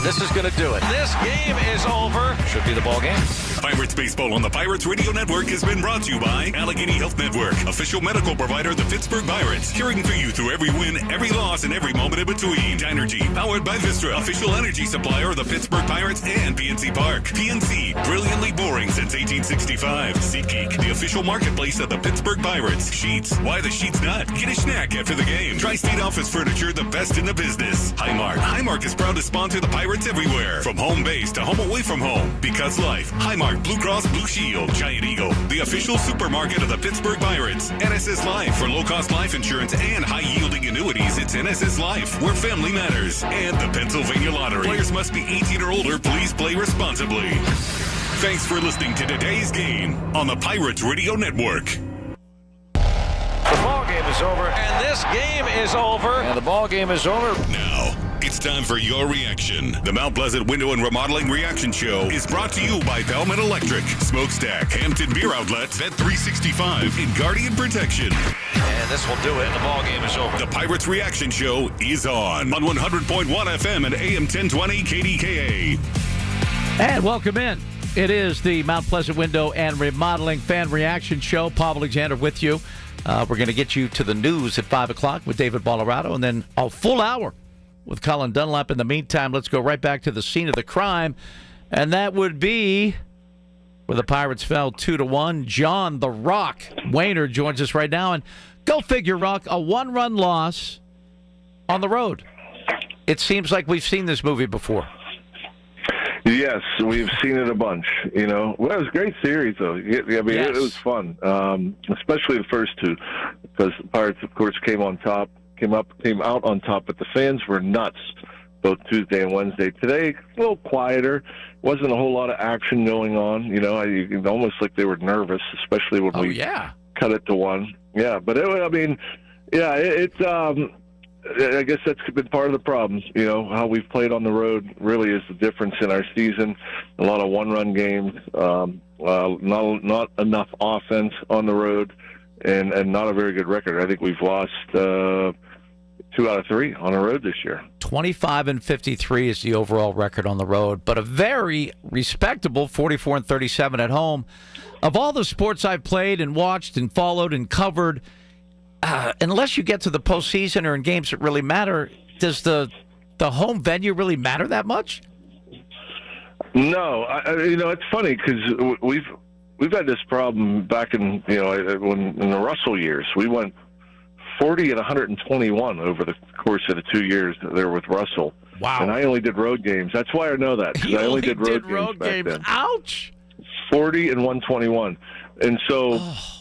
This is going to do it. This game is over. Should be the ball game. Pirates Baseball on the Pirates Radio Network has been brought to you by Allegheny Health Network, official medical provider of the Pittsburgh Pirates. Cheering for you through every win, every loss, and every moment in between. Dynergy, powered by Vistra, official energy supplier of the Pittsburgh Pirates and PNC Park. PNC, brilliantly boring since 1865. SeatGeek, the official marketplace of the Pittsburgh Pirates. Sheets, why the sheets not? Get a snack after the game. Tri-State Office Furniture, the best in the business. Highmark. Highmark is proud to sponsor the Pirates everywhere, from home base to home away from home. Because life. Highmark Blue Cross Blue Shield. Giant Eagle, the official supermarket of the Pittsburgh Pirates. NSS Life, for low-cost life insurance and high-yielding annuities. It's NSS Life, where family matters. And the Pennsylvania Lottery. Players must be 18 or older. Please play responsibly. Thanks for listening to today's game on the Pirates Radio Network. The ball game is over, and this game is over. And the ball game is over. Now, it's time for your reaction. The Mount Pleasant Window and Remodeling Reaction Show is brought to you by Bellman Electric, Smokestack, Hampton Beer Outlet, Vet 365, and Guardian Protection. And this will do it, and the ball game is over. The Pirates Reaction Show is on 100.1 FM and AM 1020 KDKA. And welcome in. It is the Mount Pleasant Window and Remodeling Fan Reaction Show. Paul Alexander with you. We're going to get you to the news at 5 o'clock with David Bollerado, and then a full hour with Colin Dunlap. In the meantime, let's go right back to the scene of the crime, and that would be where the Pirates fell 2-1. John the Rock Wayner joins us right now, and go figure, Rock, a one-run loss on the road. It seems like we've seen this movie before. Yes, we've seen it a bunch. You know, well, it was a great series, though. I mean, Yes. it was fun, especially the first two, because the Pirates, of course, came out on top, but the fans were nuts both Tuesday and Wednesday. Today, a little quieter. Wasn't a whole lot of action going on. You know, almost like they were nervous, especially when we cut it to one. Yeah, but I guess that's been part of the problem. You know, how we've played on the road really is the difference in our season. A lot of one-run games, not enough offense on the road, and not a very good record. I think we've lost 2 out of 3 on the road this year. 25-53 is the overall record on the road, but a very respectable 44-37 at home. Of all the sports I've played and watched and followed and covered, unless you get to the postseason or in games that really matter, does the home venue really matter that much? No, it's funny because we've had this problem back in in the Russell years. We went 40 and 121 over the course of the 2 years there with Russell. Wow! And I only did road games. That's why I know that. You I only did road games back then. Ouch! 40 and 121, and so. Oh.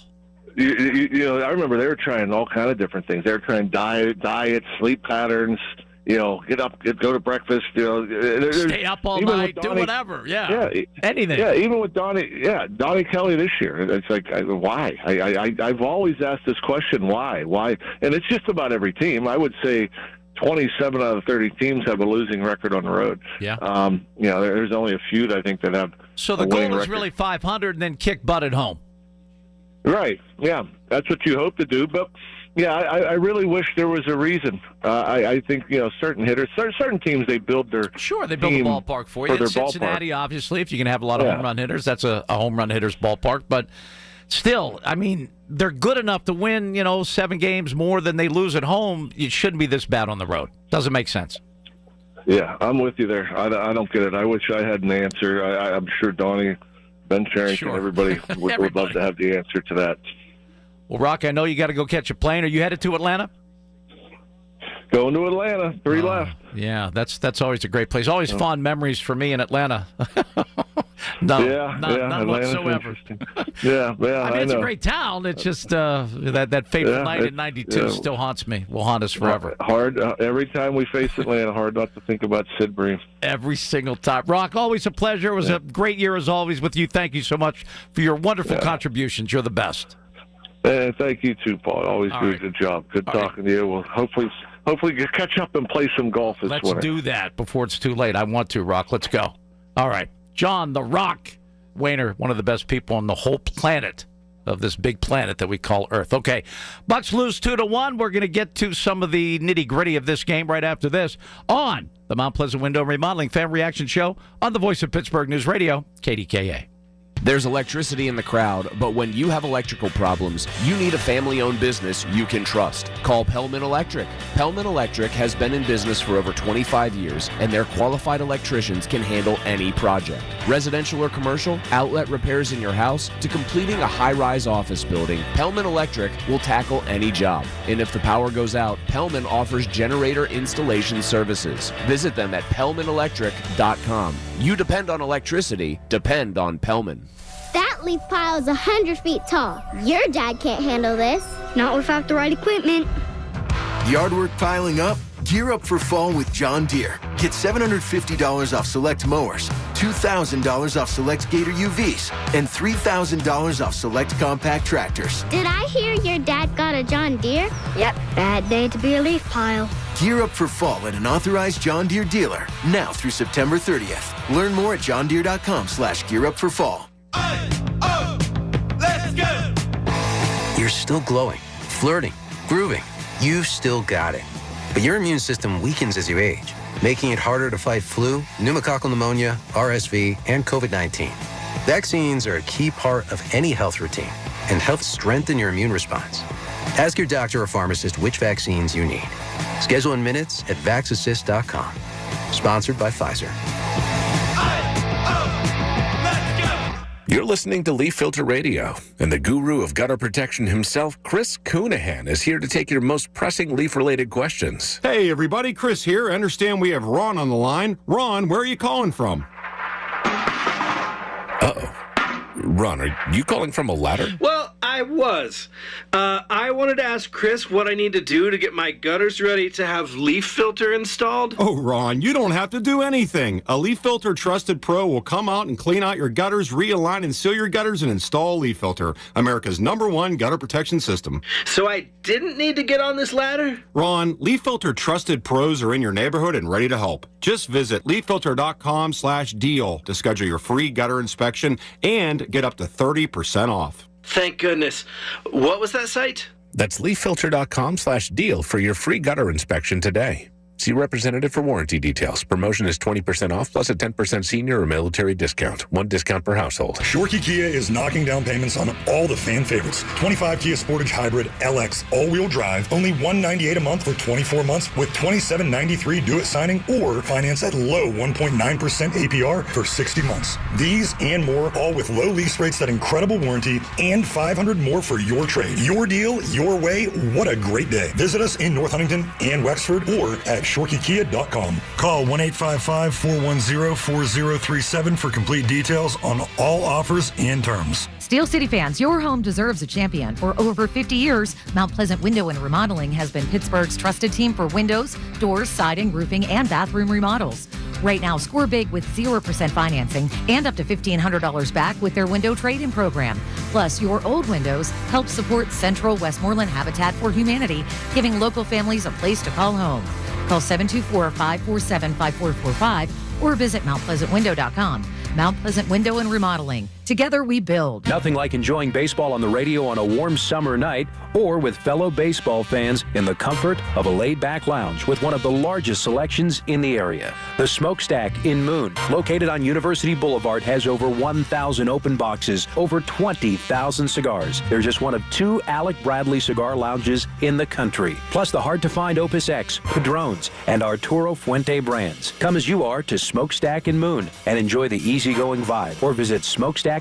I remember they were trying all kind of different things. They were trying diet, sleep patterns. Get up, go to breakfast. Stay up all night, do whatever. Yeah, anything. Yeah, even with Donnie Kelly this year, it's like why? I've always asked this question: why? And it's just about every team. I would say 27 out of 30 teams have a losing record on the road. Yeah. There's only a few that I think that have. So the goal is really 500 and then kick butt at home. Right. Yeah, that's what you hope to do. But yeah, I really wish there was a reason. I think certain hitters, certain teams, they build their they build a ballpark for you. For Cincinnati, obviously, if you can have a lot of home run hitters, that's a home run hitter's ballpark. But still, I mean, they're good enough to win 7 games more than they lose at home. It shouldn't be this bad on the road. Doesn't make sense. Yeah, I'm with you there. I don't get it. I wish I had an answer. I'm sure Donnie, Ben Charrington, everybody would love to have the answer to that. Well, Rock, I know you got to go catch a plane. Are you headed to Atlanta? Going to Atlanta. 3 left. Yeah, that's always a great place. Always fond memories for me in Atlanta. None whatsoever. Yeah, I mean, it's a great town. It's just that fateful night in '92 still haunts me. Will haunt us forever. Hard every time we face Atlanta. Hard not to think about Sid Bream. Every single time. Rock, always a pleasure. It was a great year as always with you. Thank you so much for your wonderful contributions. You're the best. Thank you too, Paul. Always do a good job. Good talking to you. Well, hopefully catch up and play some golf this winter. Let's do that before it's too late. I want to, Rock. Let's go. All right. John the Rock Wayner, one of the best people on the whole planet, of this big planet that we call Earth. Okay, Bucks lose 2-1. We're going to get to some of the nitty-gritty of this game right after this on the Mount Pleasant Window Remodeling Fan Reaction Show on the Voice of Pittsburgh News Radio, KDKA. There's electricity in the crowd, but when you have electrical problems, you need a family-owned business you can trust. Call Pellman Electric. Pellman Electric has been in business for over 25 years, and their qualified electricians can handle any project. Residential or commercial, outlet repairs in your house, to completing a high-rise office building, Pellman Electric will tackle any job. And if the power goes out, Pellman offers generator installation services. Visit them at PellmanElectric.com. You depend on electricity, depend on Pellman. That leaf pile is 100 feet tall. Your dad can't handle this. Not without the right equipment. Yard work piling up? Gear up for fall with John Deere. Get $750 off select mowers, $2,000 off select Gator UVs, and $3,000 off select compact tractors. Did I hear your dad got a John Deere? Yep, bad day to be a leaf pile. Gear up for fall at an authorized John Deere dealer, now through September 30th. Learn more at johndeere.com/gearupforfall. Let's go! You're still glowing, flirting, grooving. You've still got it. But your immune system weakens as you age, making it harder to fight flu, pneumococcal pneumonia, RSV, and COVID-19. Vaccines are a key part of any health routine and help strengthen your immune response. Ask your doctor or pharmacist which vaccines you need. Schedule in minutes at vaxassist.com. Sponsored by Pfizer. You're listening to Leaf Filter Radio, and the guru of gutter protection himself, Chris Coonahan, is here to take your most pressing leaf-related questions. Hey, everybody, Chris here. I understand we have Ron on the line. Ron, where are you calling from? Uh-oh. Ron, are you calling from a ladder? Well, I was. I wanted to ask Chris what I need to do to get my gutters ready to have leaf filter installed. Oh, Ron, you don't have to do anything. A Leaf Filter Trusted Pro will come out and clean out your gutters, realign and seal your gutters, and install Leaf Filter, America's #1 gutter protection system. So I didn't need to get on this ladder? Ron, Leaf Filter Trusted Pros are in your neighborhood and ready to help. Just visit leaffilter.com/deal to schedule your free gutter inspection and get up to 30% off. Thank goodness. What was that site? That's leaffilter.com/deal for your free gutter inspection today. See representative for warranty details. Promotion is 20% off plus a 10% senior or military discount. One discount per household. Shorkey Kia is knocking down payments on all the fan favorites. 25 Kia Sportage Hybrid LX all-wheel drive, only $198 a month for 24 months with $27.93 due at signing, or finance at low 1.9% APR for 60 months. These and more, all with low lease rates, that incredible warranty, and $500 more for your trade. Your deal, your way. What a great day. Visit us in North Huntington and Wexford, or at ShorkeyKia.com. Call 1-855-410-4037 for complete details on all offers and terms. Steel City fans, your home deserves a champion. For over 50 years, Mount Pleasant Window and Remodeling has been Pittsburgh's trusted team for windows, doors, siding, roofing, and bathroom remodels. Right now, score big with 0% financing and up to $1,500 back with their window trade-in program. Plus, your old windows help support Central Westmoreland Habitat for Humanity, giving local families a place to call home. Call 724-547-5445 or visit MountPleasantWindow.com. Mount Pleasant Window and Remodeling. Together we build. Nothing like enjoying baseball on the radio on a warm summer night or with fellow baseball fans in the comfort of a laid-back lounge with one of the largest selections in the area. The Smokestack in Moon, located on University Boulevard, has over 1,000 open boxes, over 20,000 cigars. They're just one of 2 Alec Bradley cigar lounges in the country. Plus the hard-to-find Opus X, Padrones, and Arturo Fuente brands. Come as you are to Smokestack in Moon and enjoy the easygoing vibe, or visit smokestackpgh.com.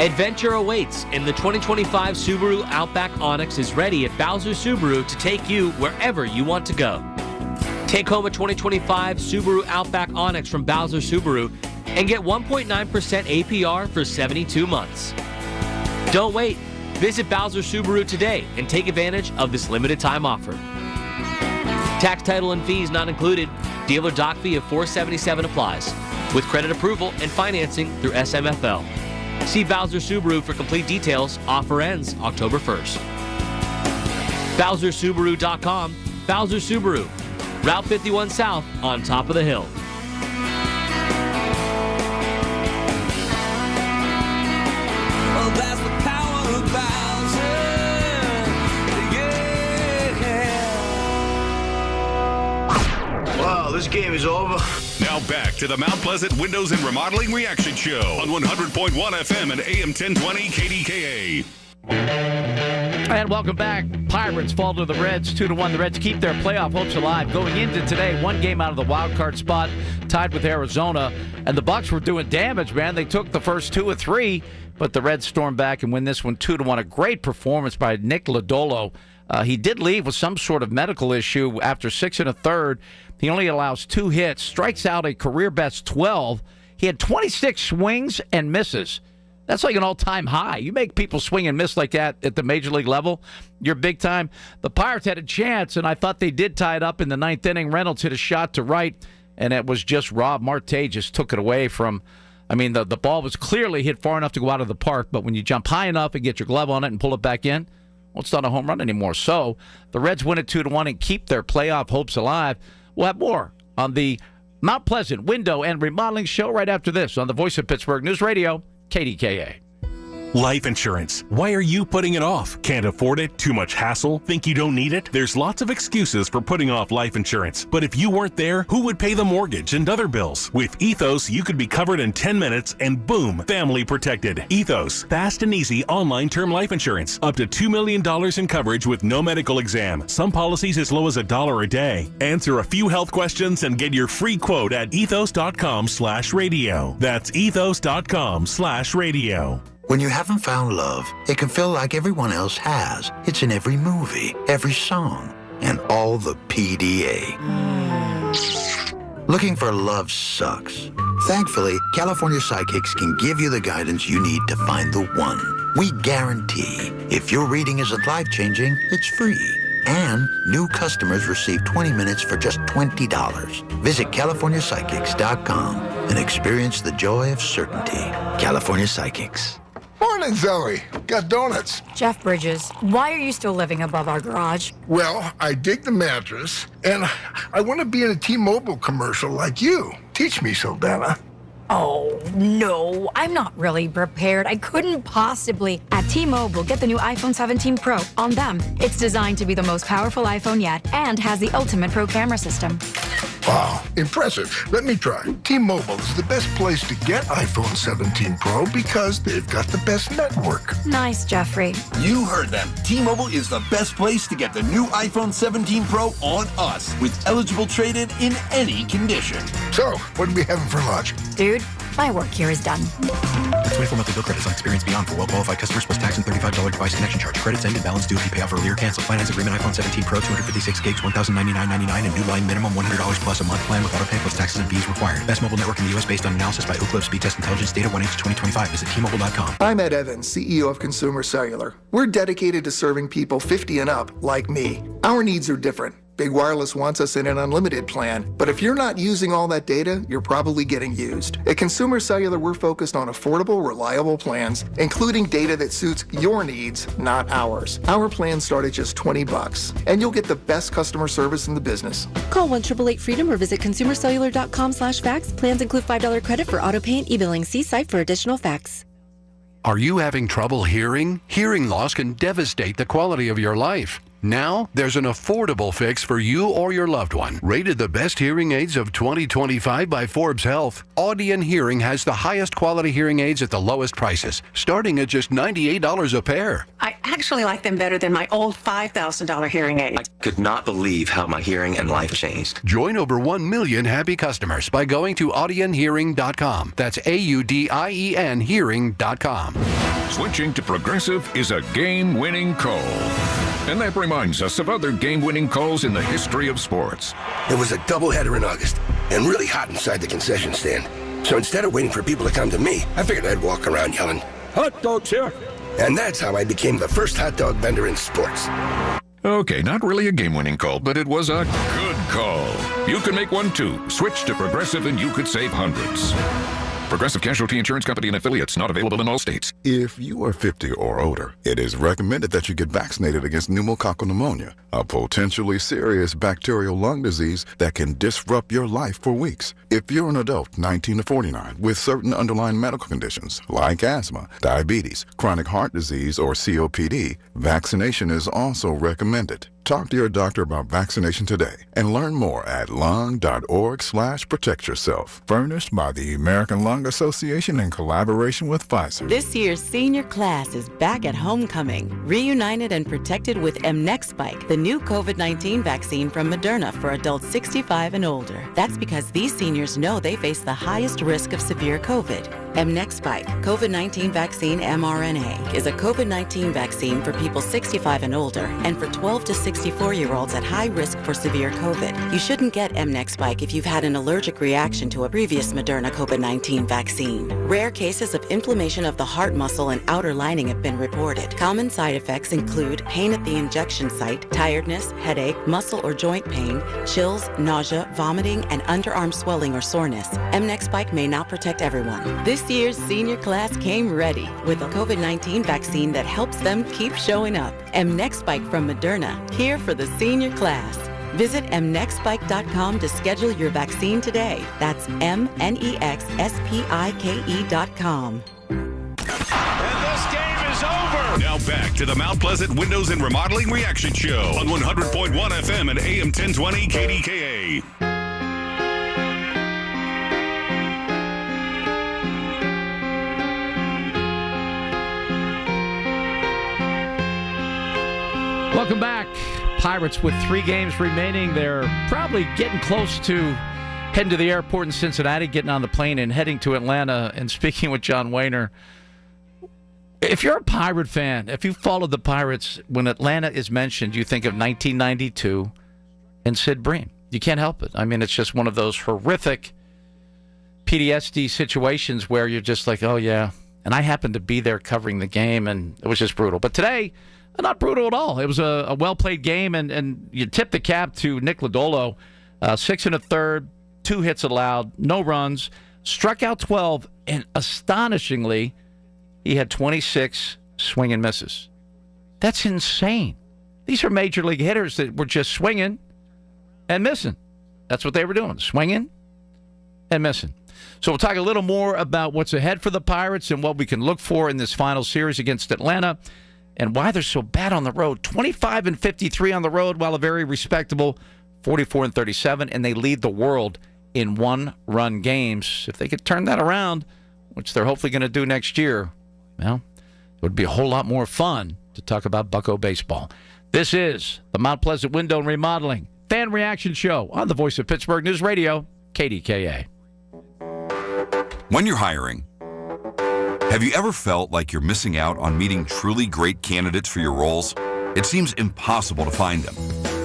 Adventure awaits, and the 2025 Subaru Outback Onyx is ready at Bowser Subaru to take you wherever you want to go. Take home a 2025 Subaru Outback Onyx from Bowser Subaru and get 1.9% APR for 72 months. Don't wait. Visit Bowser Subaru today and take advantage of this limited time offer. Tax, title, and fees not included. Dealer doc fee of $477 applies. With credit approval and financing through SMFL. See Bowser Subaru for complete details. Offer ends October 1st. BowserSubaru.com. Bowser Subaru. Route 51 South on top of the hill. Oh, that's the power of Bowser. Yeah. this game is over. Now back to the Mount Pleasant Windows and Remodeling Reaction Show on 100.1 FM and AM 1020 KDKA. And welcome back. Pirates fall to the Reds 2-1. The Reds keep their playoff hopes alive. Going into today, one game out of the wild card spot, tied with Arizona. And the Bucs were doing damage, man. They took the first 2 of 3, but the Reds stormed back and win this one 2-1. A great performance by Nick Lodolo. He did leave with some sort of medical issue after 6 1/3. He only allows 2 hits, strikes out a career-best 12. He had 26 swings and misses. That's like an all-time high. You make people swing and miss like that at the major league level, you're big time. The Pirates had a chance, and I thought they did tie it up in the 9th inning. Reynolds hit a shot to right, and it was just Rob Marte just took it away from, I mean, the ball was clearly hit far enough to go out of the park, but when you jump high enough and get your glove on it and pull it back in, well, it's not a home run anymore. So the Reds win it 2-1 and keep their playoff hopes alive. We'll have more on the Mount Pleasant Window and Remodeling Show right after this on the Voice of Pittsburgh News Radio, KDKA. Life insurance. Why are you putting it off? Can't afford it? Too much hassle? Think you don't need it? There's lots of excuses for putting off life insurance. But if you weren't there, who would pay the mortgage and other bills? With Ethos, you could be covered in 10 minutes and boom, family protected. Ethos, fast and easy online term life insurance. Up to $2 million in coverage with no medical exam. Some policies as low as $1 a day. Answer a few health questions and get your free quote at ethos.com/radio. That's ethos.com/radio. When you haven't found love, it can feel like everyone else has. It's in every movie, every song, and all the PDA. Looking for love sucks. Thankfully, California Psychics can give you the guidance you need to find the one. We guarantee if your reading isn't life-changing, it's free. And new customers receive 20 minutes for just $20. Visit CaliforniaPsychics.com and experience the joy of certainty. California Psychics. Morning, Zoe. Got donuts. Jeff Bridges, why are you still living above our garage? Well, I dig the mattress, and I want to be in a T-Mobile commercial like you. Teach me, Saldana. Oh, no, I'm not really prepared. I couldn't possibly. At T-Mobile, get the new iPhone 17 Pro on them. It's designed to be the most powerful iPhone yet and has the ultimate pro camera system. Wow, impressive. Let me try. T-Mobile is the best place to get iPhone 17 Pro because they've got the best network. Nice, Jeffrey. You heard them. T-Mobile is the best place to get the new iPhone 17 Pro on us with eligible trade-in in any condition. So, what are we having for lunch? Dude, my work here is done. 24 monthly bill credits on Experience Beyond for well-qualified customers plus tax and $35 device connection charge. Credits end and balance due if you pay off earlier. Cancel finance agreement iPhone 17 Pro 256 gigs, $1,099.99 and new line minimum $100 plus a month plan with auto pay plus taxes and fees required. Best mobile network in the U.S. based on analysis by Oak Cliff Speed Test Intelligence data 1/2025. Visit T-Mobile.com. I'm Ed Evans, CEO of Consumer Cellular. We're dedicated to serving people 50 and up like me. Our needs are different. Big Wireless wants us in an unlimited plan, but if you're not using all that data, you're probably getting used. At Consumer Cellular, we're focused on affordable, reliable plans, including data that suits your needs, not ours. Our plans start at just $20, and you'll get the best customer service in the business. Call 1-888-FREEDOM or visit consumercellular.com/facts. Plans include $5 credit for auto pay and e-billing. See site for additional facts. Are you having trouble hearing? Hearing loss can devastate the quality of your life. Now, there's an affordable fix for you or your loved one. Rated the best hearing aids of 2025 by Forbes Health, Audion Hearing has the highest quality hearing aids at the lowest prices, starting at just $98 a pair. I actually like them better than my old $5,000 hearing aid. I could not believe how my hearing and life changed. Join over 1 million happy customers by going to audionhearing.com. That's AUDIEN hearing.com. Switching to Progressive is a game-winning call. And that reminds us of other game-winning calls in the history of sports. It was a doubleheader in August and really hot inside the concession stand. So instead of waiting for people to come to me, I figured I'd walk around yelling, "Hot dogs here!" And that's how I became the first hot dog vendor in sports. Okay, not really a game-winning call, but it was a good call. You can make one too. Switch to Progressive and you could save hundreds. Progressive Casualty Insurance Company and affiliates, not available in all states. If you are 50 or older, it is recommended that you get vaccinated against pneumococcal pneumonia, a potentially serious bacterial lung disease that can disrupt your life for weeks. If you're an adult, 19 to 49, with certain underlying medical conditions like asthma, diabetes, chronic heart disease, or COPD, vaccination is also recommended. Talk to your doctor about vaccination today and learn more at lung.org/protectyourself. Furnished by the American Lung Association in collaboration with Pfizer. This year's senior class is back at homecoming, reunited and protected with mNEXSpike, the new COVID-19 vaccine from Moderna for adults 65 and older. That's because these seniors know they face the highest risk of severe COVID. mNEXSpike, COVID-19 vaccine mRNA, is a COVID-19 vaccine for people 65 and older and for 12 to 64-year-olds at high risk for severe COVID. You shouldn't get mNEXSpike if you've had an allergic reaction to a previous Moderna COVID-19 vaccine. Rare cases of inflammation of the heart muscle and outer lining have been reported. Common side effects include pain at the injection site, tiredness, headache, muscle or joint pain, chills, nausea, vomiting, and underarm swelling or soreness. mNEXSpike may not protect everyone. This year's senior class came ready with a COVID-19 vaccine that helps them keep showing up. mNEXSpike from Moderna, here for the senior class. Visit mnexspike.com to schedule your vaccine today. That's mnexspike.com. Now back to the Mount Pleasant Windows and Remodeling Reaction Show on 100.1 FM and AM 1020 KDKA. Welcome back. Pirates with 3 games remaining. They're probably getting close to heading to the airport in Cincinnati, getting on the plane and heading to Atlanta. And speaking with John Wayner, if you're a Pirate fan, if you followed the Pirates, when Atlanta is mentioned, you think of 1992 and Sid Bream. You can't help it. I mean, it's just one of those horrific PTSD situations where you're just like, oh, yeah. And I happened to be there covering the game, and it was just brutal. But today, not brutal at all. It was a well-played game, and you tip the cap to Nick Lodolo. 6 1/3, 2 hits allowed, no runs, struck out 12, and astonishingly, he had 26 swing and misses. That's insane. These are major league hitters that were just swinging and missing. That's what they were doing, swinging and missing. So we'll talk a little more about what's ahead for the Pirates and what we can look for in this final series against Atlanta and why they're so bad on the road. 25-53 on the road, while a very respectable 44-37, and they lead the world in one-run games. If they could turn that around, which they're hopefully going to do next year, well, it would be a whole lot more fun to talk about Bucco baseball. This is the Mount Pleasant Window and Remodeling Fan Reaction Show on the Voice of Pittsburgh News Radio, KDKA. When you're hiring, have you ever felt like you're missing out on meeting truly great candidates for your roles? It seems impossible to find them,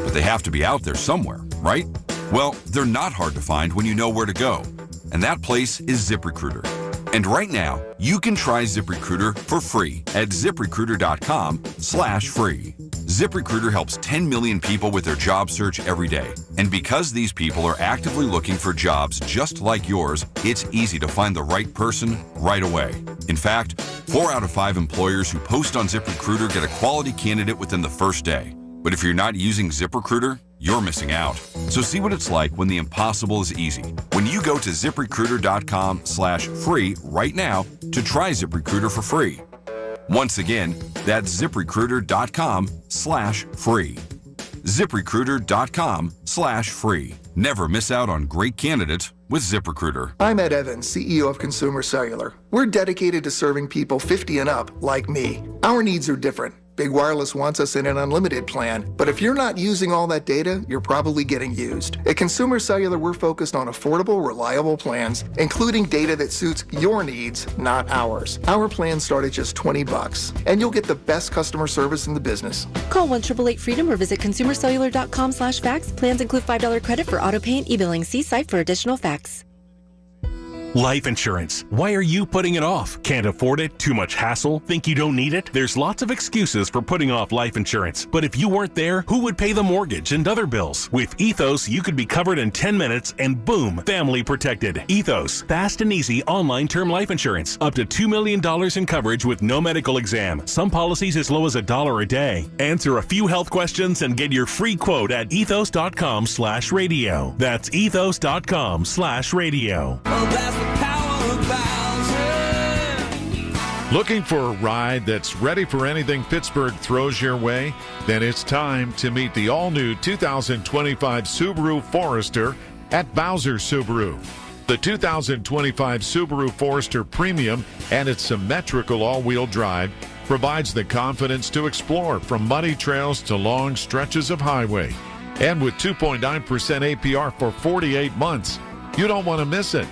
but they have to be out there somewhere, right? Well, they're not hard to find when you know where to go, and that place is ZipRecruiter. And right now, you can try ZipRecruiter for free at ZipRecruiter.com/free. ZipRecruiter helps 10 million people with their job search every day. And because these people are actively looking for jobs just like yours, it's easy to find the right person right away. In fact, 4 out of 5 employers who post on ZipRecruiter get a quality candidate within the first day. But if you're not using ZipRecruiter, you're missing out. So see what it's like when the impossible is easy. When you go to ZipRecruiter.com/free right now to try ZipRecruiter for free. Once again, that's ZipRecruiter.com/free. ZipRecruiter.com/free. Never miss out on great candidates with ZipRecruiter. I'm Ed Evans, CEO of Consumer Cellular. We're dedicated to serving people 50 and up like me. Our needs are different. Big Wireless wants us in an unlimited plan, but if you're not using all that data, you're probably getting used. At Consumer Cellular, we're focused on affordable, reliable plans, including data that suits your needs, not ours. Our plans start at just $20, and you'll get the best customer service in the business. Call 1-888-FREEDOM or visit consumercellular.com/fax. Plans include $5 credit for auto pay and e-billing. See site for additional facts. Life insurance. Why are you putting it off? Can't afford it? Too much hassle? Think you don't need it? There's lots of excuses for putting off life insurance. But if you weren't there, who would pay the mortgage and other bills? With Ethos, you could be covered in 10 minutes and boom, family protected. Ethos, fast and easy online term life insurance. Up to $2 million in coverage with no medical exam. Some policies as low as $1 a day. Answer a few health questions and get your free quote at ethos.com/radio. That's ethos.com/radio. Oh, that's the power of Bowser. Looking for a ride that's ready for anything Pittsburgh throws your way? Then it's time to meet the all-new 2025 Subaru Forester at Bowser Subaru. The 2025 Subaru Forester Premium and its symmetrical all-wheel drive provides the confidence to explore from muddy trails to long stretches of highway. And with 2.9% APR for 48 months, you don't want to miss it.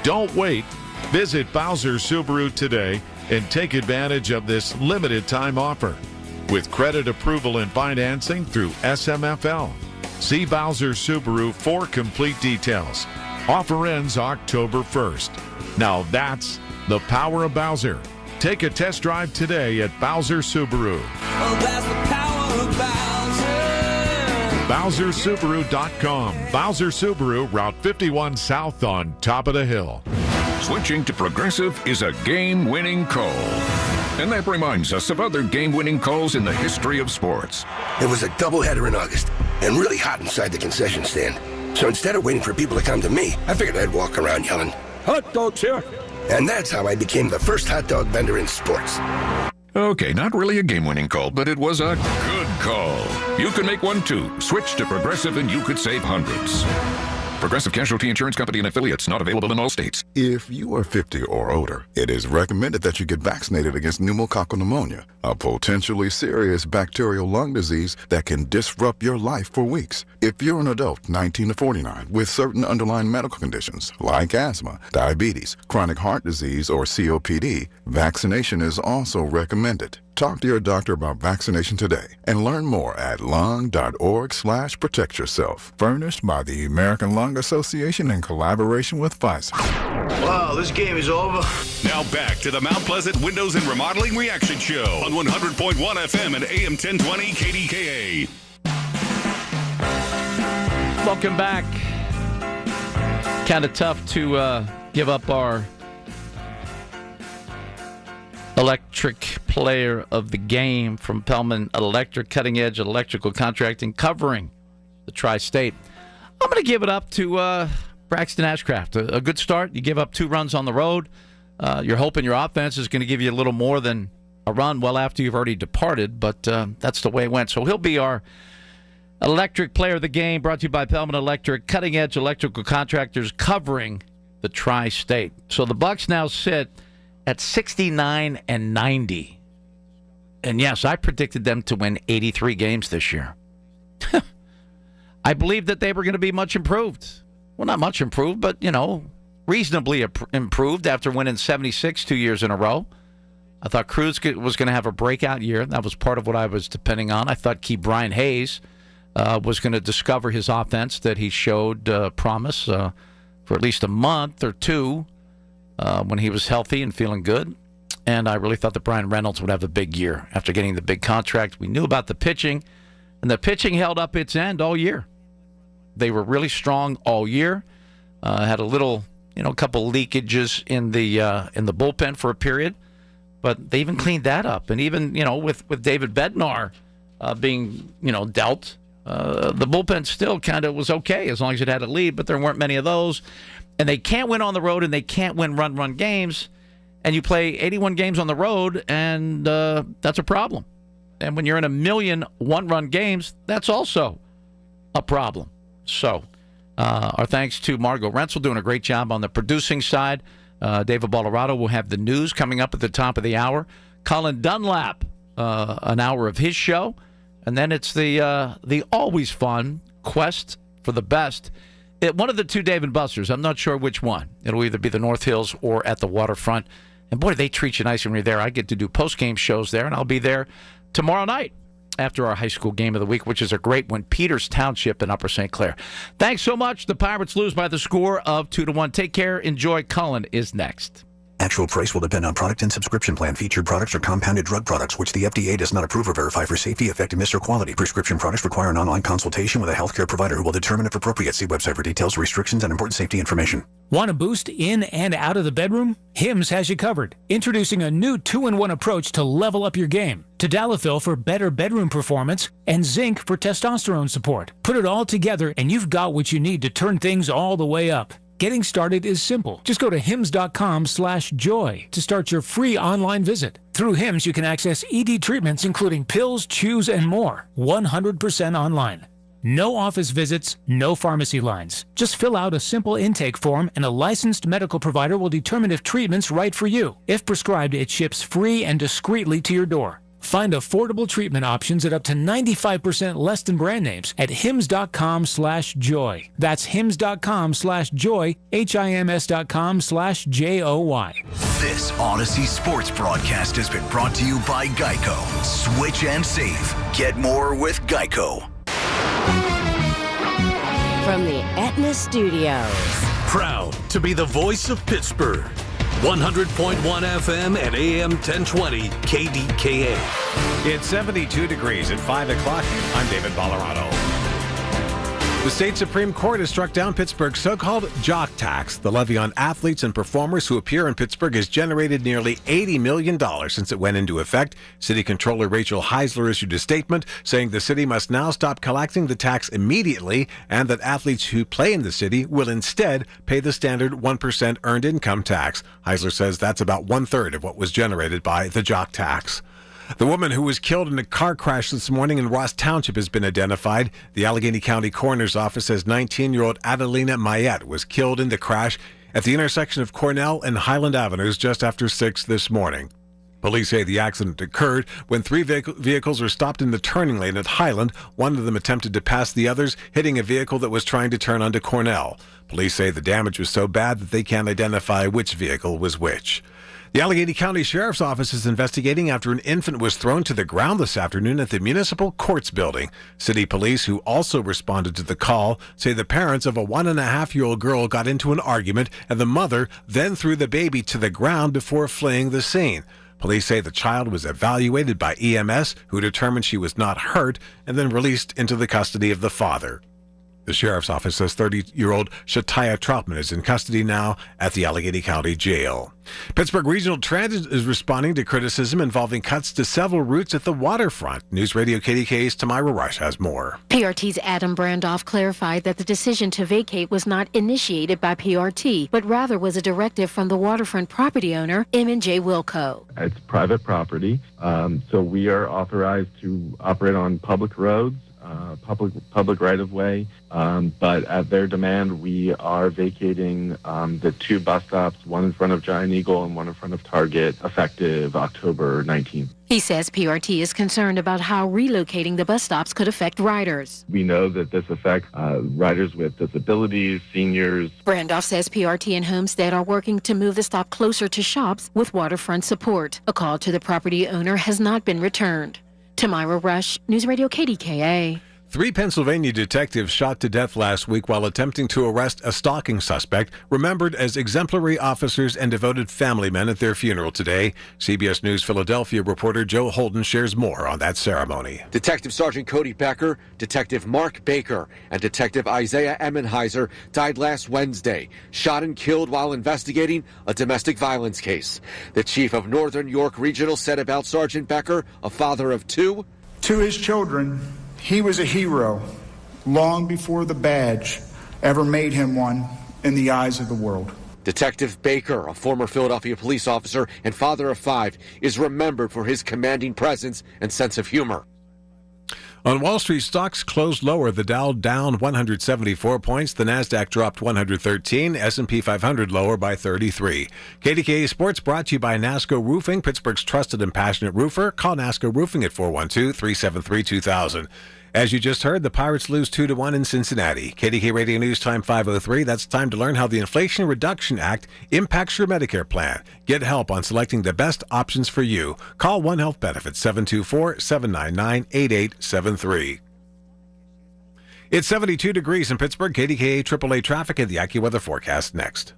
Don't wait. Visit Bowser Subaru today and take advantage of this limited time offer with credit approval and financing through SMFL. See Bowser Subaru for complete details. Offer ends October 1st. Now that's the power of Bowser. Take a test drive today at Bowser Subaru. Well, that's the power of Bowser. BowserSubaru.com. Bowser Subaru, Route 51 South on top of the hill. Switching to Progressive is a game-winning call. And that reminds us of other game-winning calls in the history of sports. It was a doubleheader in August and really hot inside the concession stand. So instead of waiting for people to come to me, I figured I'd walk around yelling, "Hot dogs here!" And that's how I became the first hot dog vendor in sports. Okay, not really a game-winning call, but it was a good call. You can make one too. Switch to Progressive and you could save hundreds. Progressive Casualty Insurance Company and affiliates, not available in all states. If you are 50 or older, it is recommended that you get vaccinated against pneumococcal pneumonia, a potentially serious bacterial lung disease that can disrupt your life for weeks. If you're an adult, 19 to 49, with certain underlying medical conditions like asthma, diabetes, chronic heart disease, or COPD, vaccination is also recommended. Talk to your doctor about vaccination today and learn more at lung.org/protectyourself. Furnished by the American Lung Association in collaboration with Pfizer. Wow, this game is over. Now back to the Mount Pleasant Windows and Remodeling Reaction Show on 100.1 FM and AM 1020 KDKA. Welcome back. Kind of tough to give up our electric player of the game from Pellman Electric, cutting edge electrical contracting, covering the tri-state. I'm going to give it up to Braxton Ashcraft. A good start. You give up 2 runs on the road. You're hoping your offense is going to give you a little more than a run well after you've already departed, but that's the way it went. So he'll be our electric player of the game, brought to you by Pellman Electric, cutting edge electrical contractors covering the tri-state. So the Bucks now sit at 69-90. And yes, I predicted them to win 83 games this year. I believed that they were going to be much improved. Well, not much improved, but, reasonably improved after winning 76 2 years in a row. I thought Cruz was going to have a breakout year. That was part of what I was depending on. I thought Brian Hayes was going to discover his offense that he showed promise for at least a month or two when he was healthy and feeling good. And I really thought that Brian Reynolds would have a big year after getting the big contract. We knew about the pitching, and the pitching held up its end all year. They were really strong all year. Had a little, a couple leakages in the bullpen for a period, but they even cleaned that up. And even, with David Bednar being, dealt, the bullpen still kind of was okay as long as it had a lead, but there weren't many of those. And they can't win on the road, and they can't win run games. And you play 81 games on the road, and that's a problem. And when you're in 1 million one-run games, that's also a problem. So our thanks to Margot Rentzel doing a great job on the producing side. David Bollerado will have the news coming up at the top of the hour. Colin Dunlap, an hour of his show. And then it's the always fun Quest for the Best. One of the 2 Dave and Buster's. I'm not sure which one. It'll either be the North Hills or at the waterfront. And boy, they treat you nice when you're there. I get to do post-game shows there, and I'll be there tomorrow night after our high school game of the week, which is a great one, Peters Township in Upper St. Clair. Thanks so much. The Pirates lose by the score of 2-1. Take care. Enjoy. Cullen is next. Actual price will depend on product and subscription plan. Featured products are compounded drug products, which the FDA does not approve or verify for safety, effectiveness, or quality. Prescription products require an online consultation with a healthcare provider who will determine if appropriate. See website for details, restrictions, and important safety information. Want a boost in and out of the bedroom? Hims has you covered. Introducing a new 2-in-1 approach to level up your game. Tadalafil for better bedroom performance and zinc for testosterone support. Put it all together and you've got what you need to turn things all the way up. Getting started is simple. Just go to hims.com/joy to start your free online visit. Through Hims, you can access ED treatments including pills, chews, and more, 100% online. No office visits, no pharmacy lines. Just fill out a simple intake form and a licensed medical provider will determine if treatment's right for you. If prescribed, it ships free and discreetly to your door. Find affordable treatment options at up to 95% less than brand names at hims.com/joy. That's hims.com/joy, HIMS.com/JOY. This Odyssey Sports broadcast has been brought to you by Geico. Switch and save. Get more with Geico. From the Aetna Studios. Proud to be the voice of Pittsburgh. 100.1 FM and AM 1020 KDKA. It's 72 degrees at 5 o'clock. I'm David Bolorado. The state Supreme Court has struck down Pittsburgh's so-called jock tax. The levy on athletes and performers who appear in Pittsburgh has generated nearly $80 million since it went into effect. City Controller Rachel Heisler issued a statement saying the city must now stop collecting the tax immediately and that athletes who play in the city will instead pay the standard 1% earned income tax. Heisler says that's about 1/3 of what was generated by the jock tax. The woman who was killed in a car crash this morning in Ross Township has been identified. The Allegheny County Coroner's Office says 19-year-old Adelina Mayette was killed in the crash at the intersection of Cornell and Highland Avenues just after 6 this morning. Police say the accident occurred when 3 vehicles were stopped in the turning lane at Highland. One of them attempted to pass the others, hitting a vehicle that was trying to turn onto Cornell. Police say the damage was so bad that they can't identify which vehicle was which. The Allegheny County Sheriff's Office is investigating after an infant was thrown to the ground this afternoon at the Municipal Courts building. City police, who also responded to the call, say the parents of a 1.5-year-old girl got into an argument and the mother then threw the baby to the ground before fleeing the scene. Police say the child was evaluated by EMS, who determined she was not hurt, and then released into the custody of the father. The Sheriff's Office says 30-year-old Shataya Troutman is in custody now at the Allegheny County Jail. Pittsburgh Regional Transit is responding to criticism involving cuts to several routes at the waterfront. News Radio KDKA's Tamira Rush has more. PRT's Adam Brandoff clarified that the decision to vacate was not initiated by PRT, but rather was a directive from the waterfront property owner, M&J Wilco. It's private property, so we are authorized to operate on public roads, public right-of-way, but at their demand, we are vacating the 2 bus stops, one in front of Giant Eagle and one in front of Target, effective October 19th. He says PRT is concerned about how relocating the bus stops could affect riders. We know that this affects riders with disabilities, seniors. Brandoff says PRT and Homestead are working to move the stop closer to shops with waterfront support. A call to the property owner has not been returned. Tamira Rush, News Radio KDKA. 3 Pennsylvania detectives shot to death last week while attempting to arrest a stalking suspect, remembered as exemplary officers and devoted family men at their funeral today. CBS News Philadelphia reporter Joe Holden shares more on that ceremony. Detective Sergeant Cody Becker, Detective Mark Baker, and Detective Isaiah Emmenheiser died last Wednesday, shot and killed while investigating a domestic violence case. The chief of Northern York Regional said about Sergeant Becker, a father of 2. To his children, he was a hero long before the badge ever made him one in the eyes of the world. Detective Baker, a former Philadelphia police officer and father of 5, is remembered for his commanding presence and sense of humor. On Wall Street, stocks closed lower. The Dow down 174 points. The Nasdaq dropped 113. S&P 500 lower by 33. KDKA Sports brought to you by NASCO Roofing, Pittsburgh's trusted and passionate roofer. Call NASCO Roofing at 412-373-2000. As you just heard, the Pirates lose 2-1 in Cincinnati. KDKA Radio News Time 5:03. That's time to learn how the Inflation Reduction Act impacts your Medicare plan. Get help on selecting the best options for you. Call One Health Benefits 724-799-8873. It's 72 degrees in Pittsburgh. KDKA AAA traffic and the AccuWeather forecast next.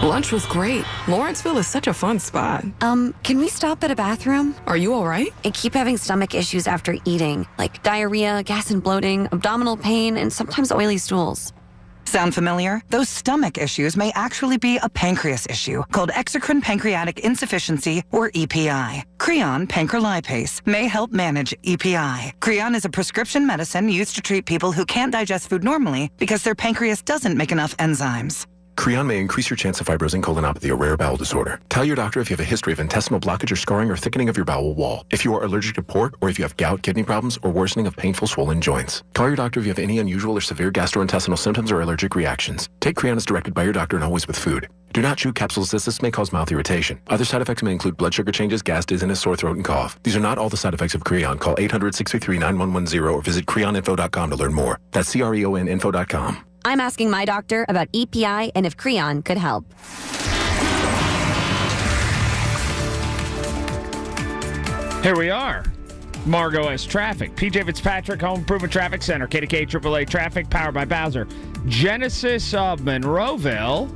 Lunch was great. Lawrenceville is such a fun spot. Can we stop at a bathroom? Are you all right? I keep having stomach issues after eating, like diarrhea, gas and bloating, abdominal pain, and sometimes oily stools. Sound familiar? Those stomach issues may actually be a pancreas issue called exocrine pancreatic insufficiency, or EPI. Creon pancrelipase may help manage EPI. Creon is a prescription medicine used to treat people who can't digest food normally because their pancreas doesn't make enough enzymes. Creon may increase your chance of fibrosing colonopathy, a rare bowel disorder. Tell your doctor if you have a history of intestinal blockage or scarring or thickening of your bowel wall, if you are allergic to pork, or if you have gout, kidney problems, or worsening of painful swollen joints. Call your doctor if you have any unusual or severe gastrointestinal symptoms or allergic reactions. Take Creon as directed by your doctor and always with food. Do not chew capsules as this may cause mouth irritation. Other side effects may include blood sugar changes, gas, dizziness, sore throat, and cough. These are not all the side effects of Creon. Call 800-633-9110 or visit creoninfo.com to learn more. That's creoninfo.com. I'm asking my doctor about EPI and if Creon could help. Here we are. Margo has traffic. PJ Fitzpatrick, Home Improvement Traffic Center. KDKA AAA Traffic, powered by Bowser. Genesis of Monroeville.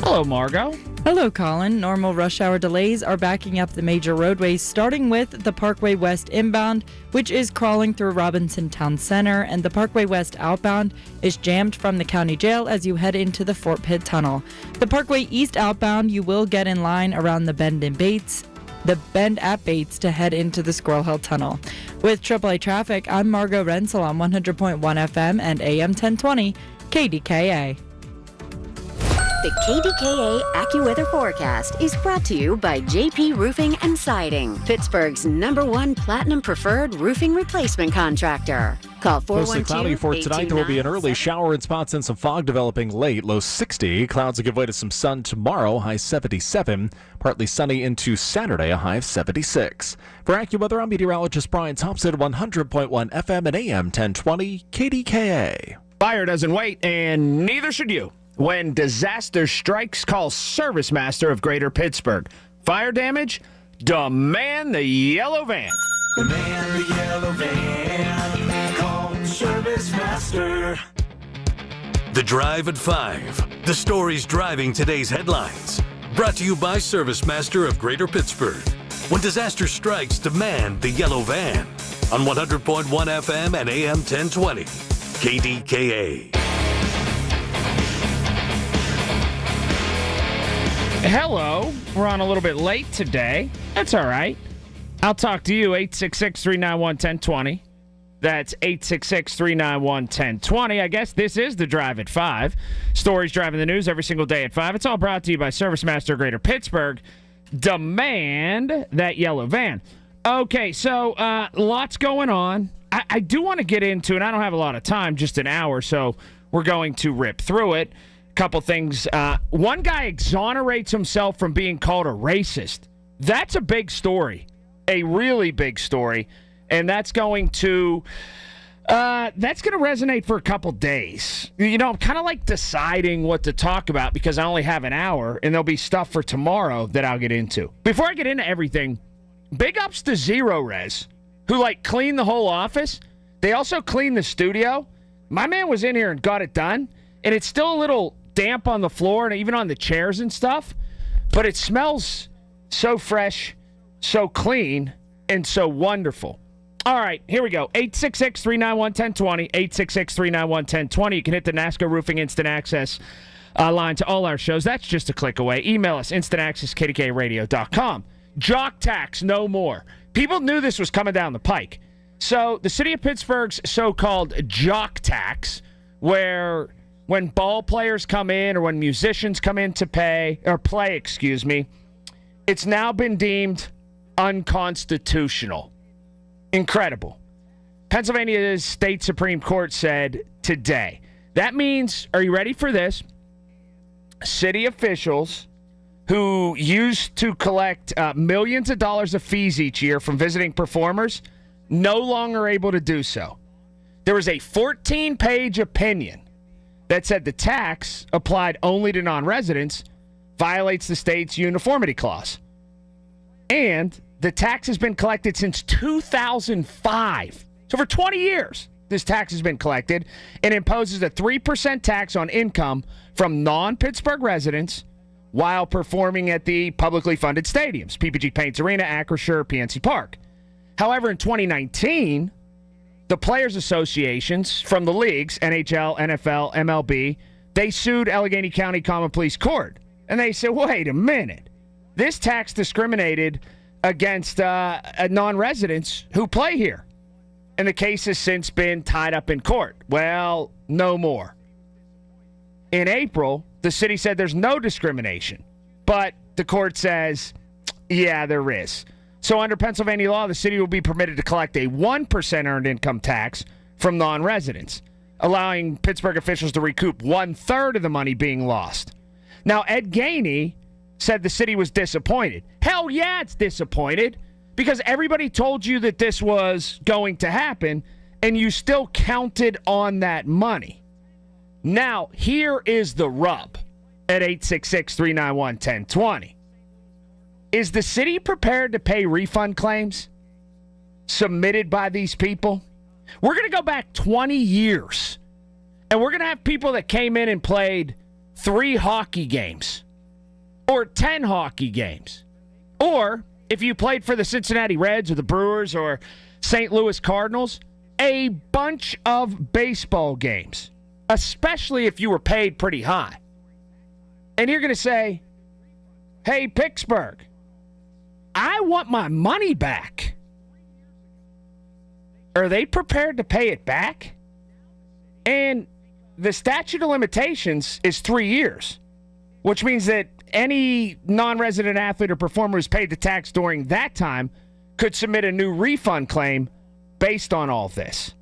Hello, Margo. Hello, Colin. Normal rush hour delays are backing up the major roadways, starting with the Parkway West inbound, which is crawling through Robinson Town Center, and the Parkway West outbound is jammed from the county jail as you head into the Fort Pitt Tunnel. The Parkway East outbound, you will get in line around the bend at Bates to head into the Squirrel Hill Tunnel. With AAA traffic, I'm Margo Rensel on 100.1 FM and AM 1020 KDKA. The KDKA AccuWeather forecast is brought to you by JP Roofing and Siding, Pittsburgh's #1 Platinum Preferred Roofing Replacement Contractor. Call 412-829. Mostly cloudy for tonight. There will be an early shower in spots and some fog developing late. Low 60. Clouds will give way to some sun tomorrow. High 77. Partly sunny into Saturday. A high of 76. For AccuWeather, I'm meteorologist Brian Thompson, 100.1 FM and AM 1020 KDKA. Fire doesn't wait, and neither should you. When disaster strikes, call Service Master of Greater Pittsburgh. Fire damage? Demand the yellow van. Demand the yellow van. Call Service Master. The Drive at 5. The stories driving today's headlines. Brought to you by Service Master of Greater Pittsburgh. When disaster strikes, demand the yellow van. On 100.1 FM and AM 1020. KDKA. Hello. We're on a little bit late today. That's all right. I'll talk to you, 866-391-1020. That's 866-391-1020. I guess this is the Drive at 5. Stories driving the news every single day at 5. It's all brought to you by Service Master Greater Pittsburgh. Demand that yellow van. Okay, so lots going on. I do want to get into, and I don't have a lot of time, just an hour, so we're going to rip through it. Couple things. One guy exonerates himself from being called a racist. That's a big story, a really big story, and that's going to resonate for a couple days. You know, I'm kind of like deciding what to talk about because I only have an hour, and there'll be stuff for tomorrow that I'll get into. Before I get into everything, big ups to Zero Res, who cleaned the whole office. They also cleaned the studio. My man was in here and got it done, and it's still a little damp on the floor and even on the chairs and stuff, but it smells so fresh, so clean, and so wonderful. All right, here we go. 866-391-1020, 866-391-1020. You can hit the NASCAR Roofing Instant Access line to all our shows. That's just a click away. Email us, instantaccess@kdkaradio.com. Jock tax, no more. People knew this was coming down the pike. So the city of Pittsburgh's so-called jock tax, where when ball players come in or when musicians come in to play, it's now been deemed unconstitutional. Incredible. Pennsylvania's state Supreme Court said today. That means, are you ready for this? City officials who used to collect millions of dollars of fees each year from visiting performers no longer able to do so. There was a 14-page opinion that said the tax applied only to non-residents violates the state's uniformity clause. And the tax has been collected since 2005. So for 20 years, this tax has been collected and imposes a 3% tax on income from non-Pittsburgh residents while performing at the publicly funded stadiums, PPG Paints Arena, Acrisure, PNC Park. However, in 2019, the players' associations from the leagues, NHL, NFL, MLB, they sued Allegheny County Common Pleas Court. And they said, wait a minute. This tax discriminated against non-residents who play here. And the case has since been tied up in court. Well, no more. In April, the city said there's no discrimination. But the court says, yeah, there is. So under Pennsylvania law, the city will be permitted to collect a 1% earned income tax from non-residents, allowing Pittsburgh officials to recoup 1/3 of the money being lost. Now, Ed Gainey said the city was disappointed. Hell yeah, it's disappointed, because everybody told you that this was going to happen, and you still counted on that money. Now, here is the rub at 866-391-1020. Is the city prepared to pay refund claims submitted by these people? We're going to go back 20 years, and we're going to have people that came in and played 3 hockey games or 10 hockey games. Or if you played for the Cincinnati Reds or the Brewers or St. Louis Cardinals, a bunch of baseball games, especially if you were paid pretty high. And you're going to say, hey, Pittsburgh, I want my money back. Are they prepared to pay it back? And the statute of limitations is 3 years, which means that any non-resident athlete or performer who's paid the tax during that time could submit a new refund claim based on all of this.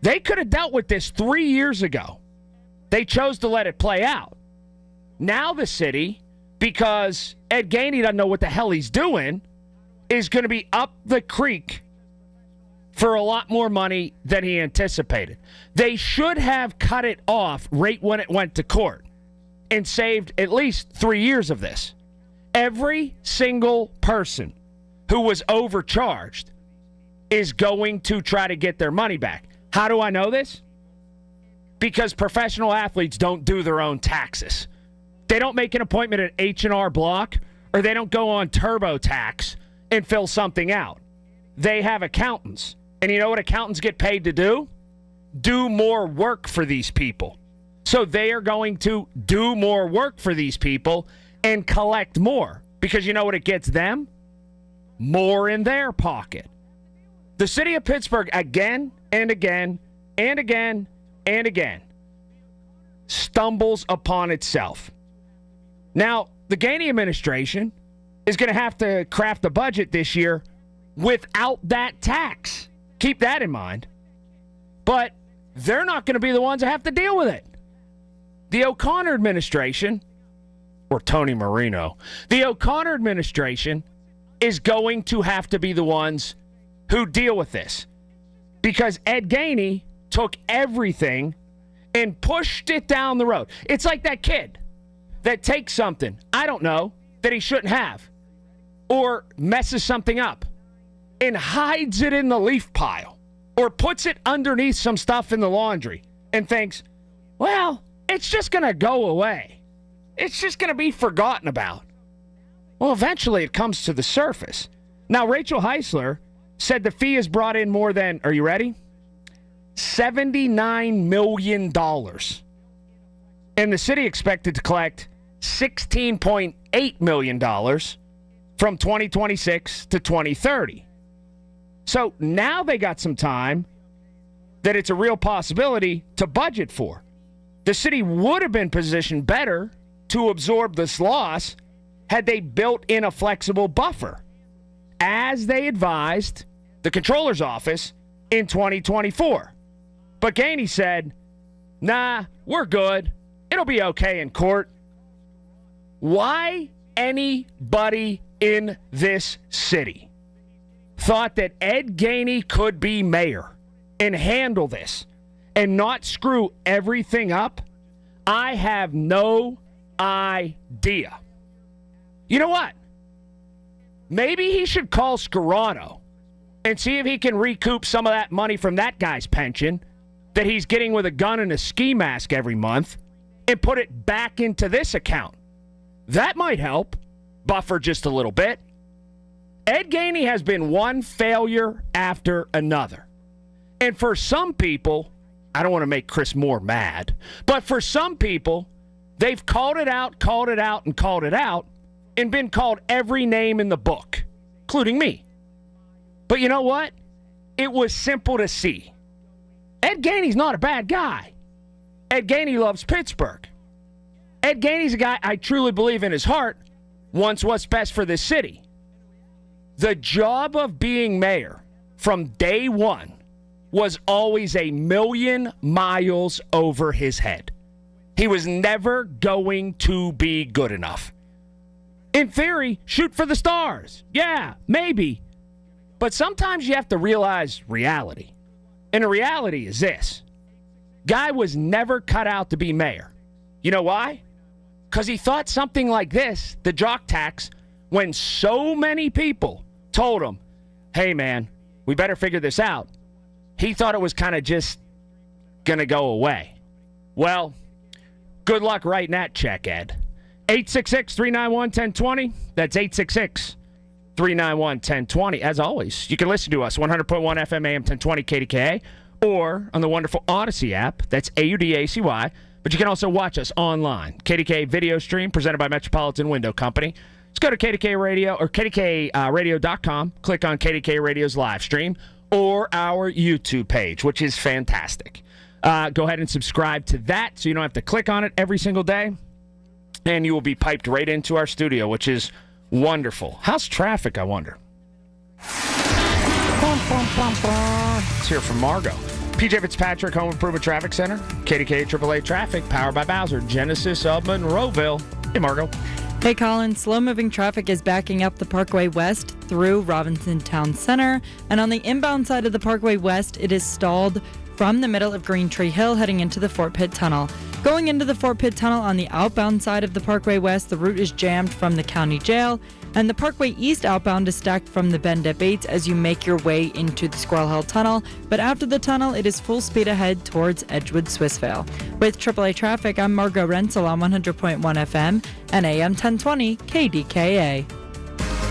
They could have dealt with this 3 years ago. They chose to let it play out. Now the city, because Ed Gainey doesn't know what the hell he's doing, is going to be up the creek for a lot more money than he anticipated. They should have cut it off right when it went to court and saved at least 3 years of this. Every single person who was overcharged is going to try to get their money back. How do I know this? Because professional athletes don't do their own taxes. They don't make an appointment at H&R Block, or they don't go on TurboTax and fill something out. They have accountants. And you know what accountants get paid to do? Do more work for these people. So they are going to do more work for these people and collect more. Because you know what it gets them? More in their pocket. The city of Pittsburgh, again and again and again and again, stumbles upon itself. Now, the Gainey administration is going to have to craft a budget this year without that tax. Keep that in mind. But they're not going to be the ones that have to deal with it. The O'Connor administration, or Tony Marino, the O'Connor administration is going to have to be the ones who deal with this. Because Ed Gainey took everything and pushed it down the road. It's like that kid that takes something, I don't know, that he shouldn't have, or messes something up and hides it in the leaf pile, or puts it underneath some stuff in the laundry and thinks, well, it's just going to go away. It's just going to be forgotten about. Well, eventually it comes to the surface. Now, Rachel Heisler said the fee has brought in more than, are you ready? $79 million. And the city expected to collect $16.8 million from 2026 to 2030. So now they got some time that it's a real possibility to budget for. The city would have been positioned better to absorb this loss had they built in a flexible buffer, as they advised the comptroller's office in 2024. But Gainey said, nah, we're good. It'll be okay in court. Why anybody in this city thought that Ed Gainey could be mayor and handle this and not screw everything up, I have no idea. You know what? Maybe he should call Scarano and see if he can recoup some of that money from that guy's pension that he's getting with a gun and a ski mask every month and put it back into this account. That might help buffer just a little bit. Ed Gainey has been one failure after another. And for some people, I don't want to make Chris Moore mad. But for some people, they've called it out, and been called every name in the book, including me. But you know what? It was simple to see. Ed Gainey's not a bad guy. Ed Gainey loves Pittsburgh. Ed Gainey's a guy I truly believe in his heart wants what's best for this city. The job of being mayor from day one was always a million miles over his head. He was never going to be good enough. In theory, shoot for the stars. Yeah, maybe. But sometimes you have to realize reality. And the reality is this. Guy was never cut out to be mayor. You know why? Because he thought something like this, the jock tax, when so many people told him, hey, man, we better figure this out. He thought it was kind of just going to go away. Well, good luck writing that check, Ed. 866-391-1020. That's 866-391-1020. As always, you can listen to us, 100.1 FM AM 1020 KDKA, or on the wonderful Odyssey app. That's AUDACY. But you can also watch us online. KDKA video stream presented by Metropolitan Window Company. Just go to KDKA Radio or KDKA-radio.com. Click on KDKA Radio's live stream or our YouTube page, which is fantastic. Go ahead and subscribe to that so you don't have to click on it every single day. And you will be piped right into our studio, which is wonderful. How's traffic, I wonder? Let's hear from Margo. PJ Fitzpatrick, Home Improvement Traffic Center. KDKA AAA Traffic, powered by Bowser. Genesis of Monroeville. Hey, Margo. Hey, Colin. Slow-moving traffic is backing up the Parkway West through Robinson Town Center. And on the inbound side of the Parkway West, it is stalled from the middle of Green Tree Hill heading into the Fort Pitt Tunnel. Going into the Fort Pitt Tunnel on the outbound side of the Parkway West, the route is jammed from the county jail, and the Parkway East outbound is stacked from the Bend at Bates as you make your way into the Squirrel Hill Tunnel. But after the tunnel, it is full speed ahead towards Edgewood, Swissvale. With AAA Traffic, I'm Margo Rensel on 100.1 FM and AM 1020 KDKA.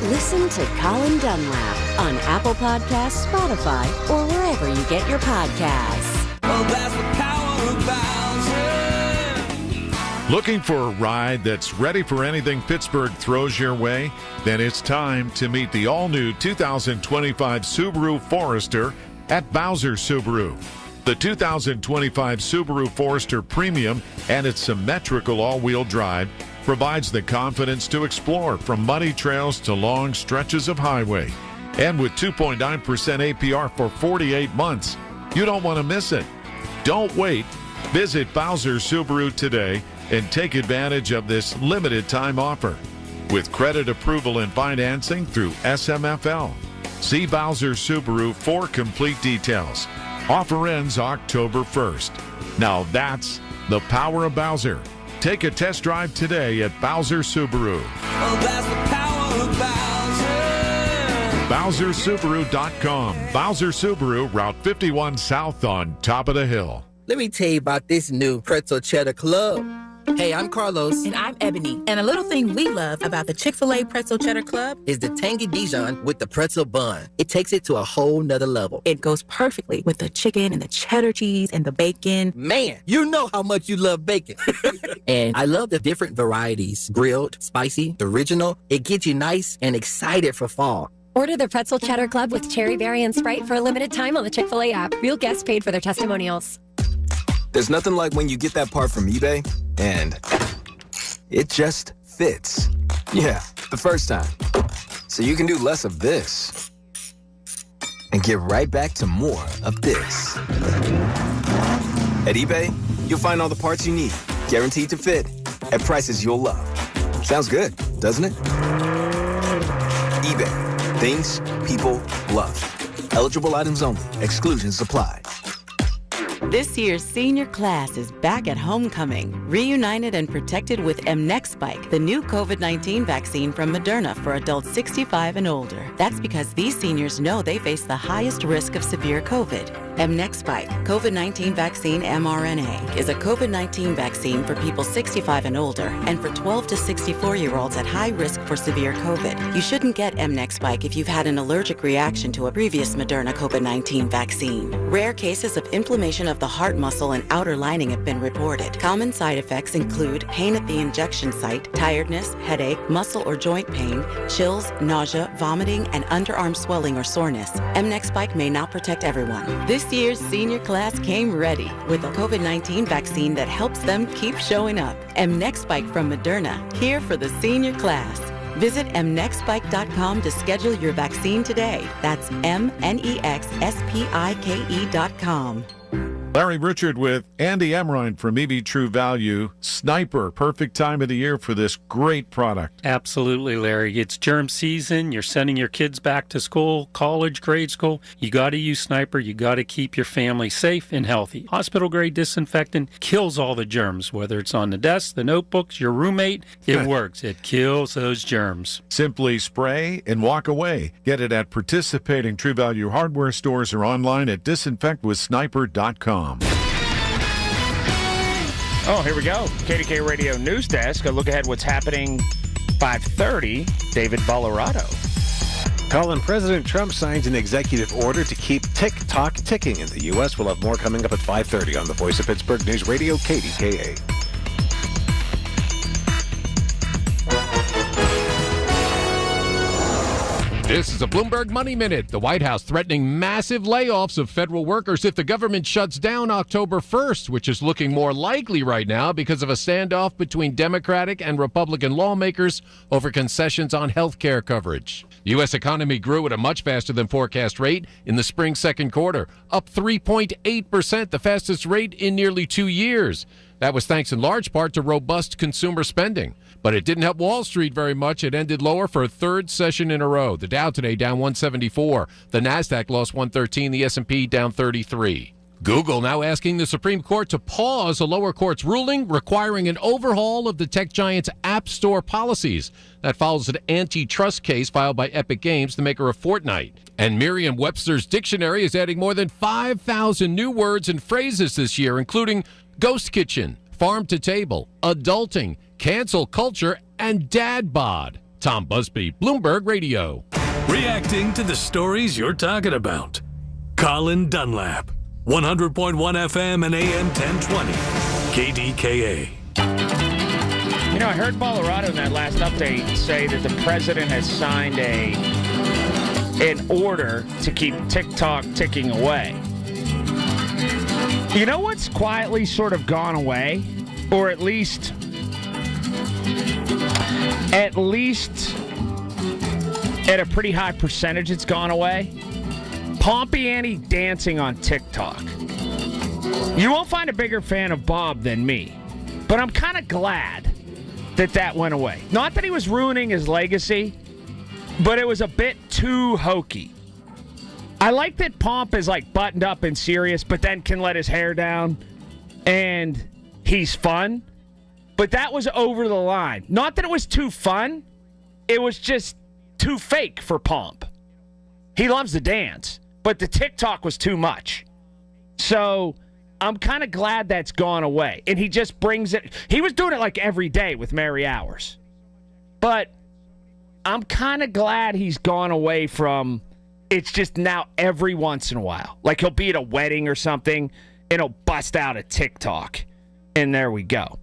Listen to Colin Dunlap on Apple Podcasts, Spotify, or wherever you get your podcasts. Oh, that's the power of Bowser. Looking for a ride that's ready for anything Pittsburgh throws your way? Then it's time to meet the all-new 2025 Subaru Forester at Bowser Subaru. The 2025 Subaru Forester Premium and its symmetrical all-wheel drive provides the confidence to explore from muddy trails to long stretches of highway. And with 2.9% APR for 48 months, you don't want to miss it. Don't wait. Visit Bowser Subaru today and take advantage of this limited time offer with credit approval and financing through SMFL. See Bowser Subaru for complete details. Offer ends October 1st. Now that's the power of Bowser. Take a test drive today at Bowser Subaru. Oh, that's the power of Bowser. BowserSubaru.com. Bowser Subaru, Route 51 South on top of the hill. Let me tell you about this new Pretzel Cheddar Club. Hey, I'm Carlos. And I'm Ebony. And a little thing we love about the Chick-fil-A Pretzel Cheddar Club is the tangy Dijon with the pretzel bun. It takes it to a whole nother level. It goes perfectly with the chicken and the cheddar cheese and the bacon. Man, you know how much you love bacon. And I love the different varieties. Grilled, spicy, the original. It gets you nice and excited for fall. Order the Pretzel Cheddar Club with Cherry Berry and Sprite for a limited time on the Chick-fil-A app. Real guests paid for their testimonials. There's nothing like when you get that part from eBay and it just fits. Yeah, the first time. So you can do less of this and get right back to more of this. At eBay, you'll find all the parts you need, guaranteed to fit, at prices you'll love. Sounds good, doesn't it? eBay. Things people love. Eligible items only. Exclusions apply. This year's senior class is back at homecoming, reunited and protected with mNEXSpike, the new COVID-19 vaccine from Moderna for adults 65 and older. That's because these seniors know they face the highest risk of severe COVID. mNEXSpike, COVID-19 vaccine mRNA, is a COVID-19 vaccine for people 65 and older and for 12 to 64-year-olds at high risk for severe COVID. You shouldn't get mNEXSpike if you've had an allergic reaction to a previous Moderna COVID-19 vaccine. Rare cases of inflammation of of the heart muscle and outer lining have been reported. Common side effects include pain at the injection site, tiredness, headache, muscle or joint pain, chills, nausea, vomiting, and underarm swelling or soreness. MNEX Spike may not protect everyone. This year's senior class came ready with a COVID-19 vaccine that helps them keep showing up. MNEX Spike from Moderna, here for the senior class. Visit mnexspike.com to schedule your vaccine today. That's mnexspike.com. Larry Richard with Andy Emrine from EV True Value. Sniper, perfect time of the year for this great product. Absolutely, Larry. It's germ season. You're sending your kids back to school, college, grade school. You got to use Sniper. You got to keep your family safe and healthy. Hospital-grade disinfectant kills all the germs, whether it's on the desk, the notebooks, your roommate. It works. It kills those germs. Simply spray and walk away. Get it at participating True Value hardware stores or online at disinfectwithsniper.com. Oh, here we go. KDKA Radio News Desk. A look ahead what's happening 5:30. David Ballarado. Colin, President Trump signs an executive order to keep TikTok ticking in the U.S. We'll have more coming up at 5:30 on the Voice of Pittsburgh News Radio, KDKA. This is a Bloomberg Money Minute. The White House threatening massive layoffs of federal workers if the government shuts down October 1st, which is looking more likely right now because of a standoff between Democratic and Republican lawmakers over concessions on health care coverage. The U.S. economy grew at a much faster than forecast rate in the spring second quarter, up 3.8%, the fastest rate in nearly 2 years. That was thanks in large part to robust consumer spending. But it didn't help Wall Street very much. It ended lower for a third session in a row. The Dow today down 174. The Nasdaq lost 113. The S&P down 33. Google now asking the Supreme Court to pause a lower court's ruling requiring an overhaul of the tech giant's App Store policies. That follows an antitrust case filed by Epic Games, the maker of Fortnite. And Merriam-Webster's dictionary is adding more than 5,000 new words and phrases this year, including ghost kitchen, farm to table, adulting, cancel culture, and dad bod. Tom Busby, Bloomberg Radio. Reacting to the stories you're talking about. Colin Dunlap, 100.1 FM and AM 1020, KDKA. You know, I heard Ballarado in that last update say that the president has signed an order to keep TikTok ticking away. You know what's quietly sort of gone away? Or at least at a pretty high percentage it's gone away. Pompiani dancing on TikTok. You won't find a bigger fan of Bob than me, but I'm kind of glad that went away. Not that he was ruining his legacy, but it was a bit too hokey. I like that Pomp is like buttoned up and serious, but then can let his hair down and he's fun. But that was over the line. Not that it was too fun. It was just too fake for Pomp. He loves to dance, but the TikTok was too much. So I'm kind of glad that's gone away. And he just brings it. He was doing it like every day with Mary Hours. But I'm kind of glad he's gone away from it's just now every once in a while. Like he'll be at a wedding or something and he'll bust out a TikTok. And there we go.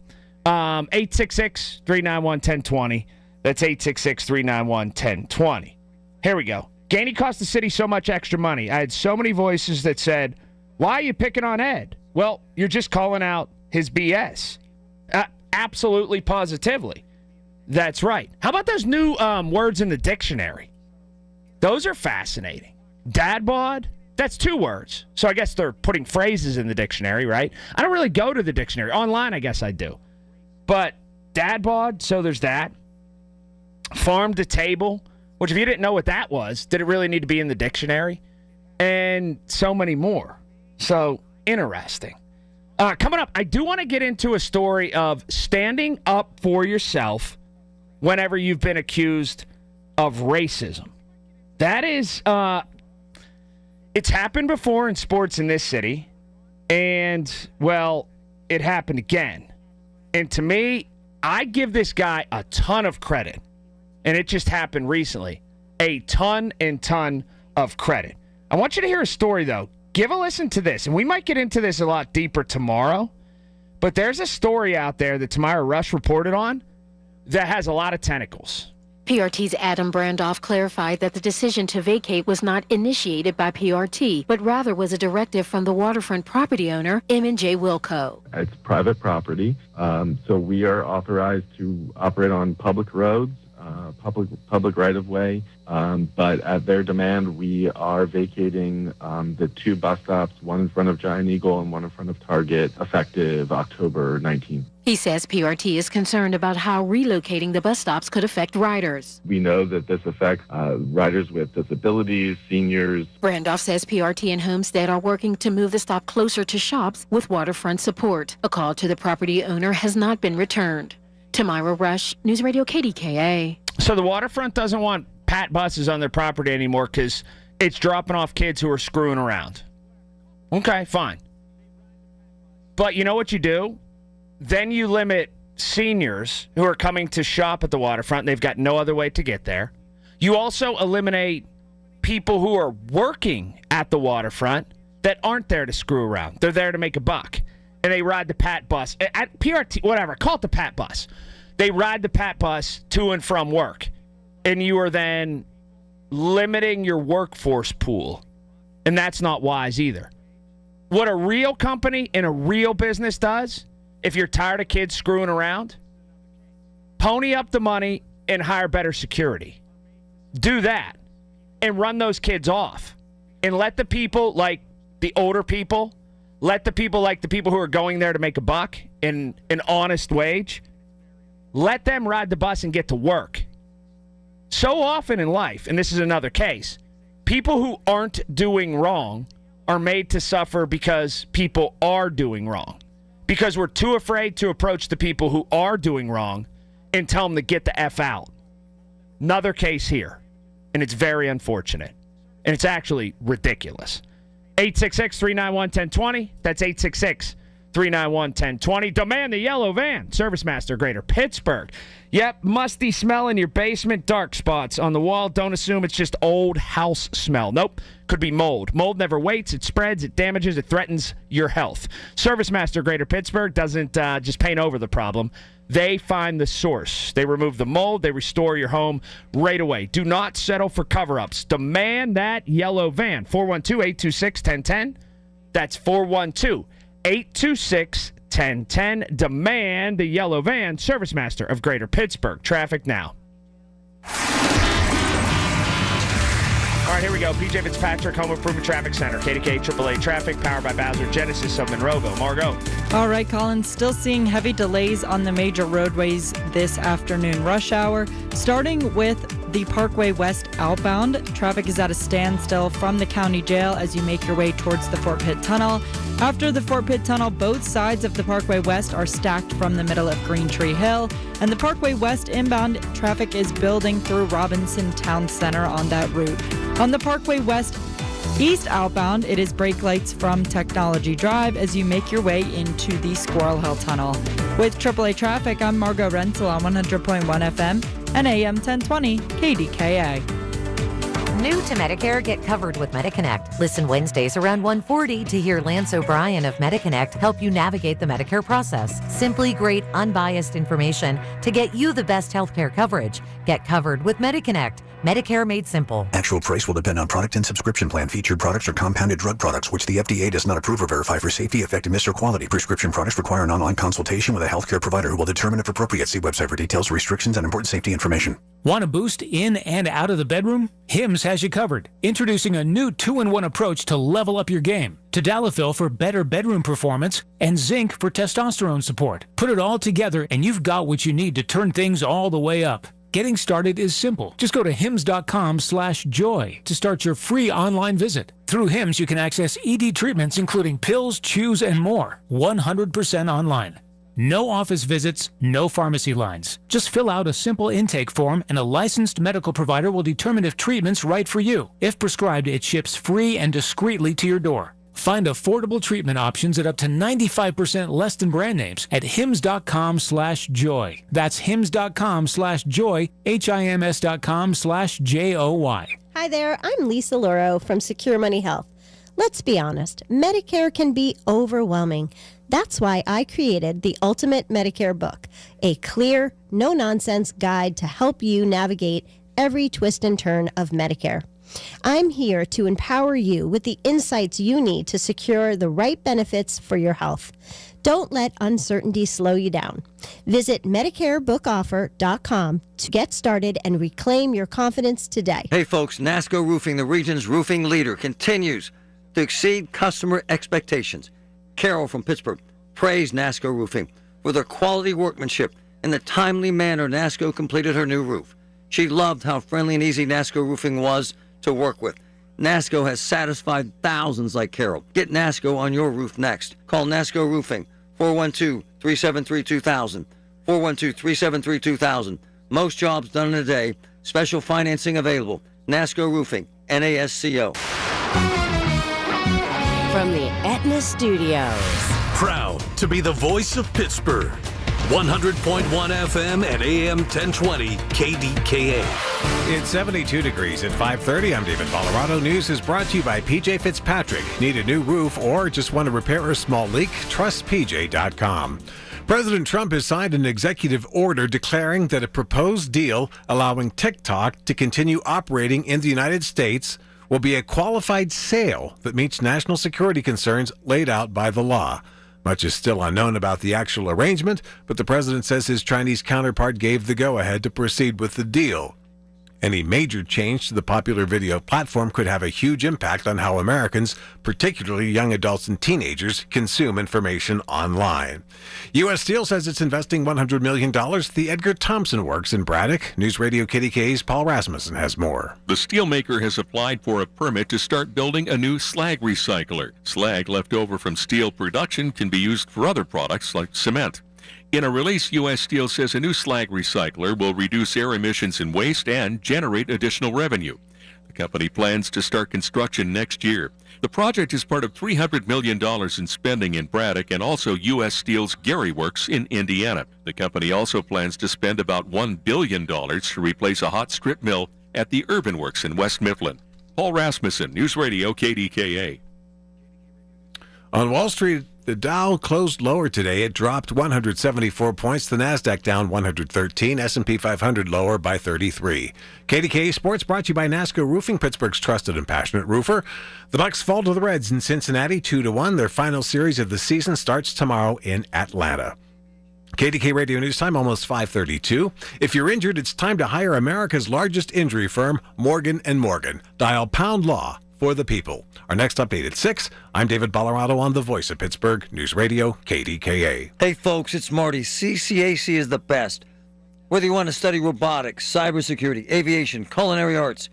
866-391-1020. That's 866-391-1020. Here we go. Gainey cost the city so much extra money. I had so many voices that said, why are you picking on Ed? Well, you're just calling out his BS. Absolutely, positively. That's right. How about those new words in the dictionary? Those are fascinating. Dad bod? That's 2 words. So I guess they're putting phrases in the dictionary, right? I don't really go to the dictionary. Online, I guess I do. But dad bod, so there's that. Farm to table, which if you didn't know what that was, did it really need to be in the dictionary? And so many more. So interesting. Coming up, I do want to get into a story of standing up for yourself whenever you've been accused of racism. That is, it's happened before in sports in this city. And, well, it happened again. And to me, I give this guy a ton of credit. And it just happened recently. A ton and ton of credit. I want you to hear a story, though. give a listen to this, and we might get into this a lot deeper tomorrow, but there's a story out there that Tamara Rush reported on that has a lot of tentacles. PRT's Adam Brandoff clarified that the decision to vacate was not initiated by PRT, but rather was a directive from the waterfront property owner, M&J Wilco. It's private property, so we are authorized to operate on public roads, public right-of-way, but at their demand, we are vacating the 2 bus stops, one in front of Giant Eagle and one in front of Target, effective October 19th. He says PRT is concerned about how relocating the bus stops could affect riders. We know that this affects riders with disabilities, seniors. Brandoff says PRT and Homestead are working to move the stop closer to shops with waterfront support. A call to the property owner has not been returned. Tamira Rush, News Radio KDKA. So the waterfront doesn't want Pat buses on their property anymore because it's dropping off kids who are screwing around. Okay, fine. But you know what you do? Then you limit seniors who are coming to shop at the waterfront. They've got no other way to get there. You also eliminate people who are working at the waterfront that aren't there to screw around. They're there to make a buck. And they ride the Pat bus. At PRT, whatever, call it the Pat bus. They ride the Pat bus to and from work. And you are then limiting your workforce pool. And that's not wise either. What a real company and a real business does, if you're tired of kids screwing around, pony up the money and hire better security. Do that and run those kids off. And let the people like the older people, let the people like the people who are going there to make a buck in an honest wage, let them ride the bus and get to work. So often in life, and this is another case, people who aren't doing wrong are made to suffer because people are doing wrong. Because we're too afraid to approach the people who are doing wrong and tell them to get the F out. Another case here, and it's very unfortunate. And it's actually ridiculous. 866-391-1020. That's 866-391-1020. Demand the yellow van. ServiceMaster, Greater Pittsburgh. Yep, musty smell in your basement, dark spots on the wall. Don't assume it's just old house smell. Nope, could be mold. Mold never waits. It spreads, it damages, it threatens your health. ServiceMaster, Greater Pittsburgh doesn't just paint over the problem. They find the source. They remove the mold. They restore your home right away. Do not settle for cover-ups. Demand that yellow van. 412-826-1010. That's 412-826-1010. Demand the yellow van. ServiceMaster of Greater Pittsburgh. Traffic now. All right, here we go. PJ Fitzpatrick, Home Improvement Traffic Center. KDKA AAA Traffic, powered by Bowser Genesis of Monroeville. Margot. All right, Colin, still seeing heavy delays on the major roadways this afternoon rush hour. Starting with the Parkway West outbound, traffic is at a standstill from the county jail as you make your way towards the Fort Pitt Tunnel. After the Fort Pitt Tunnel, both sides of the Parkway West are stacked from the middle of Green Tree Hill, and the Parkway West inbound traffic is building through Robinson Town Center on that route. On the Parkway West east outbound, it is brake lights from Technology Drive as you make your way into the Squirrel Hill Tunnel. With AAA Traffic, I'm Margot Rental on 100.1 FM and AM 1020 KDKA. New to Medicare, get covered with MediConnect. Listen Wednesdays around 1:40 to hear Lance O'Brien of MediConnect help you navigate the Medicare process. Simply great, unbiased information to get you the best healthcare coverage. Get covered with MediConnect. Medicare made simple. Actual price will depend on product and subscription plan. Featured products are compounded drug products, which the FDA does not approve or verify for safety, effectiveness, or quality. Prescription products require an online consultation with a healthcare provider who will determine if appropriate. See website for details, restrictions, and important safety information. Want a boost in and out of the bedroom? Hims has you covered. Introducing a new 2-in-1 approach to level up your game. Tadalafil for better bedroom performance and zinc for testosterone support. Put it all together and you've got what you need to turn things all the way up. Getting started is simple. Just go to hims.com/joy to start your free online visit. Through Hims, you can access ED treatments including pills, chews, and more. 100% online. No office visits, no pharmacy lines. Just fill out a simple intake form and a licensed medical provider will determine if treatment's right for you. If prescribed, it ships free and discreetly to your door. Find affordable treatment options at up to 95% less than brand names at hims.com/joy. That's hims.com/joy, HIMS.com/JOY. Hi there, I'm Lisa Loro from Secure Money Health. Let's be honest, Medicare can be overwhelming. That's why I created the Ultimate Medicare book, a clear, no-nonsense guide to help you navigate every twist and turn of Medicare. I'm here to empower you with the insights you need to secure the right benefits for your health. Don't let uncertainty slow you down. Visit MedicareBookOffer.com to get started and reclaim your confidence today. Hey folks, NASCO Roofing, the region's roofing leader, continues to exceed customer expectations. Carol from Pittsburgh praised NASCO Roofing for their quality workmanship and the timely manner NASCO completed her new roof. She loved how friendly and easy NASCO Roofing was to work with. NASCO has satisfied thousands like Carol. Get NASCO on your roof next. Call NASCO Roofing, 412-373-2000, 412-373-2000. Most jobs done in a day. Special financing available. NASCO Roofing, NASCO. From the Aetna Studios. Proud to be the voice of Pittsburgh. 100.1 FM and AM 1020 KDKA. It's 72 degrees at 5:30. I'm David Colorado. News is brought to you by PJ Fitzpatrick. Need a new roof or just want to repair a small leak? Trust PJ.com. President Trump has signed an executive order declaring that a proposed deal allowing TikTok to continue operating in the United States will be a qualified sale that meets national security concerns laid out by the law. Much is still unknown about the actual arrangement, but the president says his Chinese counterpart gave the go-ahead to proceed with the deal. Any major change to the popular video platform could have a huge impact on how Americans, particularly young adults and teenagers, consume information online. U.S. Steel says it's investing $100 million at the Edgar Thompson Works in Braddock. News Radio KDKA's Paul Rasmussen has more. The steelmaker has applied for a permit to start building a new slag recycler. Slag left over from steel production can be used for other products like cement. In a release, U.S. Steel says a new slag recycler will reduce air emissions and waste and generate additional revenue. The company plans to start construction next year. The project is part of $300 million in spending in Braddock and also U.S. Steel's Gary Works in Indiana. The company also plans to spend about $1 billion to replace a hot strip mill at the Urban Works in West Mifflin. Paul Rasmussen, News Radio KDKA. On Wall Street, the Dow closed lower today. It dropped 174 points. The Nasdaq down 113. S&P 500 lower by 33. KDKA Sports brought to you by NASCO Roofing, Pittsburgh's trusted and passionate roofer. The Bucks fall to the Reds in Cincinnati 2-1. Their final series of the season starts tomorrow in Atlanta. KDK Radio News Time, almost 5:32. If you're injured, it's time to hire America's largest injury firm, Morgan & Morgan. Dial Pound Law for the people. Our next update at 6. I'm David Colorado on the Voice of Pittsburgh, News Radio KDKA. Hey folks, it's Marty. CCAC is the best. Whether you want to study robotics, cybersecurity, aviation, culinary arts,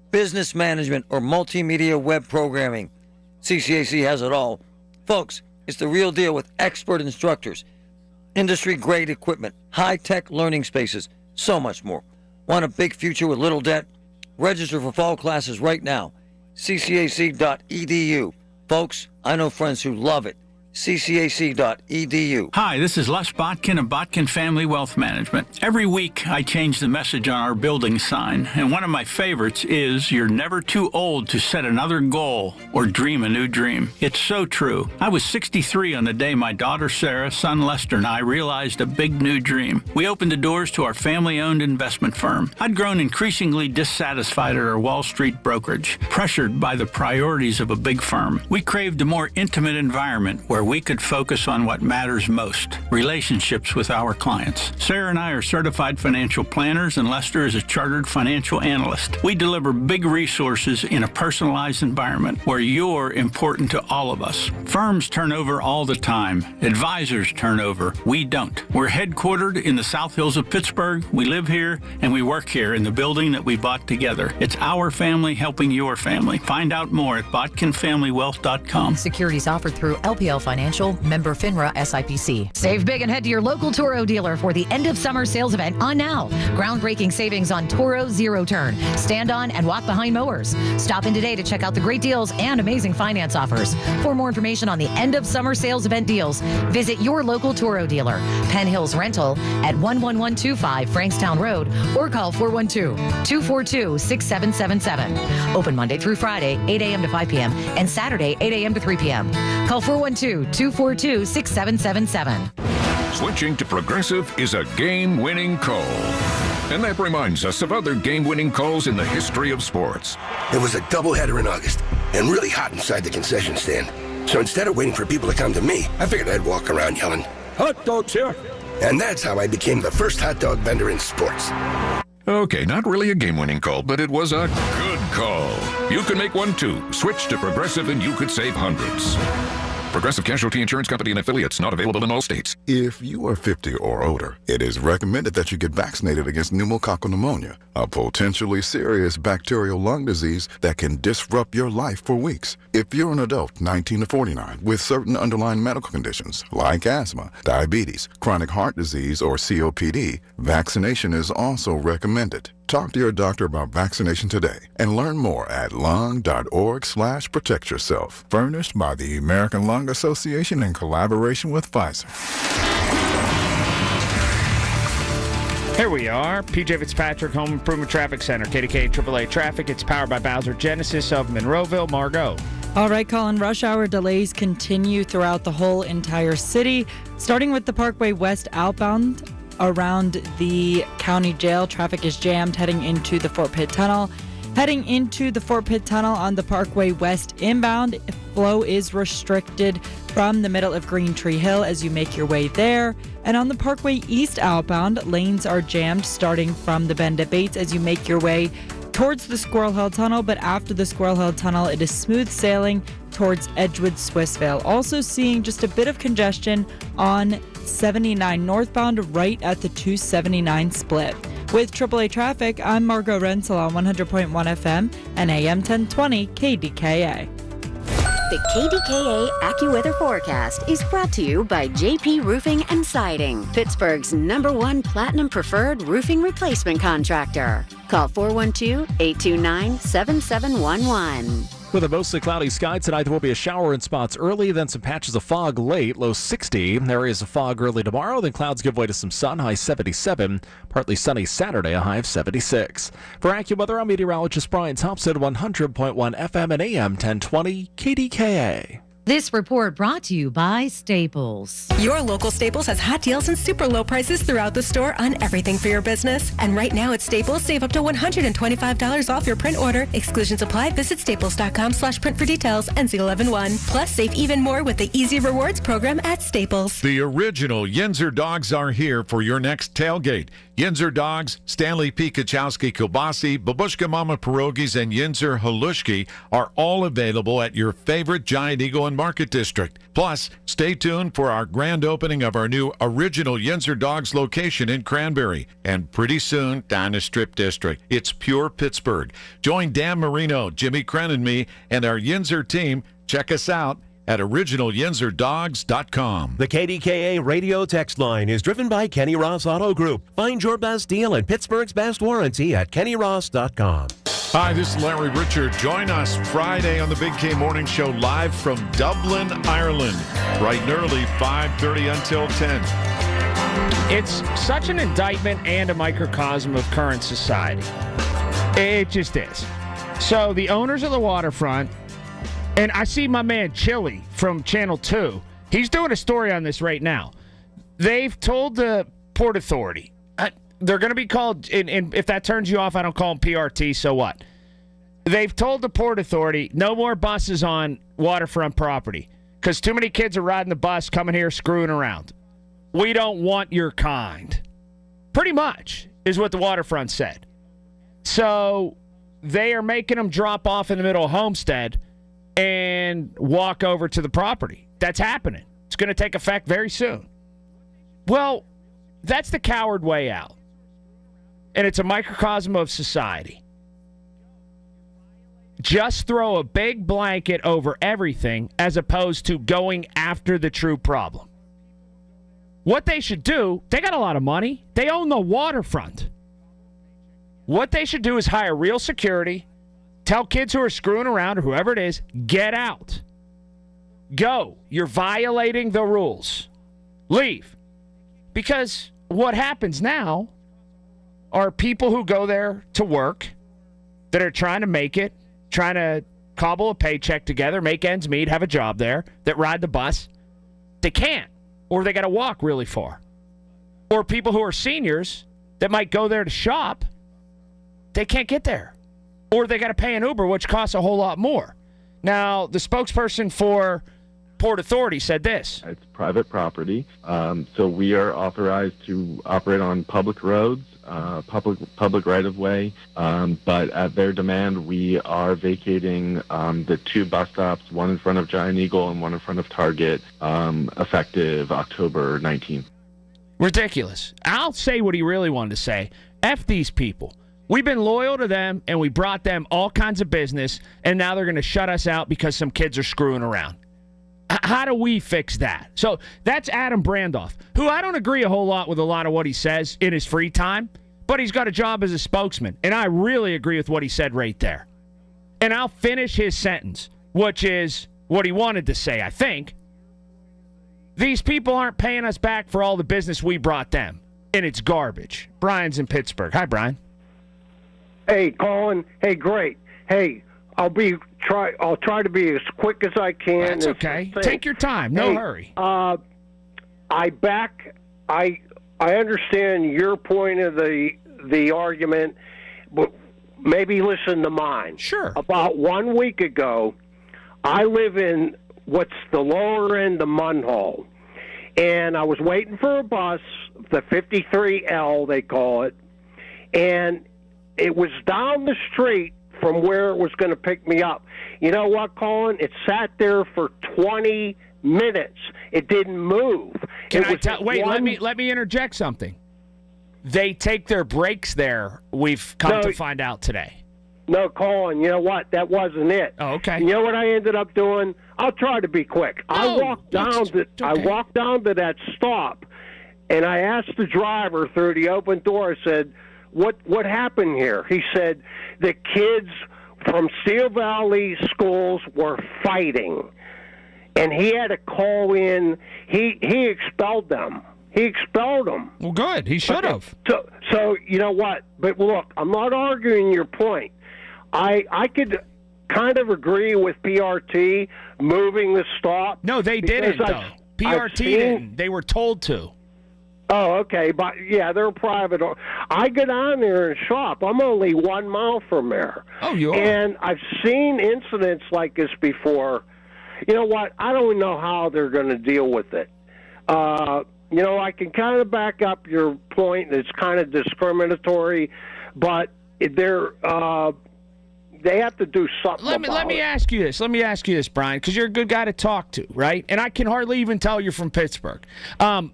business management, or multimedia web programming, CCAC has it all. Folks, it's the real deal with expert instructors, industry-grade equipment, high-tech learning spaces, so much more. Want a big future with little debt? Register for fall classes right now. ccac.edu. Folks, I know friends who love it. ccac.edu. Hi, this is Les Botkin of Botkin Family Wealth Management. Every week I change the message on our building sign, and one of my favorites is you're never too old to set another goal or dream a new dream. It's so true. I was 63 on the day my daughter Sarah, son Lester, and I realized a big new dream. We opened the doors to our family-owned investment firm. I'd grown increasingly dissatisfied at our Wall Street brokerage, pressured by the priorities of a big firm. We craved a more intimate environment where we could focus on what matters most, relationships with our clients. Sarah and I are certified financial planners, and Lester is a chartered financial analyst. We deliver big resources in a personalized environment where you're important to all of us. Firms turn over all the time. Advisors turn over. We don't. We're headquartered in the South Hills of Pittsburgh. We live here and we work here in the building that we bought together. It's our family helping your family. Find out more at botkinfamilywealth.com. Securities offered through LPL Financial, member FINRA SIPC. Save big and head to your local Toro dealer for the end of summer sales event on now. Groundbreaking savings on Toro Zero Turn, stand-on and walk-behind mowers. Stop in today to check out the great deals and amazing finance offers. For more information on the end of summer sales event deals, visit your local Toro dealer. Penn Hills Rental at 11125 Frankstown Road or call 412-242-6777. Open Monday through Friday, 8 a.m. to 5 p.m. and Saturday, 8 a.m. to 3 p.m. Call 412-242-6777. Switching to Progressive is a game-winning call. And that reminds us of other game-winning calls in the history of sports. It was a doubleheader in August and really hot inside the concession stand. So instead of waiting for people to come to me, I figured I'd walk around yelling, "Hot dogs here!" And that's how I became the first hot dog vendor in sports. Okay, not really a game-winning call, but it was a good call. You can make one too. Switch to Progressive and you could save hundreds. Progressive Casualty Insurance Company and affiliates, not available in all states. If you are 50 or older, it is recommended that you get vaccinated against pneumococcal pneumonia, a potentially serious bacterial lung disease that can disrupt your life for weeks. If you're an adult, 19 to 49, with certain underlying medical conditions like asthma, diabetes, chronic heart disease, or COPD, vaccination is also recommended. Talk to your doctor about vaccination today and learn more at lung.org/protect yourself. Furnished by the American Lung Association in collaboration with Pfizer. Here we are, PJ Fitzpatrick, Home Improvement Traffic Center, KDKA AAA Traffic. It's powered by Bowser Genesis of Monroeville. Margot. All right, Colin, rush hour delays continue throughout the whole entire city, starting with the Parkway West outbound. Around the county jail, traffic is jammed heading into the Fort Pitt Tunnel. Heading into the Fort Pitt Tunnel on the Parkway West inbound, flow is restricted from the middle of Green Tree Hill as you make your way there. And on the Parkway East outbound, lanes are jammed starting from the bend at Bates as you make your way towards the Squirrel Hill Tunnel, but after the Squirrel Hill Tunnel, it is smooth sailing towards Edgewood Swissvale. Also seeing just a bit of congestion on 79 northbound right at the 279 split. With AAA Traffic, I'm Margot Rensel on 100.1 FM and AM 1020 KDKA. The KDKA AccuWeather forecast is brought to you by JP Roofing and Siding, Pittsburgh's #1 Platinum Preferred Roofing Replacement Contractor. Call 412-829-7711. With a mostly cloudy sky tonight, there will be a shower in spots early, then some patches of fog late, low 60. Areas of fog early tomorrow, then clouds give way to some sun, high 77. Partly sunny Saturday, a high of 76. For AccuWeather, I'm meteorologist Brian Thompson, 100.1 FM and AM 1020 KDKA. This report brought to you by Staples. Your local Staples has hot deals and super low prices throughout the store on everything for your business. And right now at Staples, save up to $125 off your print order. Exclusions apply. Visit staples.com/print for details. NC11-1. Plus, save even more with the Easy Rewards program at Staples. The original Yinzer Dogs are here for your next tailgate. Yinzer Dogs, Stanley P. Kachowski Kielbasi, Babushka Mama Pierogies, and Yinzer Halushki are all available at your favorite Giant Eagle and Market District. Plus, stay tuned for our grand opening of our new original Yinzer Dogs location in Cranberry. And pretty soon, down the Strip District. It's pure Pittsburgh. Join Dan Marino, Jimmy Crenn, and me, and our Yinzer team. Check us out at OriginalYinzerDogs.com. The KDKA radio text line is driven by Kenny Ross Auto Group. Find your best deal and Pittsburgh's best warranty at KennyRoss.com. Hi, this is Larry Richard. Join us Friday on the Big K Morning Show live from Dublin, Ireland. Bright and early, 5:30 until 10. It's such an indictment and a microcosm of current society. It just is. So the owners of the waterfront, and I see my man Chili from Channel 2. He's doing a story on this right now. They've told the Port Authority, they're going to be called, and if that turns you off, I don't call them PRT, so what? They've told the Port Authority, no more buses on waterfront property because too many kids are riding the bus, coming here, screwing around. We don't want your kind. Pretty much is what the waterfront said. So they are making them drop off in the middle of Homestead and walk over to the property. That's happening. It's going to take effect very soon. Well, that's the coward way out. And it's a microcosm of society. just throw a big blanket over everything as opposed to going after the true problem. What they should do, they got a lot of money. They own the waterfront. What they should do is hire real security, tell kids who are screwing around or whoever it is, get out. Go. You're violating the rules. Leave. Because what happens now are people who go there to work that are trying to make it, trying to cobble a paycheck together, make ends meet, have a job there, that ride the bus. They can't, or they got to walk really far. Or people who are seniors that might go there to shop, they can't get there. Or they got to pay an Uber, which costs a whole lot more. Now, the spokesperson for Port Authority said this. It's private property, so we are authorized to operate on public roads, public right-of-way, but at their demand, we are vacating the 2 bus stops, one in front of Giant Eagle and one in front of Target, effective October 19th. Ridiculous. I'll say what he really wanted to say. F these people. We've been loyal to them, and we brought them all kinds of business, and now they're going to shut us out because some kids are screwing around. How do we fix that? So that's Adam Brandoff, who I don't agree a whole lot with a lot of what he says in his free time, but he's got a job as a spokesman, and I really agree with what he said right there. And I'll finish his sentence, which is what he wanted to say, I think. These people aren't paying us back for all the business we brought them, and it's garbage. Brian's in Pittsburgh. Hi, Brian. Hey, Colin. Hey, great. Hey, I'll try to be as quick as I can. That's okay. Take your time. No hurry. I understand your point of the argument, but maybe listen to mine. Sure. About 1 week ago, I live in what's the lower end of Munhall, and I was waiting for a bus, the 53L they call it, and it was down the street from where it was going to pick me up. You know what, Colin? It sat there for 20 minutes. It didn't move. Wait, let me interject something. They take their breaks there, we've come to find out today. No, Colin, you know what? That wasn't it. Oh, okay. You know what I ended up doing? I'll try to be quick. I walked down to that stop, and I asked the driver through the open door, I said, What happened here? He said the kids from Steel Valley schools were fighting, and he had to call in. He expelled them. He expelled them. Well, good. He should have. So you know what? But look, I'm not arguing your point. I could kind of agree with PRT moving the stop. No, they didn't, though. PRT didn't. They were told to. Oh, okay. But, yeah, they're private. I get on there and shop. I'm only 1 mile from there. Oh, you are? And I've seen incidents like this before. You know what? I don't know how they're going to deal with it. You know, I can kind of back up your point. It's kind of discriminatory, but they have to do something Let me ask you this. Let me ask you this, Brian, because you're a good guy to talk to, right? And I can hardly even tell you're from Pittsburgh.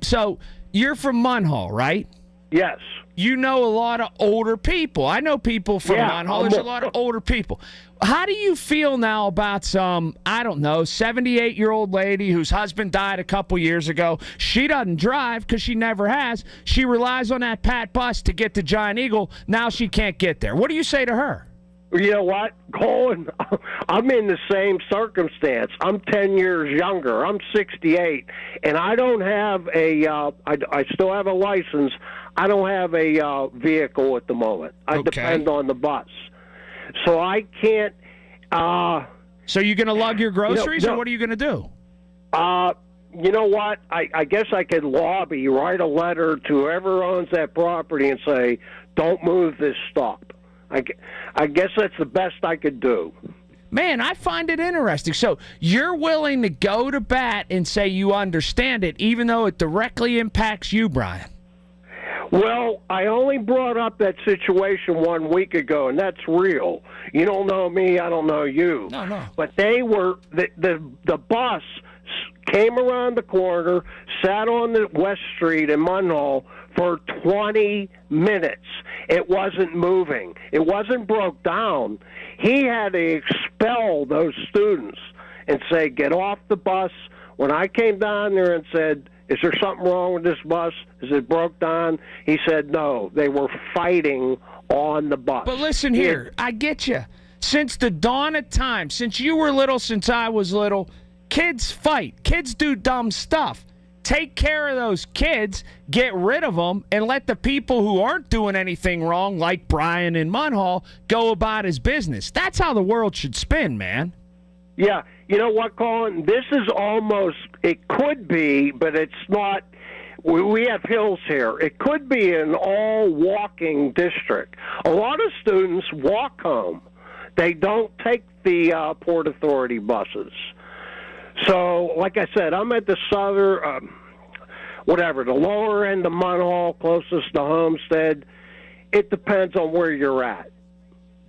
So you're from Munhall, right? Yes. You know a lot of older people. I know people from Munhall. There's a lot of older people. How do you feel now about some, I don't know, 78-year-old lady whose husband died a couple years ago? She doesn't drive because she never has. She relies on that Pat bus to get to Giant Eagle. Now she can't get there. What do you say to her? You know what, Colin? I'm in the same circumstance. I'm 10 years younger. I'm 68, and I don't have I still have a license. I don't have a vehicle at the moment. I depend on the bus. So I can't... so you're going to lug your groceries, or what are you going to do? You know what? I guess I could lobby, write a letter to whoever owns that property and say, don't move this stop. I guess that's the best I could do. Man, I find it interesting. So you're willing to go to bat and say you understand it, even though it directly impacts you, Brian. Well, I only brought up that situation 1 week ago, and that's real. You don't know me, I don't know you. No. But they were the bus came around the corner, sat on the West Street in Munhall for 20 minutes. It wasn't moving. It wasn't broke down. He had to expel those students and say, get off the bus. When I came down there and said, is there something wrong with this bus? Is it broke down? He said no. They were fighting on the bus. But listen here, I get you. Since the dawn of time, since you were little, since I was little, kids fight. Kids do dumb stuff. Take care of those kids, get rid of them, and let the people who aren't doing anything wrong, like Brian in Munhall, go about his business. That's how the world should spin, man. Yeah, you know what, Colin? This is almost, it could be, but it's not. We have hills here. It could be an all-walking district. A lot of students walk home. They don't take the Port Authority buses. So, like I said, I'm at the southern, the lower end of Munhall, closest to Homestead. It depends on where you're at.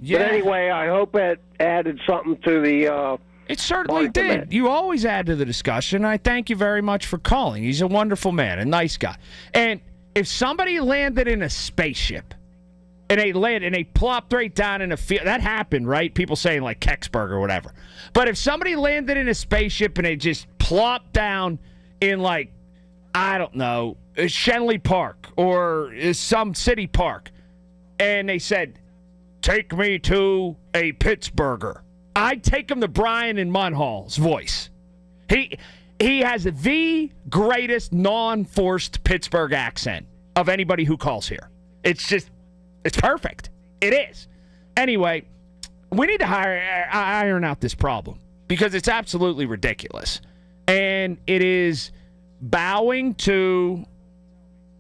Yeah. But anyway, I hope it added something to the... It certainly did. You always add to the discussion. I thank you very much for calling. He's a wonderful man, a nice guy. And if somebody landed in a spaceship and they plopped right down in a field, that happened, right? People saying like Kecksburg or whatever. But if somebody landed in a spaceship and they just plopped down in like, I don't know, Shenley Park or some city park, and they said, take me to a Pittsburgher, I'd take him to Brian in Munhall's voice. He has the greatest non-forced Pittsburgh accent of anybody who calls here. It's perfect. It is. Anyway, we need to iron out this problem because it's absolutely ridiculous. And it is bowing to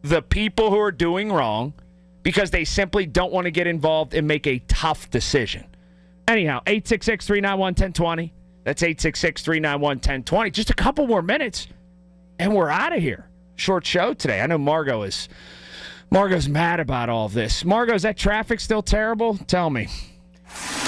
the people who are doing wrong because they simply don't want to get involved and make a tough decision. Anyhow, 866-391-1020. That's 866-391-1020. Just a couple more minutes, and we're out of here. Short show today. I know Margot's mad about all of this. Margot, is that traffic still terrible? Tell me.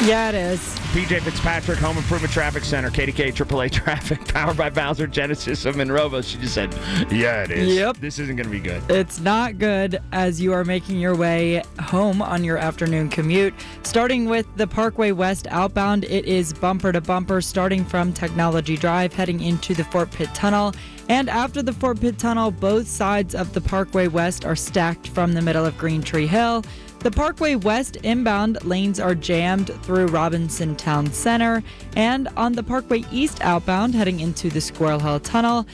Yeah, it is. PJ Fitzpatrick, Home Improvement Traffic Center, KDKA AAA Traffic, powered by Bowser Genesis of Monroeville. She just said, yeah, it is. Yep. This isn't going to be good. It's not good as you are making your way home on your afternoon commute. Starting with the Parkway West outbound, it is bumper to bumper starting from Technology Drive heading into the Fort Pitt Tunnel. And after the Fort Pitt Tunnel, both sides of the Parkway West are stacked from the middle of Green Tree Hill. The Parkway West inbound lanes are jammed through Robinson Town Center. And on the Parkway East outbound, heading into the Squirrel Hill Tunnel,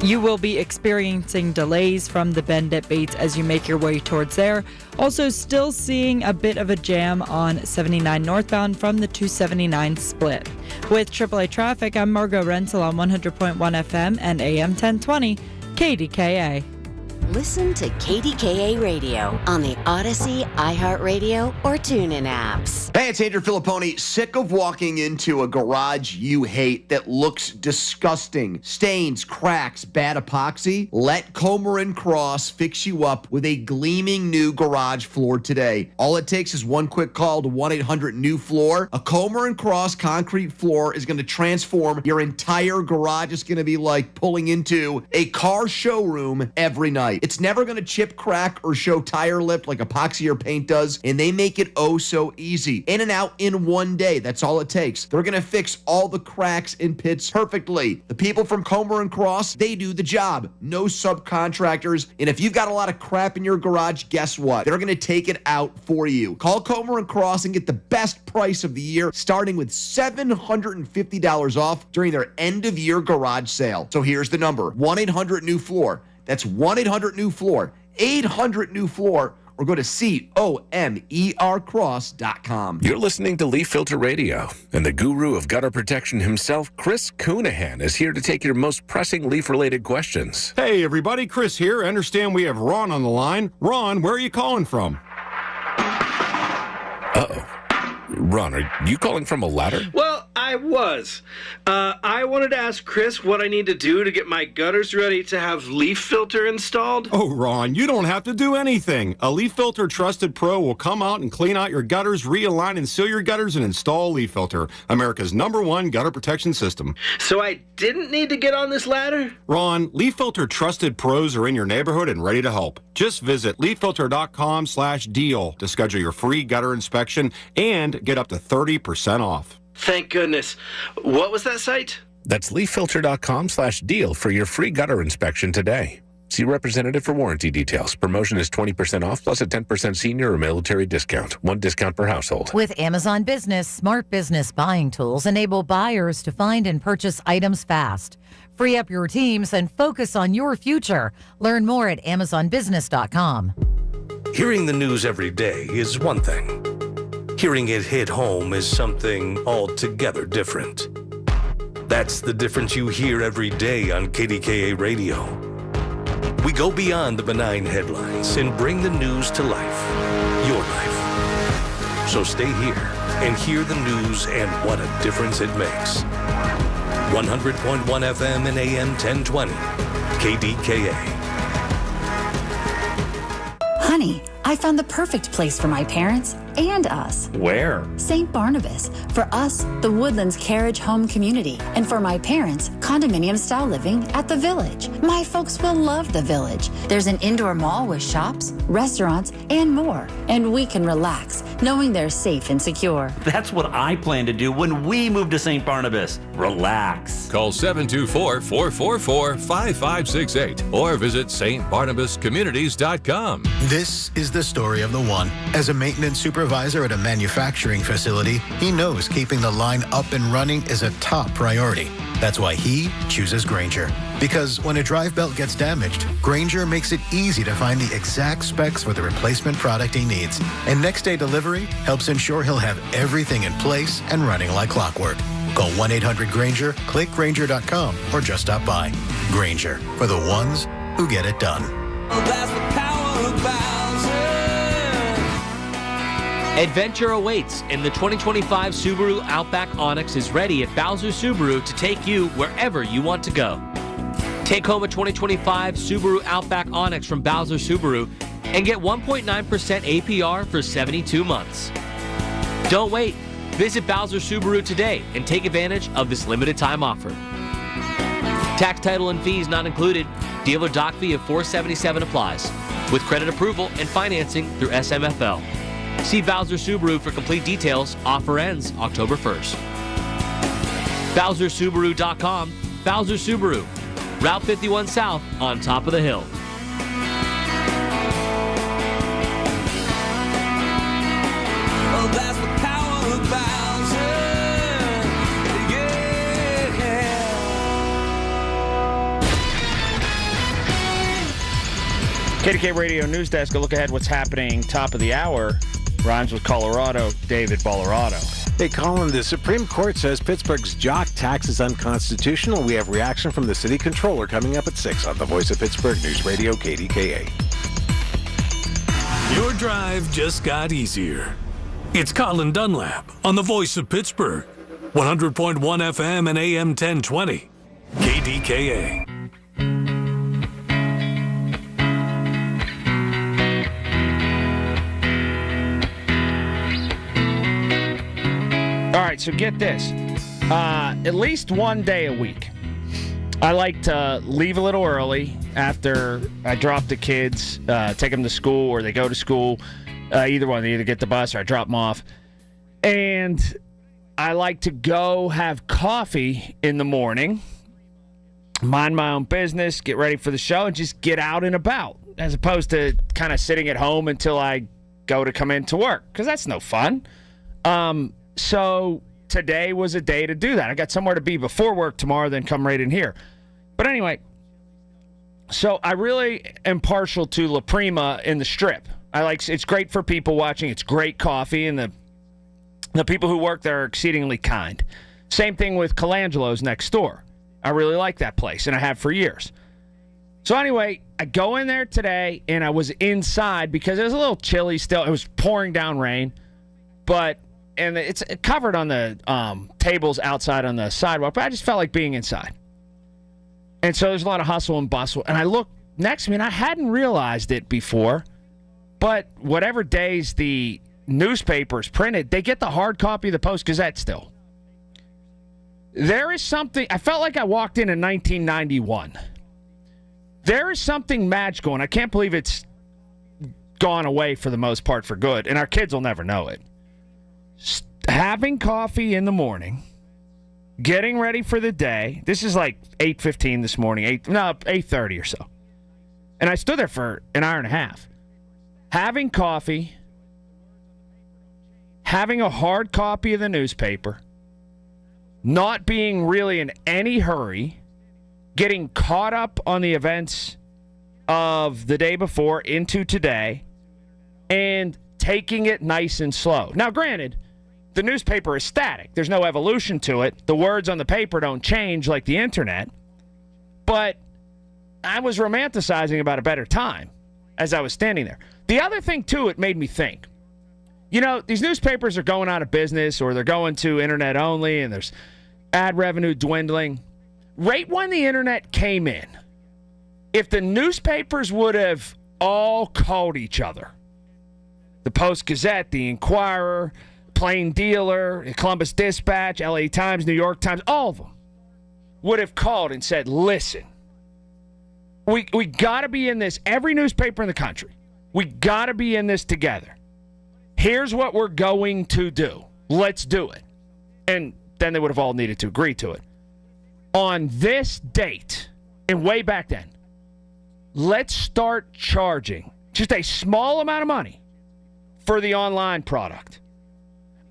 you will be experiencing delays from the bend at Bates as you make your way towards there. Also still seeing a bit of a jam on 79 northbound from the 279 split. With AAA Traffic, I'm Margot Renzel on 100.1 FM and AM 1020 KDKA. Listen to KDKA Radio on the Odyssey, iHeartRadio, or TuneIn apps. Hey, it's Andrew Filipponi. Sick of walking into a garage you hate that looks disgusting? Stains, cracks, bad epoxy? Let Comer & Cross fix you up with a gleaming new garage floor today. All it takes is one quick call to 1-800-NEW-FLOOR. A Comer & Cross concrete floor is going to transform your entire garage. It's going to be like pulling into a car showroom every night. It's never going to chip, crack, or show tire lift like epoxy or paint does, and they make it oh so easy. In and out in one day. That's all it takes. They're going to fix all the cracks and pits perfectly. The people from Comer & Cross, they do the job. No subcontractors. And if you've got a lot of crap in your garage, guess what? They're going to take it out for you. Call Comer & Cross and get the best price of the year, starting with $750 off during their end-of-year garage sale. So here's the number, 1-800-NEW-FLOOR. That's 1-800-NEW-FLOOR, 800-NEW-FLOOR, or go to COMERcross.com. You're listening to Leaf Filter Radio, and the guru of gutter protection himself, Chris Coonahan, is here to take your most pressing leaf-related questions. Hey, everybody, Chris here. I understand we have Ron on the line. Ron, where are you calling from? Uh-oh. Ron, are you calling from a ladder? Well, I I was. I wanted to ask Chris what I need to do to get my gutters ready to have leaf filter installed. Oh, Ron, you don't have to do anything. A Leaf Filter Trusted Pro will come out and clean out your gutters, realign and seal your gutters, and install Leaf Filter, America's #1 gutter protection system. So I didn't need to get on this ladder? Ron, Leaf Filter Trusted Pros are in your neighborhood and ready to help. Just visit leaffilter.com/deal to schedule your free gutter inspection and get up to 30% off. Thank goodness. What was that site? That's leaffilter.com/deal for your free gutter inspection today. See representative for warranty details. Promotion is 20% off plus a 10% senior or military discount. One discount per household. With Amazon Business, smart business buying tools enable buyers to find and purchase items fast. Free up your teams and focus on your future. Learn more at amazonbusiness.com. Hearing the news every day is one thing. Hearing it hit home is something altogether different. That's the difference you hear every day on KDKA Radio. We go beyond the benign headlines and bring the news to life, your life. So stay here and hear the news and what a difference it makes. 100.1 FM and AM 1020, KDKA. Honey, I found the perfect place for my parents and us. Where? St. Barnabas. For us, the Woodlands Carriage Home Community. And for my parents, condominium-style living at the Village. My folks will love the Village. There's an indoor mall with shops, restaurants, and more. And we can relax, knowing they're safe and secure. That's what I plan to do when we move to St. Barnabas. Relax. Call 724-444-5568 or visit stbarnabascommunities.com. This is the story of the one. As a maintenance supervisor at a manufacturing facility, he knows keeping the line up and running is a top priority. That's why he chooses Grainger. Because when a drive belt gets damaged, Grainger makes it easy to find the exact specs for the replacement product he needs. And next day delivery helps ensure he'll have everything in place and running like clockwork. Call 1-800-GRAINGER, click Grainger.com, or just stop by. Grainger, for the ones who get it done. That's the power of Adventure awaits, and the 2025 Subaru Outback Onyx is ready at Bowser Subaru to take you wherever you want to go. Take home a 2025 Subaru Outback Onyx from Bowser Subaru and get 1.9% APR for 72 months. Don't wait. Visit Bowser Subaru today and take advantage of this limited time offer. Tax, title, and fees not included. Dealer doc fee of $477 applies. With credit approval and financing through SMFL. See Bowser Subaru for complete details. Offer ends October 1st. BowserSubaru.com. Bowser Subaru. Route 51 South on top of the hill. Oh, that's the power of Bowser. KDK Radio News Desk, a look ahead what's happening top of the hour. Rhymes with Colorado, David Ballarado. Hey, Colin, the Supreme Court says Pittsburgh's jock tax is unconstitutional. We have reaction from the city controller coming up at 6 on the Voice of Pittsburgh News Radio, KDKA. Your drive just got easier. It's Colin Dunlap on the Voice of Pittsburgh, 100.1 FM and AM 1020, KDKA. All right, so get this. At least one day a week, I like to leave a little early after I drop the kids, take them to school or they go to school. Either one, they either get the bus or I drop them off. And I like to go have coffee in the morning, mind my own business, get ready for the show, and just get out and about, as opposed to kind of sitting at home until I go to come into work, because that's no fun. So today was a day to do that. I got somewhere to be before work tomorrow, then come right in here. But anyway, so I really am partial to La Prima in the Strip. It's great for people watching. It's great coffee, and the people who work there are exceedingly kind. Same thing with Colangelo's next door. I really like that place, and I have for years. So anyway, I go in there today, and I was inside because it was a little chilly still. It was pouring down rain, but and it's covered on the tables outside on the sidewalk, but I just felt like being inside. And so there's a lot of hustle and bustle. And I looked next to me, and I hadn't realized it before, but whatever days the newspapers printed, they get the hard copy of the Post-Gazette still. There is something, I felt like I walked in 1991. There is something magical, and I can't believe it's gone away for the most part for good, and our kids will never know it. Having coffee in the morning, getting ready for the day. This is like 8:15 this morning, 8:30 or so. And I stood there for an hour and a half. Having coffee, having a hard copy of the newspaper, not being really in any hurry, getting caught up on the events of the day before into today, and taking it nice and slow. Now, granted, the newspaper is static. There's no evolution to it. The words on the paper don't change like the internet. But I was romanticizing about a better time as I was standing there. The other thing, too, it made me think. You know, these newspapers are going out of business, or they're going to internet only, and there's ad revenue dwindling. Right when the internet came in, if the newspapers would have all called each other, the Post-Gazette, the Inquirer, Plain Dealer, Columbus Dispatch, LA Times, New York Times, all of them would have called and said, listen, we got to be in this, every newspaper in the country, we got to be in this together. Here's what we're going to do. Let's do it. And then they would have all needed to agree to it. On this date, and way back then, let's start charging just a small amount of money for the online product.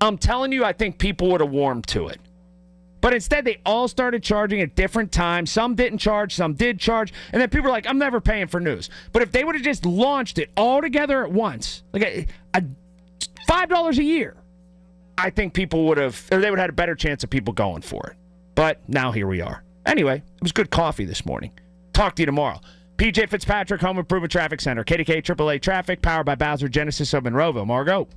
I'm telling you, I think people would have warmed to it. But instead, they all started charging at different times. Some didn't charge, some did charge. And then people were like, I'm never paying for news. But if they would have just launched it all together at once, like $5 a year, I think people would have, or they would have had a better chance of people going for it. But now here we are. Anyway, it was good coffee this morning. Talk to you tomorrow. PJ Fitzpatrick, Home Improvement Traffic Center. KDKA AAA Traffic, powered by Bowser Genesis of Monroeville. Margo.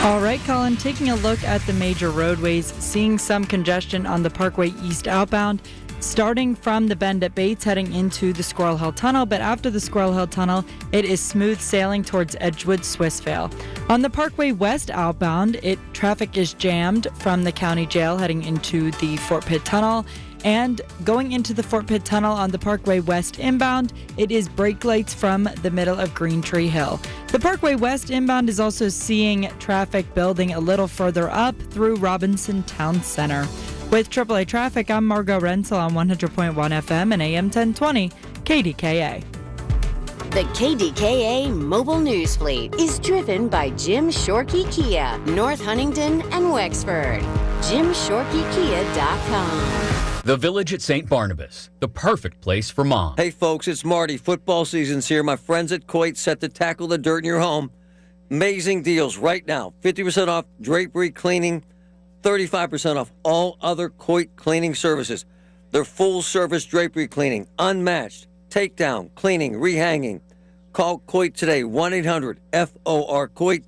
All right, Colin, taking a look at the major roadways, seeing some congestion on the Parkway East outbound, starting from the bend at Bates, heading into the Squirrel Hill Tunnel, but after the Squirrel Hill Tunnel, it is smooth sailing towards Edgewood, Swissvale. On the Parkway West outbound, traffic is jammed from the county jail heading into the Fort Pitt Tunnel. And going into the Fort Pitt Tunnel on the Parkway West inbound, it is brake lights from the middle of Green Tree Hill. The Parkway West inbound is also seeing traffic building a little further up through Robinson Town Center. With AAA Traffic, I'm Margot Rensel on 100.1 FM and AM 1020 KDKA. The KDKA Mobile News Fleet is driven by Jim Shorkey Kia, North Huntington and Wexford. JimShorkeyKia.com. The Village at St. Barnabas, the perfect place for mom. Hey folks, it's Marty. Football season's here. My friends at Coit set to tackle the dirt in your home. Amazing deals right now. 50% off drapery cleaning, 35% off all other Coit cleaning services. Their full-service drapery cleaning, unmatched, takedown, cleaning, rehanging. Call Coit today, 1-800-FOR-COIT,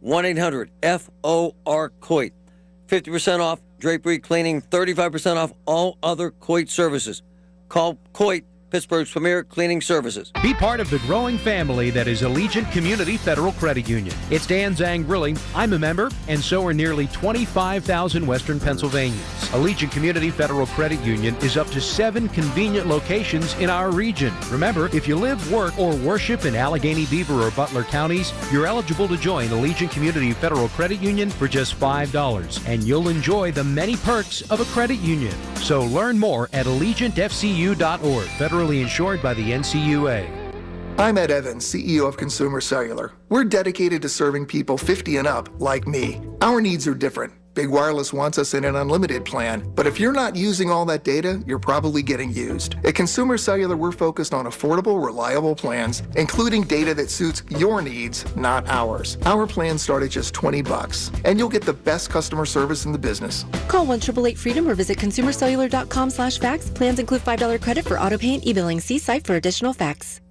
1-800-FOR-COIT. 50% off drapery cleaning, 35% off all other Coit services. Call Coit, Pittsburgh's premier cleaning services. Be part of the growing family that is Allegiant Community Federal Credit Union. It's Dan Zang Grilling. I'm a member, and so are nearly 25,000 Western Pennsylvanians. Allegiant Community Federal Credit Union is up to 7 convenient locations in our region. Remember, if you live, work, or worship in Allegheny, Beaver, or Butler counties, you're eligible to join Allegiant Community Federal Credit Union for just $5, and you'll enjoy the many perks of a credit union. So learn more at AllegiantFCU.org. Federally insured by the NCUA. I'm Ed Evans, CEO of Consumer Cellular. We're dedicated to serving people 50 and up, like me. Our needs are different. Big Wireless wants us in an unlimited plan, but if you're not using all that data, you're probably getting used. At Consumer Cellular, we're focused on affordable, reliable plans, including data that suits your needs, not ours. Our plans start at just $20, and you'll get the best customer service in the business. Call 1-888-FREEDOM or visit consumercellular.com/facts. Plans include $5 credit for auto pay and e-billing. See site for additional facts.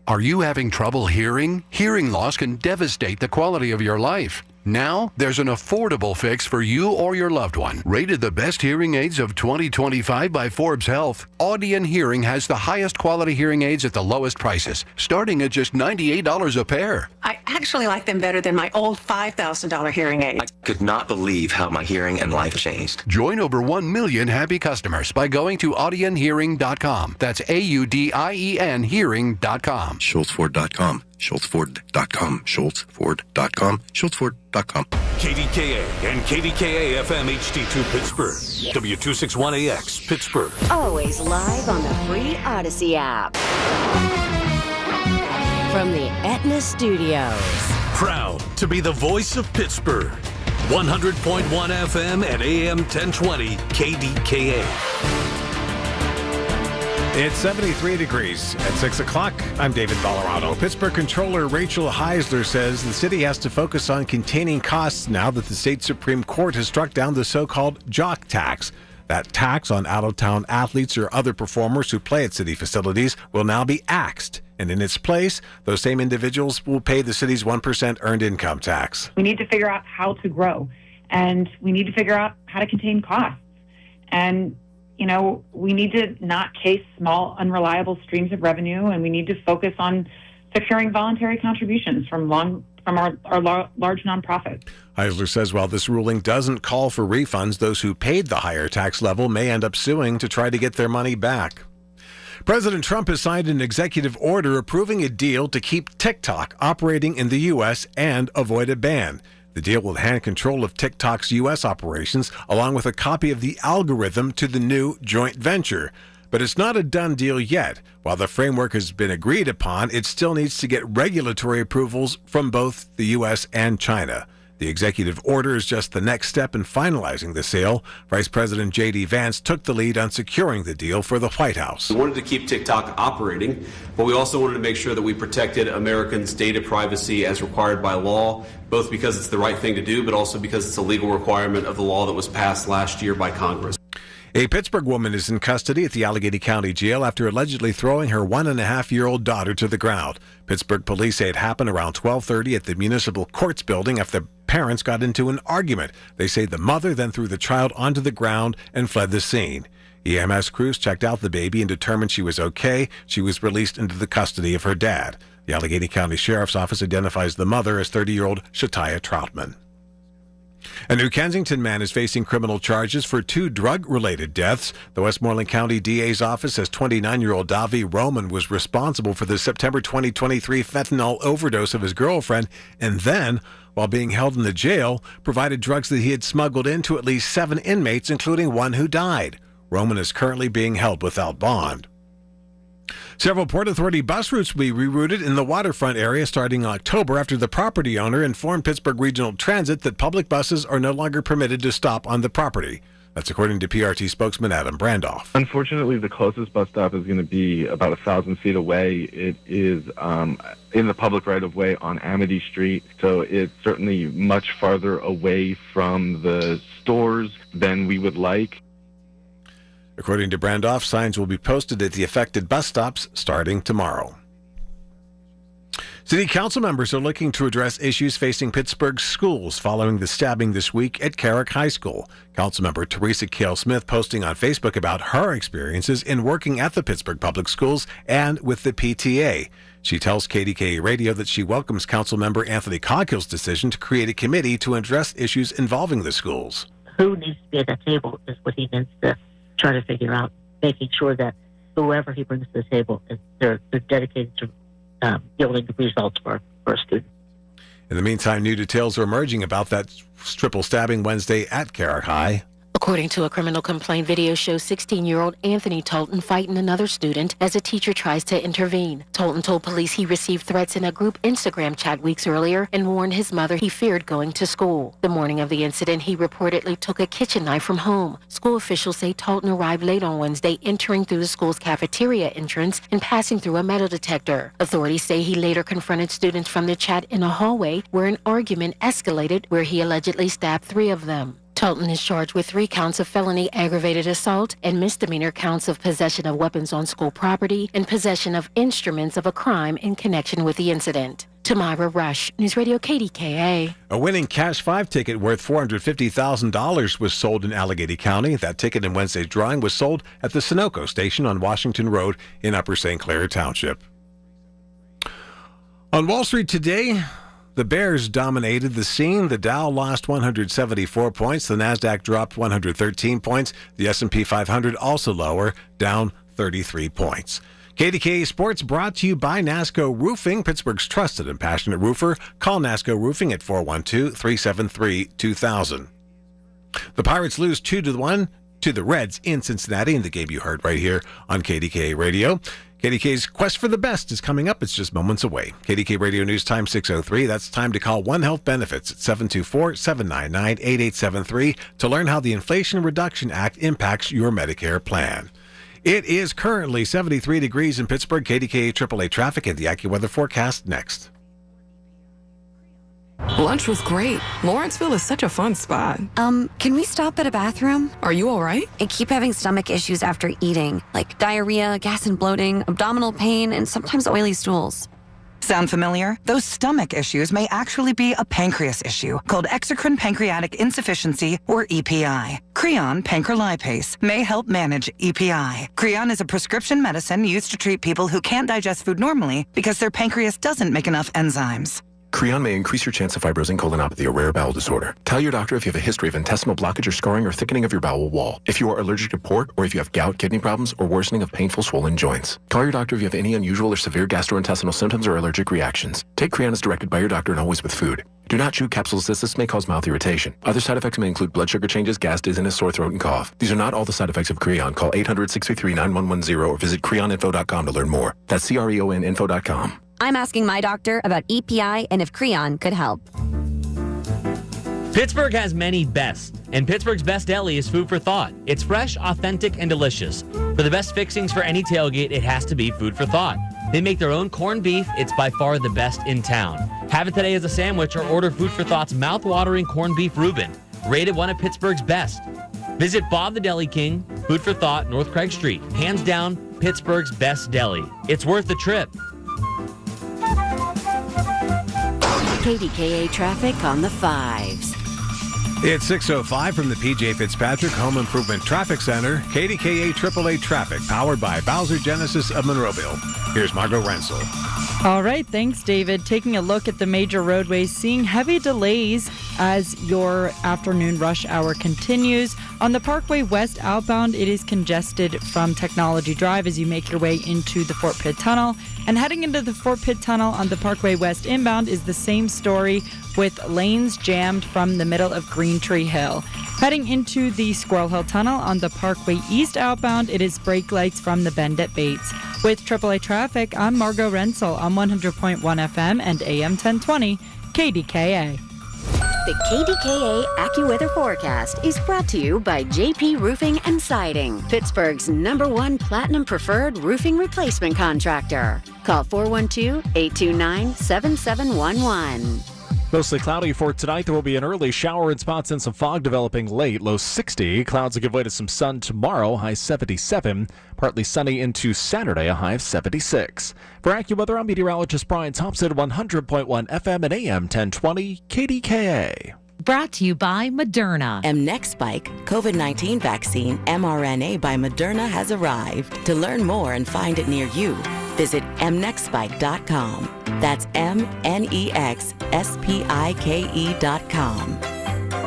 Are you having trouble hearing? Hearing loss can devastate the quality of your life. Now, there's an affordable fix for you or your loved one. Rated the best hearing aids of 2025 by Forbes Health, Audion Hearing has the highest quality hearing aids at the lowest prices, starting at just $98 a pair. I actually like them better than my old $5,000 hearing aid. I could not believe how my hearing and life changed. Join over 1 million happy customers by going to audionhearing.com. That's AUDIEN hearing.com. SchultzFord.com. SchultzFord.com. SchultzFord.com. SchultzFord.com. KDKA and KDKA-FM HD2 Pittsburgh. W261AX Pittsburgh. Always live on the free Odyssey app. From the Aetna Studios. Proud to be the voice of Pittsburgh. 100.1 FM and AM 1020 KDKA. It's 73 degrees at 6 o'clock. I'm David Ballarado. Pittsburgh Controller Rachel Heisler says the city has to focus on containing costs now that the state Supreme Court has struck down the so-called jock tax. That tax on out-of-town athletes or other performers who play at city facilities will now be axed. And in its place, those same individuals will pay the city's 1% earned income tax. We need to figure out how to grow, and we need to figure out how to contain costs. And we need to not chase small, unreliable streams of revenue, and we need to focus on securing voluntary contributions from our large nonprofits. Heisler says while this ruling doesn't call for refunds, those who paid the higher tax level may end up suing to try to get their money back. President Trump has signed an executive order approving a deal to keep TikTok operating in the U.S. and avoid a ban. The deal will hand control of TikTok's U.S. operations, along with a copy of the algorithm to the new joint venture. But it's not a done deal yet. While the framework has been agreed upon, it still needs to get regulatory approvals from both the U.S. and China. The executive order is just the next step in finalizing the sale. Vice President J.D. Vance took the lead on securing the deal for the White House. We wanted to keep TikTok operating, but we also wanted to make sure that we protected Americans' data privacy as required by law, both because it's the right thing to do, but also because it's a legal requirement of the law that was passed last year by Congress. A Pittsburgh woman is in custody at the Allegheny County Jail after allegedly throwing her 1.5-year-old daughter to the ground. Pittsburgh police say it happened around 12:30 at the Municipal Courts building after the parents got into an argument. They say the mother then threw the child onto the ground and fled the scene. EMS crews checked out the baby and determined she was okay. She was released into the custody of her dad. The Allegheny County Sheriff's Office identifies the mother as 30-year-old Shataya Troutman. A New Kensington man is facing criminal charges for 2 drug-related deaths. The Westmoreland County DA's office says 29-year-old Davi Roman was responsible for the September 2023 fentanyl overdose of his girlfriend, and then, while being held in the jail, provided drugs that he had smuggled into at least 7 inmates, including one who died. Roman is currently being held without bond. Several Port Authority bus routes will be rerouted in the waterfront area starting in October after the property owner informed Pittsburgh Regional Transit that public buses are no longer permitted to stop on the property. That's according to PRT spokesman Adam Brandoff. Unfortunately, the closest bus stop is going to be about 1,000 feet away. It is in the public right-of-way on Amity Street, so it's certainly much farther away from the stores than we would like. According to Brandoff, signs will be posted at the affected bus stops starting tomorrow. City council members are looking to address issues facing Pittsburgh's schools following the stabbing this week at Carrick High School. Councilmember Teresa Cale Smith posting on Facebook about her experiences in working at the Pittsburgh Public Schools and with the PTA. She tells KDKA Radio that she welcomes Councilmember Anthony Coghill's decision to create a committee to address issues involving the schools. Who needs to be at that table is what he needs to try to figure out, making sure that whoever he brings to the table, they're dedicated to yielding results for a student. In the meantime, new details are emerging about that triple stabbing Wednesday at Carrick High. According to a criminal complaint, video shows 16-year-old Anthony Tolton fighting another student as a teacher tries to intervene. Tolton told police he received threats in a group Instagram chat weeks earlier and warned his mother he feared going to school. The morning of the incident, he reportedly took a kitchen knife from home. School officials say Tolton arrived late on Wednesday, entering through the school's cafeteria entrance and passing through a metal detector. Authorities say he later confronted students from the chat in a hallway where an argument escalated, where he allegedly stabbed 3 of them. Tolton is charged with 3 counts of felony aggravated assault and misdemeanor counts of possession of weapons on school property and possession of instruments of a crime in connection with the incident. Tamara Rush, News Radio KDKA. A winning Cash 5 ticket worth $450,000 was sold in Allegheny County. That ticket in Wednesday's drawing was sold at the Sunoco station on Washington Road in Upper St. Clair Township. On Wall Street today, the bears dominated the scene. The Dow lost 174 points. The Nasdaq dropped 113 points. The S&P 500 also lower, down 33 points. KDKA Sports brought to you by NASCO Roofing, Pittsburgh's trusted and passionate roofer. Call NASCO Roofing at 412-373-2000. The Pirates lose 2-1 to the Reds in Cincinnati, and the game you heard right here on KDKA Radio. KDK's Quest for the Best is coming up. It's just moments away. KDK Radio News Time 6:03. That's time to call One Health Benefits at 724-799-8873 to learn how the Inflation Reduction Act impacts your Medicare plan. It is currently 73 degrees in Pittsburgh. KDKA AAA traffic and the AccuWeather forecast next. Lunch was great. Lawrenceville is such a fun spot. Can we stop at a bathroom? Are you all right? I keep having stomach issues after eating, like diarrhea, gas and bloating, abdominal pain, and sometimes oily stools. Sound familiar? Those stomach issues may actually be a pancreas issue called exocrine pancreatic insufficiency, or EPI. Creon pancrelipase may help manage EPI. Creon is a prescription medicine used to treat people who can't digest food normally because their pancreas doesn't make enough enzymes. Creon may increase your chance of fibrosing colonopathy, a rare bowel disorder. Tell your doctor if you have a history of intestinal blockage or scarring or thickening of your bowel wall, if you are allergic to pork, or if you have gout, kidney problems, or worsening of painful swollen joints. Call your doctor if you have any unusual or severe gastrointestinal symptoms or allergic reactions. Take Creon as directed by your doctor and always with food. Do not chew capsules as this may cause mouth irritation. Other side effects may include blood sugar changes, gas, dizziness, sore throat, and cough. These are not all the side effects of Creon. Call 800-633-9110 or visit creoninfo.com to learn more. That's CREONinfo.com. I'm asking my doctor about EPI and if Creon could help. Pittsburgh has many bests, and Pittsburgh's best deli is food for thought. It's fresh, authentic, and delicious. For the best fixings for any tailgate, it has to be food for thought. They make their own corned beef. It's by far the best in town. Have it today as a sandwich or order Food for Thought's mouth-watering corned beef Reuben, rated one of Pittsburgh's best. Visit Bob the Deli King, Food for Thought, North Craig Street. Hands down, Pittsburgh's best deli. It's worth the trip. KDKA traffic on the 5s. It's 6:05 from the PJ Fitzpatrick Home Improvement Traffic Center. KDKA AAA traffic powered by Bowser Genesis of Monroeville. Here's Margot Rensel. All right, thanks, David. Taking a look at the major roadways, seeing heavy delays as your afternoon rush hour continues. On the Parkway West outbound, it is congested from Technology Drive as you make your way into the Fort Pitt Tunnel. And heading into the Fort Pitt Tunnel on the Parkway West inbound is the same story, with lanes jammed from the middle of Green Tree Hill. Heading into the Squirrel Hill Tunnel on the Parkway East outbound, it is brake lights from the bend at Bates. With AAA traffic, I'm Margot Rensel on 100.1 FM and AM 1020 KDKA. The KDKA AccuWeather forecast is brought to you by JP Roofing and Siding, Pittsburgh's #1 Platinum Preferred Roofing Replacement Contractor. Call 412-829-7711. Mostly cloudy for tonight. There will be an early shower in spots and some fog developing late. Low 60. Clouds will give way to some sun tomorrow. High 77. Partly sunny into Saturday. A high of 76. For AccuWeather, I'm meteorologist Brian Thompson, 100.1 FM and AM 1020 KDKA. Brought to you by Moderna. mNEXSpike COVID-19 vaccine mRNA by Moderna has arrived. To learn more and find it near you, visit mnexspike.com. That's mnexspike.com.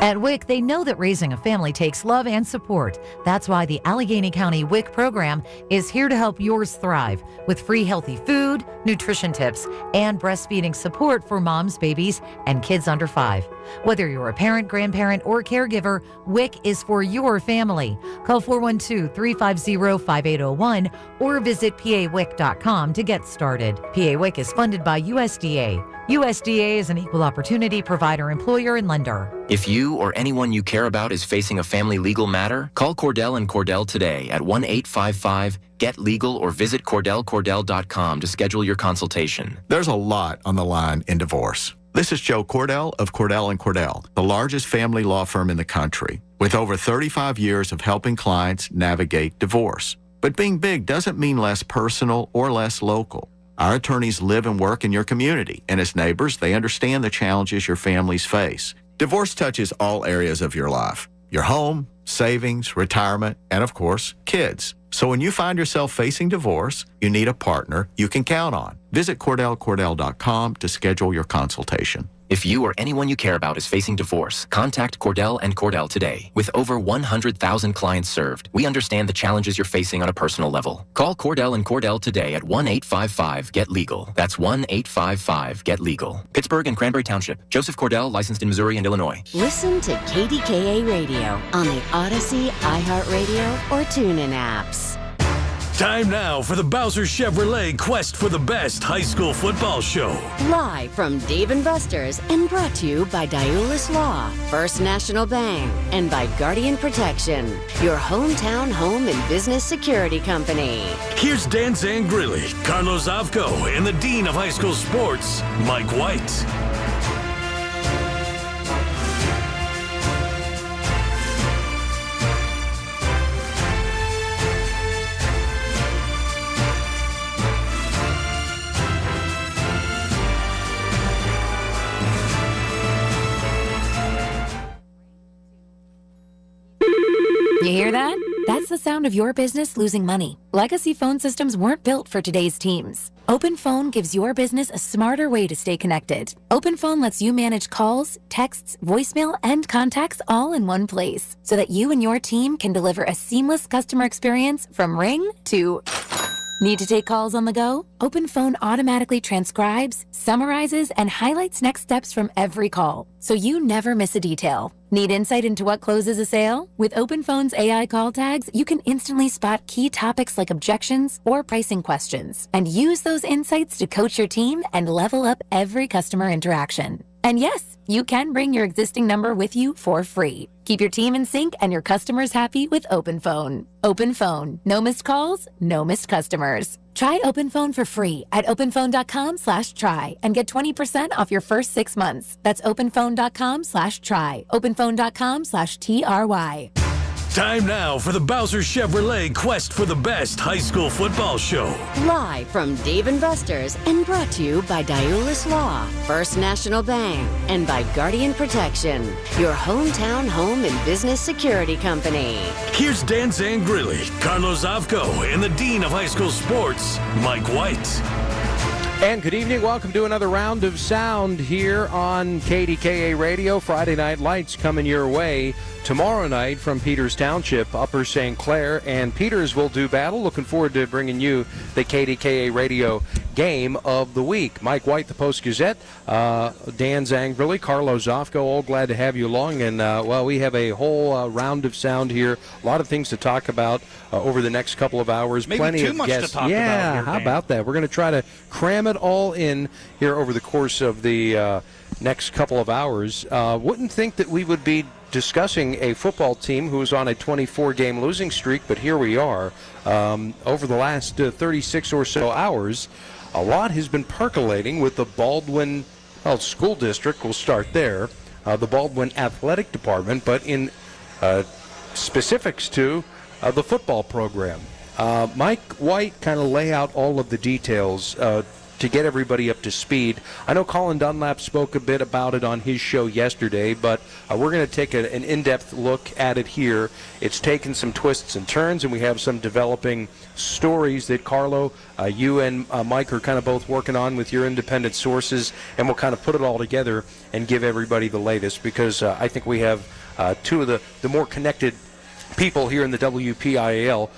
At WIC, they know that raising a family takes love and support. That's why the Allegheny County WIC program is here to help yours thrive with free healthy food, nutrition tips, and breastfeeding support for moms, babies, and kids under 5. Whether you're a parent, grandparent, or caregiver, WIC is for your family. Call 412-350-5801 or visit pawic.com to get started. PA WIC is funded by USDA. USDA is an equal opportunity provider, employer, and lender. If you or anyone you care about is facing a family legal matter, call Cordell and Cordell today at 1-855-GET-LEGAL or visit CordellCordell.com to schedule your consultation. There's a lot on the line in divorce. This is Joe Cordell of Cordell & Cordell, the largest family law firm in the country, with over 35 years of helping clients navigate divorce. But being big doesn't mean less personal or less local. Our attorneys live and work in your community, and as neighbors, they understand the challenges your families face. Divorce touches all areas of your life: your home, savings, retirement, and of course, kids. So when you find yourself facing divorce, you need a partner you can count on. Visit CordellCordell.com to schedule your consultation. If you or anyone you care about is facing divorce, contact Cordell and Cordell today. With over 100,000 clients served, we understand the challenges you're facing on a personal level. Call Cordell and Cordell today at 1-855-GET-LEGAL. That's 1-855-GET-LEGAL. Pittsburgh and Cranberry Township. Joseph Cordell, licensed in Missouri and Illinois. Listen to KDKA Radio on the Odyssey, iHeartRadio, or TuneIn apps. Time now for the Bowser Chevrolet Quest for the Best High School Football Show. Live from Dave & Buster's and brought to you by Diulis Law, First National Bank, and by Guardian Protection, your hometown home and business security company. Here's Dan Zangrilli, Carlos Avco, and the Dean of High School Sports, Mike White. You hear that? That's the sound of your business losing money. Legacy phone systems weren't built for today's teams. OpenPhone gives your business a smarter way to stay connected. OpenPhone lets you manage calls, texts, voicemail, and contacts all in one place so that you and your team can deliver a seamless customer experience from ring to... Need to take calls on the go? OpenPhone automatically transcribes, summarizes, and highlights next steps from every call, so you never miss a detail. Need insight into what closes a sale? With OpenPhone's AI call tags, you can instantly spot key topics like objections or pricing questions, and use those insights to coach your team and level up every customer interaction. And yes, you can bring your existing number with you for free. Keep your team in sync and your customers happy with OpenPhone. OpenPhone. No missed calls, no missed customers. Try OpenPhone for free at openphone.com/try and get 20% off your first 6 months. That's openphone.com/try. openphone.com/TRY. Time now for the Bowser Chevrolet Quest for the Best High School Football Show. Live from Dave & Buster's and brought to you by Diulis Law, First National Bank, and by Guardian Protection, your hometown home and business security company. Here's Dan Zangrilli, Carlos Avco, and the Dean of High School Sports, Mike White. And good evening. Welcome to another round of sound here on KDKA Radio. Friday Night Lights coming your way tomorrow night from Peters Township, Upper St. Clair, and Peters will do battle. Looking forward to bringing you the KDKA Radio game of the week. Mike White, the Post-Gazette, Dan Zangrilli, Carlos Zofko, all glad to have you along. And, well, we have a whole round of sound here. A lot of things to talk about over the next couple of hours. Maybe plenty too of much guests. to talk yeah, about here, how Dan. about that? We're going to try to cram it all in here over the course of the next couple of hours. Wouldn't think that we would be discussing a football team who's on a 24-game losing streak, but here we are. Over the last 36 or so hours, a lot has been percolating with the Baldwin School District. We'll start there. The Baldwin Athletic Department, but in specifics to the football program. Mike White kind of lay out all of the details to get everybody up to speed. I know Colin Dunlap spoke a bit about it on his show yesterday, but we're going to take an in-depth look at it here. It's taken some twists and turns, and we have some developing stories that Carlo, you and Mike are kind of both working on with your independent sources, and we'll kind of put it all together and give everybody the latest, because I think we have two of the more connected people here in the WPIAL,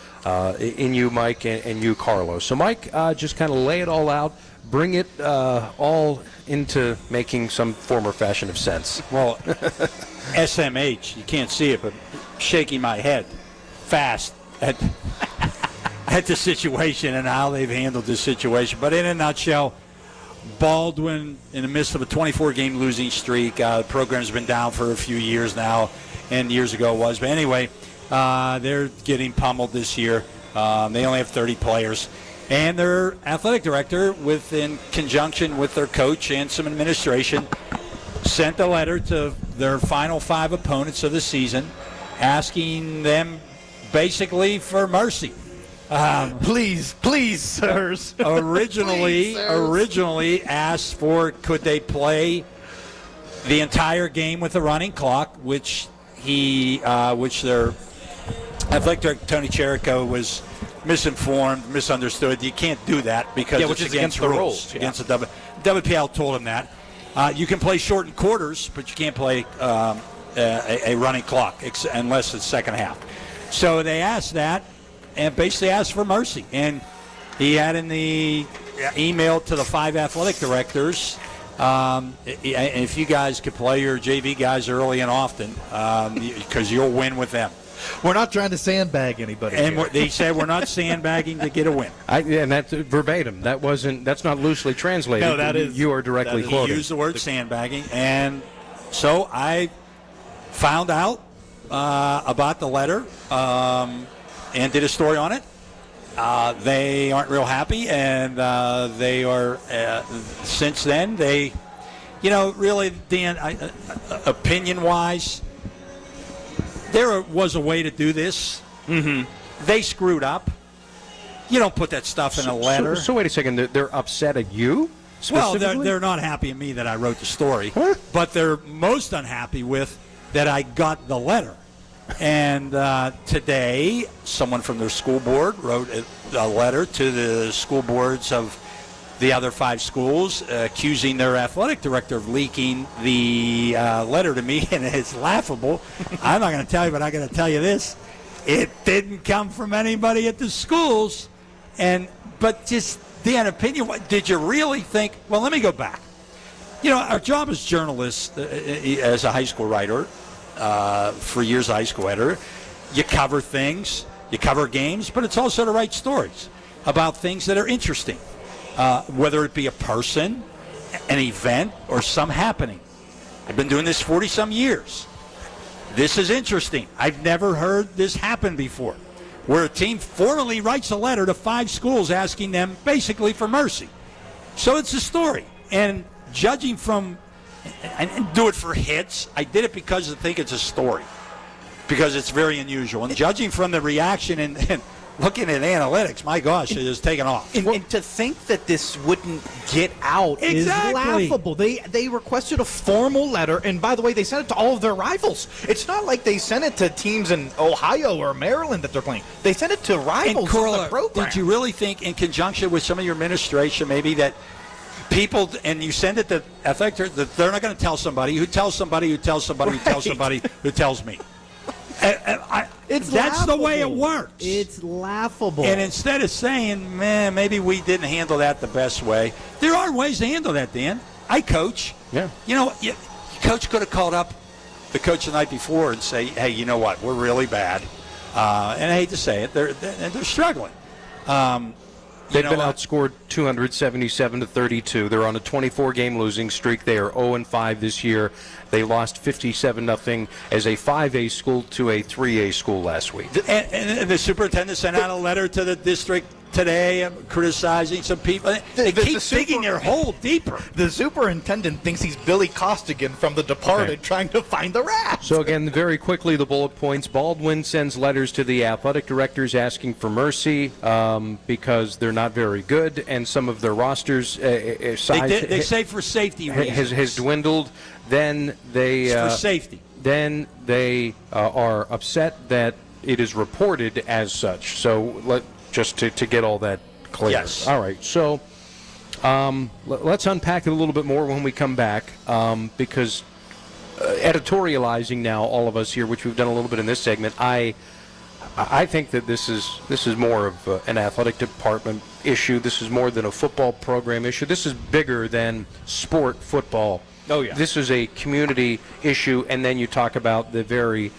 in you, Mike, and you, Carlos. So, Mike, just kind of lay it all out, bring it all into making some form or fashion of sense. Well, SMH, you can't see it, but shaking my head fast at the situation and how they've handled this situation. But in a nutshell, Baldwin, in the midst of a 24-game losing streak, the program's been down for a few years now, and years ago it was. But anyway, they're getting pummeled this year. They only have 30 players. And their athletic director, in conjunction with their coach and some administration, sent a letter to their final 5 opponents of the season, asking them basically for mercy. Please, sirs. Originally asked for could they play the entire game with a running clock, which their athletic director Tony Cherico was misinformed, misunderstood. You can't do that because which it's is against the rules. Against the WPL told him that. You can play shortened quarters, but you can't play a running clock unless it's second half. So they asked that and basically asked for mercy. And he had in the email to the 5 athletic directors, if you guys could play your JV guys early and often, because you'll win with them. We're not trying to sandbag anybody. And they said we're not sandbagging to get a win. And that's verbatim. That's not loosely translated. No, that is. You are directly quoting. He used the word sandbagging, and so I found out about the letter and did a story on it. They aren't real happy, and they are. Since then, they, really, Dan, opinion-wise, there was a way to do this. Mm-hmm. They screwed up. You don't put that stuff in a letter. So wait a second. They're upset at you? Well, they're not happy at me that I wrote the story, but they're most unhappy with that I got the letter. And today, someone from their school board wrote a letter to the school boards of the other 5 schools accusing their athletic director of leaking the letter to me, and it's laughable. I'm not going to tell you, but I'm going to tell you this. It didn't come from anybody at the schools. But just, Dan, opinion, did you really think, well, let me go back. Our job as journalists, as a high school writer, for years a high school editor, you cover things, you cover games, but it's also to write stories about things that are interesting. Whether it be a person, an event, or some happening. I've been doing this 40-some years. This is interesting. I've never heard this happen before, where a team formally writes a letter to 5 schools asking them basically for mercy. So it's a story. And judging from, and do it for hits, I did it because I think it's a story, because it's very unusual. And judging from the reaction and looking at analytics, my gosh, it is taking off. And to think that this wouldn't get out is laughable. They requested a formal letter, and by the way, they sent it to all of their rivals. It's not like they sent it to teams in Ohio or Maryland that they're playing. They sent it to rivals of the program. Did you really think, in conjunction with some of your administration, maybe that people, and you send it to athletic, that they're not going to tell somebody who tells somebody who tells somebody who tells somebody who tells me? That's laughable. The way it works. It's laughable. And instead of saying, man, maybe we didn't handle that the best way, there are ways to handle that, Dan. I coach. Yeah. Coach could have called up the coach the night before and say, hey, you know what, we're really bad. And I hate to say it, they're struggling. They've been outscored 277-32. They're on a 24-game losing streak. They are 0-5 this year. They lost 57-0 as a 5A school to a 3A school last week. And the superintendent sent out a letter to the district today criticizing some people. They keep digging their hole deeper. The superintendent thinks he's Billy Costigan from The Departed trying to find the rat. So again, very quickly, the bullet points. Baldwin sends letters to the athletic directors asking for mercy because they're not very good, and some of their rosters size they say for safety reasons has dwindled. Then they for safety. Then they are upset that it is reported as such. So just to get all that clear. Yes. All right. So let's unpack it a little bit more when we come back, because editorializing now, all of us here, which we've done a little bit in this segment, I think that this is more of an athletic department issue. This is more than a football program issue. This is bigger than sport football. Oh, yeah. This is a community issue, and then you talk about the very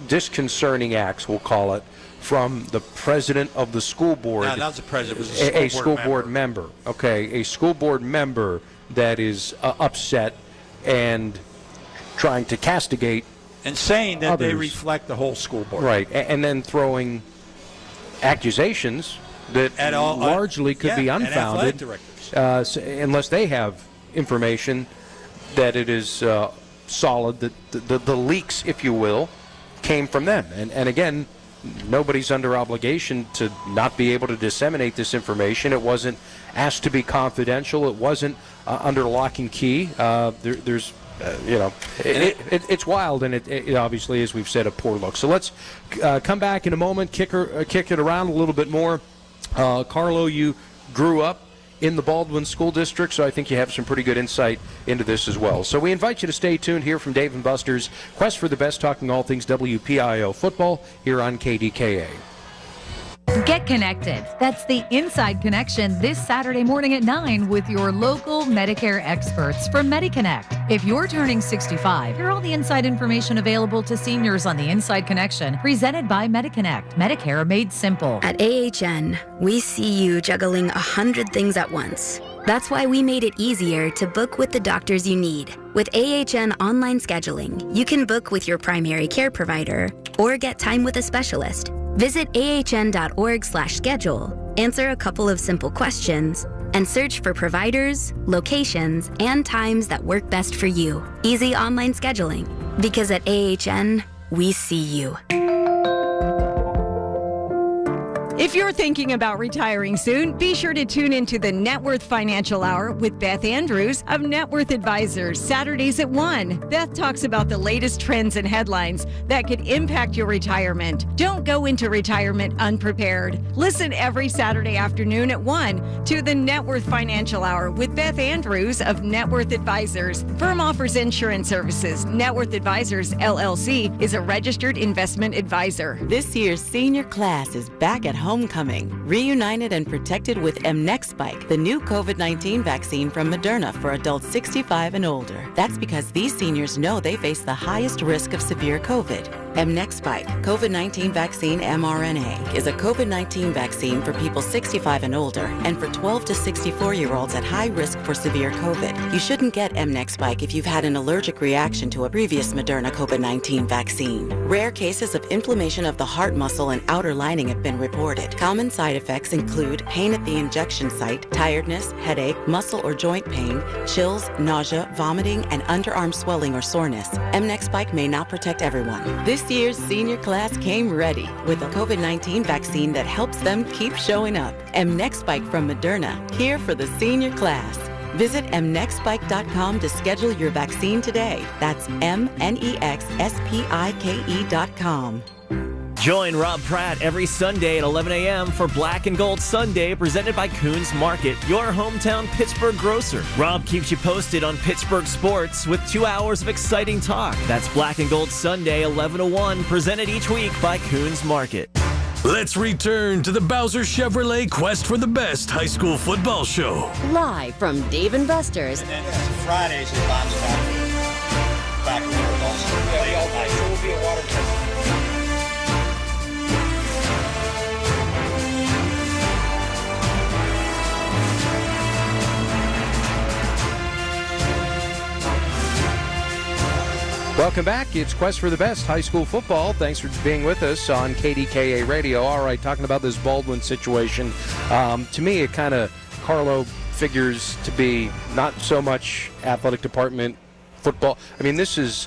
disconcerting acts, we'll call it, from the president of the school board. No, not the president. It was a school board member. Okay, a school board member that is upset and trying to castigate and saying that others. They reflect the whole school board. Right, and then throwing accusations that largely could be unfounded, unless they have information that it is solid, that the leaks, if you will, came from them. And again, nobody's under obligation to not be able to disseminate this information. It wasn't asked to be confidential. It wasn't under lock and key. It's wild, and it obviously, as we've said, a poor look. So let's come back in a moment, kick it around a little bit more. Carlo, you grew up in the Baldwin School District, so I think you have some pretty good insight into this as well. So we invite you to stay tuned here from Dave and Buster's Quest for the Best, talking all things WPIO football here on KDKA. Get connected. That's the Inside Connection this Saturday morning at 9 with your local Medicare experts from MediConnect. If you're turning 65, hear all the inside information available to seniors on the Inside Connection, presented by MediConnect. Medicare made simple. At AHN, we see you juggling 100 things at once. That's why we made it easier to book with the doctors you need. With AHN online scheduling, you can book with your primary care provider or get time with a specialist. Visit ahn.org/schedule, answer a couple of simple questions, and search for providers, locations, and times that work best for you. Easy online scheduling, because at AHN, we see you. If you're thinking about retiring soon, be sure to tune into the Net Worth Financial Hour with Beth Andrews of Net Worth Advisors, Saturdays at 1. Beth talks about the latest trends and headlines that could impact your retirement. Don't go into retirement unprepared. Listen every Saturday afternoon at 1 to the Net Worth Financial Hour with Beth Andrews of Net Worth Advisors. Firm offers insurance services. Net Worth Advisors, LLC, is a registered investment advisor. This year's senior class is back at homecoming, reunited and protected with mNEXSpike, the new COVID-19 vaccine from Moderna for adults 65 and older. That's because these seniors know they face the highest risk of severe COVID. mNEXSpike, COVID-19 vaccine mRNA, is a COVID-19 vaccine for people 65 and older and for 12 to 64-year-olds at high risk for severe COVID. You shouldn't get mNEXSpike if you've had an allergic reaction to a previous Moderna COVID-19 vaccine. Rare cases of inflammation of the heart muscle and outer lining have been reported. Common side effects include pain at the injection site, tiredness, headache, muscle or joint pain, chills, nausea, vomiting, and underarm swelling or soreness. mNEXSpike may not protect everyone. This year's senior class came ready with a COVID-19 vaccine that helps them keep showing up. mNEXSpike from Moderna, here for the senior class. Visit mnexspike.com to schedule your vaccine today. That's mnexspike.com. Join Rob Pratt every Sunday at 11 a.m. for Black and Gold Sunday, presented by Coons Market, your hometown Pittsburgh grocer. Rob keeps you posted on Pittsburgh sports with 2 hours of exciting talk. That's Black and Gold Sunday, 11 to 1, presented each week by Coons Market. Let's return to the Bowser Chevrolet Quest for the Best high school football show. Live from Dave and Buster's. And then Fridays is Bob's back and forth also. Yeah, so we'll be a water test. Welcome back. It's Quest for the Best high school football. Thanks for being with us on KDKA Radio. All right, talking about this Baldwin situation. To me, it kind of, Carlo figures to be not so much athletic department football. I mean, this is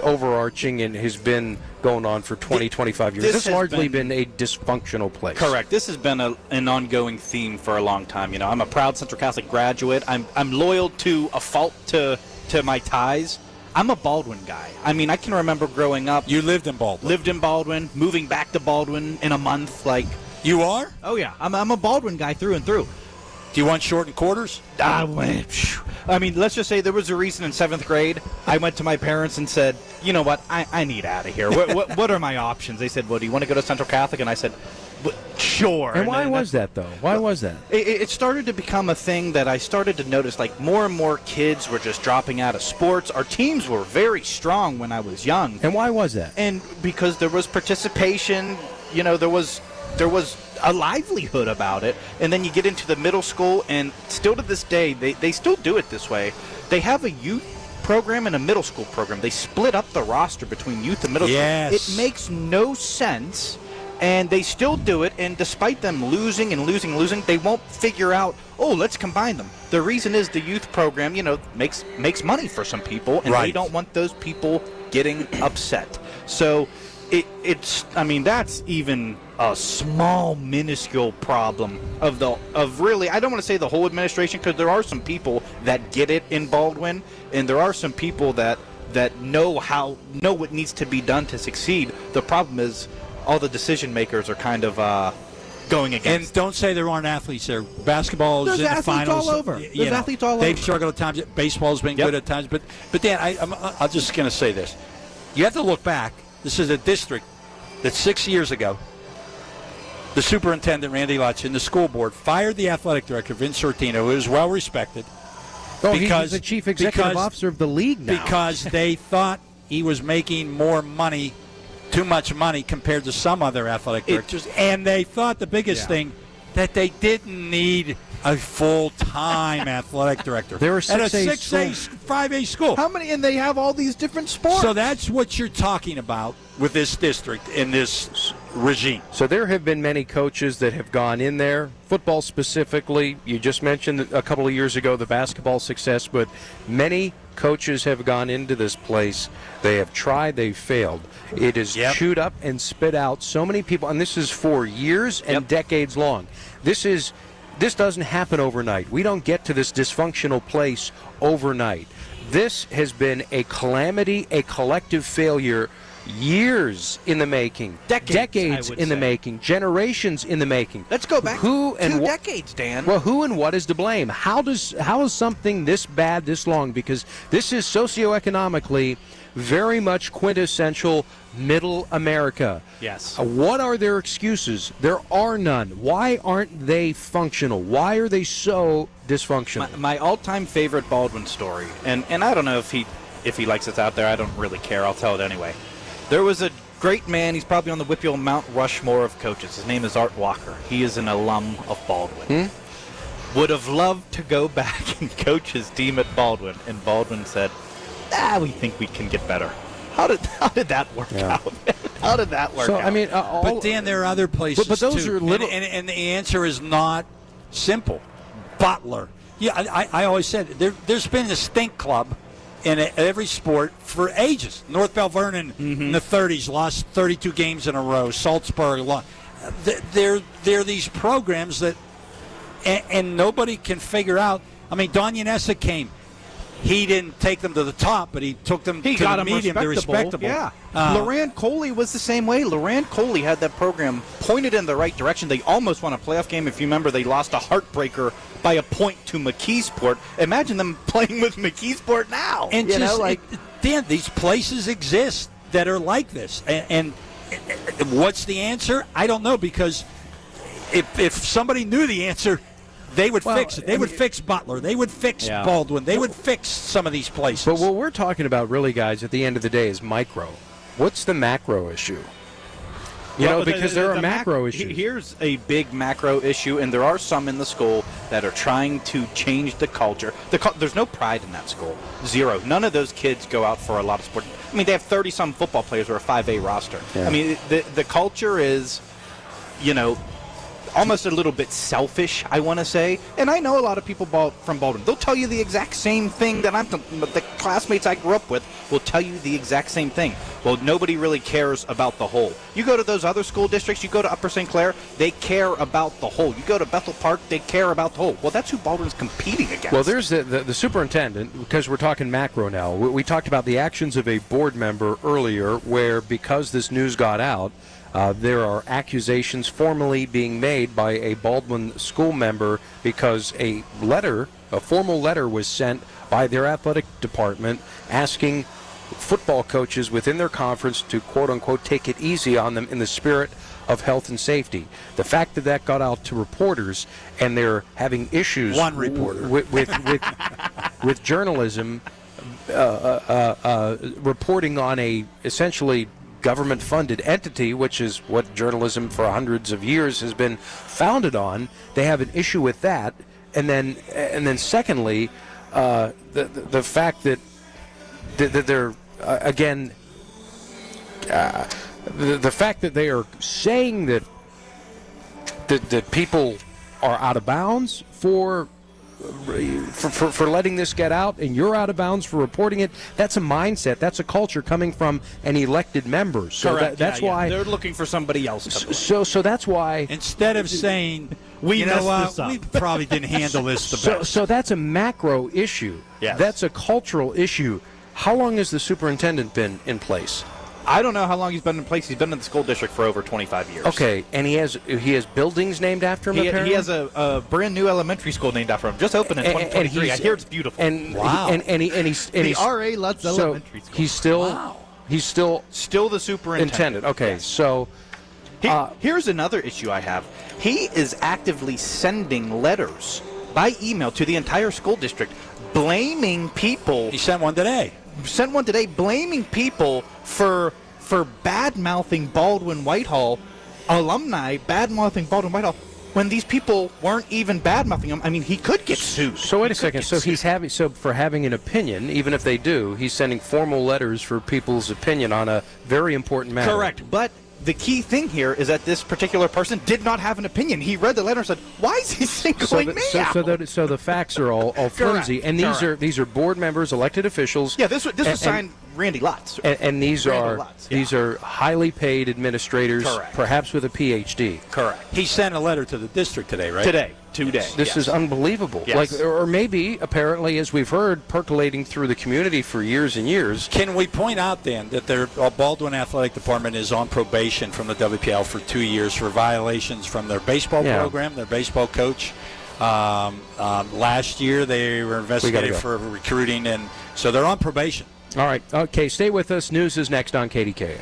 overarching and has been going on for 20, 25 years. This has largely been a dysfunctional place. Correct. This has been an ongoing theme for a long time. You know, I'm a proud Central Catholic graduate. I'm loyal to a fault to my ties. I'm a Baldwin guy. I mean, I can remember growing up. You lived in Baldwin. Lived in Baldwin, moving back to Baldwin in a month. Like, you are? Oh yeah, I'm a Baldwin guy through and through. Do you want shortened quarters? I mean, let's just say there was a reason in 7th grade I went to my parents and said, you know what, I need out of here. What are my options? They said, well, do you want to go to Central Catholic? And I said, sure. And why was that, though? Why was that? It started to become a thing that I started to notice, like, more and more kids were just dropping out of sports. Our teams were very strong when I was young. And why was that? And because there was participation, you know, there was a livelihood about it. And then you get into the middle school, and still to this day, they still do it this way. They have a youth program and a middle school program. They split up the roster between youth and middle school. It makes no sense. And they still do it, and despite them losing, they won't figure out, oh, let's combine them. The reason is the youth program, you know, makes money for some people, and they don't want those people getting upset. So that's even a small, minuscule problem of really, I don't want to say the whole administration, because there are some people that get it in Baldwin, and there are some people that know what needs to be done to succeed. The problem is all the decision makers are kind of going against. And don't say there aren't athletes there. Basketball is in the finals. There's athletes all over. There's athletes all over. They've struggled at times. Baseball's been good at times. But Dan, I'm just going to say this. You have to look back. This is a district that 6 years ago, the superintendent, Randy Lutz, and the school board fired the athletic director, Vince Sortino, who is well respected. Oh, he's the chief executive officer of the league now. Because they thought he was making more money, too much money compared to some other athletic directors. And they thought the biggest thing, that they didn't need a full-time athletic director. They were at a 6A, 5A school. How many? And they have all these different sports. So that's what you're talking about with this district in this regime. So there have been many coaches that have gone in there, football specifically. You just mentioned a couple of years ago the basketball success, but many coaches have gone into this place. They have tried, they've failed. It is chewed up and spit out so many people, and this is for years and decades long. This doesn't happen overnight. We don't get to this dysfunctional place overnight. This has been a calamity, a collective failure, years in the making, decades in the making, generations in the making. Let's go back 2 decades, Dan. Well, who and what is to blame? How is something this bad this long? Because this is socioeconomically very much quintessential middle America. Yes. What are their excuses? There are none. Why aren't they functional? Why are they so dysfunctional? My all-time favorite Baldwin story, and I don't know if he likes it out there. I don't really care. I'll tell it anyway. There was a great man. He's probably on the Whitfield Mount Rushmore of coaches. His name is Art Walker. He is an alum of Baldwin. Would have loved to go back and coach his team at Baldwin, and Baldwin said, we think we can get better. How did that work out? How did that work out? I mean, but Dan, there are other places but those too. are little, and the answer is not simple. Butler. Yeah, I always said there's been a stink club in every sport for ages. North Bell Vernon in the 30s lost 32 games in a row. Salzburg lost. They're these programs that, and nobody can figure out. I mean, Don Yanessa came. He didn't take them to the top, but he took them to the medium. They're respectable. Yeah. Loran Coley was the same way. Loran Coley had that program pointed in the right direction. They almost won a playoff game. If you remember, they lost a heartbreaker by a point to McKeesport. Imagine them playing with McKeesport now. And Dan, these places exist that are like this. And what's the answer? I don't know, because if somebody knew the answer, they would fix it. They would fix Butler. They would fix Baldwin. They would fix some of these places. But what we're talking about, really, guys, at the end of the day is micro. What's the macro issue? Because there are macro issues. Here's a big macro issue, and there are some in the school that are trying to change the culture. There's no pride in that school. Zero. None of those kids go out for a lot of sport. I mean, they have 30-some football players or a 5A roster. Yeah. I mean, the culture is, almost a little bit selfish, I want to say. And I know a lot of people from Baldwin. They'll tell you the exact same thing that the classmates I grew up with will tell you the exact same thing. Well, nobody really cares about the whole. You go to those other school districts, you go to Upper St. Clair, they care about the whole. You go to Bethel Park, they care about the whole. Well, that's who Baldwin's competing against. Well, there's the superintendent, because we're talking macro now. We talked about the actions of a board member earlier where, because this news got out, there are accusations formally being made by a Baldwin school member because a formal letter was sent by their athletic department asking football coaches within their conference to, quote-unquote, take it easy on them in the spirit of health and safety. The fact that got out to reporters and they're having issues One reporter. with journalism reporting on a essentially government-funded entity, which is what journalism for hundreds of years has been founded on. They have an issue with that, and then secondly, the fact that they're again the fact that they are saying that people are out of bounds for for letting this get out, and you're out of bounds for reporting it. That's a mindset. That's a culture coming from an elected member. So Correct. That's why they're looking for somebody else. So that's why instead of saying we know messed what, this up. we probably didn't handle this the best. So that's a macro issue. Yes. That's a cultural issue. How long has the superintendent been in place? I don't know how long he's been in place. He's been in the school district for over 25 years. Okay, and he has buildings named after him. He apparently? has a brand new elementary school named after him. Just opened in 2023. I hear it's beautiful. And wow. He's the RA Lutz Elementary School. He's still the superintendent. Okay, yes. So here's another issue I have. He is actively sending letters by email to the entire school district, blaming people. He sent one today. Blaming people for bad-mouthing Baldwin Whitehall alumni, bad-mouthing Baldwin Whitehall, when these people weren't even bad-mouthing him. I mean, he could get sued. So wait a second. So for having an opinion, even if they do, he's sending formal letters for people's opinion on a very important matter. Correct. But the key thing here is that this particular person did not have an opinion. He read the letter and said, "Why is he singling me out?" So the facts are all flimsy, and these are board members, elected officials. Yeah, this was signed Randy Lutz. And these are highly paid administrators, Correct. Perhaps with a PhD. Correct. He sent a letter to the district today, right? Today. This is unbelievable. Yes. Or maybe, apparently, as we've heard, percolating through the community for years and years. Can we point out then that their Baldwin Athletic Department is on probation from the WPL for 2 years for violations from their baseball program, their baseball coach. Last year they were investigated for recruiting, and so they're on probation. All right. Okay, stay with us. News is next on KDKA.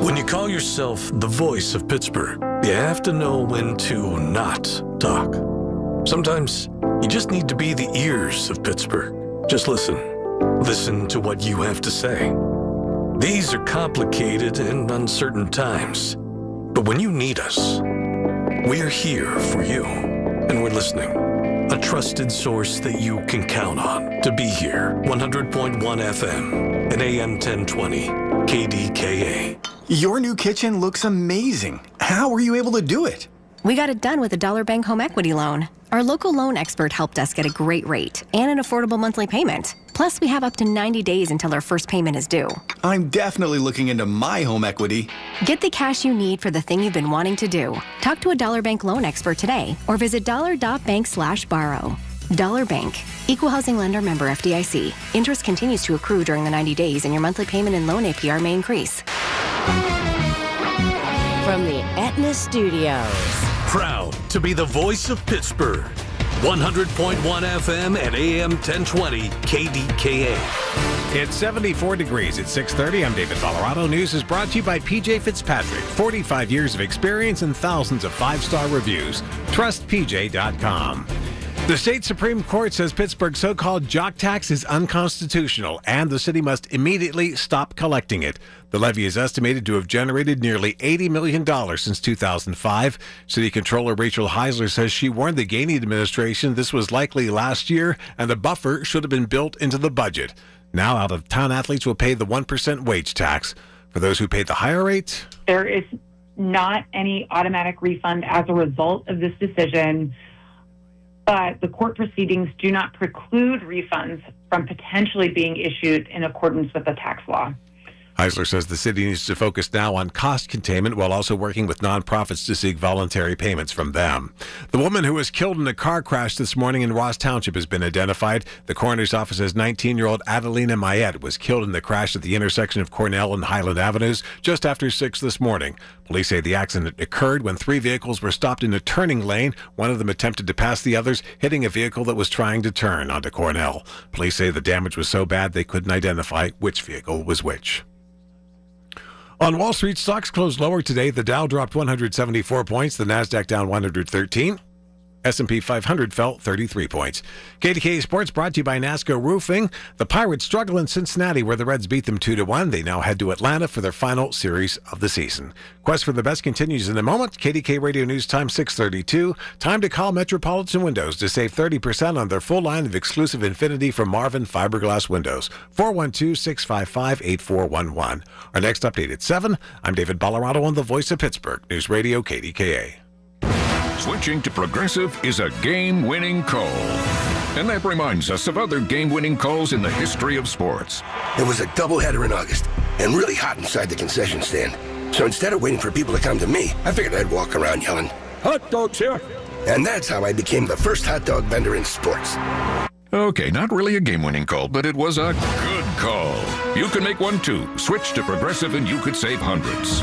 When you call yourself the voice of Pittsburgh, you have to know when to not talk. Sometimes you just need to be the ears of Pittsburgh. Just listen. Listen to what you have to say. These are complicated and uncertain times. But when you need us, we're here for you. And we're listening. A trusted source that you can count on to be here. 100.1 FM and AM 1020 KDKA. Your new kitchen looks amazing. How were you able to do it? We got it done with a Dollar Bank home equity loan. Our local loan expert helped us get a great rate and an affordable monthly payment. Plus, we have up to 90 days until our first payment is due. I'm definitely looking into my home equity. Get the cash you need for the thing you've been wanting to do. Talk to a Dollar Bank loan expert today or visit dollar.bank/borrow. Dollar Bank. Equal housing lender, member FDIC. Interest continues to accrue during the 90 days and your monthly payment and loan APR may increase. From the Aetna Studios. Proud to be the voice of Pittsburgh. 100.1 FM and AM 1020 KDKA. It's 74 degrees at 6:30. I'm David Colorado. News is brought to you by PJ Fitzpatrick. 45 years of experience and thousands of 5-star reviews. TrustPJ.com. The state Supreme Court says Pittsburgh's so-called jock tax is unconstitutional, and the city must immediately stop collecting it. The levy is estimated to have generated nearly $80 million since 2005. City Controller Rachel Heisler says she warned the Gainey administration this was likely last year, and a buffer should have been built into the budget. Now, out-of-town athletes will pay the 1% wage tax. For those who paid the higher rate, there is not any automatic refund as a result of this decision. But the court proceedings do not preclude refunds from potentially being issued in accordance with the tax law. Heisler says the city needs to focus now on cost containment while also working with nonprofits to seek voluntary payments from them. The woman who was killed in a car crash this morning in Ross Township has been identified. The coroner's office says 19-year-old Adelina Mayette was killed in the crash at the intersection of Cornell and Highland Avenues just after 6 this morning. Police say the accident occurred when 3 vehicles were stopped in a turning lane. One of them attempted to pass the others, hitting a vehicle that was trying to turn onto Cornell. Police say the damage was so bad they couldn't identify which vehicle was which. On Wall Street, stocks closed lower today. The Dow dropped 174 points. The Nasdaq down 113. S&P 500 fell 33 points. KDKA Sports brought to you by NASCO Roofing. The Pirates struggle in Cincinnati, where the Reds beat them 2-1. They now head to Atlanta for their final series of the season. Quest for the best continues in a moment. KDK Radio News Time 6:32. Time to call Metropolitan Windows to save 30% on their full line of exclusive Infinity from Marvin fiberglass windows. 412-655-8411. Our next update at 7. I'm David Ballarado on the Voice of Pittsburgh News Radio KDKA. Switching to Progressive is a game-winning call. And that reminds us of other game-winning calls in the history of sports. It was a doubleheader in August and really hot inside the concession stand. So instead of waiting for people to come to me, I figured I'd walk around yelling, "Hot dogs here!" And that's how I became the first hot dog vendor in sports. Okay, not really a game-winning call, but it was a good call. You can make one too. Switch to Progressive and you could save hundreds.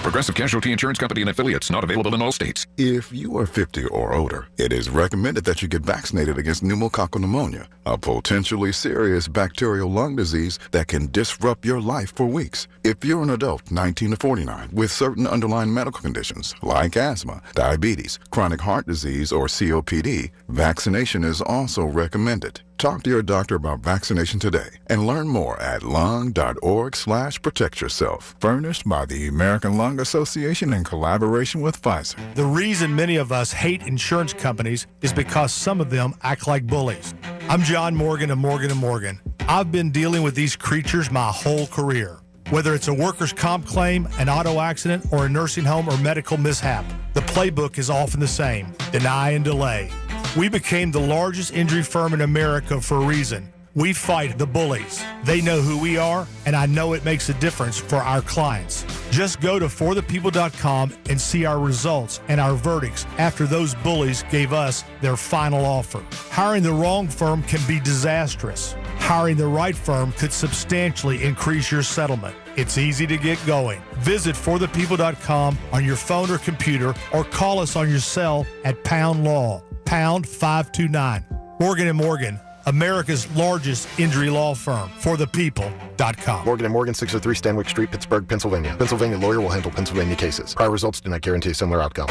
Progressive Casualty Insurance Company and affiliates, not available in all states. If you are 50 or older, it is recommended that you get vaccinated against pneumococcal pneumonia, a potentially serious bacterial lung disease that can disrupt your life for weeks. If you're an adult, 19 to 49, with certain underlying medical conditions like asthma, diabetes, chronic heart disease, or COPD, vaccination is also recommended. Talk to your doctor about vaccination today and learn more at lung.org/protect yourself. Furnished by the American Lung Association in collaboration with Pfizer. The reason many of us hate insurance companies is because some of them act like bullies. I'm John Morgan of Morgan & Morgan. I've been dealing with these creatures my whole career. Whether it's a workers' comp claim, an auto accident, or a nursing home or medical mishap, the playbook is often the same: deny and delay. We became the largest injury firm in America for a reason. We fight the bullies. They know who we are, and I know it makes a difference for our clients. Just go to forthepeople.com and see our results and our verdicts after those bullies gave us their final offer. Hiring the wrong firm can be disastrous. Hiring the right firm could substantially increase your settlement. It's easy to get going. Visit forthepeople.com on your phone or computer, or call us on your cell at Pound Law, pound 529. Morgan & Morgan, America's largest injury law firm. forthepeople.com. Morgan & Morgan, 603 Stanwyck Street, Pittsburgh, Pennsylvania. Pennsylvania lawyer will handle Pennsylvania cases. Prior results do not guarantee a similar outcome.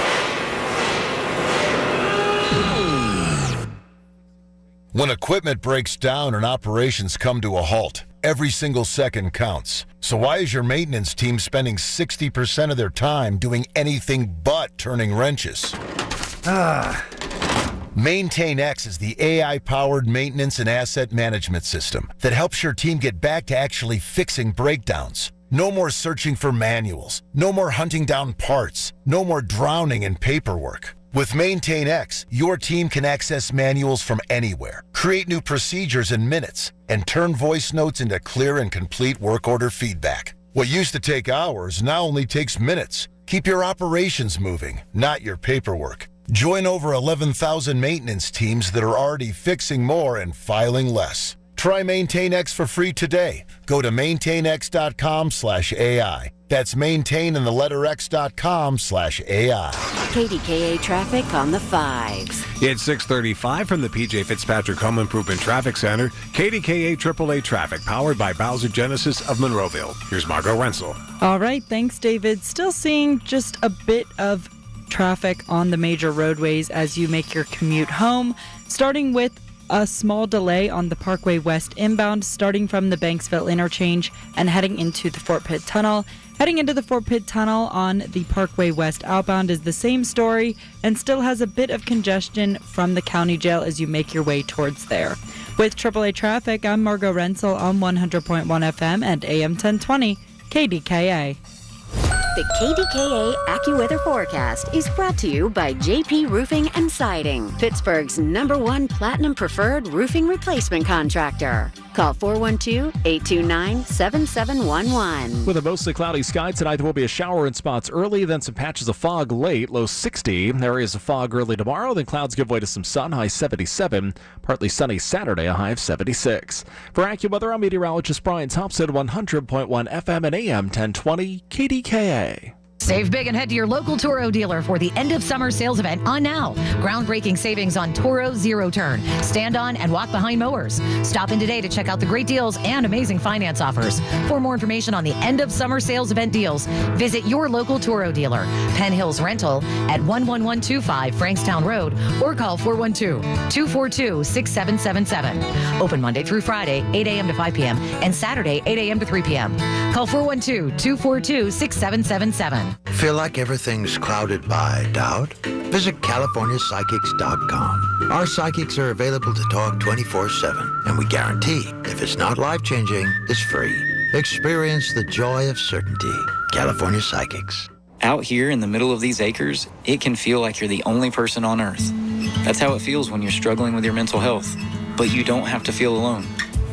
When equipment breaks down and operations come to a halt, every single second counts. So why is your maintenance team spending 60% of their time doing anything but turning wrenches? MaintainX is the AI-powered maintenance and asset management system that helps your team get back to actually fixing breakdowns. No more searching for manuals. No more hunting down parts. No more drowning in paperwork. With MaintainX, your team can access manuals from anywhere, create new procedures in minutes, and turn voice notes into clear and complete work order feedback. What used to take hours now only takes minutes. Keep your operations moving, not your paperwork. Join over 11,000 maintenance teams that are already fixing more and filing less. Try MaintainX for free today. Go to maintainx.com/AI. That's maintain and the letter x.com/AI. KDKA traffic on the 5s. It's 6:35 from the PJ Fitzpatrick Home Improvement Traffic Center. KDKA AAA traffic powered by Bowser Genesis of Monroeville. Here's Margot Rensel. All right, thanks, David. Still seeing just a bit of traffic on the major roadways as you make your commute home, starting with a small delay on the Parkway West inbound, starting from the Banksville interchange and heading into the Fort Pitt Tunnel. Heading into the Fort Pitt Tunnel on the Parkway West outbound is the same story and still has a bit of congestion from the county jail as you make your way towards there. With AAA traffic, I'm Margot Rensel on 100.1 FM and AM 1020 KDKA. The KDKA AccuWeather forecast is brought to you by JP Roofing and Siding, Pittsburgh's #1 Platinum Preferred Roofing Replacement Contractor. Call 412-829-7711. With a mostly cloudy sky tonight, there will be a shower in spots early, then some patches of fog late, low 60. Areas of fog early tomorrow, then clouds give way to some sun, high 77. Partly sunny Saturday, a high of 76. For AccuWeather, I'm meteorologist Brian Thompson, 100.1 FM and AM 1020 KDKA. Save big and head to your local Toro dealer for the end of summer sales event on now. Groundbreaking savings on Toro Zero Turn, stand on and walk behind mowers. Stop in today to check out the great deals and amazing finance offers. For more information on the end of summer sales event deals, visit your local Toro dealer. Penn Hills Rental at 11125 Frankstown Road or call 412-242-6777. Open Monday through Friday, 8 a.m. to 5 p.m. and Saturday, 8 a.m. to 3 p.m. Call 412-242-6777. Feel like everything's clouded by doubt? Visit CaliforniaPsychics.com. Our psychics are available to talk 24/7, and we guarantee if it's not life-changing, it's free. Experience the joy of certainty. California Psychics. Out here in the middle of these acres, it can feel like you're the only person on earth. That's how it feels when you're struggling with your mental health. But you don't have to feel alone.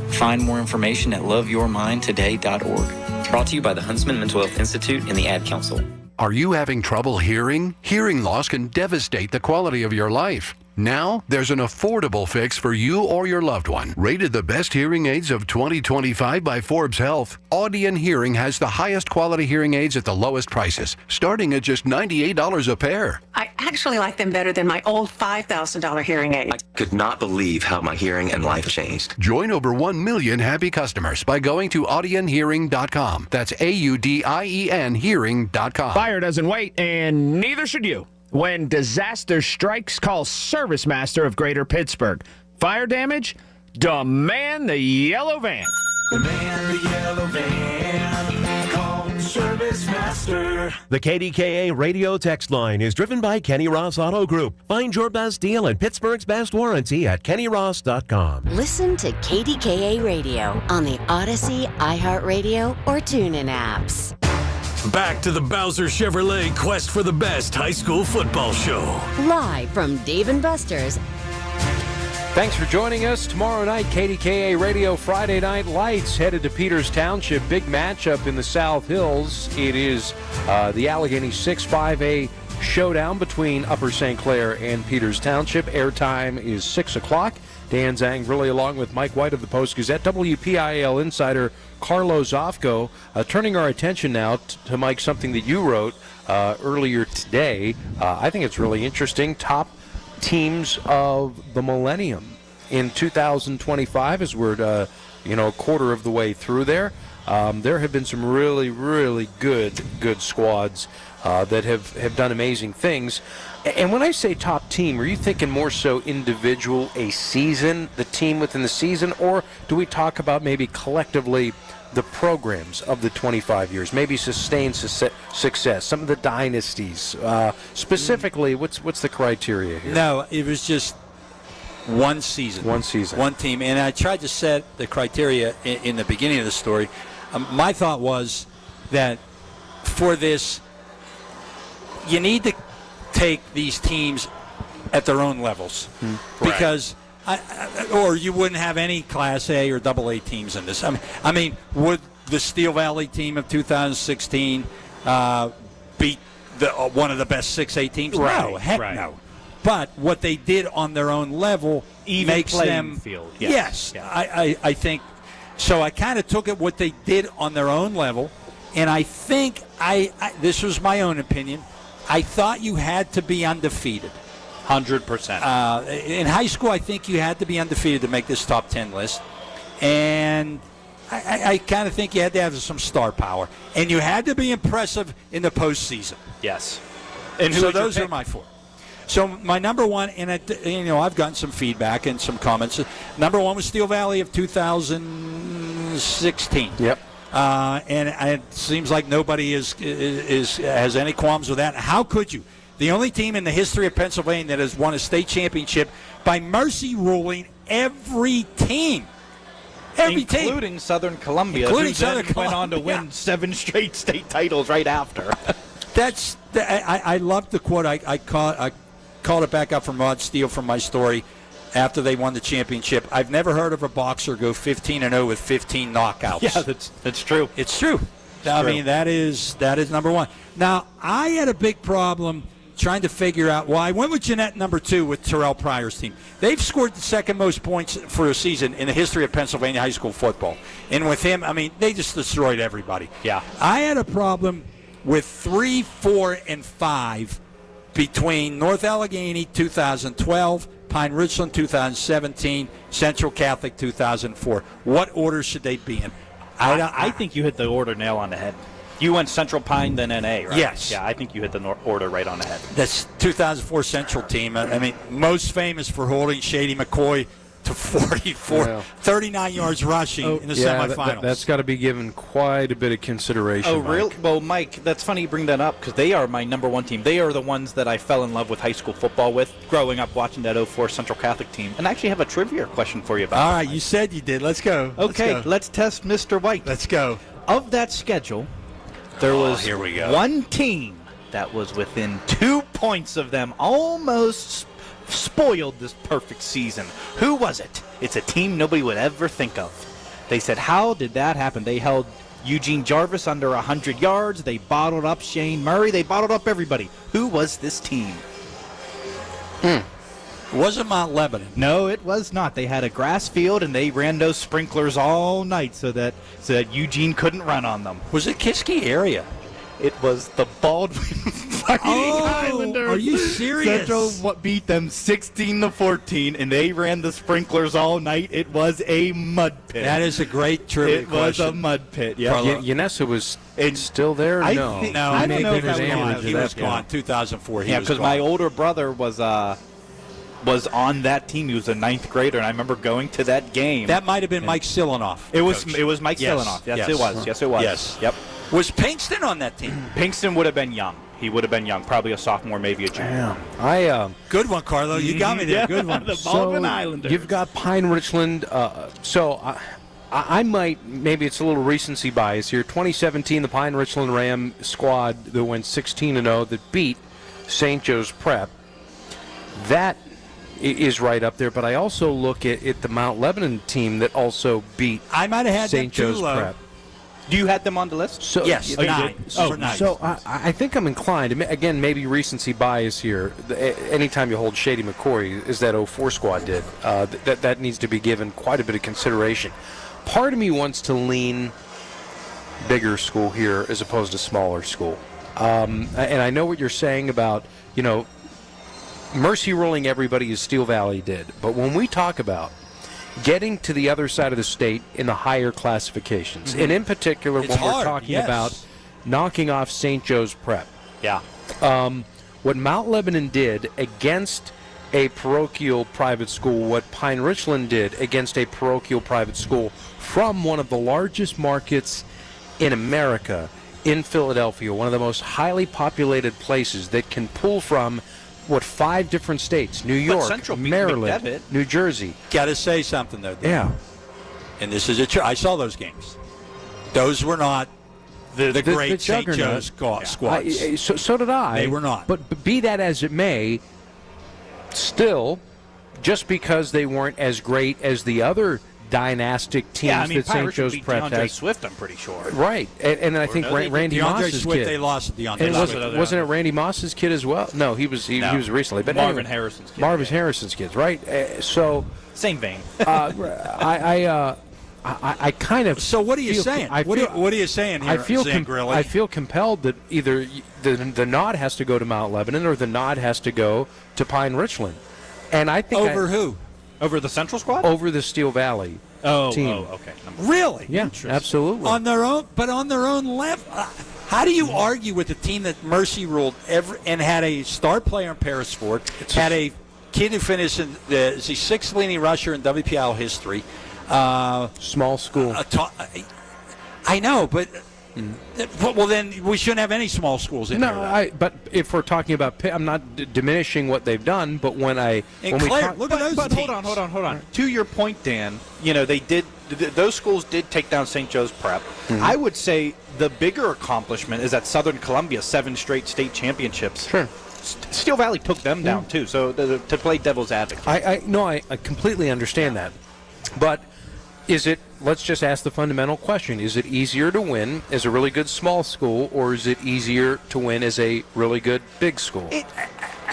Find more information at loveyourmindtoday.org. Brought to you by the Huntsman Mental Health Institute and the Ad Council. Are you having trouble hearing? Hearing loss can devastate the quality of your life. Now, there's an affordable fix for you or your loved one. Rated the best hearing aids of 2025 by Forbes Health, Audion Hearing has the highest quality hearing aids at the lowest prices, starting at just $98 a pair. I actually like them better than my old $5,000 hearing aid. I could not believe how my hearing and life changed. Join over 1 million happy customers by going to audionhearing.com. That's AUDIEN hearing.com. Fire doesn't wait, and neither should you. When disaster strikes, call Service Master of Greater Pittsburgh. Fire damage? Demand the yellow van. Demand the yellow van. Call Service Master. The KDKA radio text line is driven by Kenny Ross Auto Group. Find your best deal and Pittsburgh's best warranty at kennyross.com. Listen to KDKA Radio on the Odyssey, iHeartRadio, or TuneIn apps. Back to the Bowser Chevrolet Quest for the Best High School Football Show. Live from Dave & Buster's. Thanks for joining us. Tomorrow night, KDKA Radio Friday Night Lights headed to Peters Township. Big matchup in the South Hills. It is the Allegheny 6-5A showdown between Upper St. Clair and Peters Township. Airtime is 6 o'clock. Dan Zangrilli along with Mike White of the Post-Gazette. WPIL insider Carlos Zofko. Turning our attention now to, Mike, something that you wrote earlier today. I think it's really interesting. Top teams of the millennium in 2025, as we're a quarter of the way through there. There have been some really, really good squads that have done amazing things. And when I say top team, are you thinking more so individual, a season, the team within the season, or do we talk about maybe collectively the programs of the 25 years, maybe sustained success, some of the dynasties? Specifically, what's the criteria here? No, it was just one season. One season. One team. And I tried to set the criteria in the beginning of the story. My thought was that for this, you need to take these teams at their own levels because or you wouldn't have any Class A or AA teams in this. I mean, would the Steel Valley team of 2016 beat one of the best 6A teams? No, heck no. But what they did on their own level makes them field. Yes, I think so. I kind of took it what they did on their own level, and I think this was my own opinion. I thought you had to be undefeated. 100%. In high school, I think you had to be undefeated to make this top 10 list. And I kind of think you had to have some star power. And you had to be impressive in the postseason. Yes. And so those are my four. So my number one, and I've gotten some feedback and some comments. Number one was Steel Valley of 2016. Yep. And it seems like nobody has any qualms with that. How could you? The only team in the history of Pennsylvania that has won a state championship by mercy ruling every team. Including Southern Columbia, who went on to win 7 straight state titles right after. I loved the quote. I called it back up from Rod Steele from my story after they won the championship. I've never heard of a boxer go 15-0 with 15 knockouts. Yeah, that's true. It's true. I mean, that is number one. Now, I had a big problem trying to figure out why. I went with Jeanette number 2 with Terrell Pryor's team. They've scored the second most points for a season in the history of Pennsylvania high school football. And with him, I mean, they just destroyed everybody. Yeah. I had a problem with 3, 4, and 5 between North Allegheny 2012, Pine Richland 2017, Central Catholic 2004. What order should they be in? I think you hit the order nail on the head. You went Central Pine, then NA, right? Yes. Yeah, I think you hit the order right on the head. That's 2004 Central team. I mean, most famous for holding Shady McCoy to 39 yards rushing in the semifinals. That's got to be given quite a bit of consideration. Oh, really? Well, Mike, that's funny you bring that up because they are my number one team. They are the ones that I fell in love with high school football with growing up watching that 04 Central Catholic team. And I actually have a trivia question for you about All that. right, you said you did. Let's go. Okay, let's test Mr. White. Let's go. Of that schedule, there was here we go. one team that was within 2 points of them, almost spoiled this perfect season. Who was it? It's a team nobody would ever think of. They said, how did that happen? They held Eugene Jarvis under 100 yards. They bottled up Shane Murray. They bottled up everybody. Who was this team? Wasn't Mount Lebanon? No, it was not. They had a grass field, and they ran those sprinklers all night so that Eugene couldn't run on them. Was it Kiski area? It was the Baldwin Fighting Islanders. Are you serious? Central beat them 16-14, and they ran the sprinklers all night. It was a mud pit. That is a great trivia It was a mud pit. Yeah. Yanessa was still there? I No. think- I don't know if that was gone. on. He was gone. 2004. Yeah, because my older brother was on that team. He was a 9th grader, and I remember going to that game. That might have been Mike Silanoff. It was Mike Silanoff. Yes, it was. Yes, it was. Yes. Yep. Was Pinkston on that team? Pinkston would have been young. He would have been young, probably a sophomore, maybe a junior. Good one, Carlo. You got me there. Yeah, Good one. the Baldwin Islanders. You've got Pine Richland. I might, maybe it's a little recency bias here. 2017, the Pine Richland Ram squad that went 16-0 that beat St. Joe's Prep. That is right up there, but I also look at the Mount Lebanon team that also beat I might have had St. Joe's Prep. Do you have them on the list? So, yes, 9. So I think I'm inclined. Again, maybe recency bias here. Anytime you hold Shady McCoy, as that 04 squad did, that needs to be given quite a bit of consideration. Part of me wants to lean bigger school here as opposed to smaller school. And I know what you're saying about, mercy ruling everybody as Steel Valley did. But when we talk about getting to the other side of the state in the higher classifications, and in particular It's when hard, we're talking yes. about knocking off St. Joe's Prep. Yeah. What Mount Lebanon did against a parochial private school, what Pine Richland did against a parochial private school from one of the largest markets in America, in Philadelphia, one of the most highly populated places that can pull from 5 different states? New York, Central beat Maryland, McDevitt. New Jersey. Got to say something, though. Dan. Yeah. And this is I saw those games. Those were not the great St. Joe's squads. So did I. They were not. But be that as it may, still, just because they weren't as great as the other dynastic teams that St. Joe's Prep DeAndre has. Swift, I'm pretty sure. Right, and I think Randy Moss's Swift, kid. They lost at DeAndre And Swift. wasn't it Randy Moss's kid as well? No, he was recently. But Marvin anyway, Harrison's kid. Marvin Harrison's kids, right? Same vein. I kind of. So what are you saying? What are you saying here, I feel Zangrilli? I feel compelled that either the nod has to go to Mount Lebanon or the nod has to go to Pine Richland, and I think who? Over the Central squad? Over the Steel Valley team. Oh, okay. Really? Yeah, absolutely. On their own level. How do you argue with a team that mercy ruled and had a star player in Paris Ford, had a kid who finished the 6th leading rusher in WPL history? Small school. I know, but well, then we shouldn't have any small schools in there. But if we're talking about, I'm not diminishing what they've done. But when we talk, look at those But teams. hold on. To your point, Dan, they did. Those schools did take down St. Joe's Prep. Mm-hmm. I would say the bigger accomplishment is that Southern Columbia 7 straight state championships. Sure. Steel Valley took them down too. So to play devil's advocate, I completely understand that. But is it? Let's just ask the fundamental question: is it easier to win as a really good small school, or is it easier to win as a really good big school?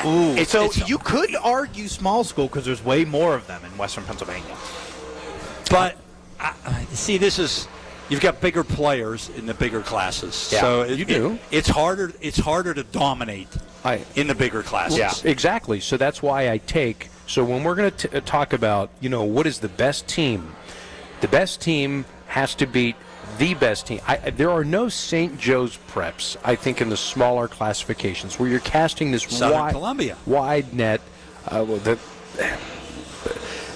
You could argue small school because there's way more of them in Western Pennsylvania. But see, you've got bigger players in the bigger classes. Yeah, so you do. It's harder to dominate in the bigger classes. Yeah, exactly. So that's why I take. So when we're going to talk about, what is the best team? The best team has to beat the best team. There are no St. Joe's Preps, I think, in the smaller classifications where you're casting this wide net.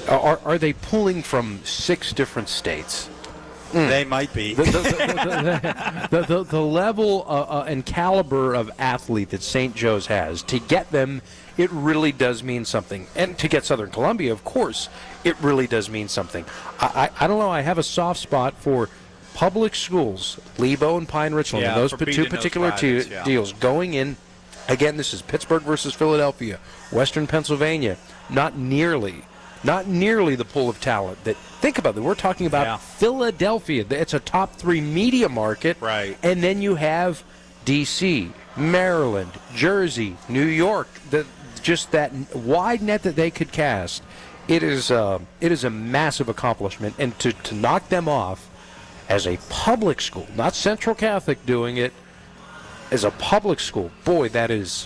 Are they pulling from 6 different states? They might be. The level and caliber of athlete that St. Joe's has, to get them, it really does mean something. And to get Southern Columbia, of course, it really does mean something. I don't know. I have a soft spot for public schools, Lebo and Pine Richland, and those two particular deals going in Again, this is Pittsburgh versus Philadelphia, Western Pennsylvania. Not nearly the pool of talent that. Think about it. We're talking about Philadelphia. It's a top 3 media market. Right. And then you have D.C., Maryland, Jersey, New York. Just that wide net that they could cast. It is a massive accomplishment. And to knock them off as a public school, not Central Catholic doing it, as a public school, boy, that is,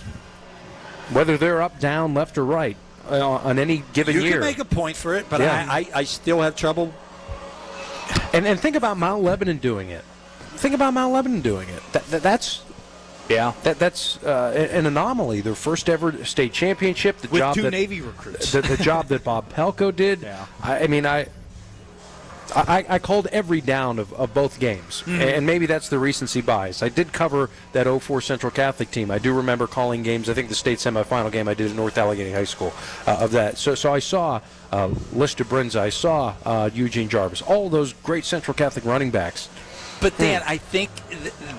whether they're up, down, left, or right on any given year. You can make a point for it, but I still have trouble. And think about Mount Lebanon doing it. That's an anomaly. Their first ever state championship. With 2 Navy recruits. The job that Bob Pelko did. Yeah. I called every down of both games, and maybe that's the recency bias. I did cover that 04 Central Catholic team. I do remember calling games. I think the state semifinal game I did at North Allegheny High School of that. So I saw Lista Brinza. I saw Eugene Jarvis. All those great Central Catholic running backs. But Dan, I think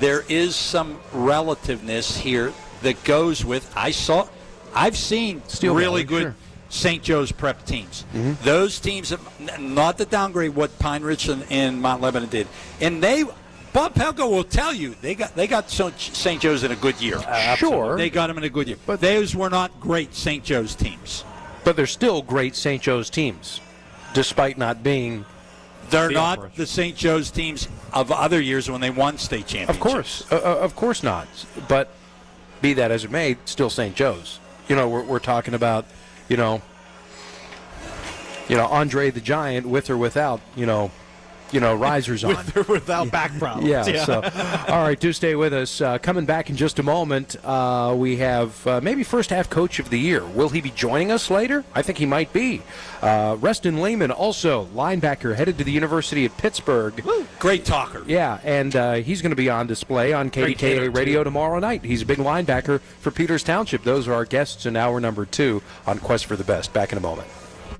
there is some relativeness here that goes with. I've seen Steel really Valley, good. Sure. St. Joe's prep teams. Those teams, not to downgrade what Pine Ridge and Mount Lebanon did, and Bob Pelko will tell you they got St. Joe's in a good year. Sure, they got them in a good year, but those were not great St. Joe's teams. But they're still great St. Joe's teams, despite not being. They're not the St. Joe's teams of other years when they won state championships. Of course not. But be that as it may, still St. Joe's. We're talking about. Andre the Giant, with or without, risers on. With or without back problems. Yeah. So, all right, do stay with us. Coming back in just a moment, we have maybe first half coach of the year. Will he be joining us later? I think he might be. Reston Lehman, also linebacker, headed to the University of Pittsburgh. Woo. Great talker. Yeah, and he's going to be on display on KDKA Radio tomorrow night. He's a big linebacker for Peters Township. Those are our guests in hour number 2 on Quest for the Best. Back in a moment.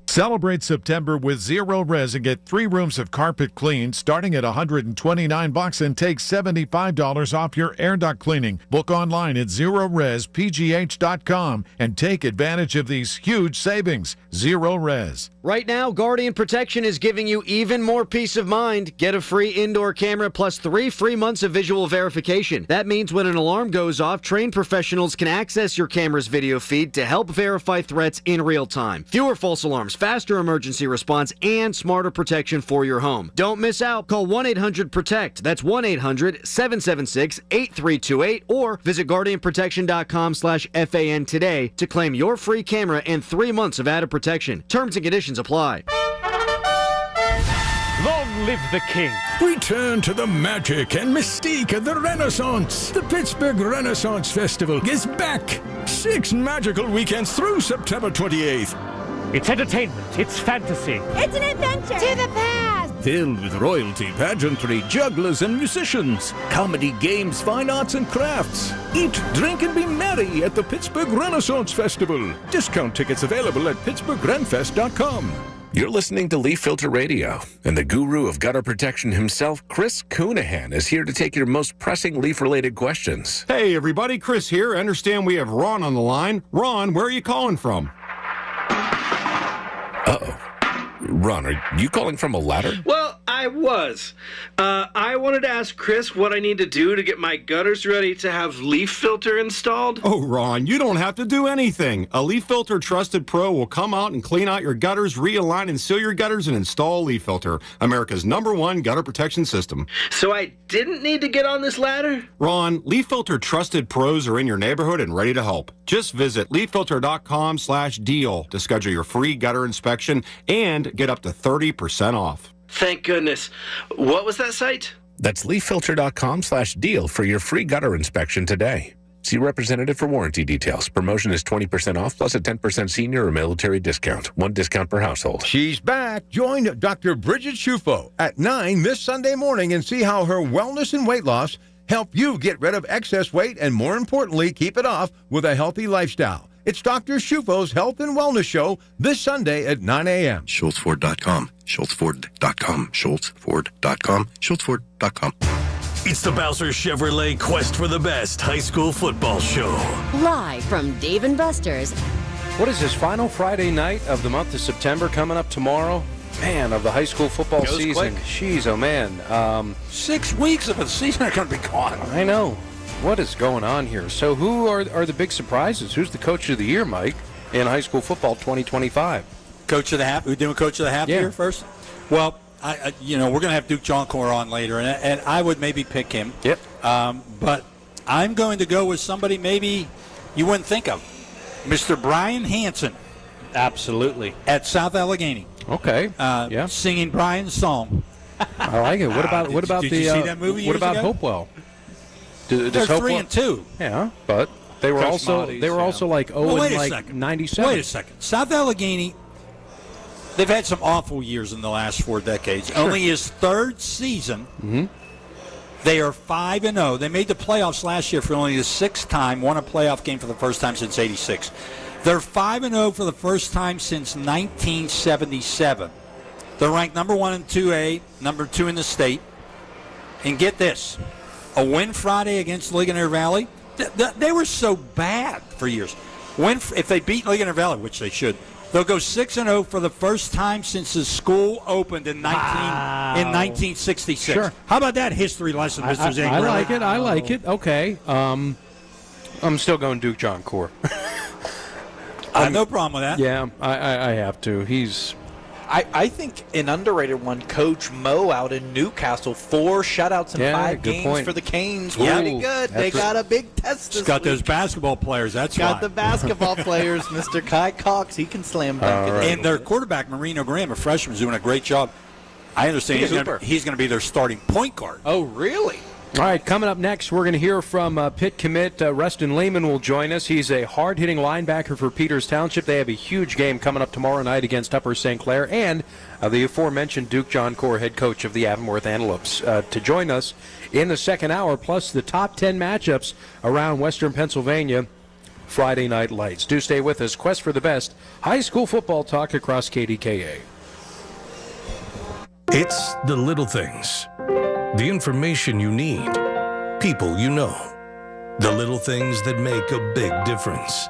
Celebrate September with Zero Res and get 3 rooms of carpet cleaned starting at $129 and take $75 off your air duct cleaning. Book online at ZeroResPGH.com and take advantage of these huge savings. Zero Res. Right now, Guardian Protection is giving you even more peace of mind. Get a free indoor camera plus 3 free months of visual verification. That means when an alarm goes off, trained professionals can access your camera's video feed to help verify threats in real time. Fewer false alarms, faster emergency response, and smarter protection for your home. Don't miss out. Call 1-800-PROTECT. That's 1-800-776-8328 or visit GuardianProtection.com/FAN today to claim your free camera and 3 months of added protection. Terms and conditions apply. Long live the king. Return to the magic and mystique of the Renaissance. The Pittsburgh Renaissance Festival is back. 6 magical weekends through September 28th. It's entertainment. It's fantasy. It's an adventure. To the past. Filled with royalty, pageantry, jugglers, and musicians. Comedy, games, fine arts, and crafts. Eat, drink, and be merry at the Pittsburgh Renaissance Festival. Discount tickets available at PittsburghRenFest.com. You're listening to Leaf Filter Radio, and the guru of gutter protection himself, Chris Coonahan, is here to take your most pressing leaf-related questions. Hey, everybody, Chris here. I understand we have Ron on the line. Ron, where are you calling from? Uh-oh. Ron, are you calling from a ladder? Well, I was. I wanted to ask Chris what I need to do to get my gutters ready to have leaf filter installed. Oh, Ron, you don't have to do anything. A Leaf Filter Trusted Pro will come out and clean out your gutters, realign and seal your gutters, and install Leaf Filter, America's #1 gutter protection system. So I didn't need to get on this ladder? Ron, Leaf Filter Trusted Pros are in your neighborhood and ready to help. Just visit leaffilter.com/deal to schedule your free gutter inspection and get up to 30% off. Thank goodness. What was that site? That's leaffilter.com/deal for your free gutter inspection today. See representative for warranty details. Promotion is 20% off plus a 10% senior or military discount. 1 discount per household. She's back. Join Dr. Bridget Schufo at 9 this Sunday morning and see how her wellness and weight loss help you get rid of excess weight and, more importantly, keep it off with a healthy lifestyle. It's Dr. Schufo's Health and Wellness Show this Sunday at 9 a.m. SchultzFord.com, SchultzFord.com, SchultzFord.com, SchultzFord.com. It's the Bowser Chevrolet Quest for the Best High School Football Show. Live from Dave & Buster's. What is this, final Friday night of the month of September coming up tomorrow? Man, of the high school football Goes season. quick. Jeez, oh man. 6 weeks of the season are going to be gone. I know. What is going on here? So who are the big surprises? Who's the coach of the year, Mike, in high school football 2025? Coach of the half. We're doing coach of the half here first? Well, I we're going to have Duke Joncour on later, and I would maybe pick him. Yep. But I'm going to go with somebody maybe you wouldn't think of. Mr. Brian Hansen. Absolutely. At South Allegheny. Okay. Yeah. Singing Brian's song. I like it. What about did you see that movie what years about ago? Hopewell? They're 3-2. Yeah, but they were Coach also like 97. Wait a second. South Allegheny, they've had some awful years in the last 4 decades. Sure. Only his third season. Mm-hmm. They are 5-0. They made the playoffs last year for only the 6th time. Won a playoff game for the first time since '86. They're 5-0 for the first time since 1977. They're ranked number 1 in 2A, number 2 in the state. And get this. A win Friday against Ligonier Valley. They were so bad for years. If they beat Ligonier Valley, which they should, they'll go 6-0 for the first time since the school opened in 1966. Sure. How about that history lesson, Mr. Zane? I like it. Okay. I'm still going Duke Joncour. I have no problem with that. Yeah, I have to. I think an underrated one, Coach Mo out in Newcastle, 4 shutouts in 5 games point. for the Canes. Ooh, Pretty good. They got a big test this He's got week. those basketball players. That's Got why. the basketball players, Mr. Kai Cox. He can slam dunk it. And their quarterback, Marino Graham, a freshman, is doing a great job. I understand he's going to be their starting point guard. Oh, really? All right, coming up next, we're going to hear from Pitt commit Rustin Lehman will join us. He's a hard-hitting linebacker for Peters Township. They have a huge game coming up tomorrow night against Upper St. Clair, and the aforementioned Duke Joncour, head coach of the Avonworth Antelopes, to join us in the second hour, plus the top 10 matchups around Western Pennsylvania Friday Night Lights. Do stay with us. Quest for the best high school football talk across KDKA. It's the little things. The information you need. People you know. The little things that make a big difference.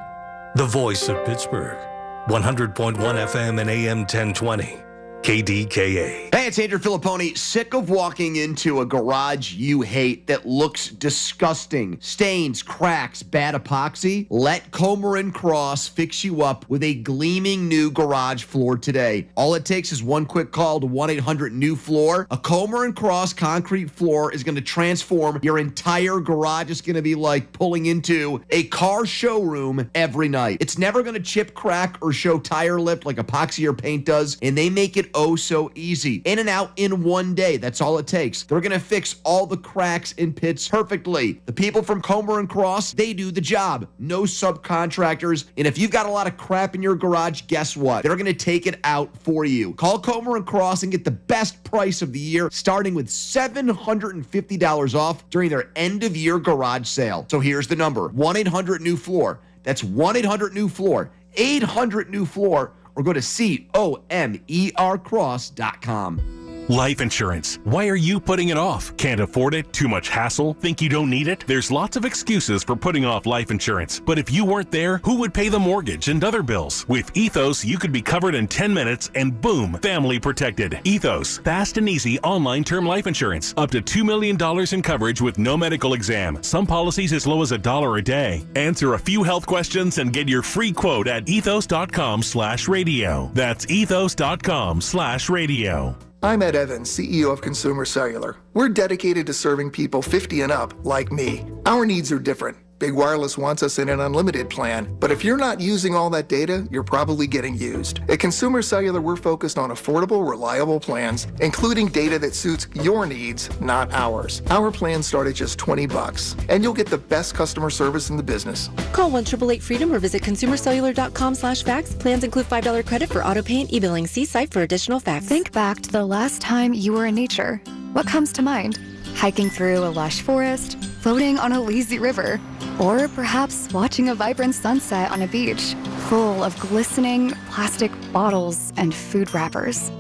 The voice of Pittsburgh. 100.1 FM and AM 1020. KDKA. Hey, it's Andrew Filipponi. Sick of walking into a garage you hate that looks disgusting? Stains, cracks, bad epoxy? Let Comer & Cross fix you up with a gleaming new garage floor today. All it takes is one quick call to 1-800-NEW-FLOOR. A Comer & Cross concrete floor is going to transform your entire garage. It's going to be like pulling into a car showroom every night. It's never going to chip, crack, or show tire lip like epoxy or paint does, and they make it oh so easy. In and out in one day. That's all it takes. They're going to fix all the cracks in pits perfectly. The people from Comer & Cross, they do the job. No subcontractors. And if you've got a lot of crap in your garage, guess what? They're going to take it out for you. Call Comer & Cross and get the best price of the year, starting with $750 off during their end-of-year garage sale. So here's the number. 1-800-NEW-FLOOR. That's 1-800-NEW-FLOOR. 800-NEW-FLOOR. Or go to COMERcross.com. Life insurance. Why are you putting it off? Can't afford it? Too much hassle? Think you don't need it? There's lots of excuses for putting off life insurance. But if you weren't there, who would pay the mortgage and other bills? With Ethos, you could be covered in 10 minutes and boom, family protected. Ethos, fast and easy online term life insurance. Up to $2 million in coverage with no medical exam. Some policies as low as $1 a day. Answer a few health questions and get your free quote at ethos.com/radio. That's ethos.com/radio. I'm Ed Evans, CEO of Consumer Cellular. We're dedicated to serving people 50 and up, like me. Our needs are different. Big Wireless wants us in an unlimited plan, but if you're not using all that data, you're probably getting used. At Consumer Cellular, we're focused on affordable, reliable plans, including data that suits your needs, not ours. Our plans start at just $20, and you'll get the best customer service in the business. Call 1-888-FREEDOM or visit consumercellular.com/facts. Plans include $5 credit for auto pay and e-billing. See site for additional facts. Think back to the last time you were in nature. What comes to mind? Hiking through a lush forest, floating on a lazy river, or perhaps watching a vibrant sunset on a beach full of glistening plastic bottles and food wrappers.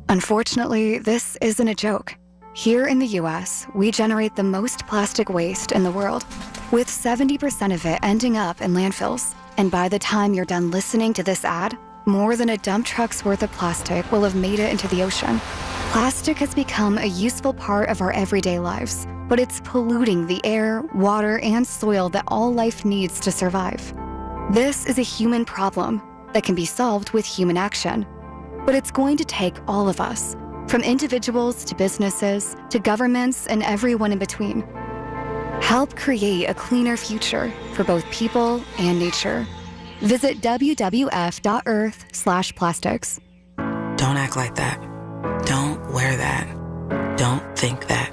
Unfortunately, this isn't a joke. Here in the U.S., we generate the most plastic waste in the world, with 70% of it ending up in landfills. And by the time you're done listening to this ad, more than a dump truck's worth of plastic will have made it into the ocean. Plastic has become a useful part of our everyday lives, but it's polluting the air, water, and soil that all life needs to survive. This is a human problem that can be solved with human action. But it's going to take all of us, from individuals to businesses to governments and everyone in between. Help create a cleaner future for both people and nature. Visit wwf.earth/plastics. Don't act like that. Don't wear that. Don't think that.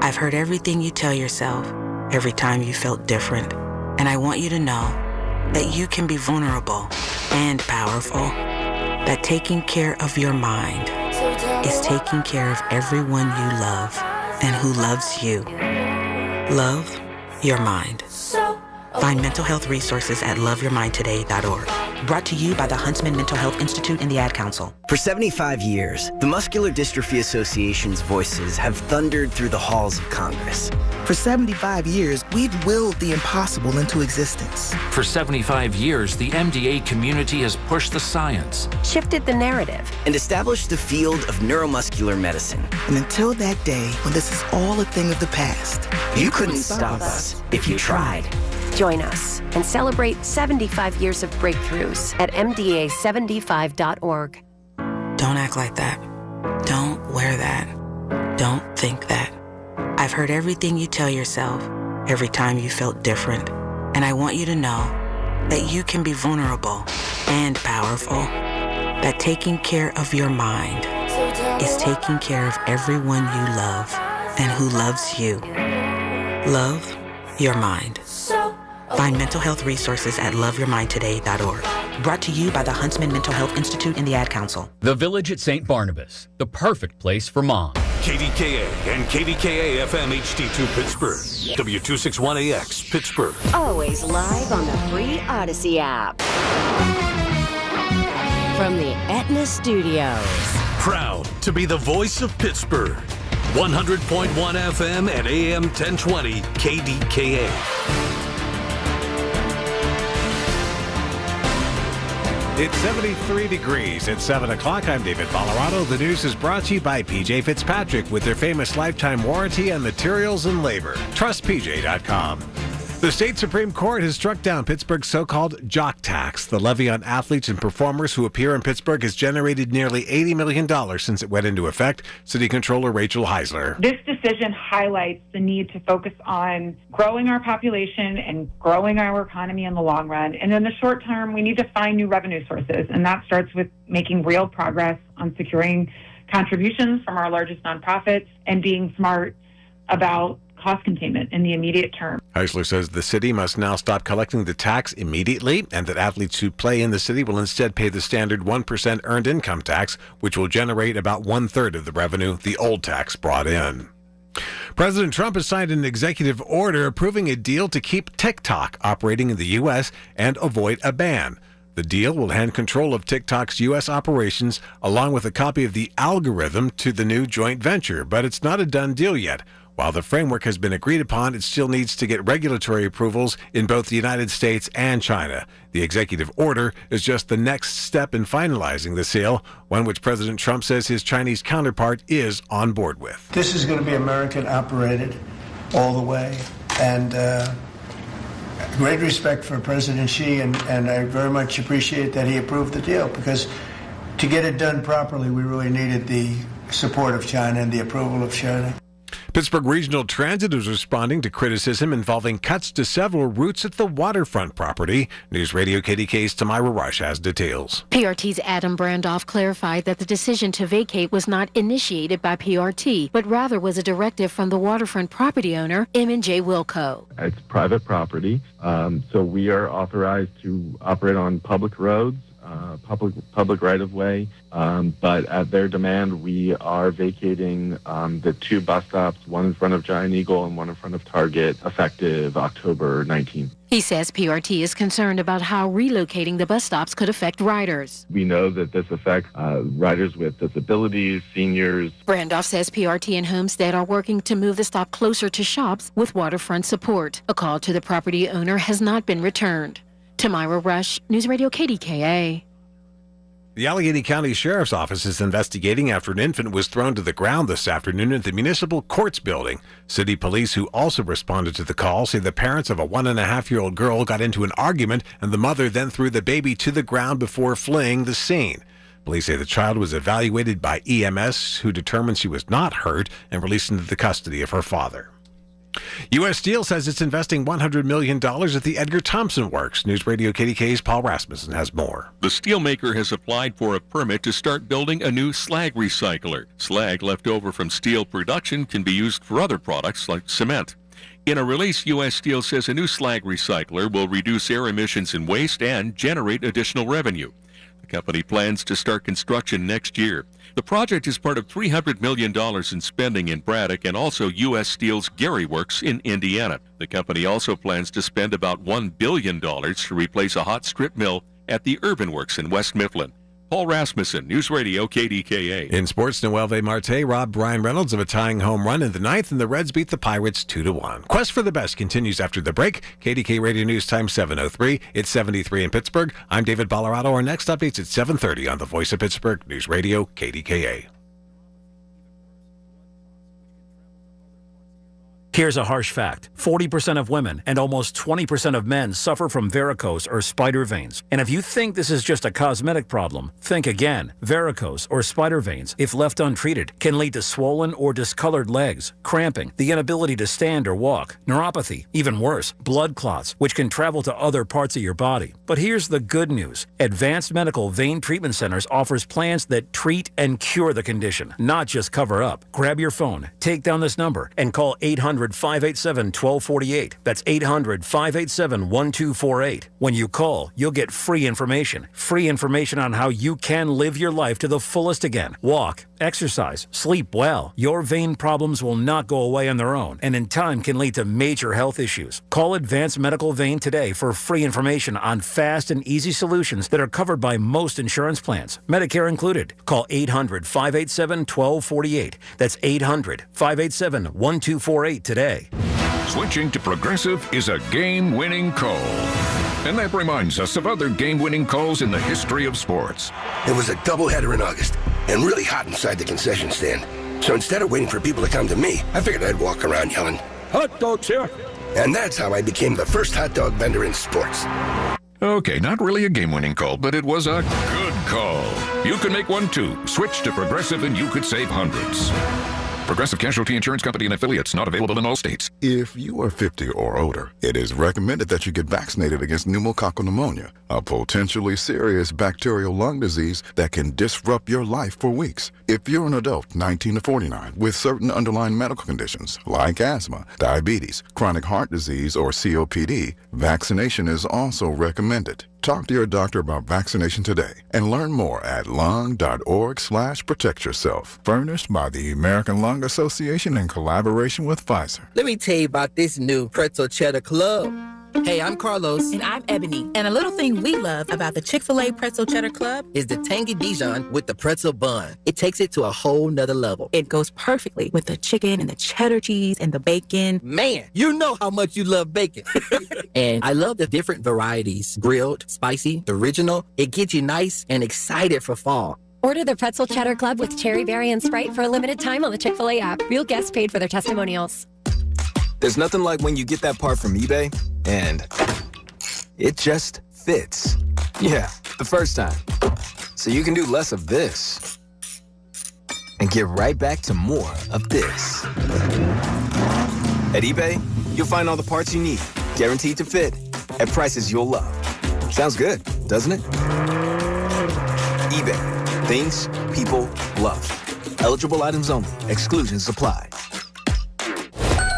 I've heard everything you tell yourself every time you felt different. And I want you to know that you can be vulnerable and powerful. That taking care of your mind is taking care of everyone you love and who loves you. Love your mind. Find mental health resources at loveyourmindtoday.org. Brought to you by the Huntsman Mental Health Institute and the Ad Council. For 75 years, the Muscular Dystrophy Association's voices have thundered through the halls of Congress. For 75 years, we've willed the impossible into existence. For 75 years, the MDA community has pushed the science, shifted the narrative, and established the field of neuromuscular medicine. And until that day, when this is all a thing of the past, you couldn't stop us if you tried. Join us and celebrate 75 years of breakthroughs at MDA75.org. Don't act like that. Don't wear that. Don't think that. I've heard everything you tell yourself every time you felt different. And I want you to know that you can be vulnerable and powerful. That taking care of your mind is taking care of everyone you love and who loves you. Love your mind. Find mental health resources at loveyourmindtoday.org. Brought to you by the Huntsman Mental Health Institute and the Ad Council. The Village at St. Barnabas, the perfect place for mom. KDKA and KDKA-FM HD2 Pittsburgh. W261AX Pittsburgh. Always live on the free Odyssey app. From the Aetna Studios. Proud to be the voice of Pittsburgh. 100.1 FM and AM 1020 KDKA. It's 73 degrees at 7 o'clock. I'm David Colorado. The news is brought to you by PJ Fitzpatrick with their famous lifetime warranty on materials and labor. TrustPJ.com. The state Supreme Court has struck down Pittsburgh's so-called jock tax. The levy on athletes and performers who appear in Pittsburgh has generated nearly $80 million since it went into effect. City Controller Rachel Heisler. This decision highlights the need to focus on growing our population and growing our economy in the long run. And in the short term, we need to find new revenue sources. And that starts with making real progress on securing contributions from our largest nonprofits and being smart about cost containment in the immediate term. Heisler says the city must now stop collecting the tax immediately and that athletes who play in the city will instead pay the standard 1% earned income tax, which will generate about 1/3 of the revenue the old tax brought in. President Trump has signed an executive order approving a deal to keep TikTok operating in the U.S. and avoid a ban. The deal will hand control of TikTok's U.S. operations along with a copy of the algorithm to the new joint venture, but it's not a done deal yet. While the framework has been agreed upon, it still needs to get regulatory approvals in both the United States and China. The executive order is just the next step in finalizing the sale, one which President Trump says his Chinese counterpart is on board with. This is going to be American operated all the way, and great respect for President Xi, and I very much appreciate that he approved the deal, because to get it done properly, we really needed the support of China and the approval of China. Pittsburgh Regional Transit is responding to criticism involving cuts to several routes at the waterfront property. News Radio KDK's Tamira Rush has details. PRT's Adam Brandoff clarified that the decision to vacate was not initiated by PRT, but rather was a directive from the waterfront property owner, M&J Wilco. It's private property, so we are authorized to operate on public roads, public right-of-way, but at their demand, we are vacating the two bus stops, one in front of Giant Eagle and one in front of Target, effective October 19th. He says PRT is concerned about how relocating the bus stops could affect riders. We know that this affects riders with disabilities, seniors. Brandoff says PRT and Homestead are working to move the stop closer to shops with waterfront support. A call to the property owner has not been returned. Tamira Rush, News Radio KDKA. The Allegheny County Sheriff's Office is investigating after an infant was thrown to the ground this afternoon at the Municipal Courts building. City police, who also responded to the call, say the parents of a 1.5-year-old girl got into an argument and the mother then threw the baby to the ground before fleeing the scene. Police say the child was evaluated by EMS, who determined she was not hurt and released into the custody of her father. U.S. Steel says it's investing $100 million at the Edgar Thomson Works. News Radio KDKA's Paul Rasmussen has more. The steelmaker has applied for a permit to start building a new slag recycler. Slag left over from steel production can be used for other products like cement. In a release, U.S. Steel says a new slag recycler will reduce air emissions and waste and generate additional revenue. The company plans to start construction next year. The project is part of $300 million in spending in Braddock and also U.S. Steel's Gary Works in Indiana. The company also plans to spend about $1 billion to replace a hot strip mill at the Urban Works in West Mifflin. Paul Rasmussen, News Radio KDKA. In sports, Noelve Marte robbed Brian Reynolds of a tying home run in the ninth, and the Reds beat the Pirates 2-1. Quest for the best continues after the break. KDK Radio News Time 7:03. It's 73 in Pittsburgh. I'm David Ballarado. Our next update's at 7:30 on the Voice of Pittsburgh News Radio KDKA. Here's a harsh fact. 40% of women and almost 20% of men suffer from varicose or spider veins. And if you think this is just a cosmetic problem, think again. Varicose or spider veins, if left untreated, can lead to swollen or discolored legs, cramping, the inability to stand or walk, neuropathy, even worse, blood clots, which can travel to other parts of your body. But here's the good news. Advanced Medical Vein Treatment Centers offers plans that treat and cure the condition, not just cover up. Grab your phone, take down this number, and call 800-587-1248. That's 800-587-1248. When you call, you'll get free information on how you can live your life to the fullest again. Walk, exercise, sleep well. Your vein problems will not go away on their own, and in time can lead to major health issues. Call Advanced Medical Vein today for free information on fast and easy solutions that are covered by most insurance plans, Medicare included. Call 800-587-1248. That's 800-587-1248 today. Switching to Progressive is a game-winning call. And that reminds us of other game-winning calls in the history of sports. It was a doubleheader in August and really hot inside the concession stand. So instead of waiting for people to come to me, I figured I'd walk around yelling, "Hot dogs here!" And that's how I became the first hot dog vendor in sports. Okay, not really a game-winning call, but it was a good call. You can make one too. Switch to Progressive and you could save hundreds. Progressive Casualty Insurance Company and affiliates, not available in all states. If you are 50 or older, it is recommended that you get vaccinated against pneumococcal pneumonia, a potentially serious bacterial lung disease that can disrupt your life for weeks. If you're an adult, 19 to 49, with certain underlying medical conditions like asthma, diabetes, chronic heart disease, or COPD, vaccination is also recommended. Talk to your doctor about vaccination today and learn more at lung.org/protectyourself. Furnished by the American Lung Association in collaboration with Pfizer. Let me tell you about this new Pretzel Cheddar Club. Hey, I'm Carlos. And I'm Ebony. And a little thing we love about the Chick-fil-A Pretzel Cheddar Club is the tangy Dijon with the pretzel bun. It takes it to a whole nother level. It goes perfectly with the chicken and the cheddar cheese and the bacon. Man, you know how much you love bacon. And I love the different varieties. Grilled, spicy, original. It gets you nice and excited for fall. Order the Pretzel Cheddar Club with cherry berry and Sprite for a limited time on the Chick-fil-A app. Real guests paid for their testimonials. There's nothing like when you get that part from eBay and it just fits. Yeah, the first time. So you can do less of this and get right back to more of this. At eBay, you'll find all the parts you need, guaranteed to fit, at prices you'll love. Sounds good, doesn't it? eBay, things people love. Eligible items only. Exclusions apply.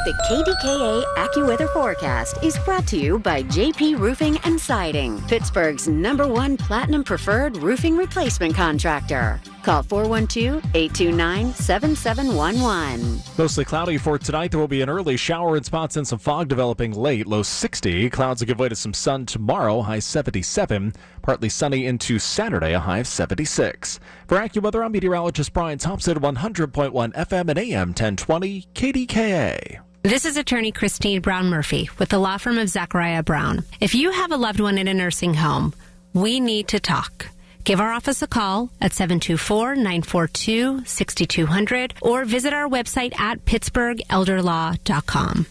The KDKA AccuWeather forecast is brought to you by JP Roofing and Siding, Pittsburgh's #1 Platinum Preferred Roofing Replacement Contractor. Call 412-829-7711. Mostly cloudy for tonight. There will be an early shower in spots and some fog developing late. Low 60. Clouds will give way to some sun tomorrow. High 77. Partly sunny into Saturday. A high of 76. For AccuWeather, I'm meteorologist Brian Thompson, 100.1 FM and AM 1020 KDKA. This is attorney Christine Brown-Murphy with the law firm of Zachariah Brown. If you have a loved one in a nursing home, we need to talk. Give our office a call at 724-942-6200 or visit our website at pittsburghelderlaw.com.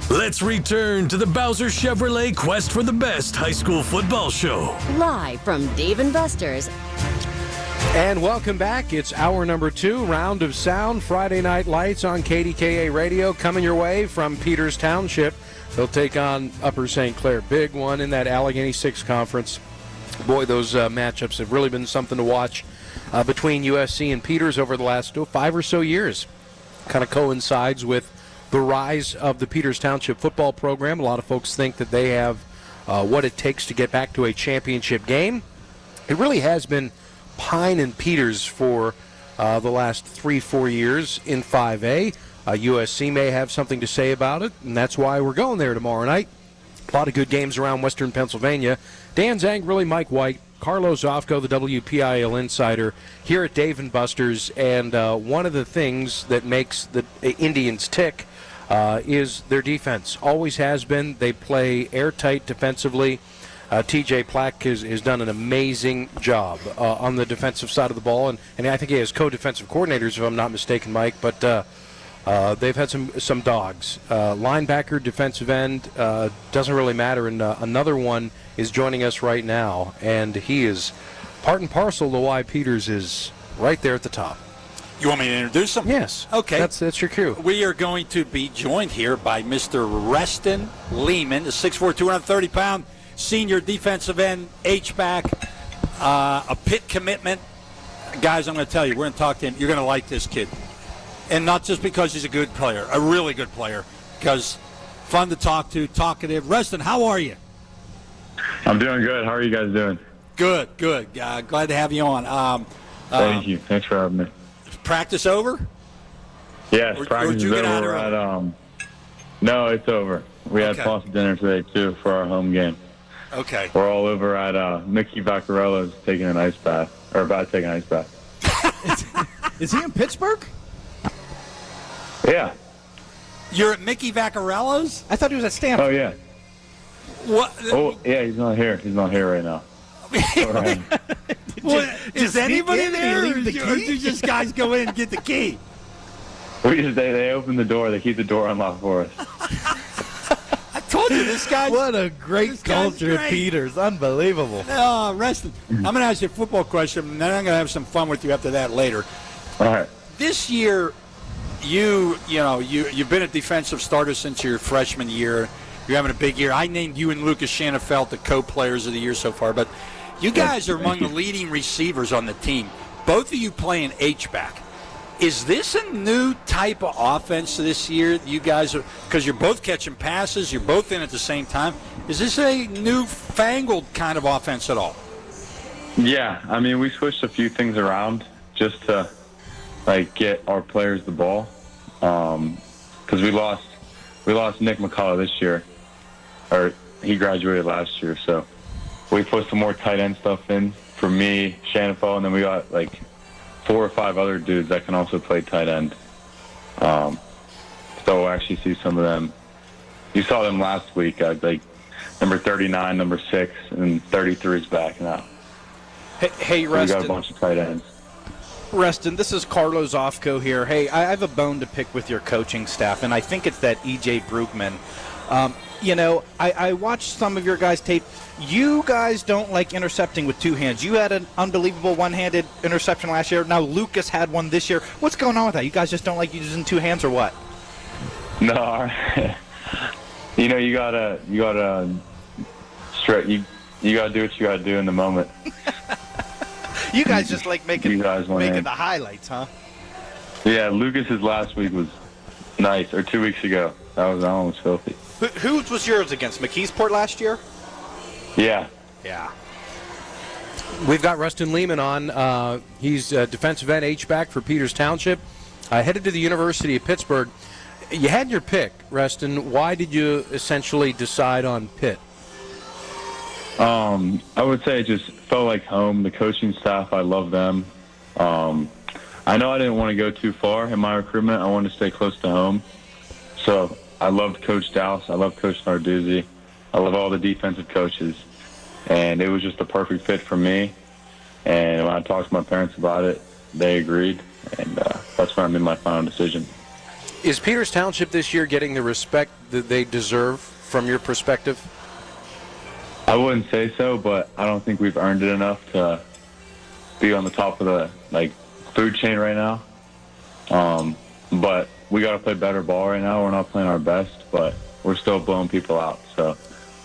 Let's return to the Bowser Chevrolet Quest for the Best High School Football Show. Live from Dave & Buster's. And welcome back. It's hour number 2, Round of Sound, Friday Night Lights on KDKA Radio, coming your way from Peters Township. They'll take on Upper St. Clair. Big one in that Allegheny 6 conference. Boy, those matchups have really been something to watch between USC and Peters over the last 5 or so years. Kind of coincides with the rise of the Peters Township football program. A lot of folks think that they have what it takes to get back to a championship game. It really has been Pine and Peters for the last 3-4 years in 5A. USC may have something to say about it, and that's why we're going there tomorrow night. A lot of good games around Western Pennsylvania. Dan Zang, really Mike White, Carlos Zofko, the WPIL insider, here at Dave & Buster's. And one of the things that makes the Indians tick is their defense. Always has been. They play airtight defensively. TJ Plack has done an amazing job on the defensive side of the ball. And I think he has co-defensive coordinators, if I'm not mistaken, Mike. But they've had some dogs. Linebacker, defensive end, doesn't really matter. And another one is joining us right now, and he is part and parcel to why Peters is right there at the top. You want me to introduce him? Yes. Okay. That's your cue. We are going to be joined here by Mr. Reston Lehman, the 6'4", 230-pound senior defensive end, H-back, a Pitt commitment. Guys, I'm going to tell you, we're going to talk to him. You're going to like this kid. And not just because he's a good player, a really good player, because fun to talk to, talkative. Reston, how are you? I'm doing good. How are you guys doing? Good. Glad to have you on. Thank you. Thanks for having me. Practice over? Yes, Or practice did you is get out over early? no, it's over. We had Okay. pasta dinner today, too, for our home game. Okay. We're all over at Mickey Vaccarello's taking an ice bath, or about to take an ice bath. Is he in Pittsburgh? Yeah. You're at Mickey Vaccarello's? I thought he was at Stanford. Oh, yeah. What? Oh, yeah, he's not here. He's not here right now. Is anybody in? there? Did he leave the Or key? do just guys go in and get the key? They open the door. They keep the door unlocked for us. I told you, this guy's... What a great culture at Peters. Unbelievable. Oh, Reston. I'm going to ask you a football question, and then I'm going to have some fun with you after that later. All right. This year, you've been a defensive starter since your freshman year. You're having a big year. I named you and Lucas Shanafelt the co-players of the year so far, but you guys are among the leading receivers on the team. Both of you playing H-back. Is this a new type of offense this year? You guys are, because you're both catching passes, you're both in at the same time. Is this a newfangled kind of offense at all? Yeah, I mean, we switched a few things around just to, get our players the ball. Because we lost Nick McCullough this year, or he graduated last year, so we put some more tight end stuff in for me, Shanafo, and then we got 4 or 5 other dudes that can also play tight end. So we'll actually see some of them. You saw them last week, number 39, number 6, and 33 is back now. Hey, So we got a Reston. bunch of tight ends. Reston, this is Carlos Zofko here. Hey, I have a bone to pick with your coaching staff, and I think it's that E.J. Brugman. I watched some of your guys' tape. You guys don't like intercepting with 2 hands. You had an unbelievable one-handed interception last year. Now Lucas had one this year. What's going on with that? You guys just don't like using 2 hands or what? No, you gotta straight. You gotta do what you gotta do in the moment. You guys just like making the highlights, huh? Yeah, Lucas's last week was nice, or 2 weeks ago. That one was filthy. Who was yours against? McKeesport last year? Yeah. Yeah. We've got Rustin Lehman on. He's a defensive end H-back for Peters Township. Headed to the University of Pittsburgh. You had your pick, Rustin. Why did you essentially decide on Pitt? I would say it just felt like home. The coaching staff, I love them. I know I didn't want to go too far in my recruitment. I wanted to stay close to home. So I loved Coach Dowse. I love Coach Narduzzi. I love all the defensive coaches. And it was just a perfect fit for me. And when I talked to my parents about it, they agreed. And that's when I made my final decision. Is Peters Township this year getting the respect that they deserve from your perspective? I wouldn't say so, but I don't think we've earned it enough to be on the top of the food chain right now. But we got to play better ball right now. We're not playing our best, but we're still blowing people out. So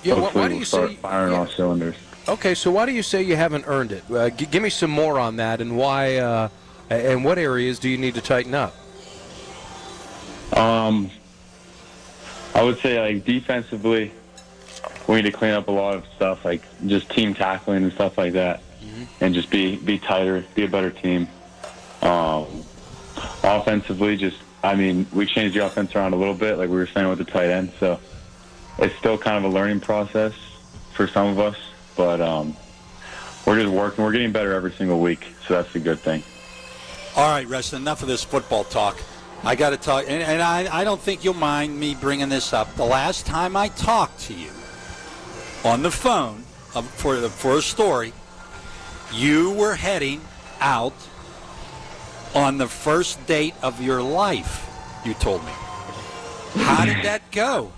hopefully we'll start firing all cylinders. Okay, so why do you say you haven't earned it? Give me some more on that, and why, and what areas do you need to tighten up? I would say defensively, we need to clean up a lot of stuff, like just team tackling and stuff like that, and just be tighter, be a better team. Offensively, we changed the offense around a little bit, like we were saying with the tight end, so it's still kind of a learning process for some of us, but we're just working. We're getting better every single week, so that's a good thing. All right, Rustin, enough of this football talk. I got to talk, and I don't think you'll mind me bringing this up. The last time I talked to you on the phone for a story, you were heading out on the first date of your life, you told me. How did that go?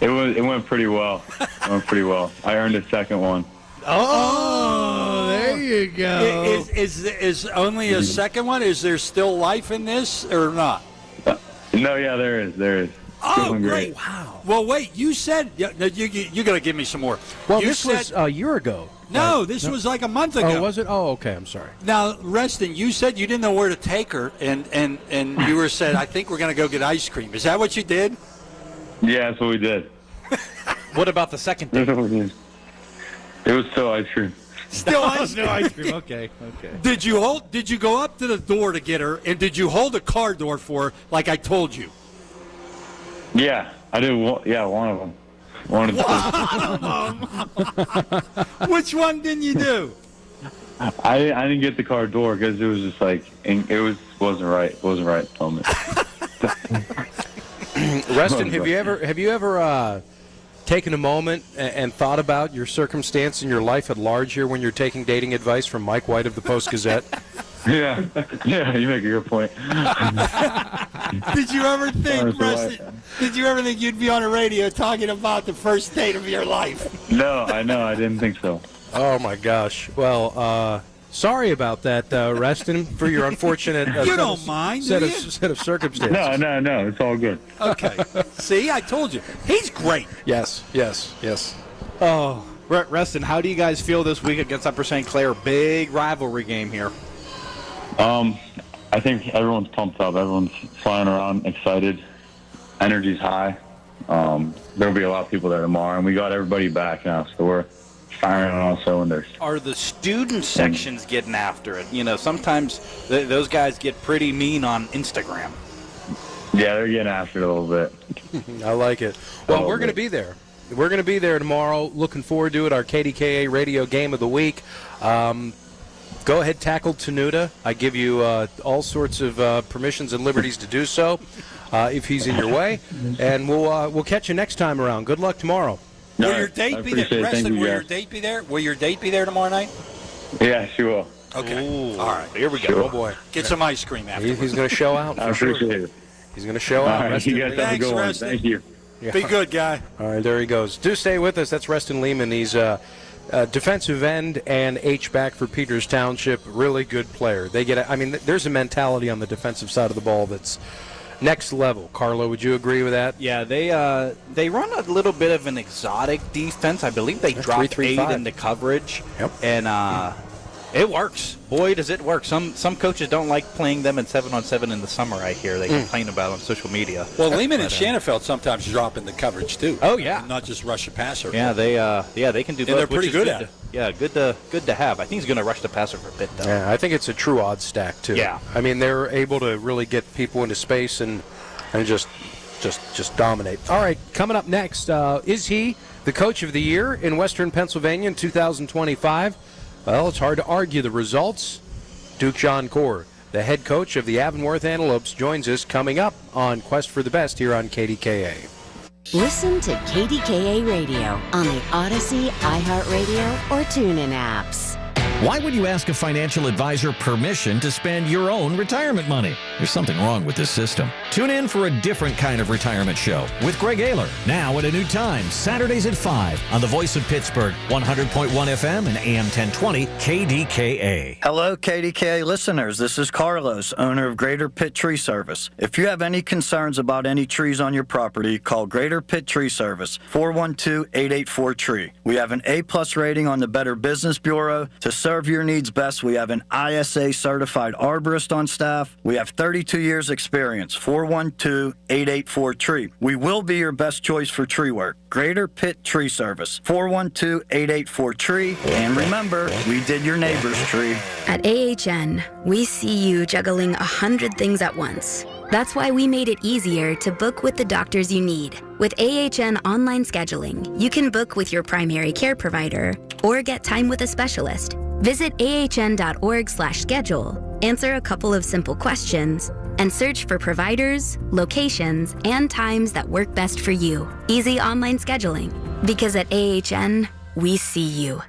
It went pretty well. I earned a second one. Oh, there you go. Is only a second one? Is there still life in this or not? No, yeah, there is. Oh, great. Wow. Well, wait, you said, you got to give me some more. Well, this was a year ago. No, this was like a month ago. Oh, was it? Oh, okay, I'm sorry. Now, Rustin, you said you didn't know where to take her, and you said, I think we're going to go get ice cream. Is that what you did? Yeah, that's what we did. What about the second date? It was still ice cream. Still ice cream. ice cream. Okay. Did you go up to the door to get her, and did you hold a car door for her like I told you? Yeah, I did. One of them. Which one didn't you do? I didn't get the car door because it was just wasn't right. It wasn't right at the moment. Rustin, have you ever taken a moment and thought about your circumstance in your life at large here when you're taking dating advice from Mike White of the Post-Gazette? Yeah, you make a good point. Did you ever think, Rustin, you'd be on the radio talking about the first date of your life? No, I didn't think so. Oh, my gosh. Well, sorry about that, Rustin, for your unfortunate set of circumstances. No, it's all good. Okay. See, I told you. He's great. Yes. Oh, Rustin, how do you guys feel this week against Upper St. Clair? Big rivalry game here. I think everyone's pumped up. Everyone's flying around, excited. Energy's high. There'll be a lot of people there tomorrow, and we got everybody back now, so we're firing on all cylinders. Are the student sections getting after it? Sometimes those guys get pretty mean on Instagram. Yeah, they're getting after it a little bit. I like it. Well, we're going to be there. We're going to be there tomorrow. Looking forward to it. Our KDKA Radio Game of the Week. Go ahead, tackle Tenuta. I give you all sorts of permissions and liberties to do so if he's in your way. And we'll catch you next time around. Good luck tomorrow. Will your date be there? Preston, will your date be there? Will your date be there tomorrow night? Yeah, she will. Okay. Ooh. All right. Here we go. Sure. Oh, boy. Get some ice cream after. He's going to show out. I appreciate it. He's going to show out. All right, you guys have a good one. Rustin. Thank you. Yeah. Be good, guy. All right, there he goes. Do stay with us. That's Rustin Lehman. He's defensive end and H-back for Peters Township. Really good player. There's a mentality on the defensive side of the ball that's next level. Carlo, would you agree with that? Yeah, they run a little bit of an exotic defense. I believe they dropped 8 in the coverage. Yep. And It works. Boy, does it work. Some coaches don't like playing them in 7-on-7 in the summer, I hear. They complain about it on social media. Well, Lehman and Shanafelt sometimes drop in the coverage, too. Oh, yeah. And not just rush the passer. Yeah, they can do both. And they're pretty good at it. Yeah, good to have. I think he's going to rush the passer for a bit, though. Yeah, I think it's a true odd stack, too. Yeah. I mean, they're able to really get people into space and just dominate. All right, coming up next, is he the coach of the year in Western Pennsylvania in 2025? Well, it's hard to argue the results. Duke John Core, the head coach of the Avonworth Antelopes, joins us coming up on Quest for the Best here on KDKA. Listen to KDKA Radio on the Odyssey, iHeartRadio, or TuneIn apps. Why would you ask a financial advisor permission to spend your own retirement money? There's something wrong with this system. Tune in for a different kind of retirement show with Greg Ayler, now at a new time, Saturdays at 5 on the Voice of Pittsburgh, 100.1 FM and AM 1020 KDKA. Hello, KDKA listeners. This is Carlos, owner of Greater Pitt Tree Service. If you have any concerns about any trees on your property, call Greater Pitt Tree Service, 412-884-TREE. We have an A+ rating on the Better Business Bureau. To serve your needs best, we have an ISA certified arborist on staff. We have 32 years experience. 412-884-TREE. We will be your best choice for tree work. Greater Pitt Tree Service, 412-884-TREE. And remember, we did your neighbor's tree. At AHN, we see you juggling 100 things at once. That's why we made it easier to book with the doctors you need. With AHN online scheduling, you can book with your primary care provider or get time with a specialist. Visit ahn.org/schedule, answer a couple of simple questions, and search for providers, locations, and times that work best for you. Easy online scheduling. Because at AHN, we see you.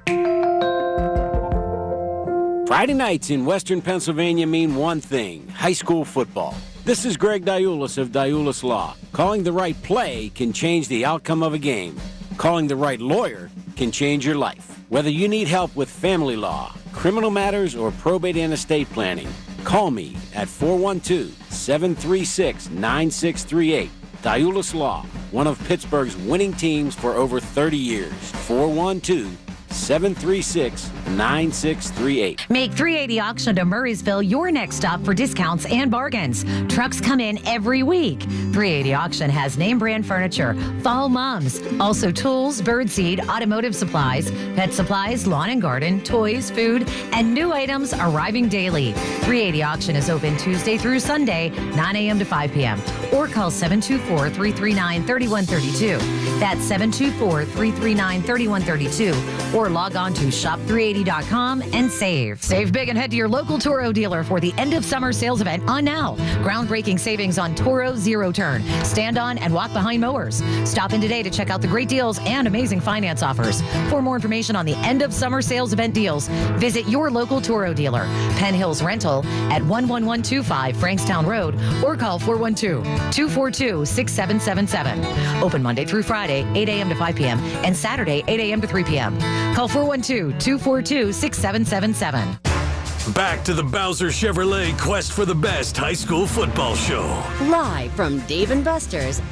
Friday nights in Western Pennsylvania mean one thing: high school football. This is Greg Diulis of Diulis Law. Calling the right play can change the outcome of a game. Calling the right lawyer can change your life. Whether you need help with family law, criminal matters, or probate and estate planning, call me at 412-736-9638. Diulis Law, one of Pittsburgh's winning teams for over 30 years. 412-736-9638. Make 380 Auction to Murraysville your next stop for discounts and bargains. Trucks come in every week. 380 Auction has name brand furniture, fall mums, also tools, birdseed, automotive supplies, pet supplies, lawn and garden, toys, food, and new items arriving daily. 380 Auction is open Tuesday through Sunday, 9 a.m. to 5 p.m. Or call 724-339-3132. That's 724-339-3132. Or log on to shop380.com and save. Save big and head to your local Toro dealer for the end of summer sales event on now. Groundbreaking savings on Toro Zero Turn, stand on and walk behind mowers. Stop in today to check out the great deals and amazing finance offers. For more information on the end of summer sales event deals, visit your local Toro dealer. Penn Hills Rental at 11125 Frankstown Road or call 412-242-6777. Open Monday through Friday, 8 a.m. to 5 p.m. and Saturday, 8 a.m. to 3 p.m. Call 412-242-6777. Back to the Bowser Chevrolet Quest for the Best High School Football Show. Live from Dave & Buster's.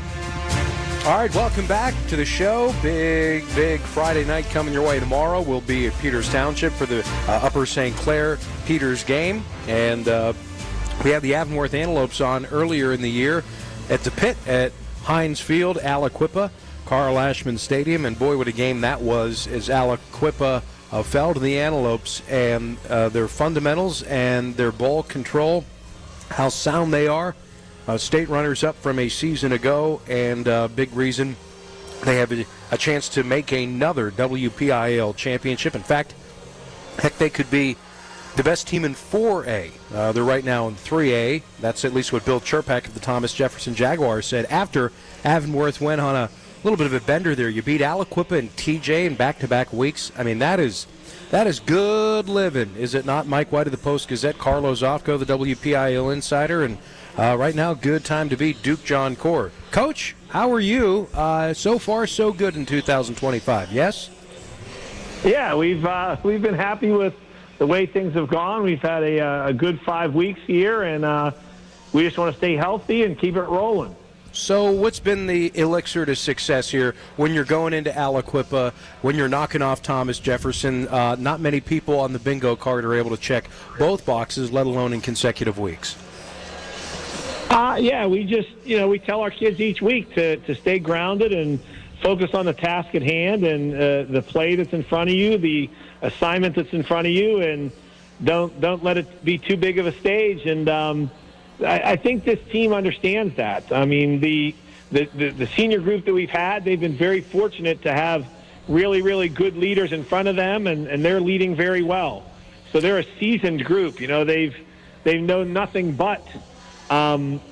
All right, welcome back to the show. Big Friday night coming your way tomorrow. We'll be at Peters Township for the Upper St. Clair Peters game. And we had the Avonworth Antelopes on earlier in the year at the pit at Heinz Field, Aliquippa, Carl Ashman Stadium. And boy, what a game that was as Aliquippa fell to the Antelopes, and their fundamentals and their ball control, how sound they are. State runners-up from a season ago, and big reason they have a chance to make another WPIAL championship. In fact, heck, they could be the best team in 4A. They're right now in 3A. That's at least what Bill Cherpak of the Thomas Jefferson Jaguars said after Avonworth went on a little bit of a bender there. You beat Aliquippa and TJ in back-to-back weeks. I mean, that is good living, is it not? Mike White of the Post-Gazette, Carlos Ofco, the WPIAL insider, and right now, good time to beat Duke John Core. Coach, how are you? So far, so good in 2025, yes? Yeah, we've been happy with the way things have gone. We've had a good 5 weeks here, and we just want to stay healthy and keep it rolling. So what's been the elixir to success here when you're going into Aliquippa, when you're knocking off Thomas Jefferson? Not many people on the bingo card are able to check both boxes, let alone in consecutive weeks. Yeah, we just, we tell our kids each week to stay grounded and focus on the task at hand and the play that's in front of you, the assignment that's in front of you, and don't let it be too big of a stage. And I think this team understands that. I mean, the senior group that we've had, they've been very fortunate to have really, really good leaders in front of them, and they're leading very well. So they're a seasoned group. They've known nothing but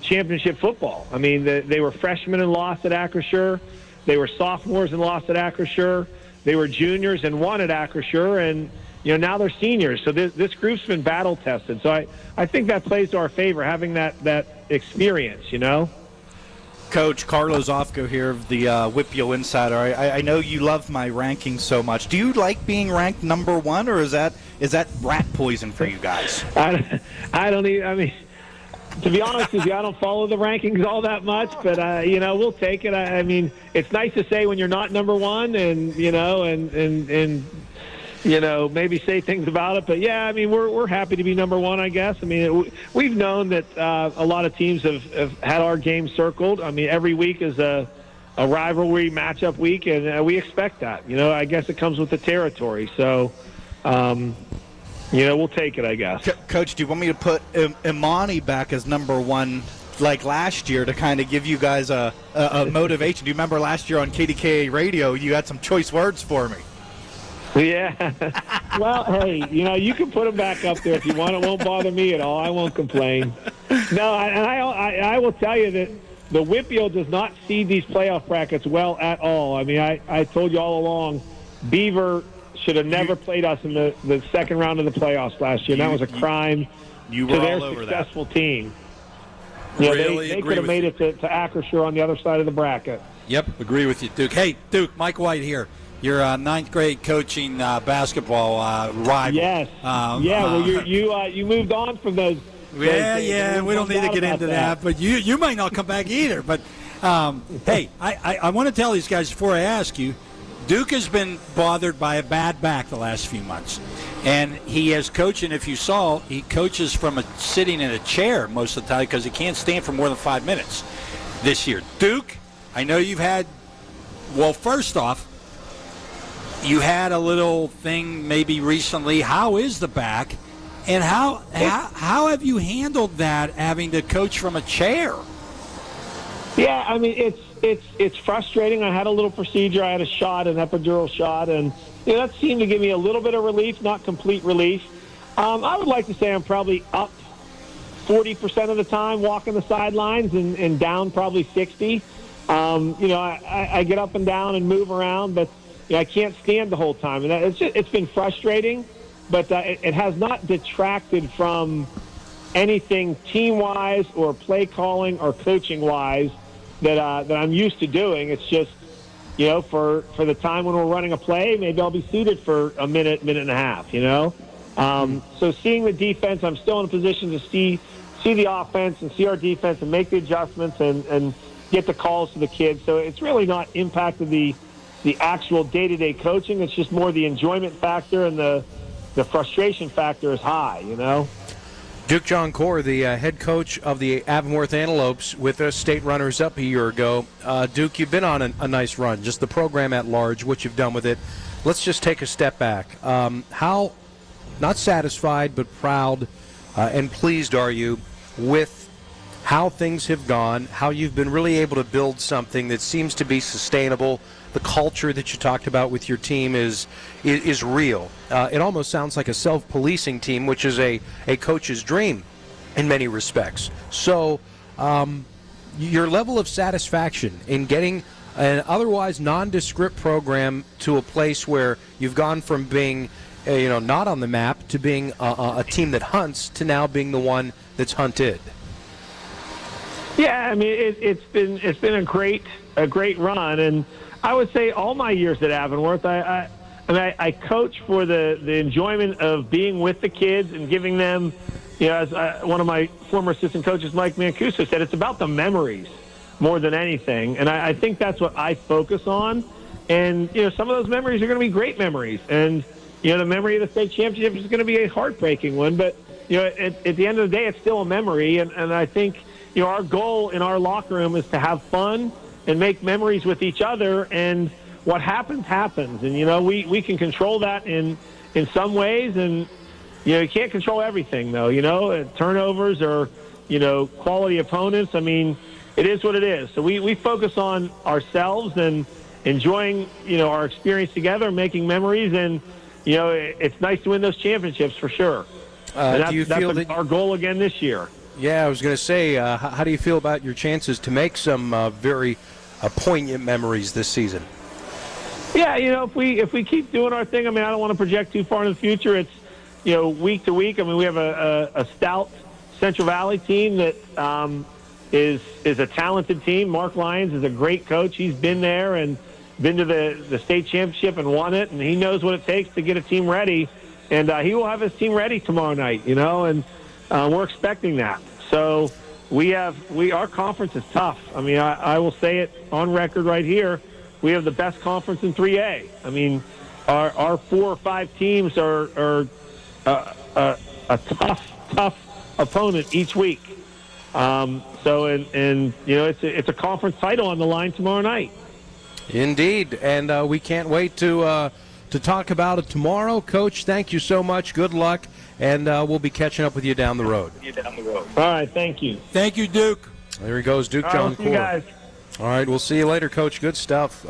championship football. I mean, they were freshmen and lost at Acrisure. They were sophomores and lost at Acrisure. They were juniors and won at Acrisure, and now they're seniors. So this group's been battle tested. So I think that plays to our favor, having that experience. Coach Carlos Ofco here of the Whippeal Insider. I know you love my rankings so much. Do you like being ranked number one, or is that rat poison for you guys? I don't even. I mean, to be honest with you, I don't follow the rankings all that much, but we'll take it. I mean, it's nice to say when you're not number one, and maybe say things about it. But yeah, I mean, we're happy to be number one, I guess. I mean, we've known that a lot of teams have had our game circled. I mean, every week is a rivalry matchup week, and we expect that. I guess it comes with the territory. So. We'll take it, I guess. Coach, do you want me to put Imani back as number one like last year to kind of give you guys a motivation? Do you remember last year on KDKA Radio, you had some choice words for me? Yeah. Well, hey, you can put him back up there if you want. It won't bother me at all. I won't complain. No, I will tell you that the Whippeal does not seed these playoff brackets well at all. I mean, I told you all along, Beaver should have never played us in the second round of the playoffs last year. That was a crime to their successful team. They could have made it to Acrisure on the other side of the bracket. Yep, agree with you, Duke. Hey, Duke, Mike White here. You're ninth grade coaching basketball rival. Yes. Well, you moved on from those. Yeah. We don't need to get into that, but you might not come back either. But hey, I want to tell these guys before I ask you. Duke has been bothered by a bad back the last few months. And he has coached, and if you saw, he coaches from sitting in a chair most of the time because he can't stand for more than 5 minutes this year. Duke, I know you've had, well, first off, you had a little thing maybe recently. How is the back? And how have you handled that, having to coach from a chair? Yeah, I mean, it's frustrating. I had a little procedure. I had a shot, an epidural shot, and that seemed to give me a little bit of relief, not complete relief. I would like to say I'm probably up 40% of the time walking the sidelines and down probably 60. I get up and down and move around, but I can't stand the whole time. And it's been frustrating, but it has not detracted from anything team-wise or play calling or coaching-wise that I'm used to doing. It's just, for the time when we're running a play, maybe I'll be seated for a minute and a half, So seeing the defense, I'm still in a position to see the offense and see our defense and make the adjustments and get the calls to the kids. So it's really not impacted the actual day-to-day coaching. It's just more the enjoyment factor, and the frustration factor is high, Duke John Core, the head coach of the Avonworth Antelopes, with us, state runners-up a year ago. Duke, you've been on a nice run, just the program at large, what you've done with it. Let's just take a step back. How, not satisfied, but proud and pleased are you with how things have gone, how you've been really able to build something that seems to be sustainable? The culture that you talked about with your team is real. It almost sounds like a self-policing team, which is a coach's dream in many respects. So your level of satisfaction in getting an otherwise nondescript program to a place where you've gone from being not on the map to being a team that hunts to now being the one that's hunted. Yeah, I mean it's been a great run, and I would say all my years at Avonworth, I coach for the enjoyment of being with the kids and giving them, as one of my former assistant coaches, Mike Mancuso, said, it's about the memories more than anything. And I think that's what I focus on. And, some of those memories are going to be great memories. And, the memory of the state championship is going to be a heartbreaking one. But, at the end of the day, it's still a memory. And I think, our goal in our locker room is to have fun and make memories with each other. And what happens, happens. And, we can control that in some ways. And, you can't control everything, though. Turnovers or, quality opponents. I mean, it is what it is. So we focus on ourselves and enjoying, our experience together, making memories. And, it's nice to win those championships for sure. Do you feel that our goal again this year? Yeah, I was going to say, how do you feel about your chances to make some very poignant memories this season? Yeah, if we keep doing our thing, I don't want to project too far in the future. It's, week to week. We have a stout Central Valley team that is a talented team. Mark Lyons is a great coach. He's been there and been to the state championship and won it, and he knows what it takes to get a team ready. And he will have his team ready tomorrow night, and we're expecting that. So our conference is tough. I will say it on record right here. We have the best conference in 3A. Our 4 or 5 teams are a tough opponent each week. It's a conference title on the line tomorrow night. Indeed, and we can't wait to talk about it tomorrow. Coach, thank you so much. Good luck, and we'll be catching up with you down the road. All right, thank you. Thank you, Duke. There he goes, Duke All John right, we'll see you guys. All right, we'll see you later, Coach. Good stuff.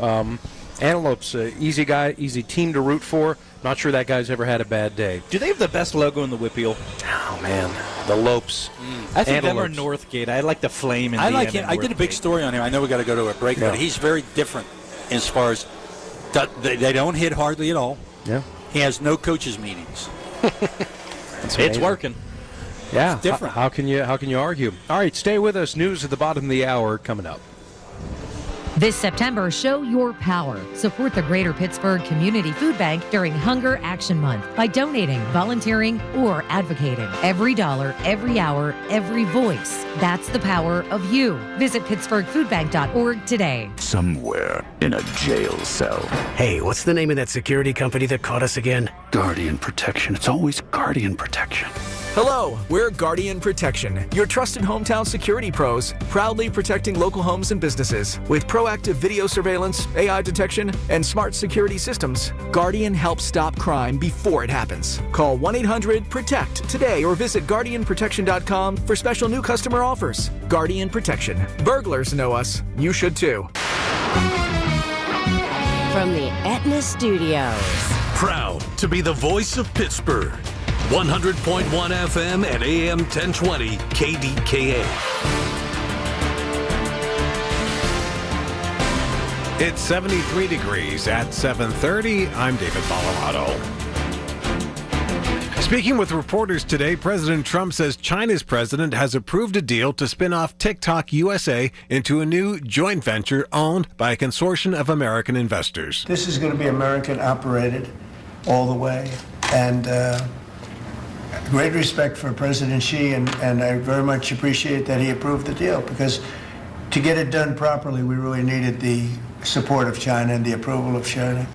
Antelope's easy guy, easy team to root for. Not sure that guy's ever had a bad day. Do they have the best logo in the Whippeal? Oh, man. The Lopes. I think them or Antelopes. Northgate. I like the flame in I the like end him. of I did a big Northgate. story on him. I know we got to go to a break, Yeah. but he's very different as far as they don't hit hardly at all. Yeah. He has no coaches meetings. It's working. Yeah. It's different. How can you argue? All right, stay with us. News at the bottom of the hour coming up. This September, show your power. Support the Greater Pittsburgh Community Food Bank during Hunger Action Month by donating, volunteering, or advocating. Every dollar, every hour, every voice. That's the power of you. Visit PittsburghFoodBank.org today. Somewhere in a jail cell. Hey, what's the name of that security company that caught us again? Guardian Protection. It's always Guardian Protection. Hello, we're Guardian Protection, your trusted hometown security pros, proudly protecting local homes and businesses. With proactive video surveillance, AI detection, and smart security systems, Guardian helps stop crime before it happens. Call 1-800-PROTECT today or visit GuardianProtection.com for special new customer offers. Guardian Protection. Burglars know us. You should too. From the Aetna Studios. Proud to be the voice of Pittsburgh. 100.1 FM and AM 1020 KDKA. It's 73 degrees at 7:30. I'm David Balato. Speaking with reporters today, President Trump says China's president has approved a deal to spin off TikTok USA into a new joint venture owned by a consortium of American investors. This is going to be American operated all the way. And great respect for President Xi, and I very much appreciate that he approved the deal, because to get it done properly, we really needed the support of China and the approval of China.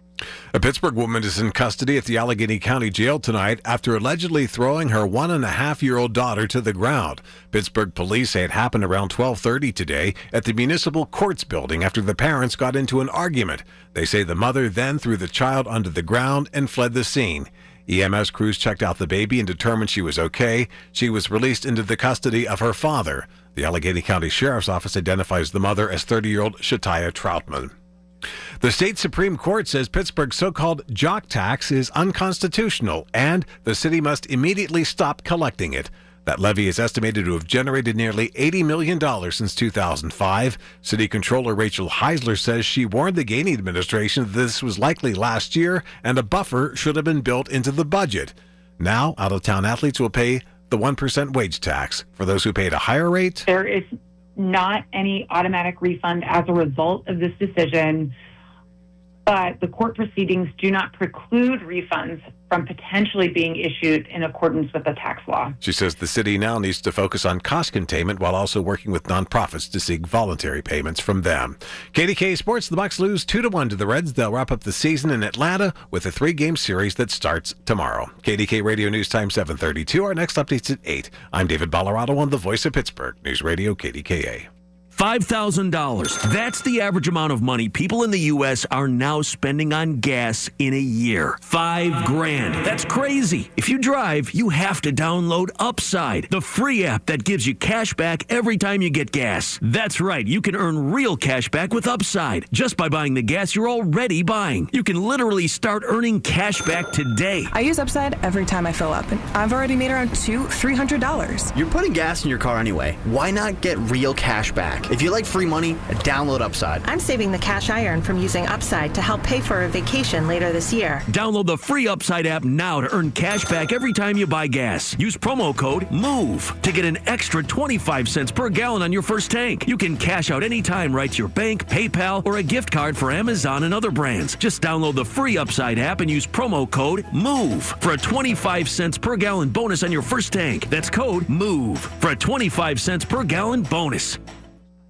A Pittsburgh woman is in custody at the Allegheny County Jail tonight after allegedly throwing her 1.5-year-old daughter to the ground. Pittsburgh police say it happened around 12:30 today at the Municipal Courts building after the parents got into an argument. They say the mother then threw the child onto the ground and fled the scene. EMS crews checked out the baby and determined she was okay. She was released into the custody of her father. The Allegheny County Sheriff's Office identifies the mother as 30-year-old Shataya Troutman. The state Supreme Court says Pittsburgh's so-called jock tax is unconstitutional and the city must immediately stop collecting it. That levy is estimated to have generated nearly $80 million since 2005. City Controller Rachel Heisler says she warned the Gainey administration that this was likely last year and a buffer should have been built into the budget. Now, out-of-town athletes will pay the 1% wage tax. For those who paid a higher rate, there is not any automatic refund as a result of this decision. but the court proceedings do not preclude refunds from potentially being issued in accordance with the tax law. She says the city now needs to focus on cost containment while also working with nonprofits to seek voluntary payments from them. KDKA Sports, the Bucks lose 2-1 to the Reds. They'll wrap up the season in Atlanta with a 3-game series that starts tomorrow. KDKA Radio News Time 7:32. Our next update's at 8. I'm David Ballarado on the Voice of Pittsburgh News Radio KDKA. $5,000. That's the average amount of money people in the U.S. are now spending on gas in a year. $5,000. That's crazy. If you drive, you have to download Upside, the free app that gives you cash back every time you get gas. That's right. You can earn real cash back with Upside just by buying the gas you're already buying. You can literally start earning cash back today. I use Upside every time I fill up, and I've already made around $200-$300. You're putting gas in your car anyway. Why not get real cash back? If you like free money, download Upside. I'm saving the cash I earn from using Upside to help pay for a vacation later this year. Download the free Upside app now to earn cash back every time you buy gas. Use promo code MOVE to get an extra 25 cents per gallon on your first tank. You can cash out anytime right to your bank, PayPal, or a gift card for Amazon and other brands. Just download the free Upside app and use promo code MOVE for a 25 cents per gallon bonus on your first tank. That's code MOVE for a 25 cents per gallon bonus.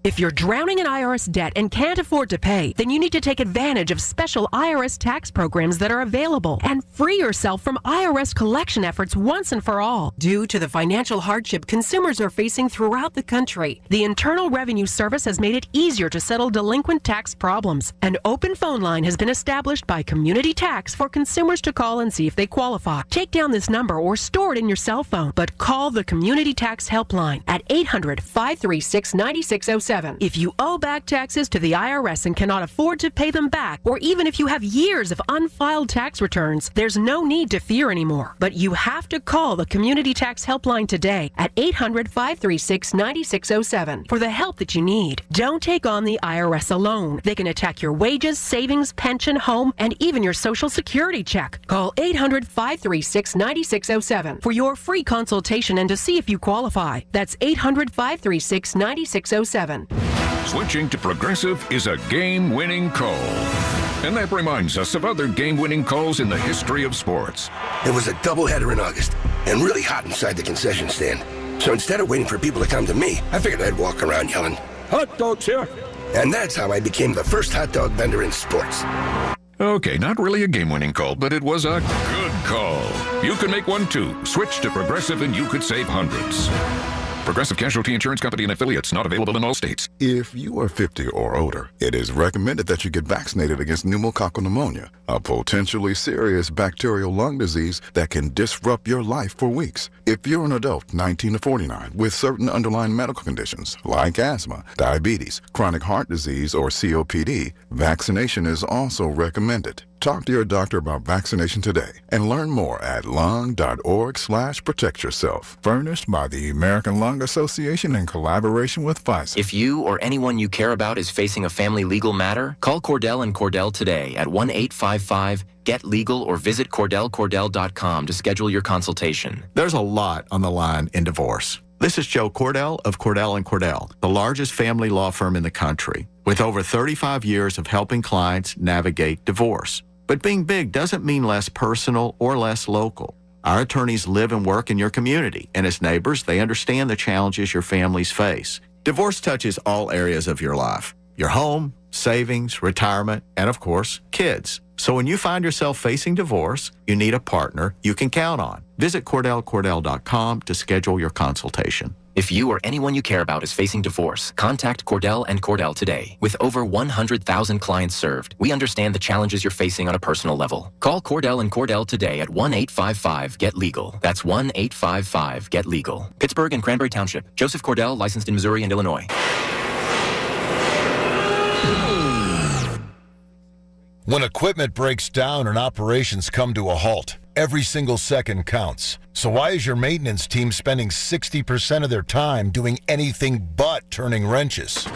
If you're drowning in IRS debt and can't afford to pay, then you need to take advantage of special IRS tax programs that are available and free yourself from IRS collection efforts once and for all. Due to the financial hardship consumers are facing throughout the country, the Internal Revenue Service has made it easier to settle delinquent tax problems. An open phone line has been established by Community Tax for consumers to call and see if they qualify. Take down this number or store it in your cell phone, but call the Community Tax Helpline at 800-536-9607. If you owe back taxes to the IRS and cannot afford to pay them back, or even if you have years of unfiled tax returns, there's no need to fear anymore. But you have to call the Community Tax Helpline today at 800-536-9607 for the help that you need. Don't take on the IRS alone. They can attack your wages, savings, pension, home, and even your Social Security check. Call 800-536-9607 for your free consultation and to see if you qualify. That's 800-536-9607. Switching to Progressive is a game-winning call. And that reminds us of other game-winning calls in the history of sports. It was a doubleheader in August and really hot inside the concession stand. So instead of waiting for people to come to me, I figured I'd walk around yelling, "Hot dogs here!" And that's how I became the first hot dog vendor in sports. Okay, not really a game-winning call, but it was a good call. You can make one too. Switch to Progressive and you could save hundreds. Progressive Casualty Insurance Company and affiliates, not available in all states. If you are 50 or older, it is recommended that you get vaccinated against pneumococcal pneumonia, a potentially serious bacterial lung disease that can disrupt your life for weeks. If you're an adult 19 to 49 with certain underlying medical conditions like asthma, diabetes, chronic heart disease, or COPD, vaccination is also recommended. Talk to your doctor about vaccination today and learn more at lung.org/protectyourself. Furnished by the American Lung Association in collaboration with Pfizer. If you or anyone you care about is facing a family legal matter, call Cordell and Cordell today at 1-855-GET-LEGAL or visit CordellCordell.com to schedule your consultation. There's a lot on the line in divorce. This is Joe Cordell of Cordell & Cordell, the largest family law firm in the country, with over 35 years of helping clients navigate divorce. But being big doesn't mean less personal or less local. Our attorneys live and work in your community, and as neighbors, they understand the challenges your families face. Divorce touches all areas of your life: your home, savings, retirement, and of course, kids. So when you find yourself facing divorce, you need a partner you can count on. Visit CordellCordell.com to schedule your consultation. If you or anyone you care about is facing divorce, contact Cordell and Cordell today. With over 100,000 clients served, we understand the challenges you're facing on a personal level. Call Cordell and Cordell today at 1-855-GET-LEGAL. That's 1-855-GET-LEGAL. Pittsburgh and Cranberry Township. Joseph Cordell, licensed in Missouri and Illinois. When equipment breaks down and operations come to a halt, every single second counts. So why is your maintenance team spending 60% of their time doing anything but turning wrenches?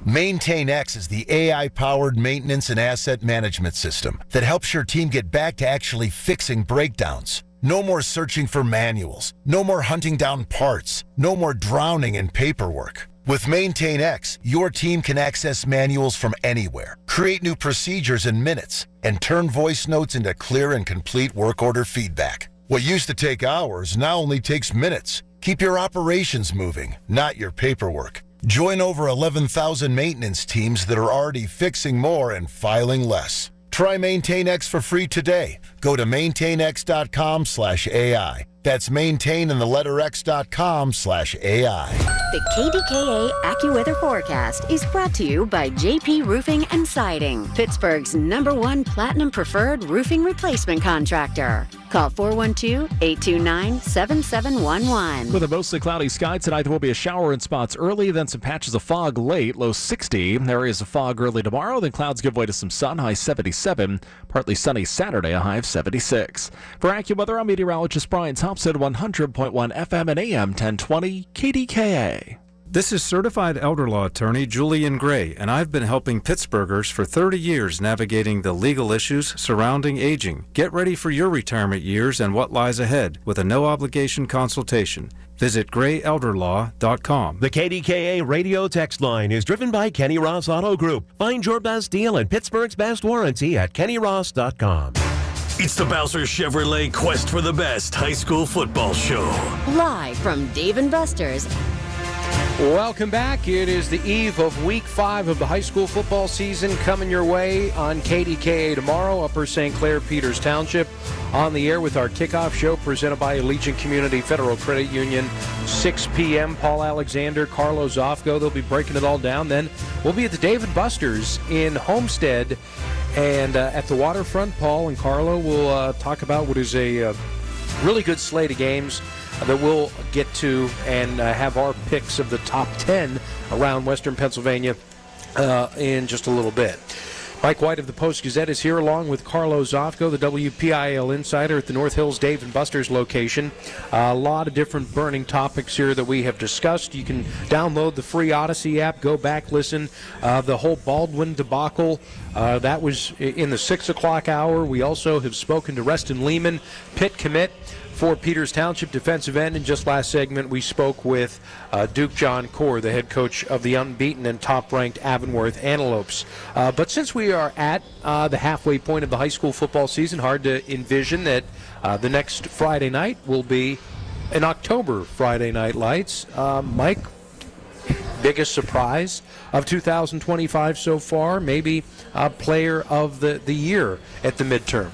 MaintainX is the AI-powered maintenance and asset management system that helps your team get back to actually fixing breakdowns. No more searching for manuals. No more hunting down parts. No more drowning in paperwork. With Maintain X, your team can access manuals from anywhere, create new procedures in minutes, and turn voice notes into clear and complete work order feedback. What used to take hours now only takes minutes. Keep your operations moving, not your paperwork. Join over 11,000 maintenance teams that are already fixing more and filing less. Try Maintain X for free today. Go to maintainx.com/AI. That's maintain and the letter x.com/AI. The KDKA AccuWeather forecast is brought to you by JP Roofing and Siding, Pittsburgh's #1 Platinum Preferred Roofing Replacement Contractor. Call 412-829-7711. With a mostly cloudy sky tonight, there will be a shower in spots early, then some patches of fog late, low 60. Areas of fog early tomorrow, then clouds give way to some sun, high 77. Partly sunny Saturday, a high of 76. For AccuWeather, I'm meteorologist Brian Thompson, 100.1 FM and AM 1020 KDKA. This is certified elder law attorney Julian Gray, and I've been helping Pittsburghers for 30 years navigating the legal issues surrounding aging. Get ready for your retirement years and what lies ahead with a no-obligation consultation. Visit grayelderlaw.com. The KDKA radio text line is driven by Kenny Ross Auto Group. Find your best deal and Pittsburgh's best warranty at kennyross.com. It's the Bowser Chevrolet Quest for the Best high school football show. Live from Dave & Buster's. Welcome back. It is the eve of Week 5 of the high school football season coming your way on KDKA tomorrow. Upper St. Clair, Peters Township on the air with our kickoff show presented by Allegiant Community Federal Credit Union. 6 p.m. Paul Alexander, Carlo Zofko. They'll be breaking it all down. Then we'll be at the Dave & Buster's in Homestead. And at the waterfront, Paul and Carlo will talk about what is a really good slate of games that we'll get to and have our picks of the top 10 around Western Pennsylvania in just a little bit. Mike White of the Post-Gazette is here along with Carlo Zofko, the WPIL insider at the North Hills Dave & Buster's location. A lot of different burning topics here that we have discussed. You can download the free Odyssey app, go back, listen. The whole Baldwin debacle, that was in the 6 o'clock hour. We also have spoken to Reston Lehman, Pitt commit for Peters Township defensive end. And just last segment, we spoke with Duke John Core, the head coach of the unbeaten and top-ranked Avonworth Antelopes. But since we are at the halfway point of the high school football season, hard to envision that the next Friday night will be an October Friday Night Lights. Mike, biggest surprise of 2025 so far, maybe player of the year at the midterm?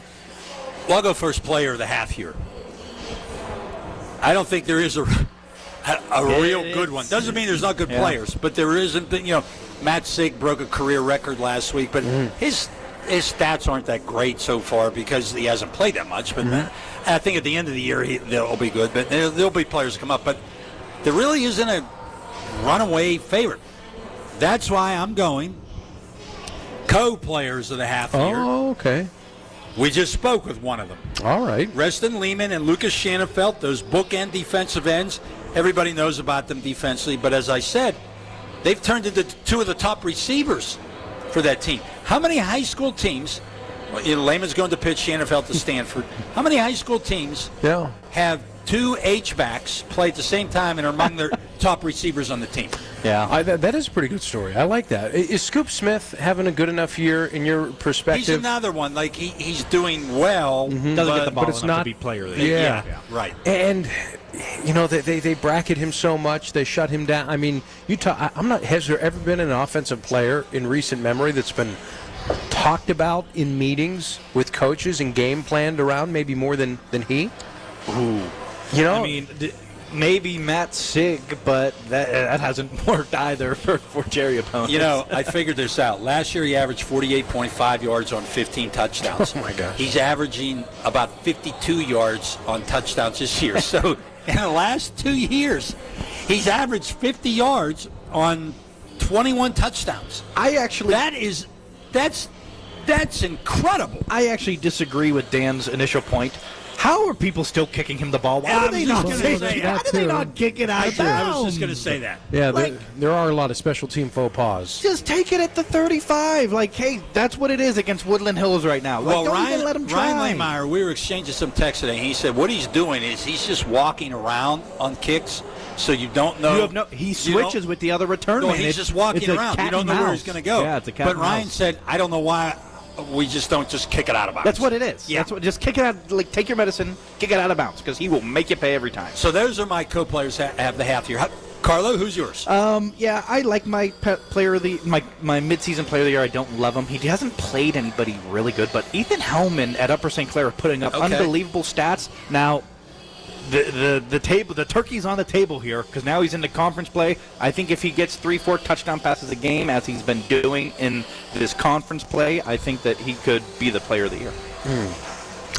Well, I'll go first player of the half year. I don't think there is a real good one. Doesn't mean there's not good players, but there isn't. Matt Sig broke a career record last week, but his stats aren't that great so far because he hasn't played that much. But I think at the end of the year they'll be good. But there'll be players come up. But there really isn't a runaway favorite. That's why I'm going co-players of the half year. Oh, okay. We just spoke with one of them. All right. Reston Lehman and Lucas Shanafelt, those bookend defensive ends. Everybody knows about them defensively, but as I said, they've turned into two of the top receivers for that team. How many high school teams, Lehman's going to Pitt, Shanafelt to Stanford, how many high school teams have two H-backs play at the same time and are among their top receivers on the team? Yeah, that is a pretty good story. I like that. Is Scoop Smith having a good enough year in your perspective? He's another one. Like he's doing well, doesn't get the ball but it's enough not to be player of the year. year. Yeah, right. And they bracket him so much, they shut him down. I mean, has there ever been an offensive player in recent memory that's been talked about in meetings with coaches and game planned around maybe more than he? Ooh. I mean, maybe Matt Sig, but that hasn't worked either for Jerry opponents. I figured this out. Last year he averaged 48.5 yards on 15 touchdowns. Oh, my gosh. He's averaging about 52 yards on touchdowns this year. So in the last 2 years, he's averaged 50 yards on 21 touchdowns. That's incredible. I actually disagree with Dan's initial point. How are people still kicking him the ball? Why do they not kick it out of bounds? I was just going to say that. Yeah, there are a lot of special team faux pas. Just take it at the 35. Like, hey, that's what it is against Woodland Hills right now. Like, don't even let him try. Ryan Lehmeyer, we were exchanging some texts today. He said what he's doing is he's just walking around on kicks, so you don't know. He switches with the other return man. He's just walking around. You don't know where he's going to go. Yeah, it's a cat But and Ryan mouse. said, I don't know why we just don't just kick it out of bounds. That's what it is. Yeah. Just kick it out. Like, take your medicine, kick it out of bounds, because he will make you pay every time. So those are my co-players that have the half year. Carlo, who's yours? Yeah, I like my player of the my midseason player of the year. I don't love him. He hasn't played anybody really good, but Ethan Hellman at Upper St. Clair are putting up unbelievable stats. Now, the turkey's on the table here because now he's into conference play. I think if he gets 3-4 touchdown passes a game as he's been doing in this conference play, I think that he could be the player of the year.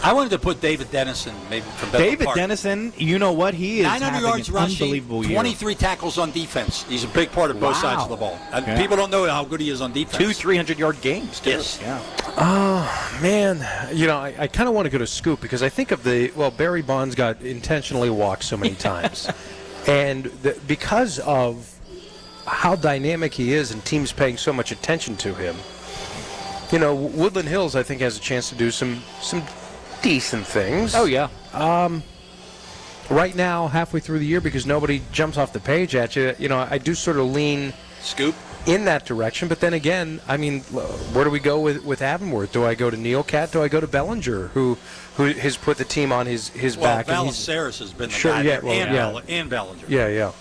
I wanted to put David Dennison maybe from Bedford David Park. Dennison, you know what? He is 900 having yards an rushing, unbelievable year. 23 tackles on defense. He's a big part of both sides of the ball. And people don't know how good he is on defense. 2 300-yard games, too. Yes. Yeah. Oh, man. I kind of want to go to Scoop because I think of Barry Bonds got intentionally walked so many times. And because of how dynamic he is and teams paying so much attention to him, Woodland Hills, I think, has a chance to do some decent things. Oh, yeah. Right now, halfway through the year, because nobody jumps off the page at you, I do sort of lean Scoop in that direction. But then again, I mean, where do we go with Avonworth? Do I go to Neilcat? Do I go to Bellinger, who has put the team on his back? Well, Valaceris has been the Sure, guy yeah, there, and Bellinger. Yeah.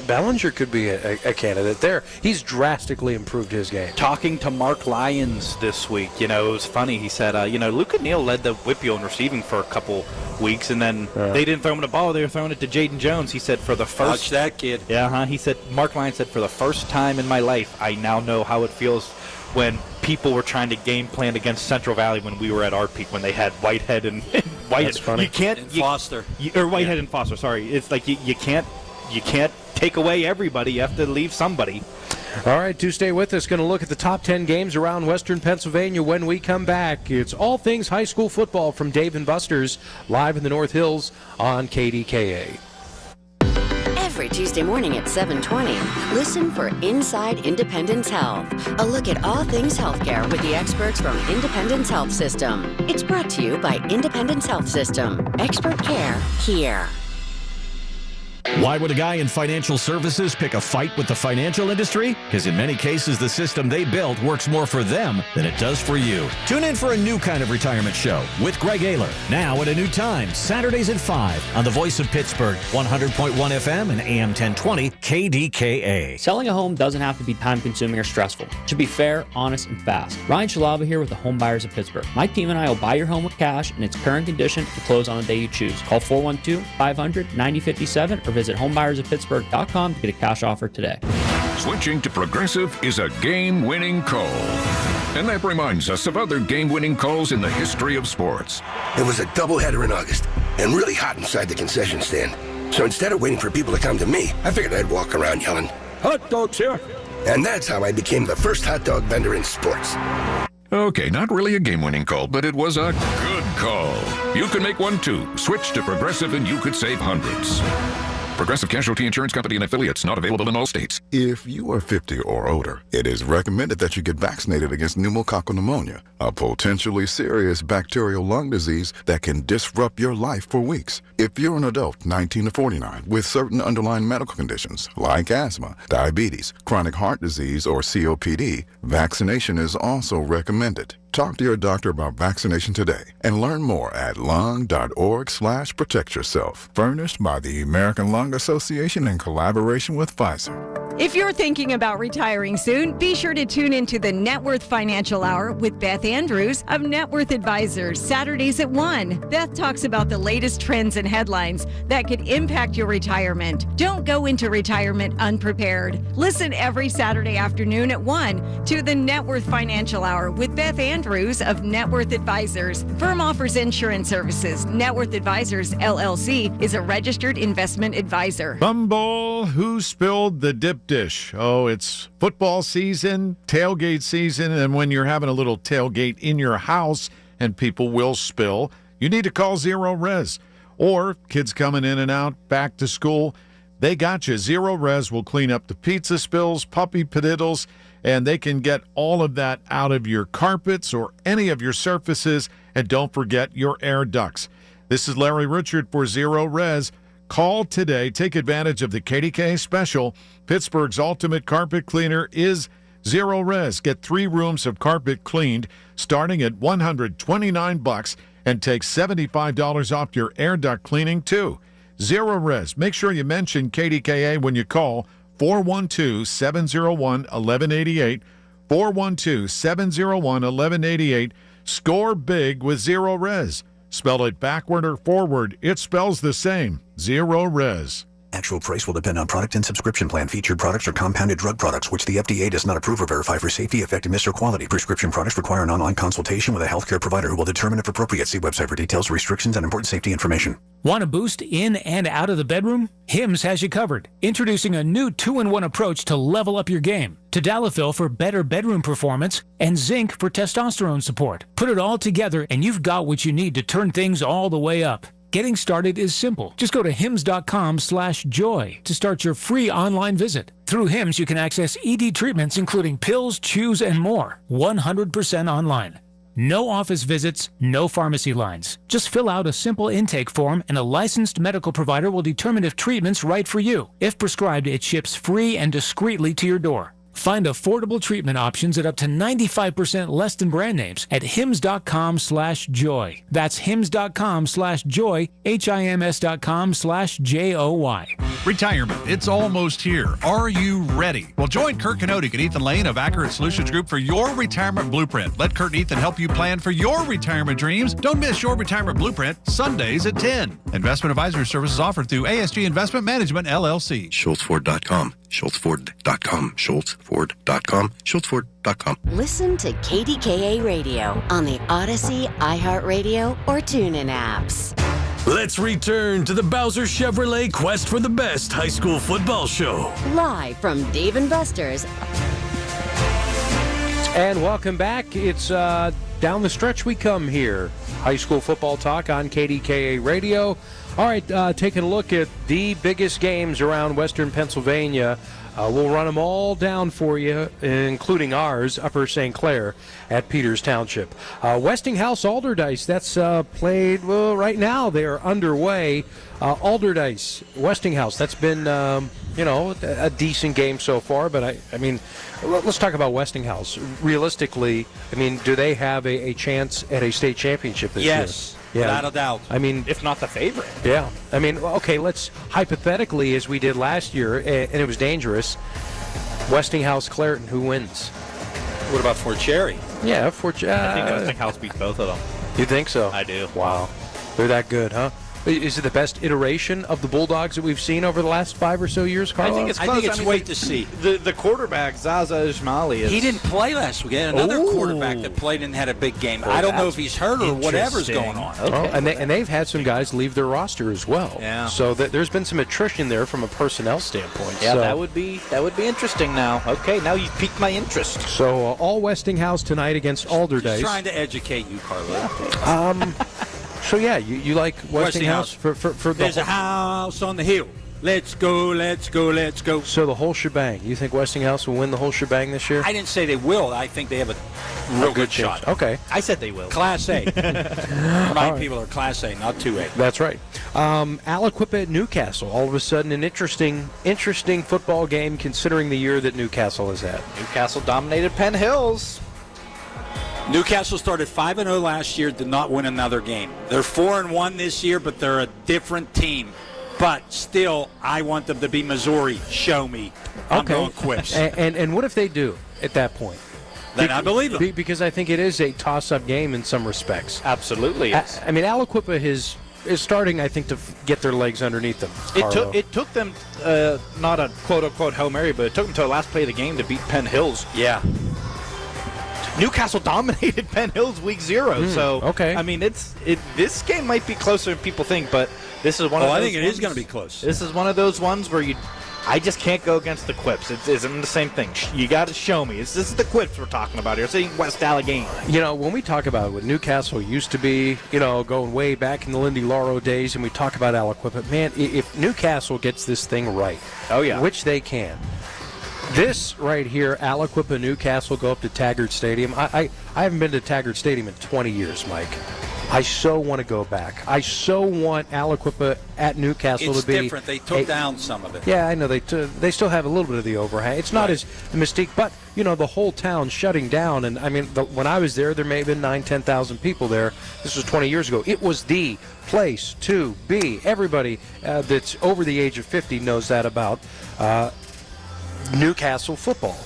Bellinger could be a candidate there. He's drastically improved his game. Talking to Mark Lyons this week, it was funny. He said, Luca Neal led the Whippio in receiving for a couple weeks, and then they didn't throw him the ball. They were throwing it to Jaden Jones. He said, for the first... Watch that kid. Yeah, he said, Mark Lyons said, for the first time in my life, I now know how it feels when people were trying to game plan against Central Valley when we were at our peak, when they had Whitehead and Whitehead. That's funny. Foster. Or Whitehead and Foster, sorry. It's like you can't take away everybody. You have to leave somebody. All right, do stay with us. Going to look at the top 10 games around Western Pennsylvania when we come back. It's all things high school football from Dave and Buster's, live in the North Hills on KDKA. Every Tuesday morning at 7:20, listen for Inside Independence Health, a look at all things healthcare with the experts from Independence Health System. It's brought to you by Independence Health System. Expert care here. Why would a guy in financial services pick a fight with the financial industry? Because in many cases, the system they built works more for them than it does for you. Tune in for a new kind of retirement show with Greg Ayler. Now at a new time, Saturdays at 5 on the Voice of Pittsburgh, 100.1 FM and AM 1020 KDKA. Selling a home doesn't have to be time-consuming or stressful. It should be fair, honest, and fast. Ryan Shalava here with the Home Buyers of Pittsburgh. My team and I will buy your home with cash in its current condition to close on the day you choose. Call 412-500-9057 or visit homebuyersofpittsburgh.com to get a cash offer today. Switching to Progressive is a game-winning call. And that reminds us of other game-winning calls in the history of sports. It was a doubleheader in August and really hot inside the concession stand. So instead of waiting for people to come to me, I figured I'd walk around yelling, "Hot dogs here!" And that's how I became the first hot dog vendor in sports. Okay, not really a game-winning call, but it was a good call. You can make one too. Switch to Progressive and you could save hundreds. Progressive Casualty Insurance Company and Affiliates, not available in all states. If you are 50 or older, it is recommended that you get vaccinated against pneumococcal pneumonia, a potentially serious bacterial lung disease that can disrupt your life for weeks. If you're an adult, 19 to 49, with certain underlying medical conditions like asthma, diabetes, chronic heart disease, or COPD, vaccination is also recommended. Talk to your doctor about vaccination today and learn more at lung.org/protectyourself. Furnished by the American Lung Association in collaboration with Pfizer. If you're thinking about retiring soon, be sure to tune into the Net Worth Financial Hour with Beth Andrews of Net Worth Advisors, Saturdays at 1. Beth talks about the latest trends and headlines that could impact your retirement. Don't go into retirement unprepared. Listen every Saturday afternoon at 1 to the Net Worth Financial Hour with Beth Andrews of Net Worth Advisors. Firm offers insurance services. Net Worth Advisors, LLC, is a registered investment advisor. Bumble, who spilled the dip dish? Oh, it's football season, tailgate season, and when you're having a little tailgate in your house and people will spill, you need to call Zero Res. Or kids coming in and out, back to school, they got you. Zero Res will clean up the pizza spills, puppy padiddles, and they can get all of that out of your carpets or any of your surfaces. And don't forget your air ducts. This is Larry Richard for Zero Res. Call today. Take advantage of the KDKA special. Pittsburgh's ultimate carpet cleaner is Zero Res. Get 3 rooms of carpet cleaned starting at $129 and take $75 off your air duct cleaning too. Zero Res. Make sure you mention KDKA when you call 412-701-1188. 412-701-1188. Score big with Zero Res. Spell it backward or forward, it spells the same. Zero Res. Actual price will depend on product and subscription plan. Featured products are compounded drug products, which the FDA does not approve or verify for safety, effectiveness, or quality. Prescription products require an online consultation with a healthcare provider who will determine if appropriate. See website for details, restrictions, and important safety information. Want a boost in and out of the bedroom? Hims has you covered. Introducing a new 2-in-1 approach to level up your game. Tadalafil for better bedroom performance and zinc for testosterone support. Put it all together and you've got what you need to turn things all the way up. Getting started is simple. Just go to hims.com/joy to start your free online visit. Through Hims, you can access ED treatments including pills, chews, and more. 100% online. No office visits, no pharmacy lines. Just fill out a simple intake form and a licensed medical provider will determine if treatment's right for you. If prescribed, it ships free and discreetly to your door. Find affordable treatment options at up to 95% less than brand names at hims.com/joy. That's hims.com/joy, HIMS.com/JOY. Retirement, it's almost here. Are you ready? Well, join Kurt Kanodik and Ethan Lane of Accurate Solutions Group for your retirement blueprint. Let Kurt and Ethan help you plan for your retirement dreams. Don't miss your retirement blueprint Sundays at 10. Investment advisory services offered through ASG Investment Management, LLC. SchultzFord.com. SchultzFord.com. SchultzFord.com. SchultzFord.com. Listen to KDKA Radio on the Odyssey, iHeartRadio, or TuneIn apps. Let's return to the Bowser Chevrolet Quest for the Best High School Football Show. Live from Dave & Buster's. And welcome back. It's down the stretch we come here. High school football talk on KDKA Radio. All right, taking a look at the biggest games around Western Pennsylvania. We'll run them all down for you, including ours, Upper St. Clair at Peters Township. Westinghouse Alderdice, that's played, well, right now they're underway. Alderdice, Westinghouse, that's been, a decent game so far, but I mean, let's talk about Westinghouse. Realistically, I mean, do they have a chance at a state championship this year? Yes. Yeah. Without a doubt. I mean, if not the favorite. Yeah. I mean, okay, let's hypothetically, as we did last year, and it was dangerous, Westinghouse Clairton, who wins? What about Fort Cherry? Yeah, Fort Cherry. I think Westinghouse beats both of them. You think so? I do. Wow. They're that good, huh? Is it the best iteration of the Bulldogs that we've seen over the last 5 or so years, Carl? I think it's close. Wait to see. The quarterback, Zaza Ismaili, he didn't play last week. Another quarterback that played and had a big game. I don't know if he's hurt or whatever's going on. Okay. Oh, and they've had some guys leave their roster as well. Yeah. So there's been some attrition there from a personnel standpoint. Yeah, so. that would be interesting now. Okay, now you've piqued my interest. So all Westinghouse tonight against Alderdice. Just trying to educate you, Carlo. So, yeah, you like Westinghouse for the There's a house on the hill. Let's go, let's go, let's go. So the whole shebang. You think Westinghouse will win the whole shebang this year? I didn't say they will. I think they have a real good shot. Okay. I said they will. Class A. Remind people are Class A, not 2A. That's right. Aliquippa at Newcastle. All of a sudden, an interesting football game considering the year that Newcastle has had. Newcastle dominated Penn Hills. Newcastle started 5-0 last year, did not win another game. They're 4-1 this year, but they're a different team. But still, I want them to be Missouri. Show me. I'm going Quips. And what if they do at that point? Then I believe them. Because I think it is a toss-up game in some respects. Absolutely. I mean, Aliquippa is starting, I think, to get their legs underneath them. It took them, not a quote-unquote Hail Mary, but it took them to the last play of the game to beat Penn Hills. Yeah. Newcastle dominated Penn Hills week 0, so okay. I mean, this game might be closer than people think, but this is one of those. I think it is going to be close. This is one of those ones where I just can't go against the Quips. It isn't the same thing. You got to show me. This is the Quips we're talking about here. It's in West Allegheny. When we talk about what Newcastle used to be, going way back in the Lindy Lauro days, and we talk about Aliquippa, man, if Newcastle gets this thing right, which they can, this right here, Aliquippa, Newcastle, go up to Taggart Stadium. I haven't been to Taggart Stadium in 20 years, Mike. I so want to go back. I so want Aliquippa at Newcastle to be. It's different. They took down some of it. Yeah, I know. They still have a little bit of the overhang. It's not as the mystique, but, the whole town shutting down. And, when I was there may have been 10,000 people there. This was 20 years ago. It was the place to be. Everybody that's over the age of 50 knows that about Newcastle football.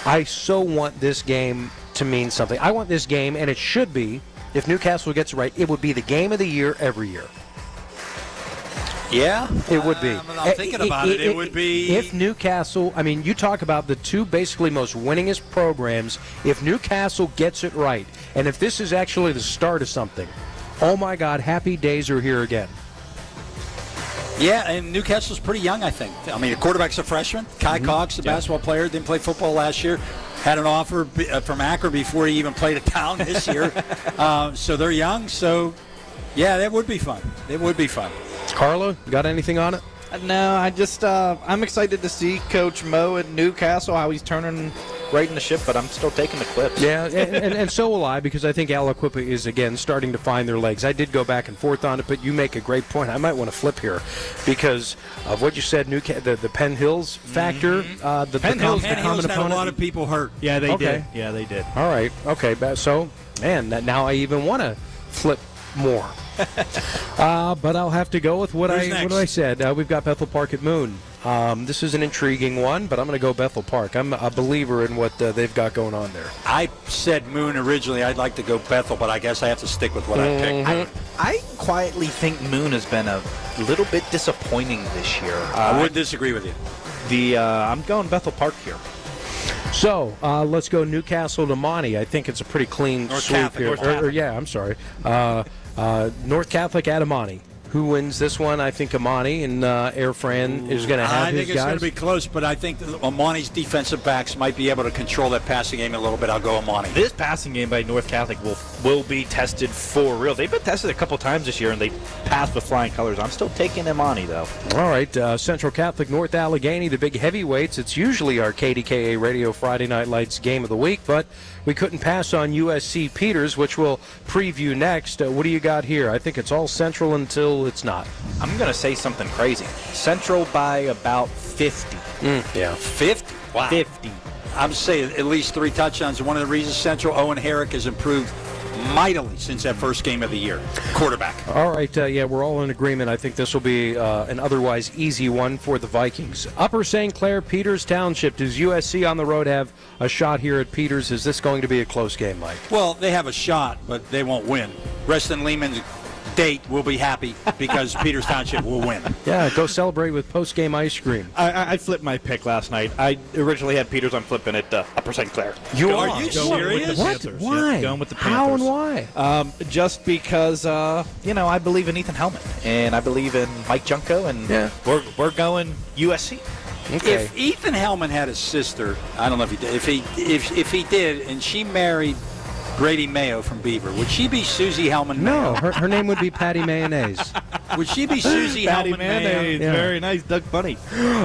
I so want this game to mean something. I want this game, and it should be, if Newcastle gets it right, it would be the game of the year every year. Yeah? It would be. I'm thinking about it. It would be. If Newcastle, you talk about the two basically most winningest programs, if Newcastle gets it right, and if this is actually the start of something, oh my God, happy days are here again. Yeah, and Newcastle's pretty young, I think. The quarterback's a freshman. Kai Cox, the basketball player, didn't play football last year. Had an offer from Akron before he even played it down this year. So they're young. So, yeah, that would be fun. It would be fun. Carlo, got anything on it? No, I'm excited to see Coach Mo at Newcastle, how he's turning right in the ship, but I'm still taking the Clips. Yeah, and so will I, because I think Aliquippa is, again, starting to find their legs. I did go back and forth on it, but you make a great point. I might want to flip here because of what you said, the Penn Hills factor. The Penn Hills had a lot of people hurt. Yeah, they did. Yeah, they did. All right. Okay. So, man, now I even want to flip more. But I'll have to go with what I said. We've got Bethel Park at Moon. This is an intriguing one, but I'm going to go Bethel Park. I'm a believer in what they've got going on there. I said Moon originally. I'd like to go Bethel, but I guess I have to stick with what I picked. I quietly think Moon has been a little bit disappointing this year. I would disagree with you. I'm going Bethel Park here. So let's go Newcastle to Monty. I think it's a pretty clean sweep here. I'm sorry. North Catholic at Amani. Who wins this one? I think Amani, and Air Fran is going to have his guys. I think it's going to be close, but I think Amani's defensive backs might be able to control that passing game a little bit. I'll go Amani. This passing game by North Catholic will be tested for real. They've been tested a couple times this year, and they passed with flying colors. I'm still taking Amani, though. All right, Central Catholic, North Allegheny, the big heavyweights. It's usually our KDKA Radio Friday Night Lights game of the week, but we couldn't pass on USC Peters, which we'll preview next. What do you got here? I think it's all Central until it's not. I'm going to say something crazy. Central by about 50. 50? Wow. 50. I'm saying at least 3 touchdowns. One of the reasons Central, Owen Herrick, has improved mightily since that first game of the year. Quarterback. All right, we're all in agreement. I think this will be an otherwise easy one for the Vikings. Upper St. Clair, Peters Township. Does USC on the road have a shot here at Peters? Is this going to be a close game, Mike? Well, they have a shot, but they won't win. Reston Lehman's date will be happy because Peters Township will win. Yeah, go celebrate with post-game ice cream. I flipped my pick last night. I originally had Peters. I'm flipping it Upper St. Clair. Are you serious? What? Why? Yep, going with the Panthers. How and why? Just because, I believe in Ethan Hellman, and I believe in Mike Junko, and we're going USC. Okay. If Ethan Hellman had a sister, I don't know if he did. If he did, and she married Grady Mayo from Beaver, would she be Susie Hellman Mayo? No, her name would be Patty Mayonnaise. Would she be Susie Hellman Mayo? Yeah. Very nice, Doug Funny.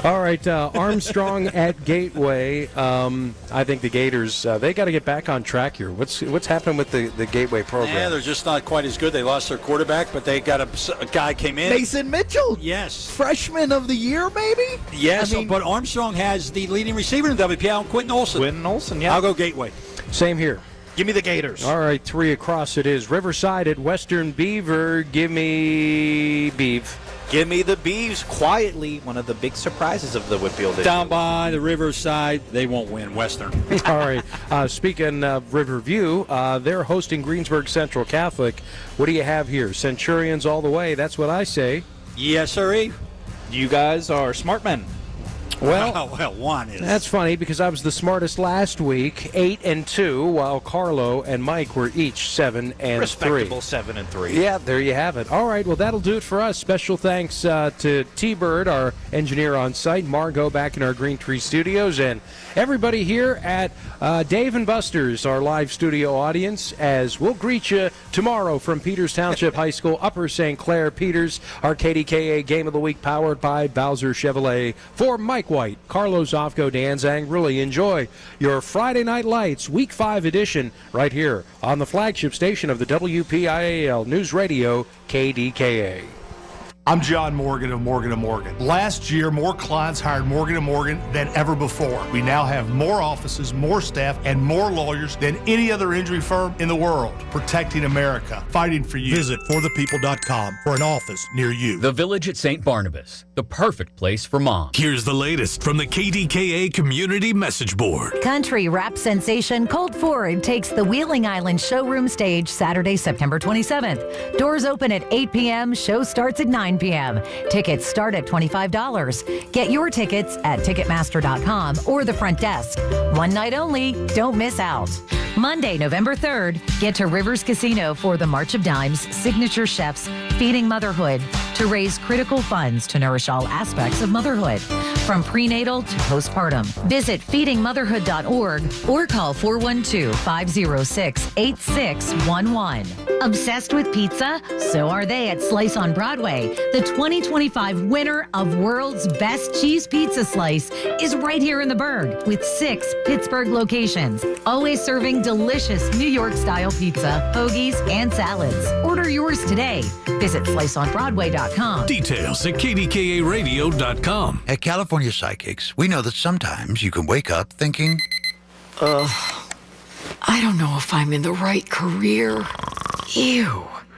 All right, Armstrong at Gateway. I think the Gators, they got to get back on track here. What's happening with the Gateway program? Yeah, they're just not quite as good. They lost their quarterback, but they got a guy came in. Mason Mitchell. Yes. Freshman of the year, maybe? Yes, but Armstrong has the leading receiver in WPL, Quentin Olson. Yeah. I'll go Gateway. Same here. Give me the Gators. All right, 3 across it is. Riverside at Western Beaver. Give me Beav. Give me the Beavs. Quietly, one of the big surprises of the Whitfield. Down by the Riverside, they won't win. Western. All right. Speaking of Riverview, they're hosting Greensburg Central Catholic. What do you have here? Centurions all the way. That's what I say. Yes, sir. You guys are smart men. Well, one is. That's funny because I was the smartest last week, 8-2, while Carlo and Mike were each 7 and 3. Respectable 7 and 3. Yeah, there you have it. All right, well, that'll do it for us. Special thanks to T-Bird, our engineer on site, Margot back in our Green Tree Studios, and everybody here at Dave & Buster's, our live studio audience, as we'll greet you tomorrow from Peters Township High School, Upper St. Clair. Peters, our KDKA Game of the Week powered by Bowser Chevrolet. For Mike White, Carlos Zofko, Dan Zang, really enjoy your Friday Night Lights Week 5 edition right here on the flagship station of the WPIAL News Radio, KDKA. I'm John Morgan of Morgan & Morgan. Last year, more clients hired Morgan & Morgan than ever before. We now have more offices, more staff, and more lawyers than any other injury firm in the world. Protecting America, fighting for you. Visit forthepeople.com for an office near you. The Village at St. Barnabas, the perfect place for mom. Here's the latest from the KDKA Community Message Board. Country rap sensation Colt Ford takes the Wheeling Island showroom stage Saturday, September 27th. Doors open at 8 p.m. Show starts at 9 p.m. Tickets start at $25. Get your tickets at Ticketmaster.com or the front desk. One night only. Don't miss out. Monday, November 3rd, get to Rivers Casino for the March of Dimes Signature Chefs Feeding Motherhood to raise critical funds to nourish all aspects of motherhood, from prenatal to postpartum. Visit feedingmotherhood.org or call 412-506-8611. Obsessed with pizza? So are they at Slice on Broadway. The 2025 winner of World's Best Cheese Pizza Slice is right here in the Berg with 6 Pittsburgh locations, always serving delicious New York-style pizza, hoagies, and salads. Order yours today. Visit sliceonbroadway.com. Details at KDKARadio.com. At California Psychics, we know that sometimes you can wake up thinking, I don't know if I'm in the right career,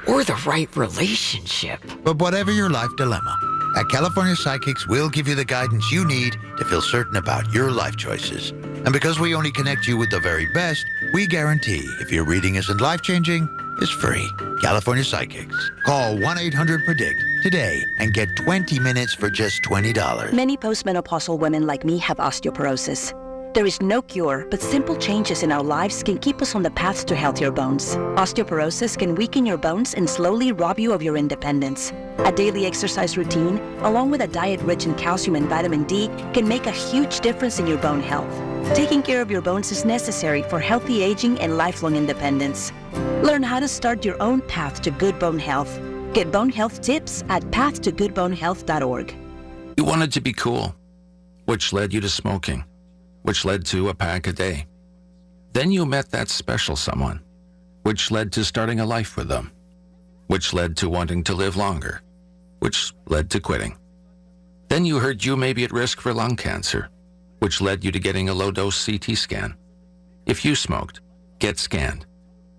or the right relationship. But whatever your life dilemma, at California Psychics, we'll give you the guidance you need to feel certain about your life choices. And because we only connect you with the very best, we guarantee if your reading isn't life-changing, it's free. California Psychics. Call 1-800-PREDICT today and get 20 minutes for just $20. Many postmenopausal women like me have osteoporosis. There is no cure, but simple changes in our lives can keep us on the path to healthier bones. Osteoporosis can weaken your bones and slowly rob you of your independence. A daily exercise routine, along with a diet rich in calcium and vitamin D, can make a huge difference in your bone health. Taking care of your bones is necessary for healthy aging and lifelong independence. Learn how to start your own path to good bone health. Get bone health tips at pathtogoodbonehealth.org. You wanted to be cool, which led you to smoking, which led to a pack a day. Then you met that special someone, which led to starting a life with them, which led to wanting to live longer, which led to quitting. Then you heard you may be at risk for lung cancer, which led you to getting a low-dose CT scan. If you smoked, get scanned.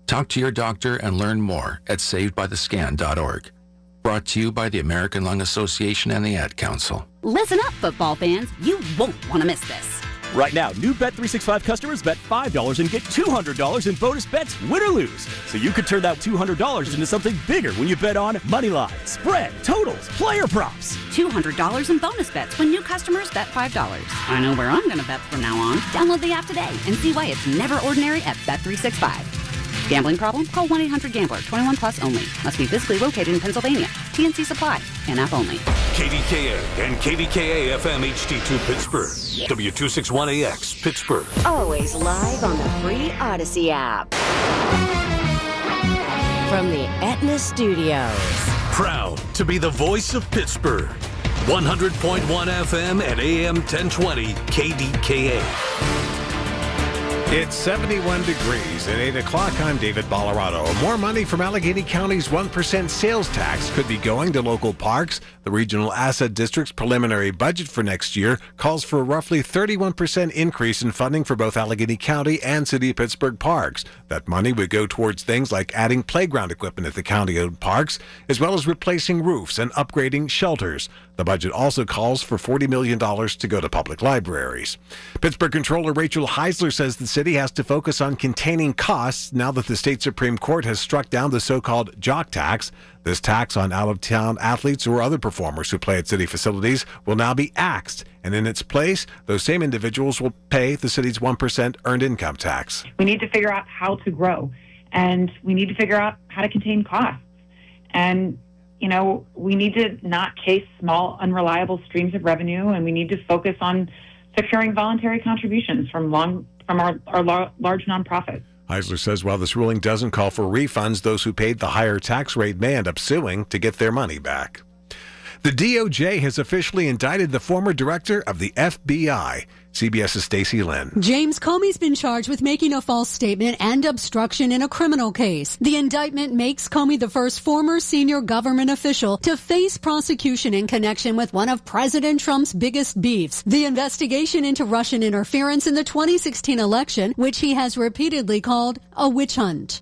Talk to your doctor and learn more at savedbythescan.org. Brought to you by the American Lung Association and the Ad Council. Listen up, football fans. You won't want to miss this. Right now, new Bet365 customers bet $5 and get $200 in bonus bets, win or lose. So you could turn that $200 into something bigger when you bet on money line, spread, totals, player props. $200 in bonus bets when new customers bet $5. I know where I'm going to bet from now on. Download the app today and see why it's never ordinary at Bet365. Gambling problem? Call 1-800-GAMBLER. 21 plus only. Must be physically located in Pennsylvania. TNC Supply. In-app only. KDKA and KDKA-FM HD2 Pittsburgh. W261AX Pittsburgh. Always live on the free Odyssey app. From the Aetna Studios. Proud to be the voice of Pittsburgh. 100.1 FM and AM 1020 KDKA. It's 71 degrees at 8 o'clock. I'm David Ballarado. More money from Allegheny County's 1% sales tax could be going to local parks. The Regional Asset District's preliminary budget for next year calls for a roughly 31% increase in funding for both Allegheny County and City of Pittsburgh parks. That money would go towards things like adding playground equipment at the county-owned parks, as well as replacing roofs and upgrading shelters. The budget also calls for $40 million to go to public libraries. Pittsburgh Controller Rachel Heisler says the city city has to focus on containing costs now that the state Supreme Court has struck down the so-called jock tax. This tax on out-of-town athletes or other performers who play at city facilities will now be axed, and in its place, those same individuals will pay the city's 1% earned income tax. We need to figure out how to grow, and we need to figure out how to contain costs. And, we need to not chase small, unreliable streams of revenue, and we need to focus on securing voluntary contributions from our large nonprofits. Heisler says while this ruling doesn't call for refunds, those who paid the higher tax rate may end up suing to get their money back. The DOJ has officially indicted the former director of the FBI. CBS's Stacey Lynn. James Comey's been charged with making a false statement and obstruction in a criminal case. The indictment makes Comey the first former senior government official to face prosecution in connection with one of President Trump's biggest beefs, the investigation into Russian interference in the 2016 election, which he has repeatedly called a witch hunt.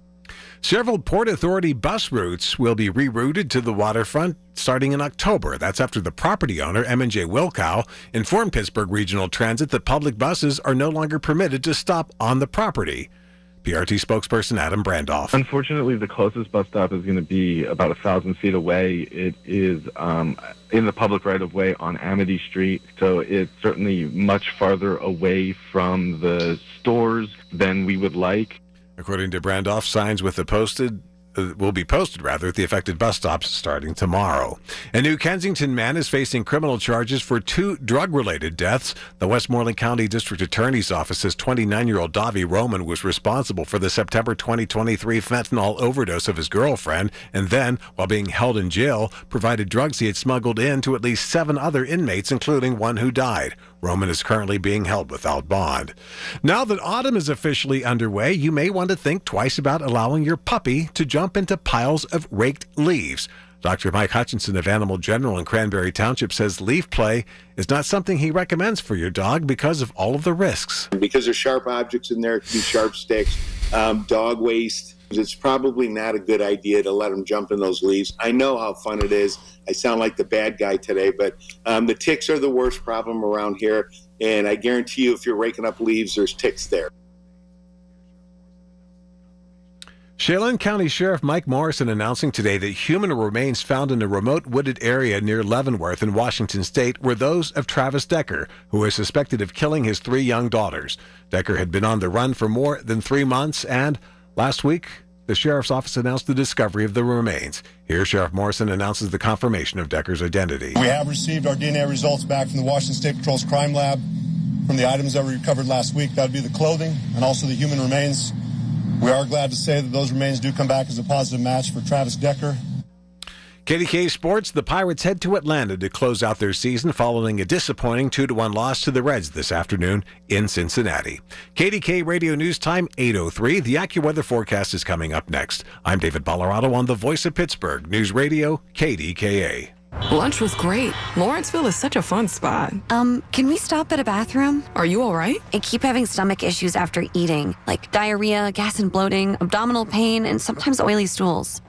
Several Port Authority bus routes will be rerouted to the waterfront starting in October. That's after the property owner, M&J Wilkow, informed Pittsburgh Regional Transit that public buses are no longer permitted to stop on the property. PRT spokesperson Adam Brandoff. Unfortunately, the closest bus stop is going to be about 1,000 feet away. It is in the public right-of-way on Amity Street, so it's certainly much farther away from the stores than we would like. According to Brandoff, signs with the will be posted at the affected bus stops starting tomorrow. A New Kensington man is facing criminal charges for 2 drug-related deaths. The Westmoreland County District Attorney's Office says 29-year-old Davi Roman was responsible for the September 2023 fentanyl overdose of his girlfriend, and then, while being held in jail, provided drugs he had smuggled in to at least 7 other inmates, including one who died. Roman is currently being held without bond. Now that autumn is officially underway, you may want to think twice about allowing your puppy to jump into piles of raked leaves. Dr. Mike Hutchinson of Animal General in Cranberry Township says leaf play is not something he recommends for your dog because of all of the risks. Because there's sharp objects in there, it could be sharp sticks, dog waste. It's probably not a good idea to let them jump in those leaves. I know how fun it is. I sound like the bad guy today, but the ticks are the worst problem around here, and I guarantee you if you're raking up leaves, there's ticks there. Chelan County Sheriff Mike Morrison announcing today that human remains found in a remote wooded area near Leavenworth in Washington state were those of Travis Decker, who is suspected of killing his 3 young daughters. Decker had been on the run for more than 3 months, and last week, the sheriff's office announced the discovery of the remains. Here, Sheriff Morrison announces the confirmation of Decker's identity. We have received our DNA results back from the Washington State Patrol's crime lab from the items that we recovered last week. That would be the clothing and also the human remains. We are glad to say that those remains do come back as a positive match for Travis Decker. KDKA Sports, the Pirates head to Atlanta to close out their season following a disappointing 2-1 loss to the Reds this afternoon in Cincinnati. KDKA Radio News Time, 8:03. The AccuWeather forecast is coming up next. I'm David Ballarado on the Voice of Pittsburgh News Radio, KDKA. Lunch was great. Lawrenceville is such a fun spot. Can we stop at a bathroom? Are you all right? I keep having stomach issues after eating, like diarrhea, gas and bloating, abdominal pain, and sometimes oily stools.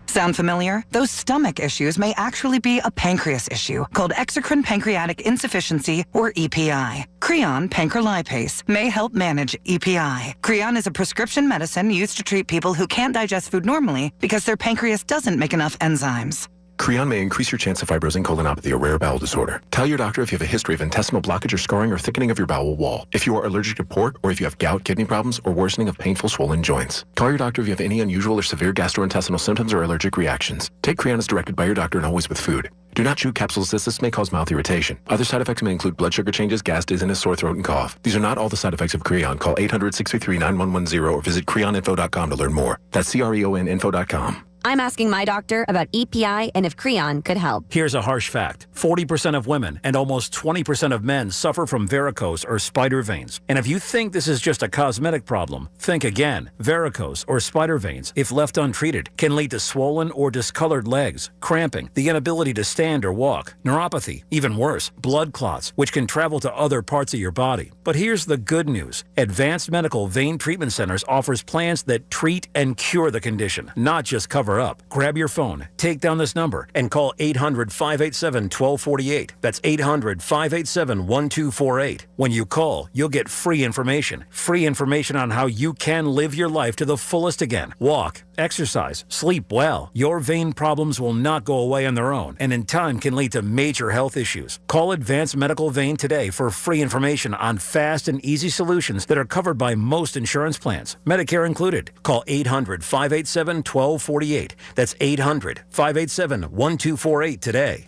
Sound familiar? Those stomach issues may actually be a pancreas issue called exocrine pancreatic insufficiency, or EPI. Creon pancrelipase may help manage EPI. Creon is a prescription medicine used to treat people who can't digest food normally because their pancreas doesn't make enough enzymes. Creon may increase your chance of fibrosing colonopathy, a rare bowel disorder. Tell your doctor if you have a history of intestinal blockage or scarring or thickening of your bowel wall, if you are allergic to pork, or if you have gout, kidney problems, or worsening of painful swollen joints. Call your doctor if you have any unusual or severe gastrointestinal symptoms or allergic reactions. Take Creon as directed by your doctor and always with food. Do not chew capsules as this may cause mouth irritation. Other side effects may include blood sugar changes, gas, dizziness, sore throat, and cough. These are not all the side effects of Creon. Call 800-633-9110 or visit creoninfo.com to learn more. That's CREONinfo.com. I'm asking my doctor about EPI and if Creon could help. Here's a harsh fact. 40% of women and almost 20% of men suffer from varicose or spider veins. And if you think this is just a cosmetic problem, think again. Varicose or spider veins, if left untreated, can lead to swollen or discolored legs, cramping, the inability to stand or walk, neuropathy, even worse, blood clots, which can travel to other parts of your body. But here's the good news. Advanced Medical Vein Treatment Centers offers plans that treat and cure the condition, not just cover cover up. Grab your phone, take down this number, and call 800-587-1248. That's 800-587-1248. When you call, you'll get free information. Free information on how you can live your life to the fullest again. Walk, exercise, sleep well. Your vein problems will not go away on their own, and in time can lead to major health issues. Call Advanced Medical Vein today for free information on fast and easy solutions that are covered by most insurance plans, Medicare included. Call 800-587-1248. That's 800-587-1248 today.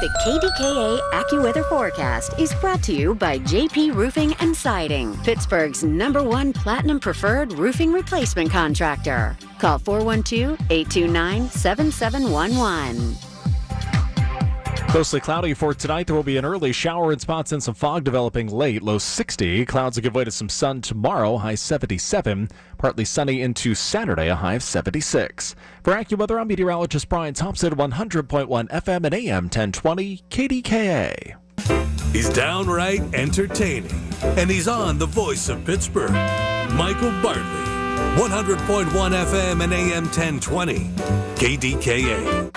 The KDKA AccuWeather forecast is brought to you by JP Roofing and Siding, Pittsburgh's #1 Platinum Preferred Roofing Replacement Contractor. Call 412-829-7711. Mostly cloudy for tonight. There will be an early shower in spots and some fog developing late. Low 60. Clouds will give way to some sun tomorrow. High 77. Partly sunny into Saturday. A high of 76. For AccuWeather, I'm meteorologist Brian Thompson. 100.1 FM and AM 1020 KDKA. He's downright entertaining, and he's on the voice of Pittsburgh. Michael Bartley. 100.1 FM and AM 1020 KDKA.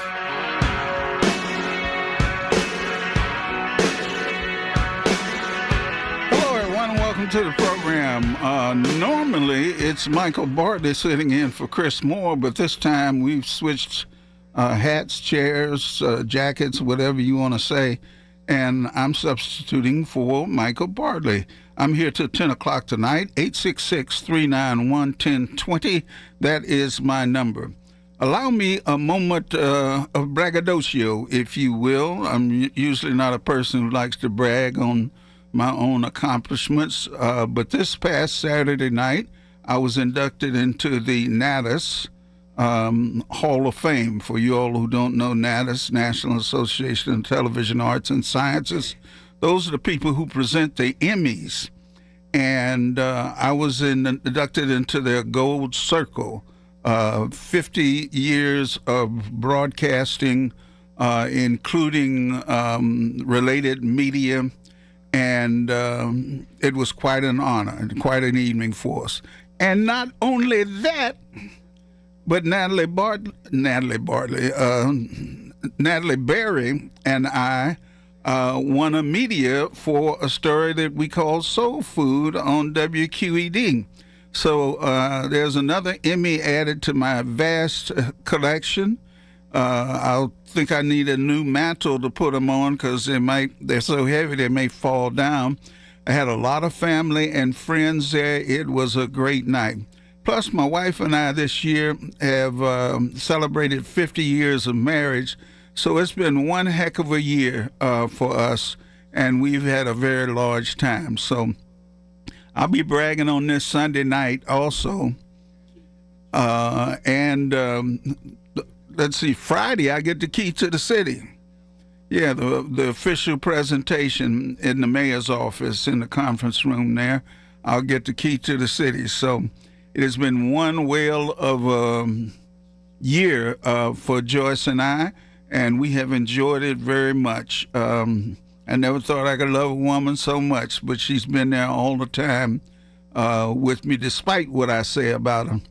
Welcome to the program. Normally, it's Michael Bartley sitting in for Chris Moore, but this time we've switched hats, chairs, jackets, whatever you want to say, and I'm substituting for Michael Bartley. I'm here till 10 o'clock tonight, 866-391-1020. That is my number. Allow me a moment of braggadocio, if you will. I'm usually not a person who likes to brag on my own accomplishments, but this past Saturday night, I was inducted into the NATAS Hall of Fame. For you all who don't know NATAS, National Association of Television Arts and Sciences, those are the people who present the Emmys. And I was inducted into their Gold Circle, 50 years of broadcasting, including related media. And it was quite an honor and quite an evening for us. And not only that, but Natalie Berry and I won a media for a story that we call Soul Food on WQED. So there's another Emmy added to my vast collection. I think I need a new mantle to put them on because they're so heavy they may fall down. I had a lot of family and friends there. It was a great night. Plus, my wife and I this year have celebrated 50 years of marriage, so it's been one heck of a year for us, and we've had a very large time. So I'll be bragging on this Sunday night also. Let's see, Friday I get the key to the city. Yeah, the official presentation in the mayor's office in the conference room there. I'll get the key to the city. So it has been one whale of a year for Joyce and I, and we have enjoyed it very much. I never thought I could love a woman so much, but she's been there all the time with me, despite what I say about her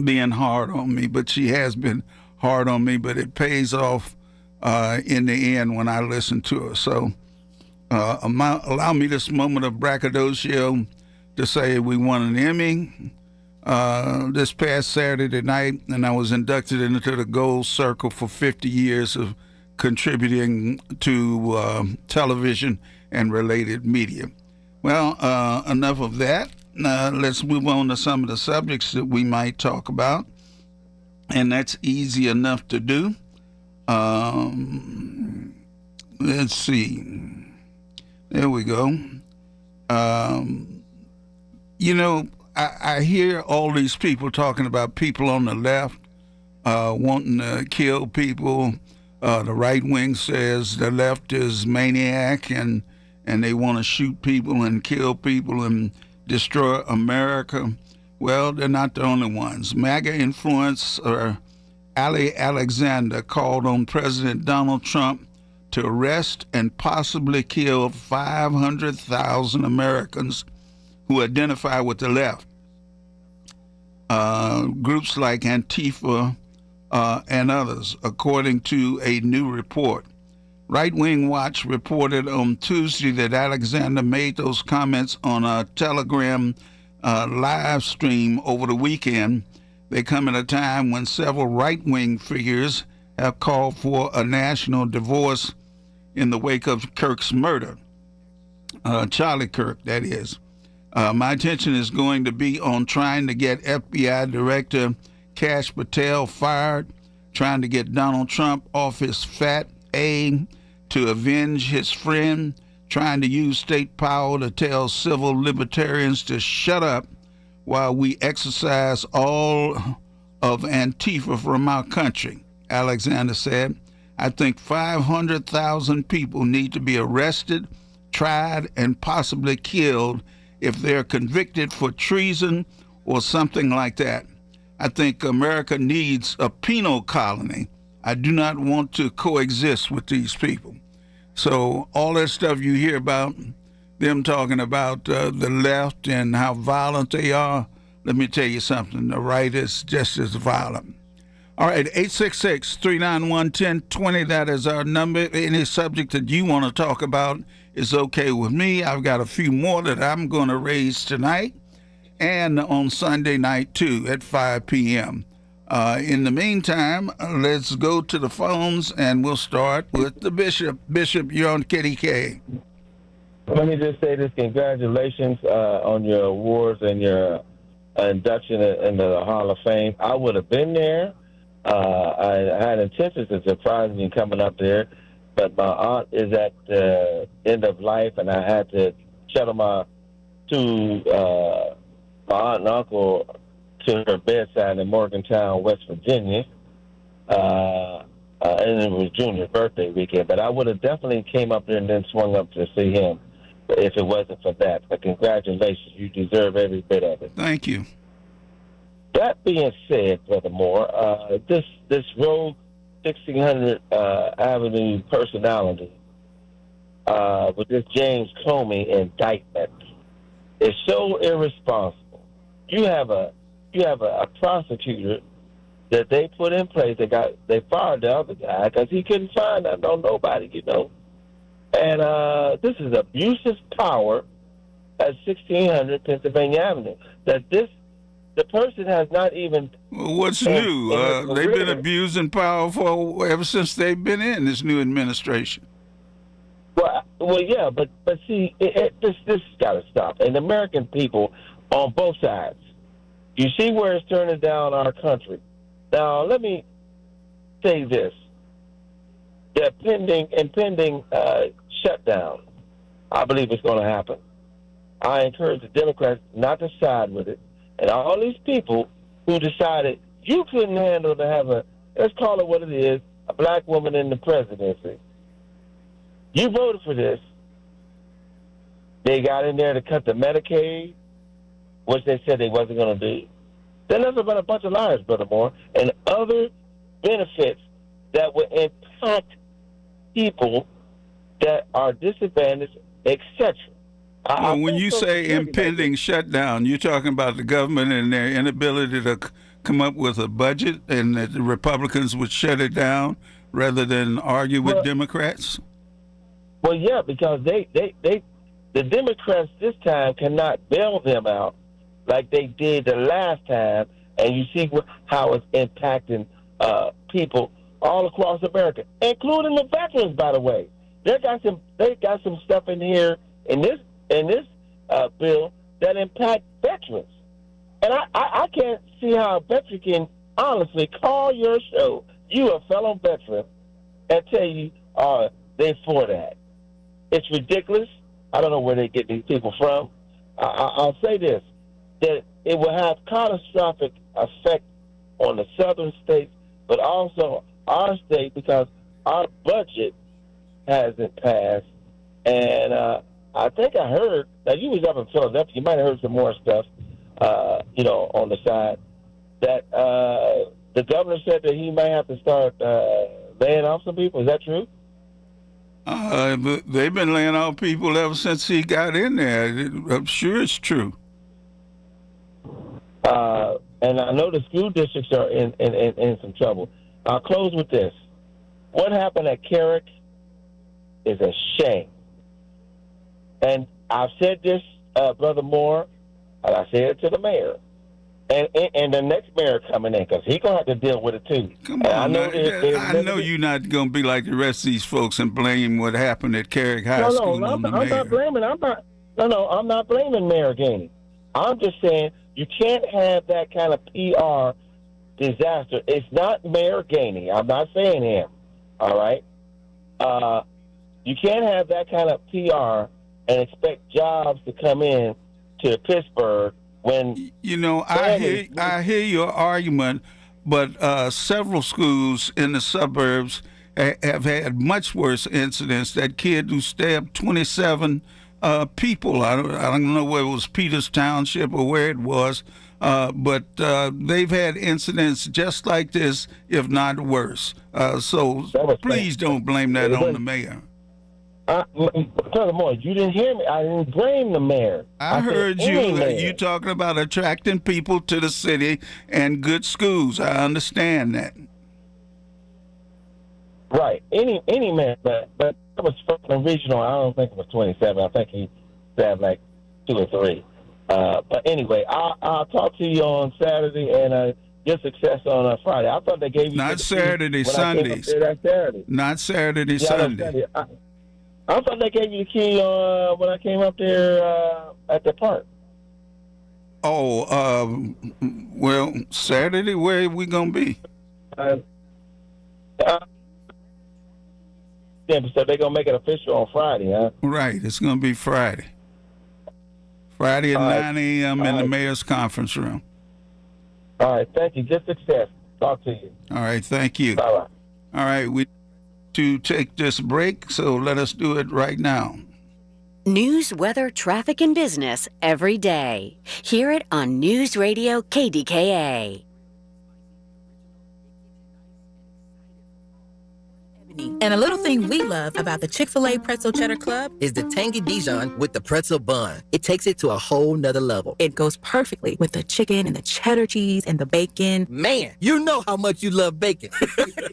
being hard on me. But she has been hard on me, but it pays off in the end when I listen to her. So allow me this moment of braggadocio to say we won an Emmy this past Saturday night, and I was inducted into the Gold Circle for 50 years of contributing to television and related media. Well, enough of that. Let's move on to some of the subjects that we might talk about. And that's easy enough to do. Let's see. There we go. I hear all these people talking about people on the left wanting to kill people. The right wing says the left is maniac and they want to shoot people and kill people and destroy America. Well, they're not the only ones. MAGA influencer Ali Alexander called on President Donald Trump to arrest and possibly kill 500,000 Americans who identify with the left. Groups like Antifa and others, according to a new report. Right Wing Watch reported on Tuesday that Alexander made those comments on a Telegram live stream over the weekend. They come at a time when several right-wing figures have called for a national divorce in the wake of Kirk's murder. Charlie Kirk, that is. My attention is going to be on trying to get FBI Director Kash Patel fired, trying to get Donald Trump off his fat A, to avenge his friend, trying to use state power to tell civil libertarians to shut up while we exercise all of Antifa from our country, Alexander said. I think 500,000 people need to be arrested, tried, and possibly killed if they're convicted for treason or something like that. I think America needs a penal colony. I do not want to coexist with these people. So all that stuff you hear about them talking about the left and how violent they are, let me tell you something. The right is just as violent. All right, 866-391-1020, that is our number. Any subject that you want to talk about is okay with me. I've got a few more that I'm going to raise tonight and on Sunday night, too, at 5 p.m. In the meantime, let's go to the phones, and we'll start with the Bishop. Bishop, you're on KDKA. Let me just say this. Congratulations on your awards and your induction into the Hall of Fame. I would have been there. I had intentions of surprising you coming up there, but my aunt is at the end of life, and I had to shuttle my aunt and uncle to her bedside in Morgantown, West Virginia, and it was Junior's birthday weekend. But I would have definitely came up there and then swung up to see him if it wasn't for that. But congratulations, you deserve every bit of it. Thank you. That being said, Brother Moore, this rogue 1600 Avenue personality with this James Comey indictment is so irresponsible. You have a prosecutor that they put in place. They fired the other guy because he couldn't find out on nobody, you know. And this is abusive power at 1600 Pennsylvania Avenue. The person has not even. Well, what's new? They've been abusing power ever since they've been in this new administration. Well, yeah, but see, this got to stop. And the American people on both sides, you see where it's turning down our country. Now, let me say this: the impending shutdown, I believe it's going to happen. I encourage the Democrats not to side with it. And all these people who decided you couldn't handle to have let's call it what it is, a black woman in the presidency. You voted for this. They got in there to cut the Medicaid, which they said they wasn't going to do. Then there's about a bunch of liars, Brother Moore, and other benefits that would impact people that are disadvantaged, etc. Well, when you say impending shutdown, you're talking about the government and their inability to come up with a budget, and that the Republicans would shut it down rather than argue with Democrats? Well, yeah, because the Democrats this time cannot bail them out like they did the last time, and you see how it's impacting people all across America, including the veterans. By the way, they got some stuff in here in this bill that impact veterans. And I can't see how a veteran can honestly call your show, you a fellow veteran, and tell you they're for that. It's ridiculous. I don't know where they get these people from. I'll say this, that it will have catastrophic effect on the southern states, but also our state, because our budget hasn't passed. And I think I heard, now you was up in Philadelphia, you might have heard some more stuff, on the side, that the governor said that he might have to start laying off some people. Is that true? They've been laying off people ever since he got in there. I'm sure it's true. And I know the school districts are in some trouble. I'll close with this. What happened at Carrick is a shame. And I've said this, Brother Moore, and I said it to the mayor. And the next mayor coming in, because he's going to have to deal with it, too. Come on, I know you're not going to be like the rest of these folks and blame what happened at Carrick High School on the mayor. I'm not blaming Mayor Gainey. I'm just saying you can't have that kind of PR disaster. It's not Mayor Gainey. I'm not saying him, all right? You can't have that kind of PR and expect jobs to come in to Pittsburgh when... I hear your argument, but several schools in the suburbs have had much worse incidents. That kid who stabbed 27 people, I don't know whether it was Peters Township or where it was, but they've had incidents just like this, if not worse. So please don't blame that on the mayor. Furthermore, you didn't hear me. I didn't blame the mayor. I heard you talking about attracting people to the city and good schools. I understand that. Right. Any mayor, but it was from regional. I don't think it was 27. I think he said like 2 or 3. But anyway, I'll talk to you on Saturday and good success on Friday. I thought they gave you not Saturday, Sundays. Saturday. Not Saturday, Sunday. I thought they gave you the key when I came up there at the park. Oh, well, Saturday, where are we going to be? So they're going to make it official on Friday, huh? Right, it's going to be Friday. Friday at 9 a.m. in the mayor's conference room. All right, thank you. Good success. Talk to you. All right, thank you. Bye-bye. All right, we to take this break, so let us do it right now. News, weather, traffic, and business every day. Hear it on News Radio KDKA. And a little thing we love about the Chick-fil-A Pretzel Cheddar Club is the tangy Dijon with the pretzel bun. It takes it to a whole nother level. It goes perfectly with the chicken and the cheddar cheese and the bacon. Man, you know how much you love bacon.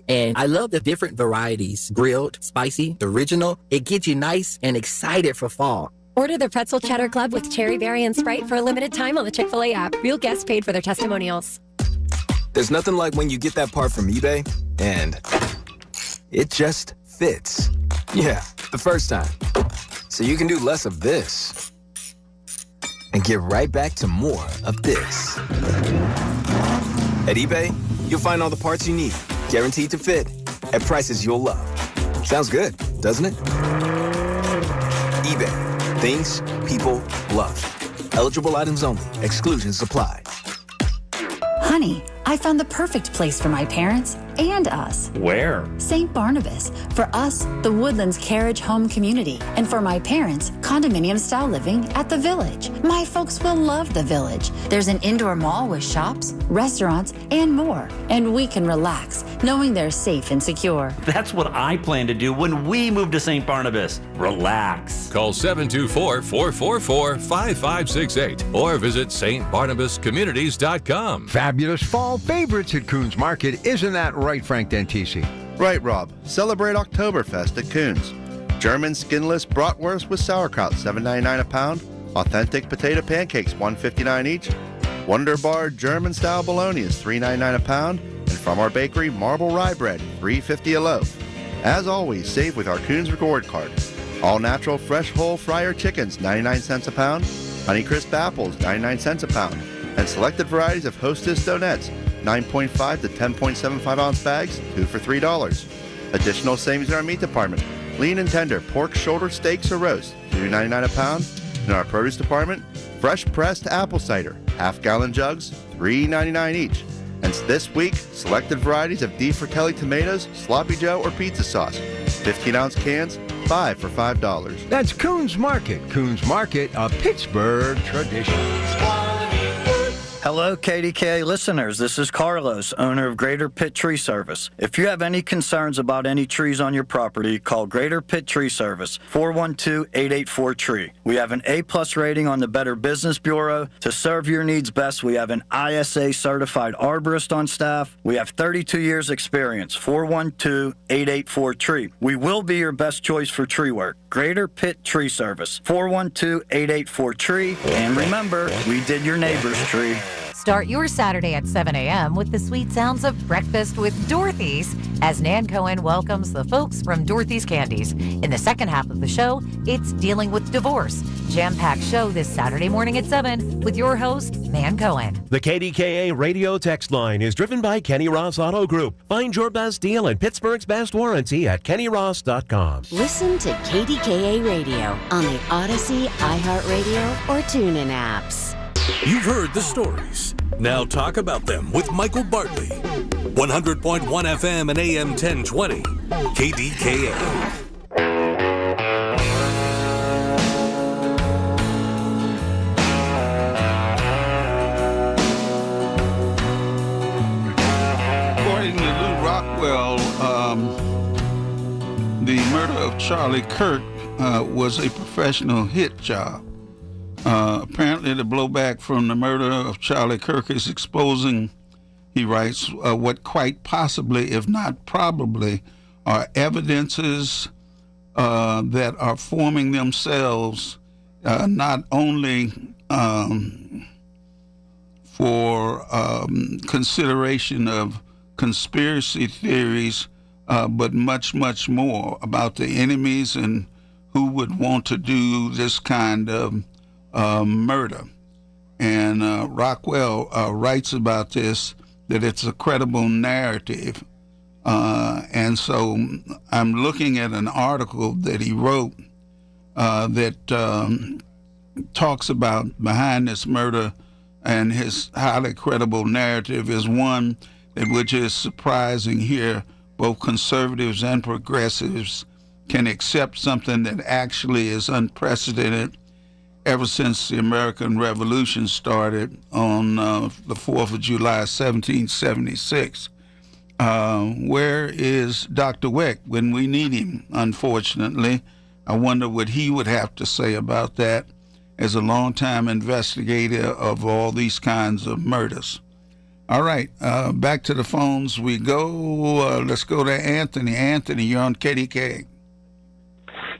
And I love the different varieties. Grilled, spicy, original. It gets you nice and excited for fall. Order the Pretzel Cheddar Club with cherry berry and Sprite for a limited time on the Chick-fil-A app. Real guests paid for their testimonials. There's nothing like when you get that part from eBay and it just fits. Yeah, the first time. So you can do less of this and get right back to more of this. At eBay, you'll find all the parts you need, guaranteed to fit, at prices you'll love. Sounds good, doesn't it? eBay. Things people love. Eligible items only. Exclusions apply. Honey, I found the perfect place for my parents and us. Where? St. Barnabas. For us, the Woodlands Carriage Home Community. And for my parents, condominium-style living at the Village. My folks will love the Village. There's an indoor mall with shops, restaurants, and more. And we can relax, knowing they're safe and secure. That's what I plan to do when we move to St. Barnabas. Relax. Call 724-444-5568 or visit stbarnabascommunities.com. Fabulous fall favorites at Coons Market. Isn't that right, Frank Dentisi? Right, Rob. Celebrate Oktoberfest at Coons. German skinless bratwurst with sauerkraut, $7.99 a pound. Authentic potato pancakes, $1.59 each. Wunderbar German-style bologna is $3.99 a pound. And from our bakery, marble rye bread, $3.50 a loaf. As always, save with our Coons Reward Card. All natural, fresh, whole fryer chickens, 99 cents a pound. Honeycrisp apples, 99 cents a pound. And selected varieties of Hostess donuts, 9.5 to 10.75 ounce bags, 2 for $3. Additional savings in our meat department. Lean and tender pork shoulder steaks or roast, $2.99 a pound. In our produce department, fresh pressed apple cider, half-gallon jugs, $3.99 each. And this week, selected varieties of Di Fratelli tomatoes, sloppy joe, or pizza sauce, 15-ounce cans, 5 for $5. That's Coons Market. Coons Market, a Pittsburgh tradition. Hello, KDKA listeners. This is Carlos, owner of Greater Pitt Tree Service. If you have any concerns about any trees on your property, call Greater Pitt Tree Service, 412-884-TREE. We have an A-plus rating on the Better Business Bureau. To serve your needs best, we have an ISA-certified arborist on staff. We have 32 years experience, 412-884-TREE. We will be your best choice for tree work. Greater Pitt Tree Service, 412-884-TREE. And remember, we did your neighbor's tree. Start your Saturday at 7 a.m. with the sweet sounds of Breakfast with Dorothy's as Nan Cohen welcomes the folks from Dorothy's Candies. In the second half of the show, it's Dealing with Divorce. Jam-packed show this Saturday morning at 7 with your host, Nan Cohen. The KDKA radio text line is driven by Kenny Ross Auto Group. Find your best deal and Pittsburgh's best warranty at kennyross.com. Listen to KDKA Radio on the Odyssey, iHeartRadio, or TuneIn apps. You've heard the stories. Now talk about them with Michael Bartley. 100.1 FM and AM 1020. KDKA. According to Lou Rockwell, the murder of Charlie Kirk was a professional hit job. Apparently, the blowback from the murder of Charlie Kirk is exposing, he writes, what quite possibly, if not probably, are evidences that are forming themselves not only for consideration of conspiracy theories, but much, much more about the enemies and who would want to do this kind of murder. And Rockwell writes about this, that it's a credible narrative. And so I'm looking at an article that he wrote that talks about behind this murder, and his highly credible narrative is one that, which is surprising here, both conservatives and progressives can accept something that actually is unprecedented ever since the American Revolution started on the 4th of July, 1776. Where is Dr. Weck when we need him, unfortunately? I wonder what he would have to say about that as a longtime investigator of all these kinds of murders. All right, back to the phones we go. Let's go to Anthony. Anthony, you're on KDKA.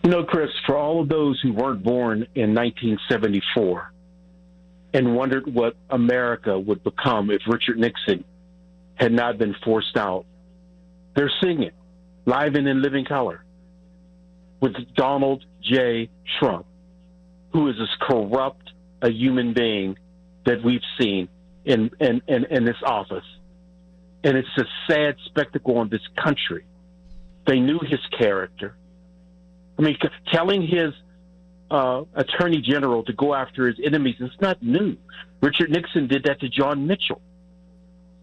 You know, Chris, for all of those who weren't born in 1974 and wondered what America would become if Richard Nixon had not been forced out, they're seeing it live and in living color with Donald J. Trump, who is as corrupt a human being that we've seen in this office. And it's a sad spectacle in this country. They knew his character. I mean, telling his attorney general to go after his enemies is not new. Richard Nixon did that to John Mitchell,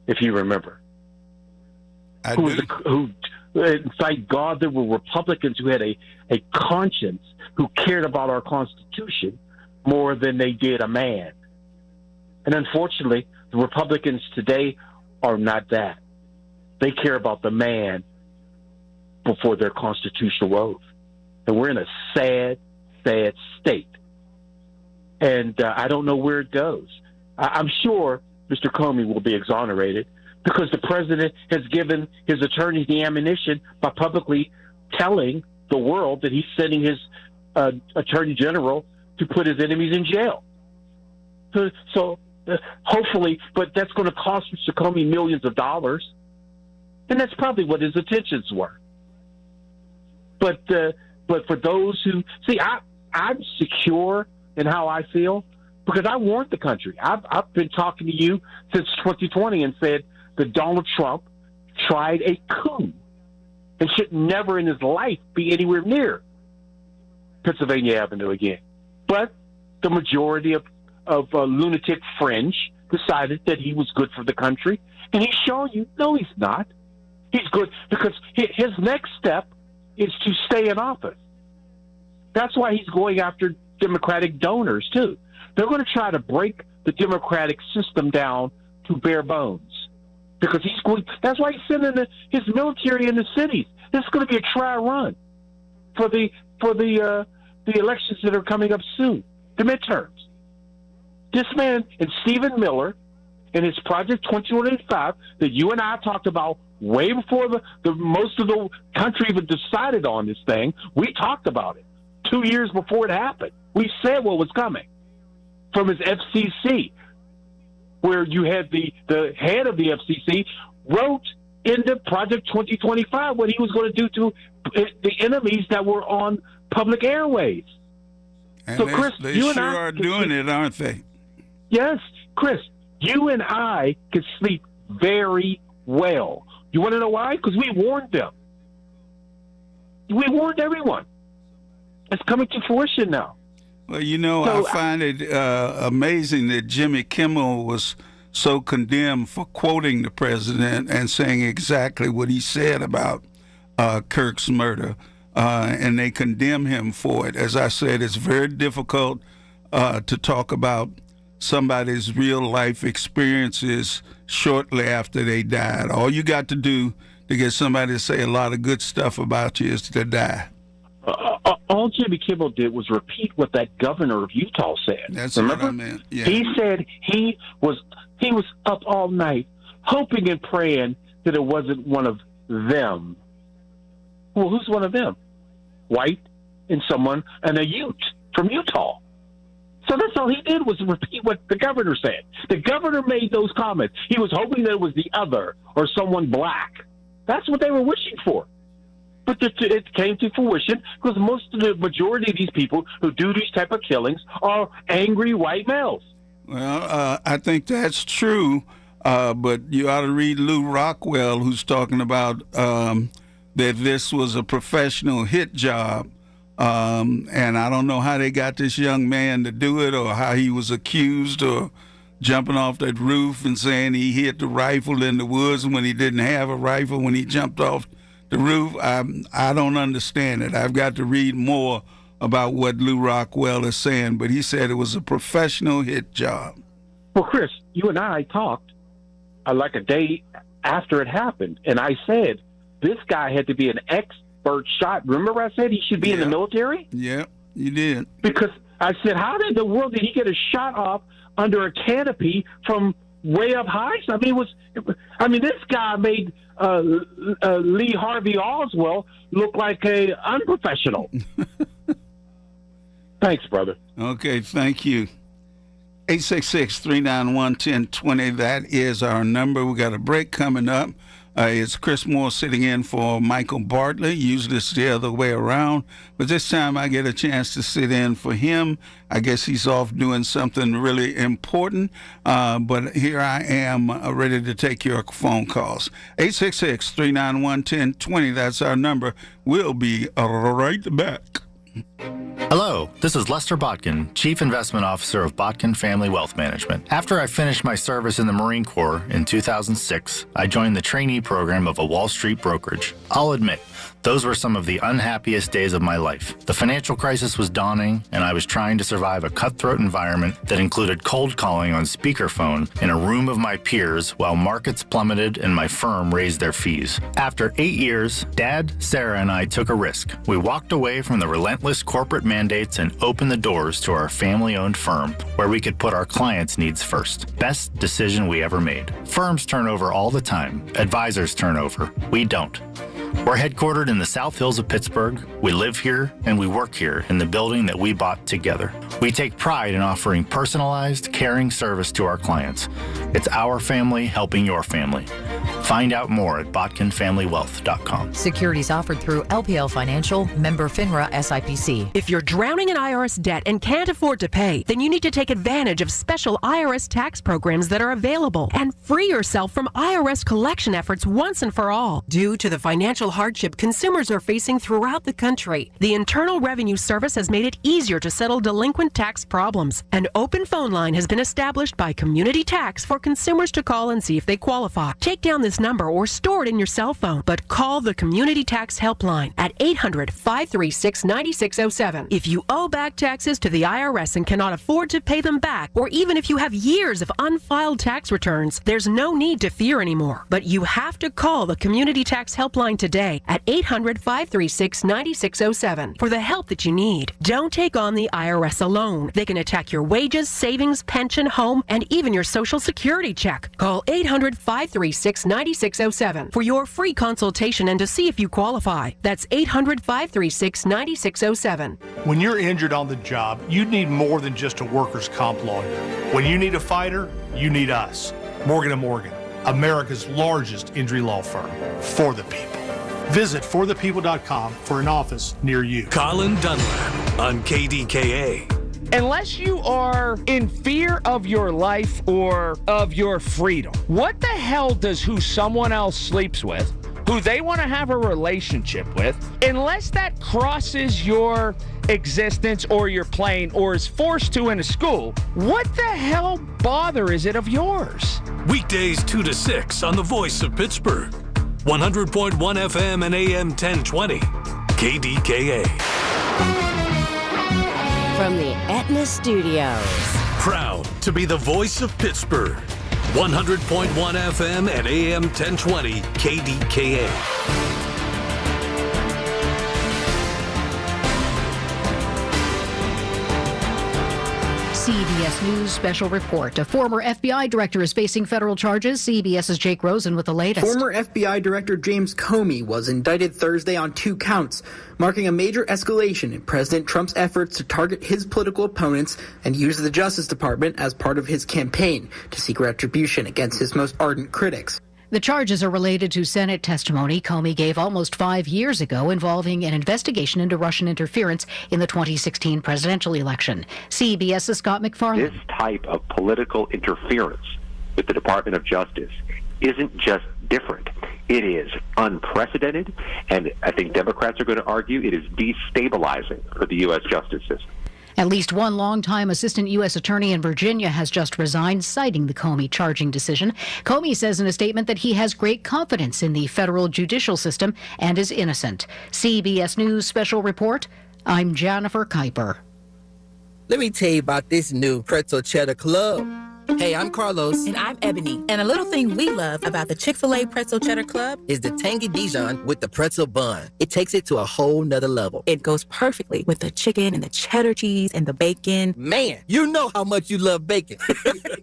if you remember. Thank God there were Republicans who had a conscience, who cared about our Constitution more than they did a man. And unfortunately, the Republicans today are not that. They care about the man before their constitutional oath. And we're in a sad, sad state. And I don't know where it goes. I'm sure Mr. Comey will be exonerated because the president has given his attorneys the ammunition by publicly telling the world that he's sending his attorney general to put his enemies in jail. So hopefully, but that's going to cost Mr. Comey millions of dollars. And that's probably what his intentions were. But for those who see, I'm secure in how I feel because I warned the country. I've been talking to you since 2020 and said that Donald Trump tried a coup and should never in his life be anywhere near Pennsylvania Avenue again. But the majority of lunatic fringe decided that he was good for the country, and he's showing you, no, he's not. He's good because his next step is to stay in office. That's why he's going after Democratic donors, too. They're going to try to break the democratic system down to bare bones. Because that's why he's sending his military in the cities. This is going to be a trial run for the elections that are coming up soon, the midterms. This man and Stephen Miller and his Project 2185 that you and I talked about way before the most of the country even decided on this thing, we talked about it 2 years before it happened. We said what was coming from his FCC, where you had the head of the FCC wrote into Project 2025 what he was going to do to the enemies that were on public airways. And so, Chris, they you sure and I are doing it, aren't they? Yes, Chris, you and I could sleep very well. You want to know why? Because we warned them. We warned everyone. It's coming to fruition now. Well, you know, I find it amazing that Jimmy Kimmel was so condemned for quoting the president and saying exactly what he said about Kirk's murder, and they condemn him for it. As I said, it's very difficult to talk about somebody's real-life experiences shortly after they died. All you got to do to get somebody to say a lot of good stuff about you is to die. All Jimmy Kimmel did was repeat what that governor of Utah said. That's Remember? what I meant. Yeah. He said he was up all night hoping and praying that it wasn't one of them. Well, who's one of them? White and a Ute from Utah. So that's all he did was repeat what the governor said. The governor made those comments. He was hoping that it was the other or someone black. That's what they were wishing for. But it came to fruition because the majority of these people who do these type of killings are angry white males. Well, I think that's true, but you ought to read Lou Rockwell, who's talking about that this was a professional hit job, and I don't know how they got this young man to do it or how he was accused or jumping off that roof and saying he hit the rifle in the woods when he didn't have a rifle when he jumped off the roof. I don't understand it. I've got to read more about what Lou Rockwell is saying, but he said it was a professional hit job. Well, Chris, you and I talked like a day after it happened, and I said this guy had to be an expert shot. Remember I said he should be in the military? Yeah, you did. Because I said, how in the world did he get a shot off under a canopy from way up high? This guy made Lee Harvey Oswald look like a unprofessional. Thanks, brother. Okay, thank you. 866-391-1020. That is our number. We got a break coming up. It's Chris Moore sitting in for Michael Bartley. Usually it's the other way around, but this time I get a chance to sit in for him. I guess he's off doing something really important, but here I am ready to take your phone calls. 866-391-1020. That's our number. We'll be right back. Hello, this is Lester Botkin, Chief Investment Officer of Botkin Family Wealth Management. After I finished my service in the Marine Corps in 2006, I joined the trainee program of a Wall Street brokerage. I'll admit, those were some of the unhappiest days of my life. The financial crisis was dawning, and I was trying to survive a cutthroat environment that included cold calling on speakerphone in a room of my peers while markets plummeted and my firm raised their fees. After 8 years, Dad, Sarah, and I took a risk. We walked away from the relentless corporate mandates and opened the doors to our family-owned firm where we could put our clients' needs first. Best decision we ever made. Firms turn over all the time. Advisors turn over. We don't. We're headquartered in the South Hills of Pittsburgh. We live here and we work here in the building that we bought together. We take pride in offering personalized, caring service to our clients. It's our family helping your family. Find out more at botkinfamilywealth.com. Securities offered through LPL Financial, member FINRA SIPC. If you're drowning in IRS debt and can't afford to pay, then you need to take advantage of special IRS tax programs that are available and free yourself from IRS collection efforts once and for all. Due to the financial hardship consumers are facing throughout the country, the Internal Revenue Service has made it easier to settle delinquent tax problems. An open phone line has been established by Community Tax for consumers to call and see if they qualify. Take down this this number or store it in your cell phone, but call the Community Tax Helpline at 800-536-9607. If you owe back taxes to the IRS and cannot afford to pay them back, or even if you have years of unfiled tax returns, there's no need to fear anymore. But you have to call the Community Tax Helpline today at 800-536-9607 for the help that you need. Don't take on the IRS alone. They can attack your wages, savings, pension, home, and even your Social Security check. Call 800-536-9607 for your free consultation and to see if you qualify. That's 800-536-9607. When you're injured on the job, you need more than just a workers' comp lawyer. When you need a fighter, you need us. Morgan & Morgan, America's largest injury law firm. For the people. Visit forthepeople.com for an office near you. Colin Dunlap on KDKA. Unless you are in fear of your life or of your freedom, what the hell does who someone else sleeps with, who they want to have a relationship with, unless that crosses your existence or your plane or is forced to in a school, what the hell bother is it of yours? Weekdays 2 to 6 on the Voice of Pittsburgh. 100.1 FM and AM 1020. KDKA. From the Aetna Studios. Proud to be the voice of Pittsburgh. 100.1 FM and AM 1020 KDKA. CBS News special report. A former FBI director is facing federal charges. CBS's Jake Rosen with the latest. Former FBI Director James Comey was indicted Thursday on 2 counts, marking a major escalation in President Trump's efforts to target his political opponents and use the Justice Department as part of his campaign to seek retribution against his most ardent critics. The charges are related to Senate testimony Comey gave almost 5 years ago involving an investigation into Russian interference in the 2016 presidential election. CBS's Scott McFarland. This type of political interference with the Department of Justice isn't just different. It is unprecedented, and I think Democrats are going to argue it is destabilizing for the U.S. justice system. At least one longtime assistant U.S. attorney in Virginia has just resigned, citing the Comey charging decision. Comey says in a statement that he has great confidence in the federal judicial system and is innocent. CBS News special report. I'm Jennifer Kuiper. Let me tell you about this new pretzel cheddar club. Hey, I'm Carlos. And I'm Ebony. And a little thing we love about the Chick-fil-A Pretzel Cheddar Club is the tangy Dijon with the pretzel bun. It takes it to a whole nother level. It goes perfectly with the chicken and the cheddar cheese and the bacon. Man, you know how much you love bacon.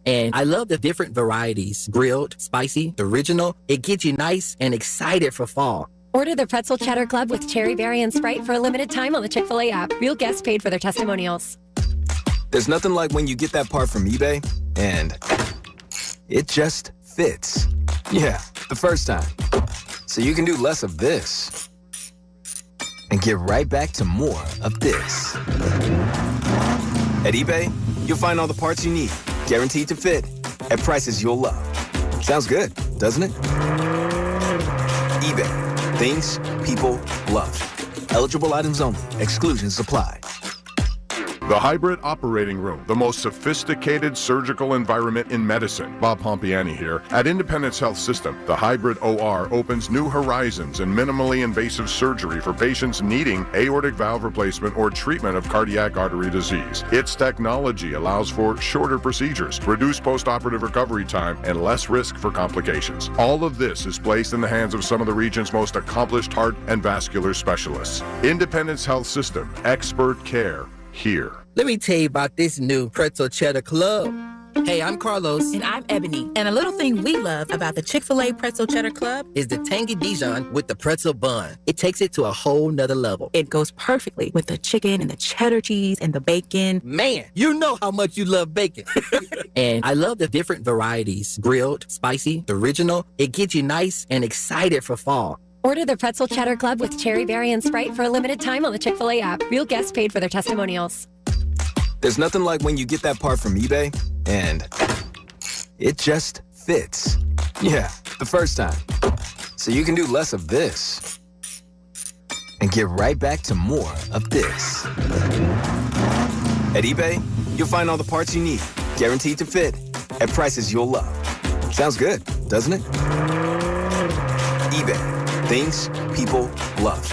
And I love the different varieties. Grilled, spicy, original. It gets you nice and excited for fall. Order the Pretzel Cheddar Club with cherry berry and Sprite for a limited time on the Chick-fil-A app. Real guests paid for their testimonials. There's nothing like when you get that part from eBay and it just fits. Yeah, the first time. So you can do less of this and get right back to more of this. At eBay, you'll find all the parts you need, guaranteed to fit, at prices you'll love. Sounds good, doesn't it? eBay. Things people love. Eligible items only. Exclusions apply. The Hybrid Operating Room, the most sophisticated surgical environment in medicine. Bob Pompiani here. At Independence Health System, the Hybrid OR opens new horizons in minimally invasive surgery for patients needing aortic valve replacement or treatment of cardiac artery disease. Its technology allows for shorter procedures, reduced post-operative recovery time, and less risk for complications. All of this is placed in the hands of some of the region's most accomplished heart and vascular specialists. Independence Health System, expert care here. Let me tell you about this new pretzel cheddar club. Hey, I'm Carlos. And I'm Ebony. And a little thing we love about the Chick-fil-A Pretzel Cheddar Club is the tangy Dijon with the pretzel bun. It takes it to a whole nother level. It goes perfectly with the chicken and the cheddar cheese and the bacon. Man, you know how much you love bacon. And I love the different varieties. Grilled, spicy, original. It gets you nice and excited for fall. Order the Pretzel Cheddar Club with cherry berry and Sprite for a limited time on the Chick-fil-A app. Real guests paid for their testimonials. There's nothing like when you get that part from eBay and it just fits. Yeah, the first time. So you can do less of this and get right back to more of this. At eBay, you'll find all the parts you need, guaranteed to fit, at prices you'll love. Sounds good, doesn't it? eBay. Things people love.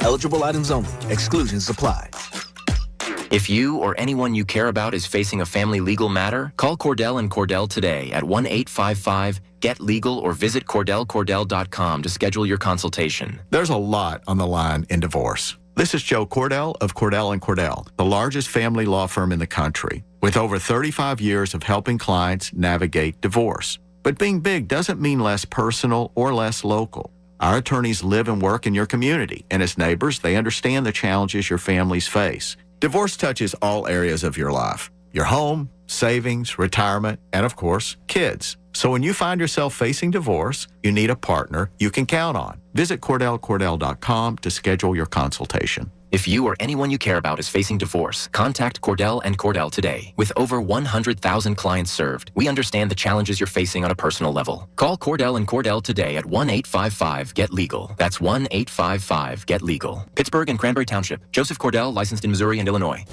Eligible items only. Exclusions apply. If you or anyone you care about is facing a family legal matter, call Cordell & Cordell today at 1-855-GET-LEGAL or visit CordellCordell.com to schedule your consultation. There's a lot on the line in divorce. This is Joe Cordell of Cordell & Cordell, the largest family law firm in the country, with over 35 years of helping clients navigate divorce. But being big doesn't mean less personal or less local. Our attorneys live and work in your community, and as neighbors, they understand the challenges your families face. Divorce touches all areas of your life: your home, savings, retirement, and of course, kids. So when you find yourself facing divorce, you need a partner you can count on. Visit CordellCordell.com to schedule your consultation. If you or anyone you care about is facing divorce, contact Cordell & Cordell today. With over 100,000 clients served, we understand the challenges you're facing on a personal level. Call Cordell & Cordell today at 1-855-GET-LEGAL. That's 1-855-GET-LEGAL. Pittsburgh and Cranberry Township. Joseph Cordell, licensed in Missouri and Illinois.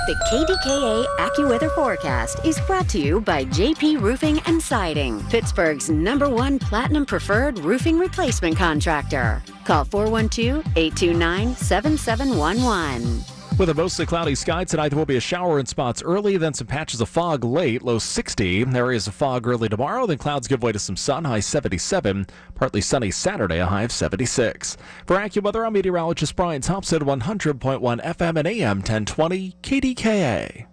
The KDKA AccuWeather forecast is brought to you by JP Roofing and Siding, Pittsburgh's #1 Platinum Preferred Roofing Replacement Contractor. Call 412-829-7711. With a mostly cloudy sky tonight, there will be a shower in spots early, then some patches of fog late, low 60. Areas of fog early tomorrow, then clouds give way to some sun, high 77. Partly sunny Saturday, a high of 76. For AccuWeather, I'm meteorologist Brian Thompson, 100.1 FM and AM 1020 KDKA.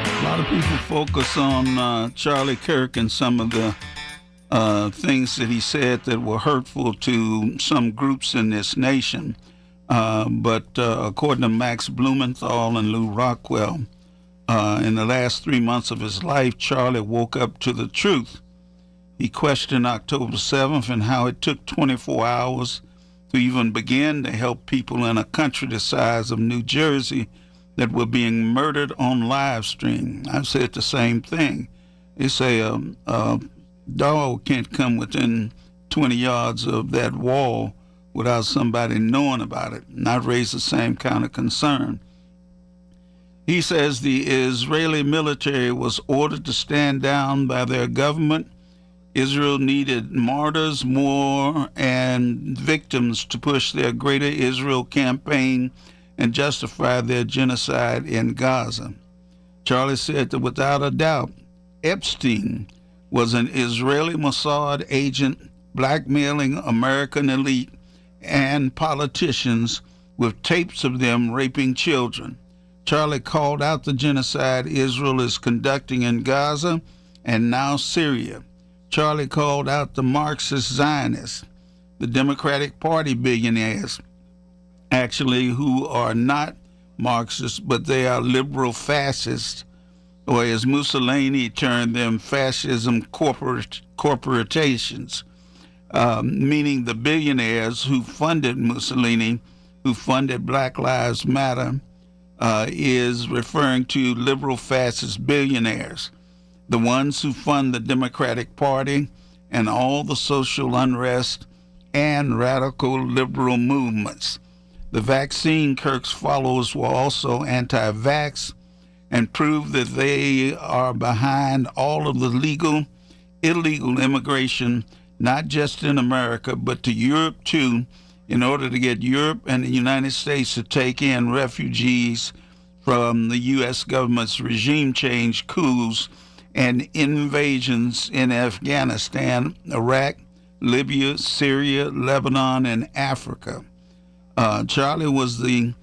A lot of people focus on Charlie Kirk and some of the things that he said that were hurtful to some groups in this nation. But according to Max Blumenthal and Lou Rockwell, in the last 3 months of his life, Charlie woke up to the truth. He questioned October 7th and how it took 24 hours to even begin to help people in a country the size of New Jersey that were being murdered on live stream. I've said the same thing. They say dog can't come within 20 yards of that wall without somebody knowing about it. And I've raised the same kind of concern. He says the Israeli military was ordered to stand down by their government. Israel needed martyrs more and victims to push their Greater Israel campaign and justify their genocide in Gaza. Charlie said that without a doubt, Epstein was an Israeli Mossad agent blackmailing American elite and politicians with tapes of them raping children. Charlie called out the genocide Israel is conducting in Gaza and now Syria. Charlie called out the Marxist Zionists, the Democratic Party billionaires, actually, who are not Marxists, but they are liberal fascists, or as Mussolini termed them, fascism corporations, meaning the billionaires who funded Mussolini, who funded Black Lives Matter, is referring to liberal fascist billionaires, the ones who fund the Democratic Party and all the social unrest and radical liberal movements. The vaccine Kirk's followers were also anti-vax and proved that they are behind all of the legal, illegal immigration, not just in America, but to Europe too, in order to get Europe and the United States to take in refugees from the U.S. government's regime change coups and invasions in Afghanistan, Iraq, Libya, Syria, Lebanon, and Africa. Charlie was the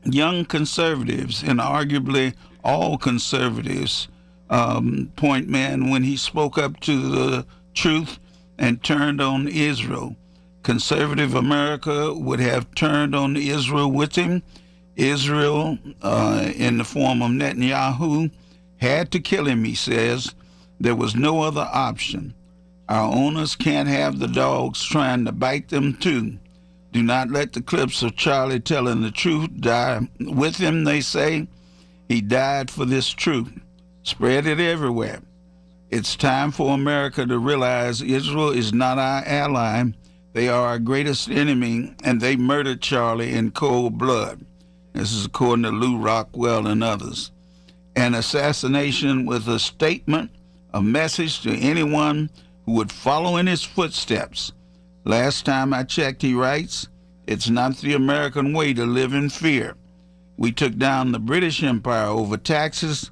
young conservatives, and arguably all conservatives, point man when he spoke up to the truth and turned on Israel. Conservative America would have turned on Israel with him. Israel, in the form of Netanyahu, had to kill him, he says. There was no other option. Our owners can't have the dogs trying to bite them too. Do not let the clips of Charlie telling the truth die with him, they say. He died for this truth. Spread it everywhere. It's time for America to realize Israel is not our ally. They are our greatest enemy, and they murdered Charlie in cold blood. This is according to Lou Rockwell and others. An assassination with a statement a message to anyone who would follow in his footsteps. Last time I checked, he writes, it's not the American way to live in fear. We took down the British Empire over taxes.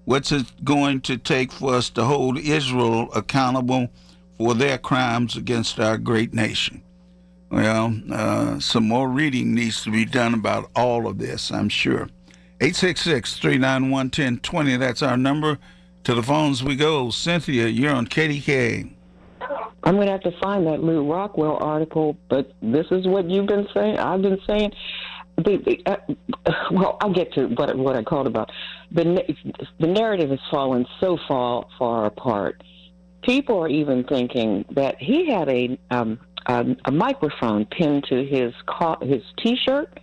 What's it going to take for us to hold Israel accountable for their crimes against our great nation? Well, some more reading needs to be done about all of this, I'm sure. 866-391-1020, that's our number. To the phones we go. Cynthia, you're on KDKA. I'm going to have to find that Lou Rockwell article, but this is what you've been saying. I've been saying. Well, I'll get to what I called about. The narrative has fallen so far apart. People are even thinking that he had a microphone pinned to his T-shirt.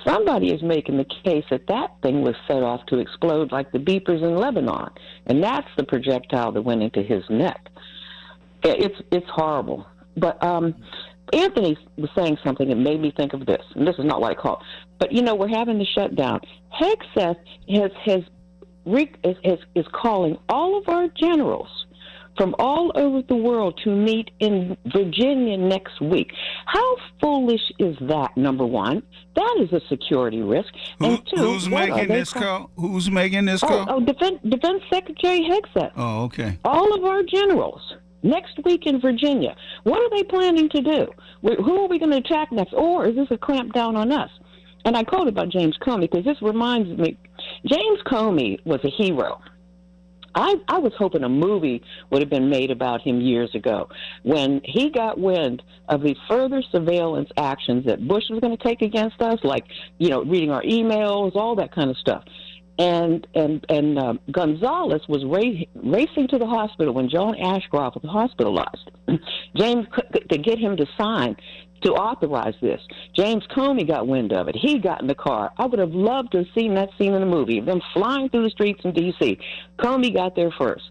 Somebody is making the case that thing was set off to explode like the beepers in Lebanon, and that's the projectile that went into his neck. It's horrible. But Anthony was saying something that made me think of this, and this is not what I call it. But, we're having the shutdown. Hegseth is calling all of our generals from all over the world to meet in Virginia next week. How foolish is that, number one? That is a security risk. And two, who's making this call? Who's making this call? Defense Secretary Hegseth. Oh, okay. All of our generals next week in Virginia. What are they planning to do? Who are we going to attack next? Or is this a clampdown on us? And I quote about James Comey because this reminds me, James Comey was a hero. I was hoping a movie would have been made about him years ago when he got wind of the further surveillance actions that Bush was going to take against us, like, reading our emails, all that kind of stuff. And Gonzalez was racing to the hospital when John Ashcroft was hospitalized. James, to get him to sign to authorize this. James Comey got wind of it. He got in the car. I would have loved to have seen that scene in the movie, them flying through the streets in D.C. Comey got there first.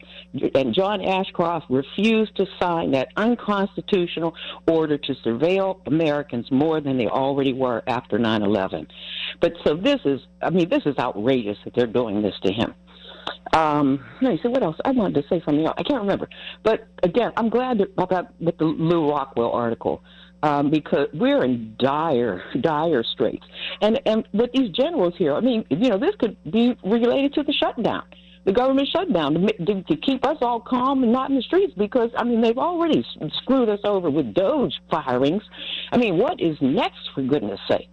And John Ashcroft refused to sign that unconstitutional order to surveil Americans more than they already were after 9/11. But so this is outrageous that they're doing this to him. Let me see, what else? I wanted to say something else. I can't remember. But again, I'm glad about with the Lou Rockwell article. Because we're in dire straits. And with these generals here, this could be related to the shutdown, the government shutdown, to keep us all calm and not in the streets because, they've already screwed us over with Doge firings. What is next, for goodness sake?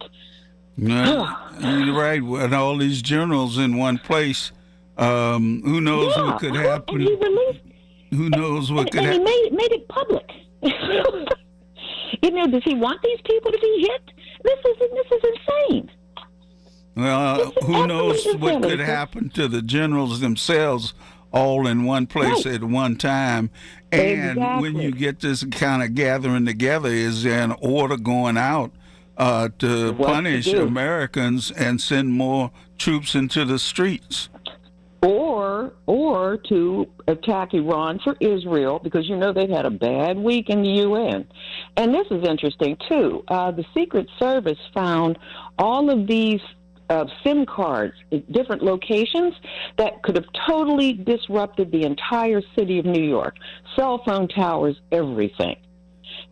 No, you're right. With all these generals in one place, who knows what could happen? And he released, who knows what could happen? And he made it public. Does he want these people to be hit? This is insane. Well, who knows what could happen to the generals themselves all in one place at one time. And when you get this kind of gathering together, is there an order going out to punish Americans and send more troops into the streets? Or to attack Iran for Israel, because they've had a bad week in the UN. And this is interesting, too. The Secret Service found all of these SIM cards at different locations that could have totally disrupted the entire city of New York. Cell phone towers, everything.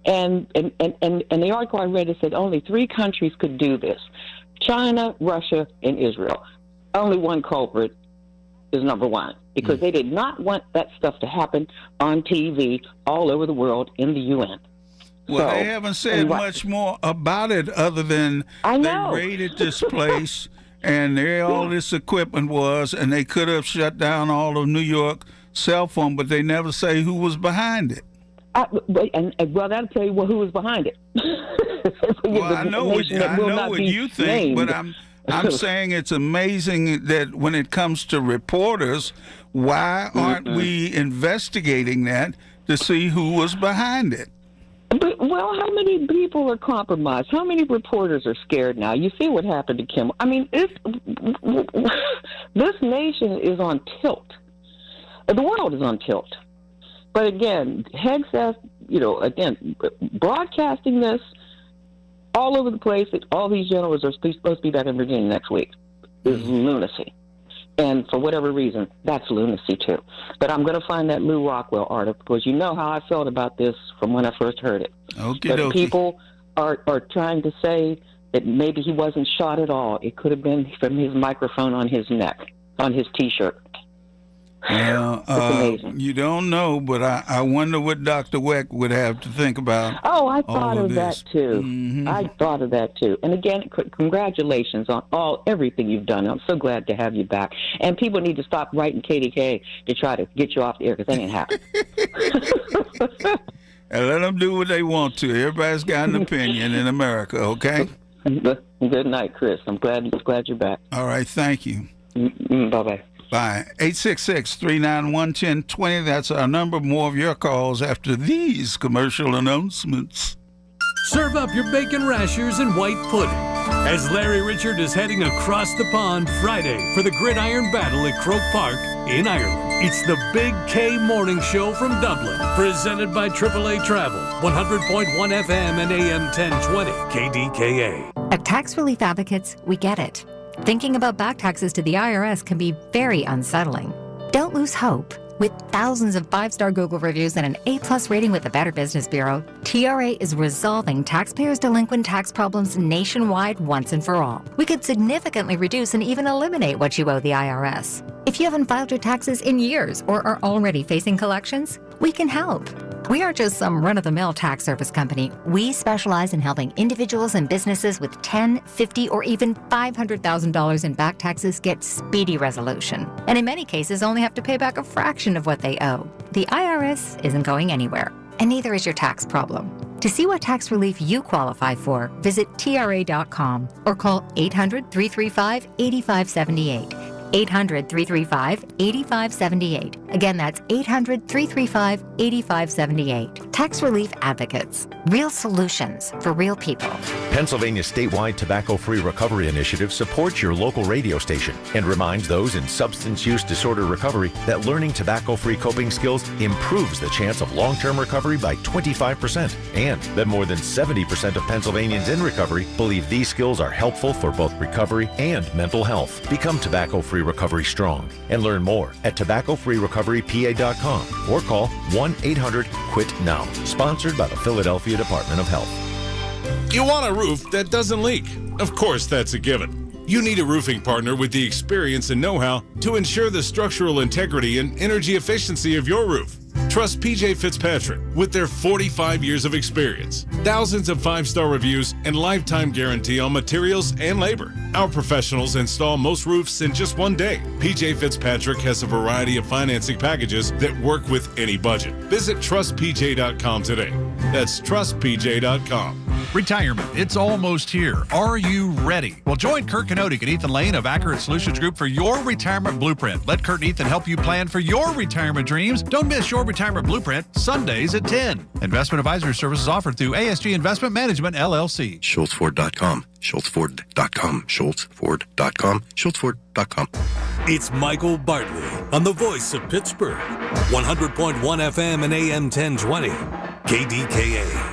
And the article I read, it said only 3 countries could do this: China, Russia, and Israel. Only one culprit is number one, because they did not want that stuff to happen on TV all over the world in the UN. Well, they haven't said much more about it other than they raided this place and there all this equipment was, and they could have shut down all of New York cell phone, but they never say who was behind it. That'll tell you who was behind it. Well, I know what you think, but I'm saying it's amazing that when it comes to reporters, why aren't we investigating that to see who was behind it? Well, how many people are compromised? How many reporters are scared now? You see what happened to Kim. This nation is on tilt. The world is on tilt. But again, Hegseth, broadcasting this all over the place, that all these generals are supposed to be back in Virginia next week, is lunacy. And for whatever reason, that's lunacy, too. But I'm going to find that Lou Rockwell article, because you know how I felt about this from when I first heard it. But people are trying to say that maybe he wasn't shot at all. It could have been from his microphone on his neck, on his T-shirt. You don't know, but I wonder what Dr. Weck would have to think about. Oh, I thought all of that too. Mm-hmm. I thought of that too. And again, congratulations on everything you've done. I'm so glad to have you back. And people need to stop writing KDKA to try to get you off the air, because that ain't happening. And let them do what they want to. Everybody's got an opinion in America, okay? Good night, Chris. I'm glad you're back. All right, thank you. Bye-bye. Bye. 866-391-1020. That's our number. More of your calls after these commercial announcements. Serve up your bacon rashers and white pudding as Larry Richard is heading across the pond Friday for the Gridiron Battle at Croke Park in Ireland. It's the Big K Morning Show from Dublin, presented by AAA Travel, 100.1 FM and AM 1020, KDKA. At Tax Relief Advocates, we get it. Thinking about back taxes to the IRS can be very unsettling. Don't lose hope. With thousands of 5-star Google reviews and an A+ rating with the Better Business Bureau, TRA is resolving taxpayers' delinquent tax problems nationwide once and for all. We could significantly reduce and even eliminate what you owe the IRS. If you haven't filed your taxes in years or are already facing collections, we can help. We aren't just some run-of-the-mill tax service company. We specialize in helping individuals and businesses with $10,000, $50,000, or even $500,000 in back taxes get speedy resolution. And in many cases, only have to pay back a fraction of what they owe. The IRS isn't going anywhere, and neither is your tax problem. To see what tax relief you qualify for, visit TRA.com or call 800-335-8578. 800-335-8578. Again, that's 800-335-8578. Tax Relief Advocates. Real solutions for real people. Pennsylvania's statewide tobacco-free recovery initiative supports your local radio station and reminds those in substance use disorder recovery that learning tobacco-free coping skills improves the chance of long-term recovery by 25%, and that more than 70% of Pennsylvanians in recovery believe these skills are helpful for both recovery and mental health. Become tobacco-free recovery strong and learn more at tobaccofreerecoverypa.com or call 1-800-QUIT-NOW. Sponsored by the Philadelphia Department of Health. You want a roof that doesn't leak? Of course, that's a given. You need a roofing partner with the experience and know-how to ensure the structural integrity and energy efficiency of your roof. Trust PJ Fitzpatrick with their 45 years of experience, thousands of 5-star reviews, and lifetime guarantee on materials and labor. Our professionals install most roofs in just one day. PJ Fitzpatrick has a variety of financing packages that work with any budget. Visit trustpj.com today. That's trustpj.com. Retirement, it's almost here. Are you ready? Well, join Kurt Kanodik and Ethan Lane of Accurate Solutions Group for your retirement blueprint. Let Kurt and Ethan help you plan for your retirement dreams. Don't miss your retirement blueprint, Sundays at 10. Investment advisory services offered through ASG Investment Management, LLC. SchultzFord.com, SchultzFord.com, SchultzFord.com, SchultzFord.com. It's Michael Bartley on the voice of Pittsburgh, 100.1 FM and AM 1020, KDKA.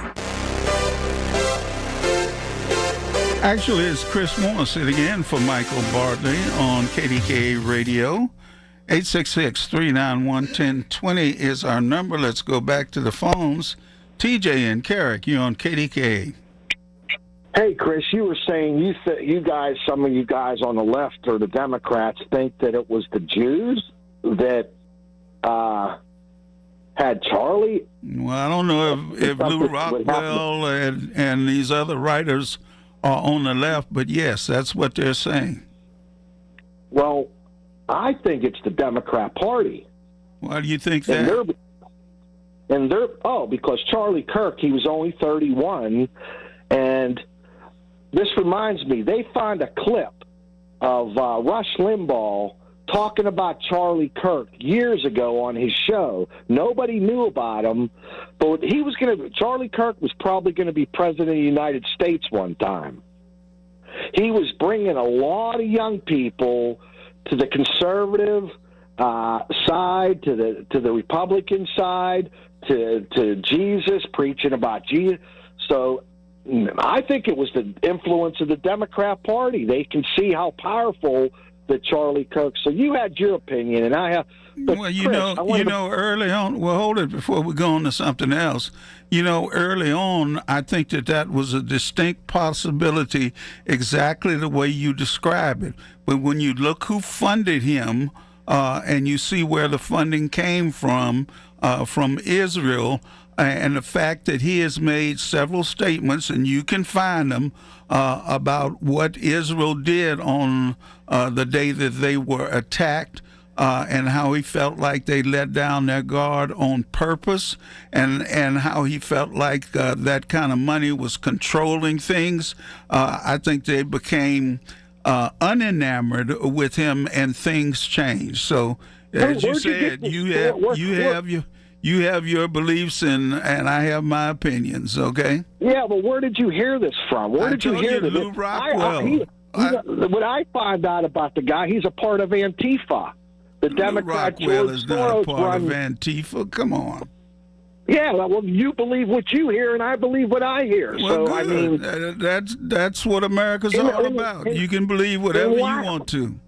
Actually, it's Chris Moore sitting in for Michael Bartley on KDKA Radio. 866-391-1020 is our number. Let's go back to the phones. TJ and Carrick, you're on KDKA. Hey, Chris, you were saying some of you guys on the left or the Democrats think that it was the Jews that had Charlie. Well, I don't know if Lou Rockwell and these other writers are on the left, but yes, that's what they're saying. Well, I think it's the Democrat Party. Why do you think that? Because Charlie Kirk, he was only 31, and this reminds me, they found a clip of Rush Limbaugh talking about Charlie Kirk years ago on his show. Nobody knew about him, but Charlie Kirk was probably going to be president of the United States one time. He was bringing a lot of young people to the conservative side, to the Republican side, to Jesus, preaching about Jesus. So I think it was the influence of the Democrat Party. They can see how powerful that Charlie Kirk. So you had your opinion, and I have. But Well, Chris, early on. Well, hold it before we go on to something else. Early on, I think that was a distinct possibility, exactly the way you describe it. But when you look who funded him, and you see where the funding came from Israel, and the fact that he has made several statements, and you can find them, about what Israel did on the day that they were attacked, and how he felt like they let down their guard on purpose, and how he felt like that kind of money was controlling things. I think they became unenamored with him, and things changed. So, as you said, you have your beliefs, and I have my opinions. Okay. Yeah, but where did you hear this from? Where did you hear this? Lou Rockwell. What I find out about the guy, he's a part of Antifa. The Democrat Rockwell George is not a Soros part of runs. Antifa. Come on. Yeah, well, you believe what you hear, and I believe what I hear. Well, so good. I mean, that's what America's all about. You can believe whatever you want to.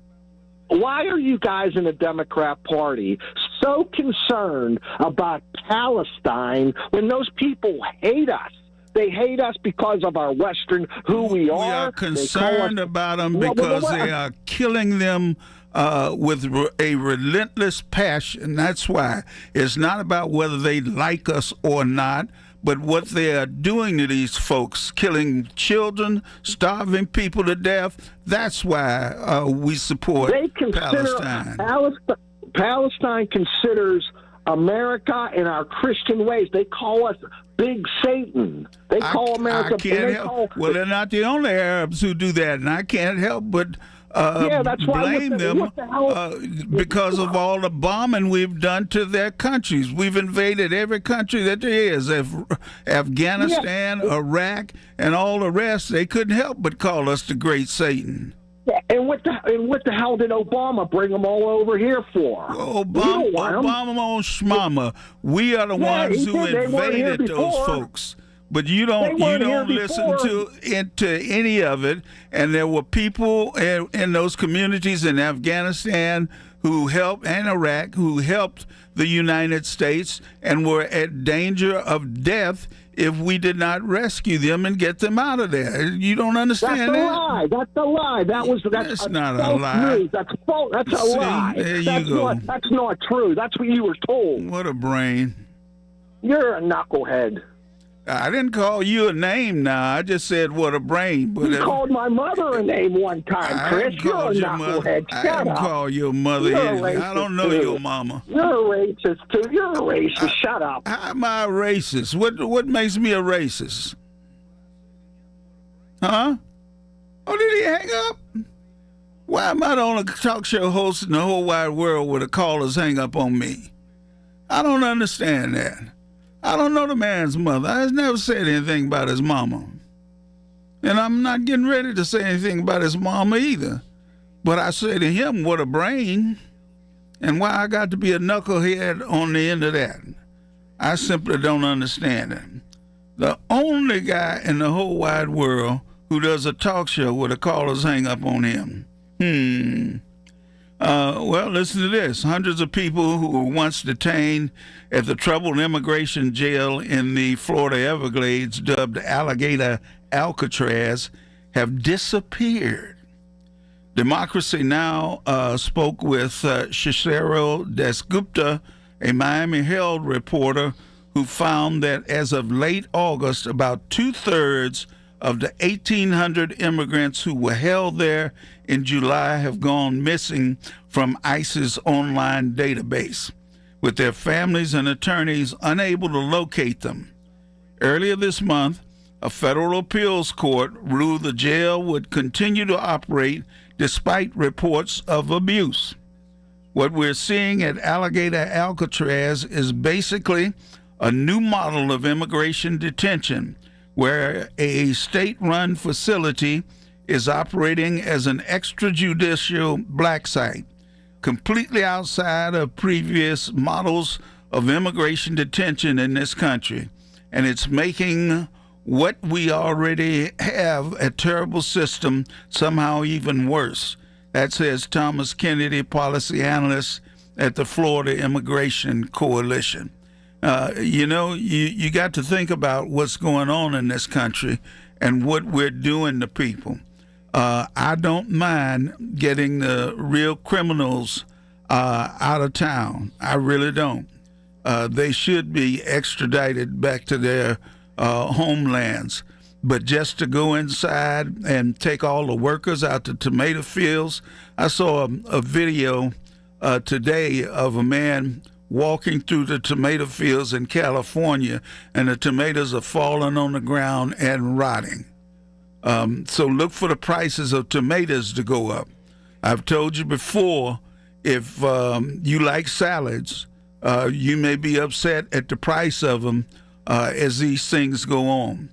Why are you guys in the Democrat Party so concerned about Palestine when those people hate us? They hate us because of our Western, who we are. We are concerned about them because they are killing them with a relentless passion. That's why. It's not about whether they like us or not, but what they are doing to these folks, killing children, starving people to death. That's why we support Palestine. Palestine considers America and our Christian ways. They call us Big Satan. They call America. I can't help. Well, they're not the only Arabs who do that, and I can't help but that's why blame them because of all the bombing we've done to their countries. We've invaded every country that there is. Afghanistan, Iraq, and all the rest. They couldn't help but call us the Great Satan. Yeah, and what the hell did Obama bring them all over here for? Obama on schmama. We are the ones who invaded those folks. But you don't listen to any of it. And there were people in those communities in Afghanistan who helped, and Iraq, who helped the United States and were at danger of death if we did not rescue them and get them out of there. You don't understand that? That's a lie. That's not a lie. News. That's false. That's a lie. There you go. That's not true. That's what you were told. What a brain. You're a knucklehead. I didn't call you a name now. I just said what a brain. But you called my mother a name one time, Chris. You're a knucklehead. I didn't call your mother anything. I don't know your mama. You're a racist, too. You're a racist. Shut up. How am I a racist? What makes me a racist? Huh? Oh, did he hang up? Why am I the only talk show host in the whole wide world where the callers hang up on me? I don't understand that. I don't know the man's mother. I never said anything about his mama. And I'm not getting ready to say anything about his mama either. But I say to him, what a brain. And why I got to be a knucklehead on the end of that. I simply don't understand it. The only guy in the whole wide world who does a talk show where the callers hang up on him. Well, listen to this. Hundreds of people who were once detained at the troubled immigration jail in the Florida Everglades, dubbed Alligator Alcatraz, have disappeared. Democracy Now! Spoke with Shishiro Dasgupta, a Miami Herald reporter, who found that as of late August, about 2/3 of the 1,800 immigrants who were held there in July have gone missing from ICE's online database, with their families and attorneys unable to locate them. Earlier this month, a federal appeals court ruled the jail would continue to operate despite reports of abuse. What we're seeing at Alligator Alcatraz is basically a new model of immigration detention, where a state-run facility is operating as an extrajudicial black site, completely outside of previous models of immigration detention in this country. And it's making what we already have, a terrible system, somehow even worse. That says Thomas Kennedy, policy analyst at the Florida Immigration Coalition. You got to think about what's going on in this country and what we're doing to people. I don't mind getting the real criminals out of town. I really don't. They should be extradited back to their homelands. But just to go inside and take all the workers out to tomato fields. I saw a video today of a man walking through the tomato fields in California, and the tomatoes are falling on the ground and rotting. So look for the prices of tomatoes to go up. I've told you before, if you like salads, you may be upset at the price of them as these things go on.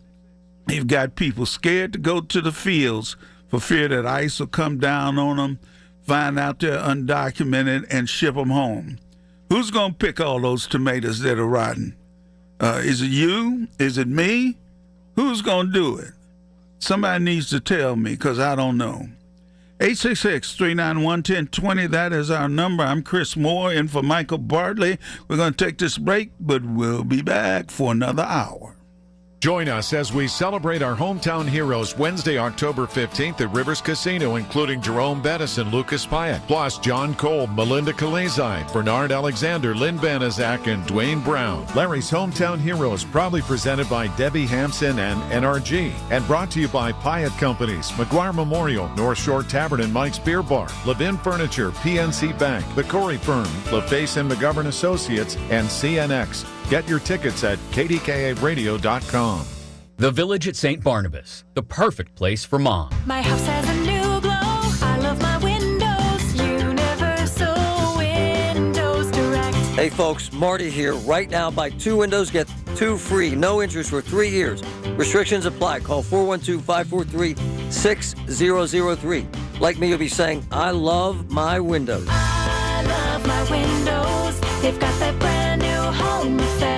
You've got people scared to go to the fields for fear that ICE will come down on them, find out they're undocumented, and ship them home. Who's going to pick all those tomatoes that are rotten? Is it you? Is it me? Who's going to do it? Somebody needs to tell me, because I don't know. 866-391-1020, that is our number. I'm Chris Moore in for Michael Bartley. We're going to take this break, but we'll be back for another hour. Join us as we celebrate our hometown heroes Wednesday, October 15th at Rivers Casino, including Jerome Bettis and Lucas Pyatt, plus John Kolb, Melinda Kalizai, Bernard Alexander, Lynn Banaszak, and Dwayne Brown. Larry's Hometown Heroes, proudly presented by Debbie Hampson and NRG, and brought to you by Pyatt Companies, McGuire Memorial, North Shore Tavern and Mike's Beer Bar, Levin Furniture, PNC Bank, The Corey Firm, LaFace and McGovern Associates, and CNX. Get your tickets at KDKA-radio.com. The Village at St. Barnabas, the perfect place for mom. My house has a new glow. I love my windows. Universal Windows Direct. Hey folks, Marty here. Right now, buy 2 windows, get 2 free. No interest for 3 years. Restrictions apply. Call 412-543-6003. Like me, you'll be saying, I love my windows. I love my windows. They've got that brand new home effect.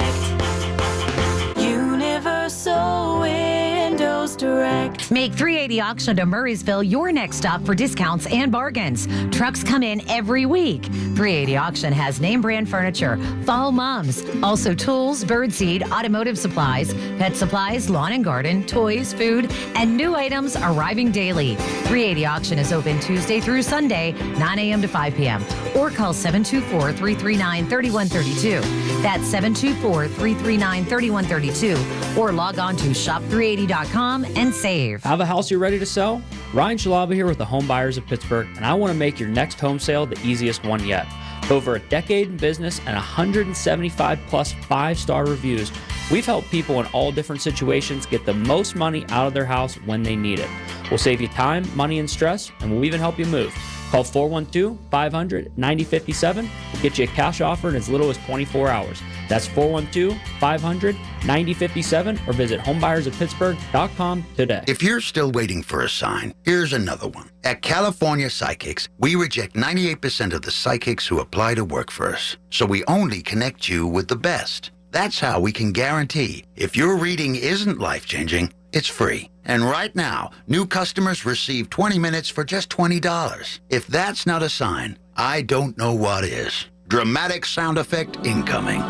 Universal Windows Direct. Make 380 Auction to Murraysville your next stop for discounts and bargains. Trucks come in every week. 380 Auction has name brand furniture, fall moms, also tools, birdseed, automotive supplies, pet supplies, lawn and garden, toys, food, and new items arriving daily. 380 Auction is open Tuesday through Sunday, 9 a.m. to 5 p.m. or call 724-339-3132. That's 724-339-3132 or log on to shop380.com and save. Have a house you're ready to sell? Ryan Shalaba here with the Home Buyers of Pittsburgh, and I want to make your next home sale the easiest one yet. Over a decade in business and 175 plus 5-star reviews, we've helped people in all different situations get the most money out of their house when they need it. We'll save you time, money, and stress, and we'll even help you move. Call 412-500-9057. We'll get you a cash offer in as little as 24 hours. That's 412-500-9057 or visit homebuyersoftpittsburgh.com today. If you're still waiting for a sign, here's another one. At California Psychics, we reject 98% of the psychics who apply to work for us. So we only connect you with the best. That's how we can guarantee if your reading isn't life-changing, it's free. And right now, new customers receive 20 minutes for just $20. If that's not a sign, I don't know what is. Dramatic sound effect incoming.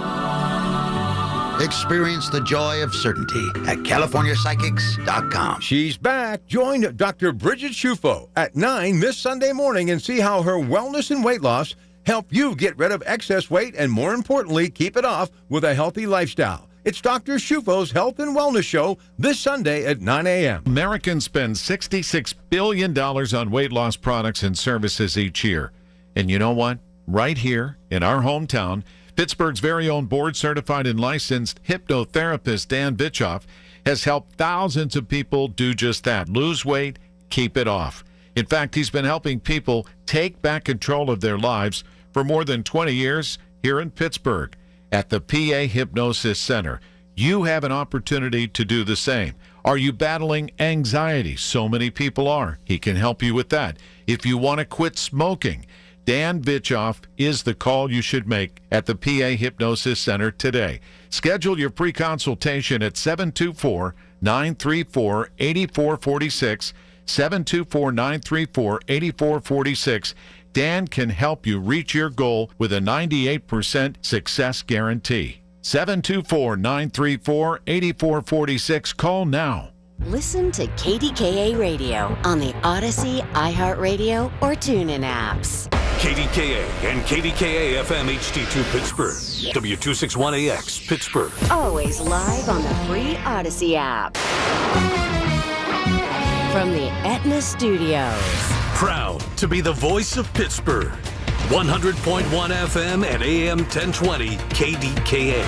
Experience the joy of certainty at CaliforniaPsychics.com. She's back. Join Dr. Bridget Shufo at 9 this Sunday morning and see how her wellness and weight loss help you get rid of excess weight and, more importantly, keep it off with a healthy lifestyle. It's Dr. Shufo's Health and Wellness Show this Sunday at 9 a.m. Americans spend $66 billion on weight loss products and services each year. And you know what? Right here in our hometown, Pittsburgh's very own board-certified and licensed hypnotherapist Dan Bitchoff has helped thousands of people do just that. Lose weight, keep it off. In fact, he's been helping people take back control of their lives for more than 20 years here in Pittsburgh. At the PA Hypnosis Center, you have an opportunity to do the same. Are you battling anxiety? So many people are. He can help you with that. If you want to quit smoking, Dan Bitchoff is the call you should make at the PA Hypnosis Center today. Schedule your free consultation at 724-934-8446, 724-934-8446. Dan can help you reach your goal with a 98% success guarantee. 724-934-8446. Call now. Listen to KDKA Radio on the Odyssey, iHeartRadio, or TuneIn apps. KDKA and KDKA-FM HD2 Pittsburgh. W261AX Pittsburgh. Always live on the free Odyssey app. From the Aetna Studios. Proud to be the voice of Pittsburgh. 100.1 FM and AM 1020 KDKA.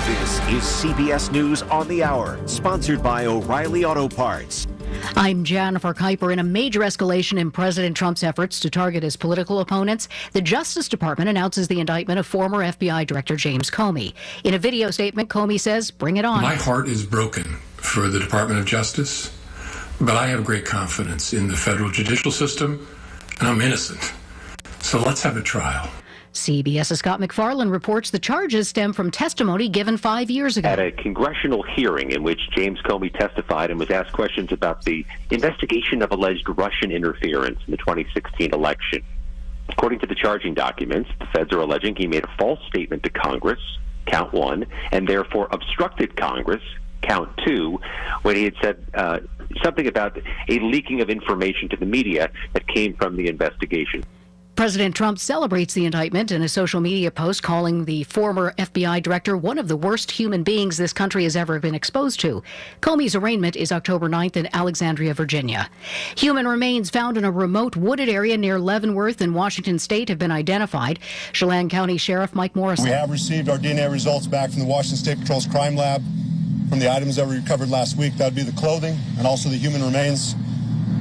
This is CBS News on the Hour, sponsored by O'Reilly Auto Parts. I'm Jennifer Kuiper. In a major escalation in President Trump's efforts to target his political opponents, the Justice Department announces the indictment of former FBI Director James Comey. In a video statement, Comey says, "Bring it on." My heart is broken for the Department of Justice, but I have great confidence in the federal judicial system, and I'm innocent. So let's have a trial. CBS's Scott McFarland reports the charges stem from testimony given 5 years ago. At a congressional hearing in which James Comey testified and was asked questions about the investigation of alleged Russian interference in the 2016 election. According to the charging documents, the feds are alleging he made a false statement to Congress, count one, and therefore obstructed Congress, count two, when he had said something about a leaking of information to the media that came from the investigation. President Trump celebrates the indictment in a social media post, calling the former FBI director one of the worst human beings this country has ever been exposed to. Comey's arraignment is October 9th in Alexandria, Virginia. Human remains found in a remote wooded area near Leavenworth in Washington state have been identified. Chelan County Sheriff Mike Morrison. We have received our DNA results back from the Washington State Patrol's crime lab from the items that were recovered last week. That would be the clothing and also the human remains.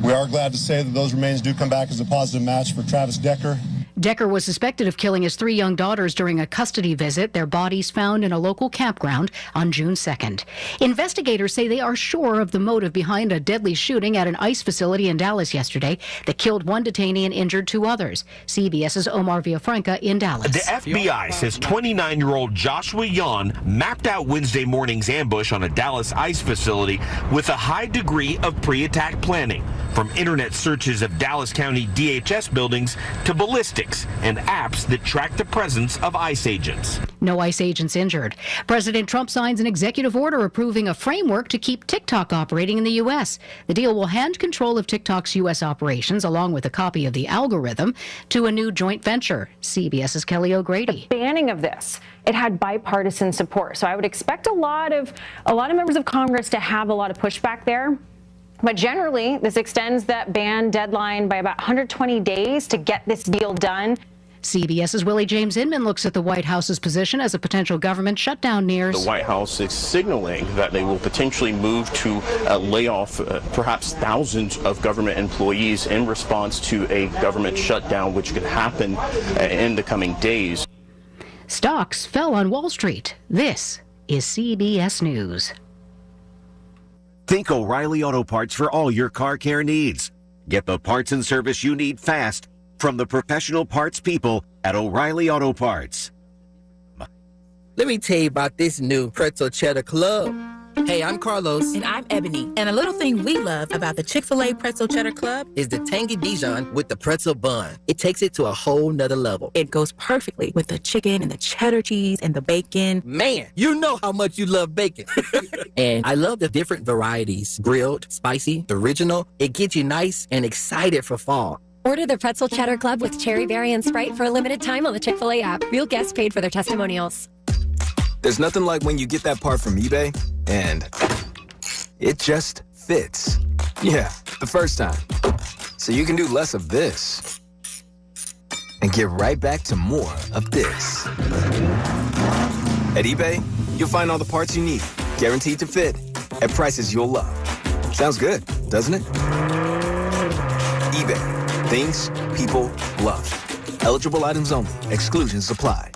We are glad to say that those remains do come back as a positive match for Travis Decker. Decker was suspected of killing his 3 young daughters during a custody visit. Their bodies found in a local campground on June 2nd. Investigators say they are sure of the motive behind a deadly shooting at an ICE facility in Dallas yesterday that killed one detainee and injured 2 others. CBS's Omar Villafranca in Dallas. The FBI says 29-year-old Joshua Yon mapped out Wednesday morning's ambush on a Dallas ICE facility with a high degree of pre-attack planning, from internet searches of Dallas County DHS buildings to ballistics and apps that track the presence of ICE agents. No ICE agents injured. President Trump signs an executive order approving a framework to keep TikTok operating in the U.S. The deal will hand control of TikTok's U.S. operations, along with a copy of the algorithm, to a new joint venture. CBS's Kelly O'Grady. The banning of this, it had bipartisan support, so I would expect a lot of members of Congress to have a lot of pushback there. But generally, this extends that ban deadline by about 120 days to get this deal done. CBS's Willie James Inman looks at the White House's position as a potential government shutdown nears. The White House is signaling that they will potentially move to lay off perhaps thousands of government employees in response to a government shutdown, which could happen in the coming days. Stocks fell on Wall Street. This is CBS News. Think O'Reilly Auto Parts for all your car care needs. Get the parts and service you need fast from the professional parts people at O'Reilly Auto Parts. Let me tell you about this new Pretzel Cheddar Club. Hey, I'm Carlos. And I'm Ebony. And a little thing we love about the Chick-fil-A Pretzel Cheddar Club is the tangy Dijon with the pretzel bun. It takes it to a whole nother level. It goes perfectly with the chicken and the cheddar cheese and the bacon. Man, you know how much you love bacon. And I love the different varieties. Grilled, spicy, original. It gets you nice and excited for fall. Order the Pretzel Cheddar Club with Cherry Berry and Sprite for a limited time on the Chick-fil-A app. Real guests paid for their testimonials. There's nothing like when you get that part from eBay and it just fits. Yeah, the first time. So you can do less of this and get right back to more of this. At eBay, you'll find all the parts you need, guaranteed to fit, at prices you'll love. Sounds good, doesn't it? eBay, things people love. Eligible items only. Exclusions apply.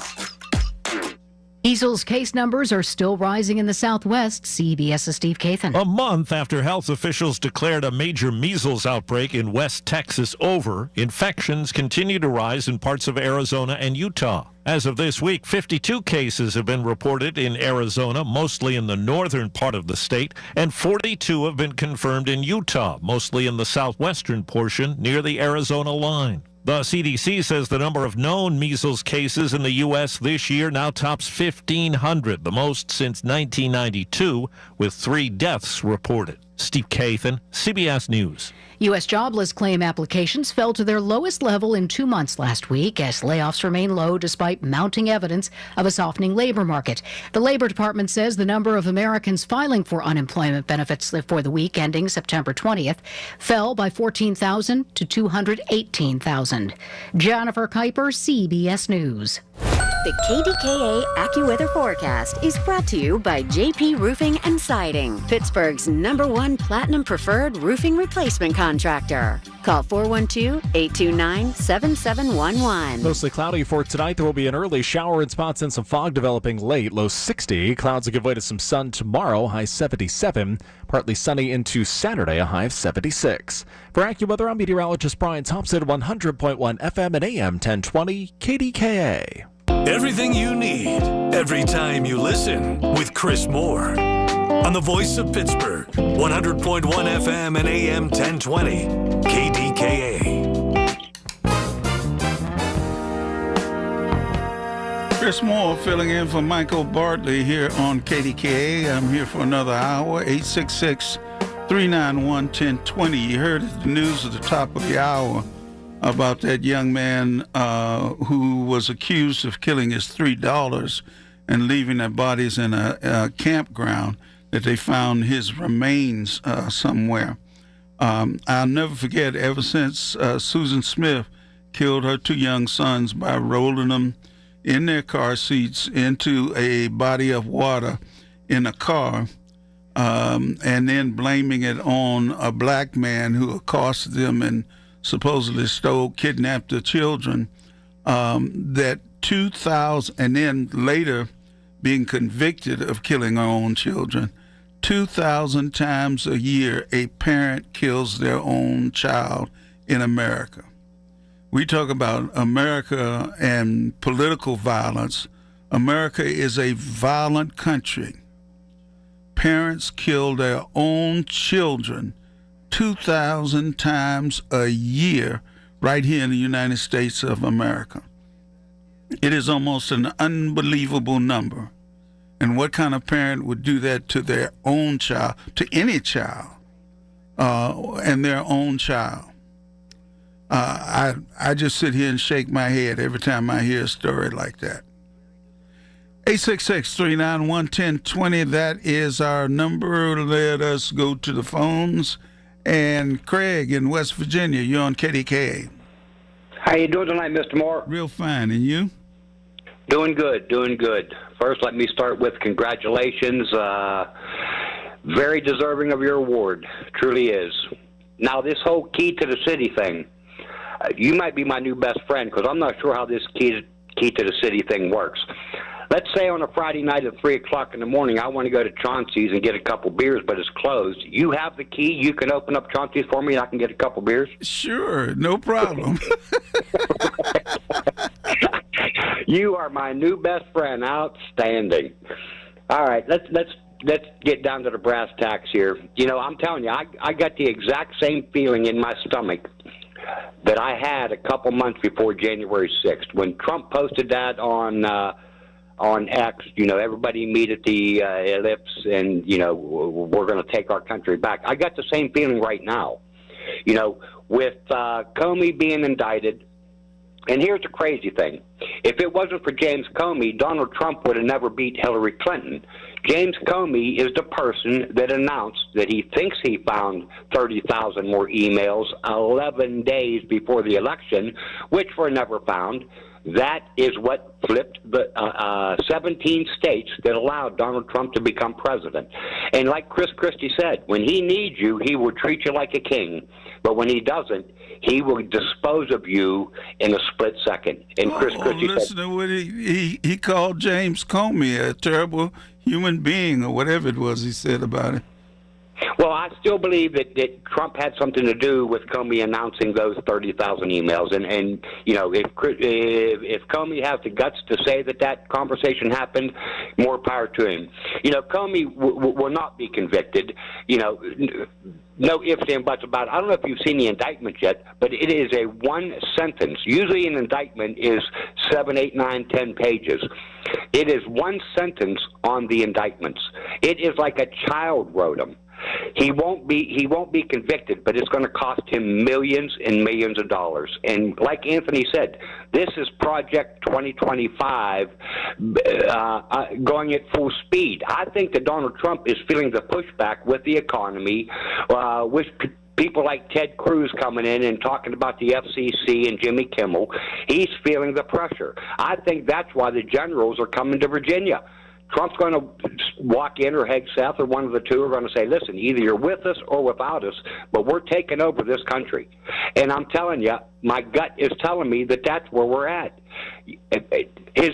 He's Measles case numbers are still rising in the Southwest. CBS's Steve Kathan. A month after health officials declared a major measles outbreak in West Texas over, infections continue to rise in parts of Arizona and Utah. As of this week, 52 cases have been reported in Arizona, mostly in the northern part of the state, and 42 have been confirmed in Utah, mostly in the southwestern portion near the Arizona line. The CDC says the number of known measles cases in the U.S. this year now tops 1,500, the most since 1992, with 3 deaths reported. Steve Kathan, CBS News. U.S. jobless claim applications fell to their lowest level in 2 months last week as layoffs remain low despite mounting evidence of a softening labor market. The Labor Department says the number of Americans filing for unemployment benefits for the week ending September 20th fell by 14,000 to 218,000. Jennifer Kuiper, CBS News. The KDKA AccuWeather forecast is brought to you by JP Roofing and Siding, Pittsburgh's #1 Platinum Preferred roofing replacement contractor. Call 412-829-7711. Mostly cloudy for tonight. There will be an early shower in spots and some fog developing late. Low 60. Clouds will give way to some sun tomorrow. High 77. Partly sunny into Saturday. A high of 76. For AccuWeather, I'm meteorologist Brian Thompson, 100.1 FM and AM 1020 KDKA. Everything you need, every time you listen, with Chris Moore. On the Voice of Pittsburgh, 100.1 FM and AM 1020, KDKA. Chris Moore filling in for Michael Bartley here on KDKA. I'm here for another hour, 866-391-1020. You heard the news at the top of the hour about that young man who was accused of killing his 3 daughters and leaving their bodies in a campground, that they found his remains somewhere. I'll never forget, ever since Susan Smith killed her 2 young sons by rolling them in their car seats into a body of water in a car, and then blaming it on a black man who accosted them and supposedly kidnapped the children, that 2,000, and then later being convicted of killing her own children. 2,000 times a year, a parent kills their own child in America. We talk about America and political violence. America is a violent country. Parents kill their own children 2,000 times a year right here in the United States of America. It is almost an unbelievable number. And what kind of parent would do that to their own child, to any child, and their own child? I just sit here and shake my head every time I hear a story like that. 866-391-1020, that is our number. Let us go to the phones. And Craig in West Virginia, you're on KDKA. How you doing tonight, Mr. Moore? Real fine, and you? Doing good, doing good. First, let me start with congratulations. Very deserving of your award, truly is. Now, this whole key to the city thing, you might be my new best friend because I'm not sure how this key to the city thing works. Let's say on a Friday night at 3 o'clock in the morning, I want to go to Chauncey's and get a couple beers, but it's closed. You have the key. You can open up Chauncey's for me and I can get a couple beers? Sure, no problem. You are my new best friend. Outstanding. All right, let's get down to the brass tacks here. You know, I'm telling you, I got the exact same feeling in my stomach that I had a couple months before January 6th. When Trump posted that on X, you know, everybody meet at the ellipse and, you know, we're going to take our country back. I got the same feeling right now. You know, with Comey being indicted, and here's the crazy thing. If it wasn't for James Comey, Donald Trump would have never beat Hillary Clinton. James Comey is the person that announced that he thinks he found 30,000 more emails 11 days before the election, which were never found. That is what flipped the 17 states that allowed Donald Trump to become president. And like Chris Christie said, when he needs you, he will treat you like a king. But when he doesn't, he will dispose of you in a split second. And Chris Christie listen to what he called James Comey a terrible human being, or whatever it was he said about it. Well, I still believe that Trump had something to do with Comey announcing those 30,000 emails. And you know, if Comey has the guts to say that conversation happened, more power to him. You know, Comey will not be convicted. You know, no ifs and buts about it. I don't know if you've seen the indictment yet, but it is a one sentence. Usually an indictment is 7, 8, 9, 10 pages. It is one sentence on the indictments. It is like a child wrote them. He won't be convicted, but it's going to cost him millions and millions of dollars. And like Anthony said, this is Project 2025 going at full speed. I think that Donald Trump is feeling the pushback with the economy, with people like Ted Cruz coming in and talking about the FCC and Jimmy Kimmel. He's feeling the pressure. I think that's why the generals are coming to Virginia. Trump's going to walk in, or Hegseth, or one of the two are going to say, listen, either you're with us or without us, but we're taking over this country. And I'm telling you, my gut is telling me that that's where we're at. His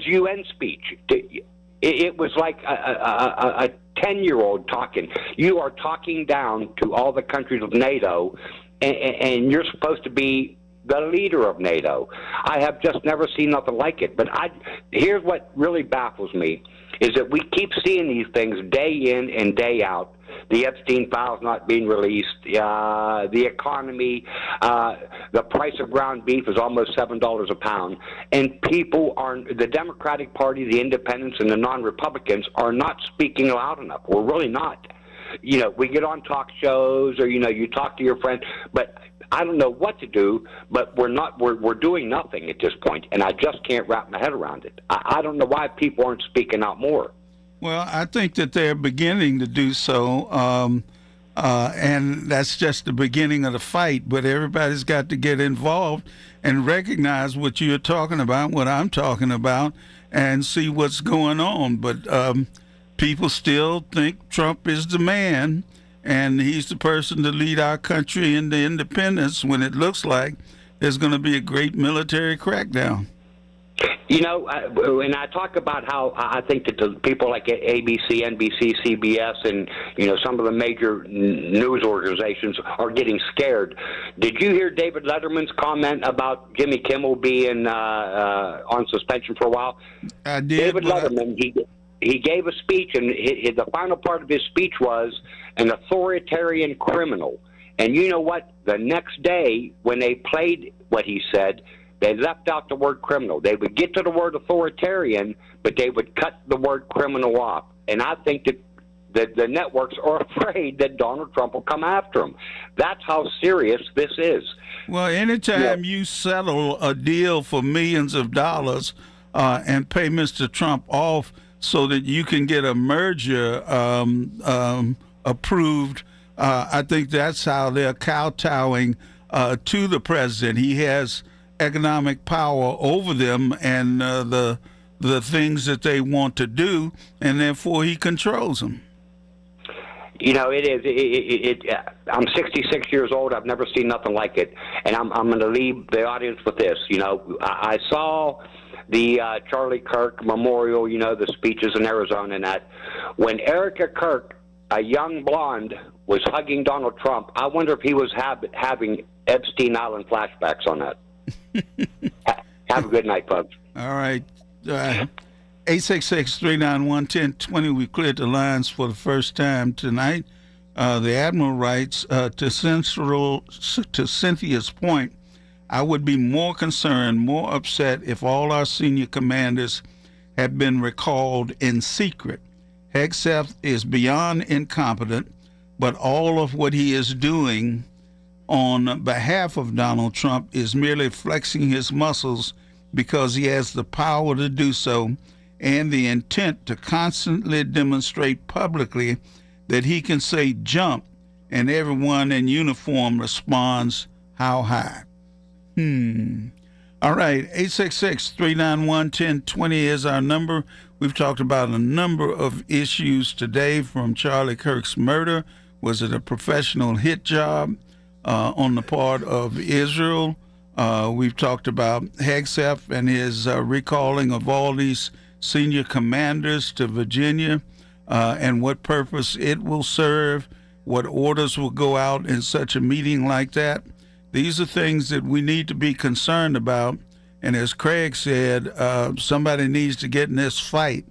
UN speech, it was like a 10-year-old talking. You are talking down to all the countries of NATO, and you're supposed to be the leader of NATO. I have just never seen nothing like it. But here's what really baffles me, is that we keep seeing these things day in and day out. The Epstein files not being released, the economy, the price of ground beef is almost $7 a pound, and people the Democratic Party, the independents, and the non-Republicans are not speaking loud enough. We're really not. You know, we get on talk shows, or, you know, you talk to your friend, but I don't know what to do, but we're doing nothing at this point, and I just can't wrap my head around it. I don't know why people aren't speaking out more. Well, I think that they're beginning to do so, and that's just the beginning of the fight, but everybody's got to get involved and recognize what you're talking about, what I'm talking about, and see what's going on. But people still think Trump is the man, and he's the person to lead our country into independence, when it looks like there's going to be a great military crackdown. You know, when I talk about how I think that the people like ABC, NBC, CBS, and, you know, some of the major news organizations are getting scared. Did you hear David Letterman's comment about Jimmy Kimmel being on suspension for a while? I did. David Letterman, he gave a speech, and the final part of his speech was an authoritarian criminal. And you know what? The next day, when they played what he said, they left out the word criminal. They would get to the word authoritarian, but they would cut the word criminal off. And I think that the networks are afraid that Donald Trump will come after them. That's how serious this is. Well, anytime you settle a deal for millions of dollars and pay Mr. Trump off so that you can get a merger approved, I think that's how they're kowtowing to the president. He has economic power over them and the things that they want to do, and therefore he controls them. You know, it is. I'm 66 years old. I've never seen nothing like it, and I'm going to leave the audience with this. You know, I saw the Charlie Kirk Memorial, you know, the speeches in Arizona, and that. When Erica Kirk, a young blonde, was hugging Donald Trump, I wonder if he was having Epstein Island flashbacks on that. Have a good night, folks. All right. 866-391-1020. We cleared the lines for the first time tonight. The Admiral writes, to Cynthia's point, I would be more concerned, more upset if all our senior commanders had been recalled in secret. Hegseth is beyond incompetent, but all of what he is doing on behalf of Donald Trump is merely flexing his muscles because he has the power to do so and the intent to constantly demonstrate publicly that he can say jump and everyone in uniform responds, how high? All right, 866-391-1020 is our number. We've talked about a number of issues today, from Charlie Kirk's murder. Was it a professional hit job? on the part of Israel. We've talked about Hegseth and his recalling of all these senior commanders to Virginia and what purpose it will serve, what orders will go out in such a meeting like that. These are things that we need to be concerned about. And as Craig said, somebody needs to get in this fight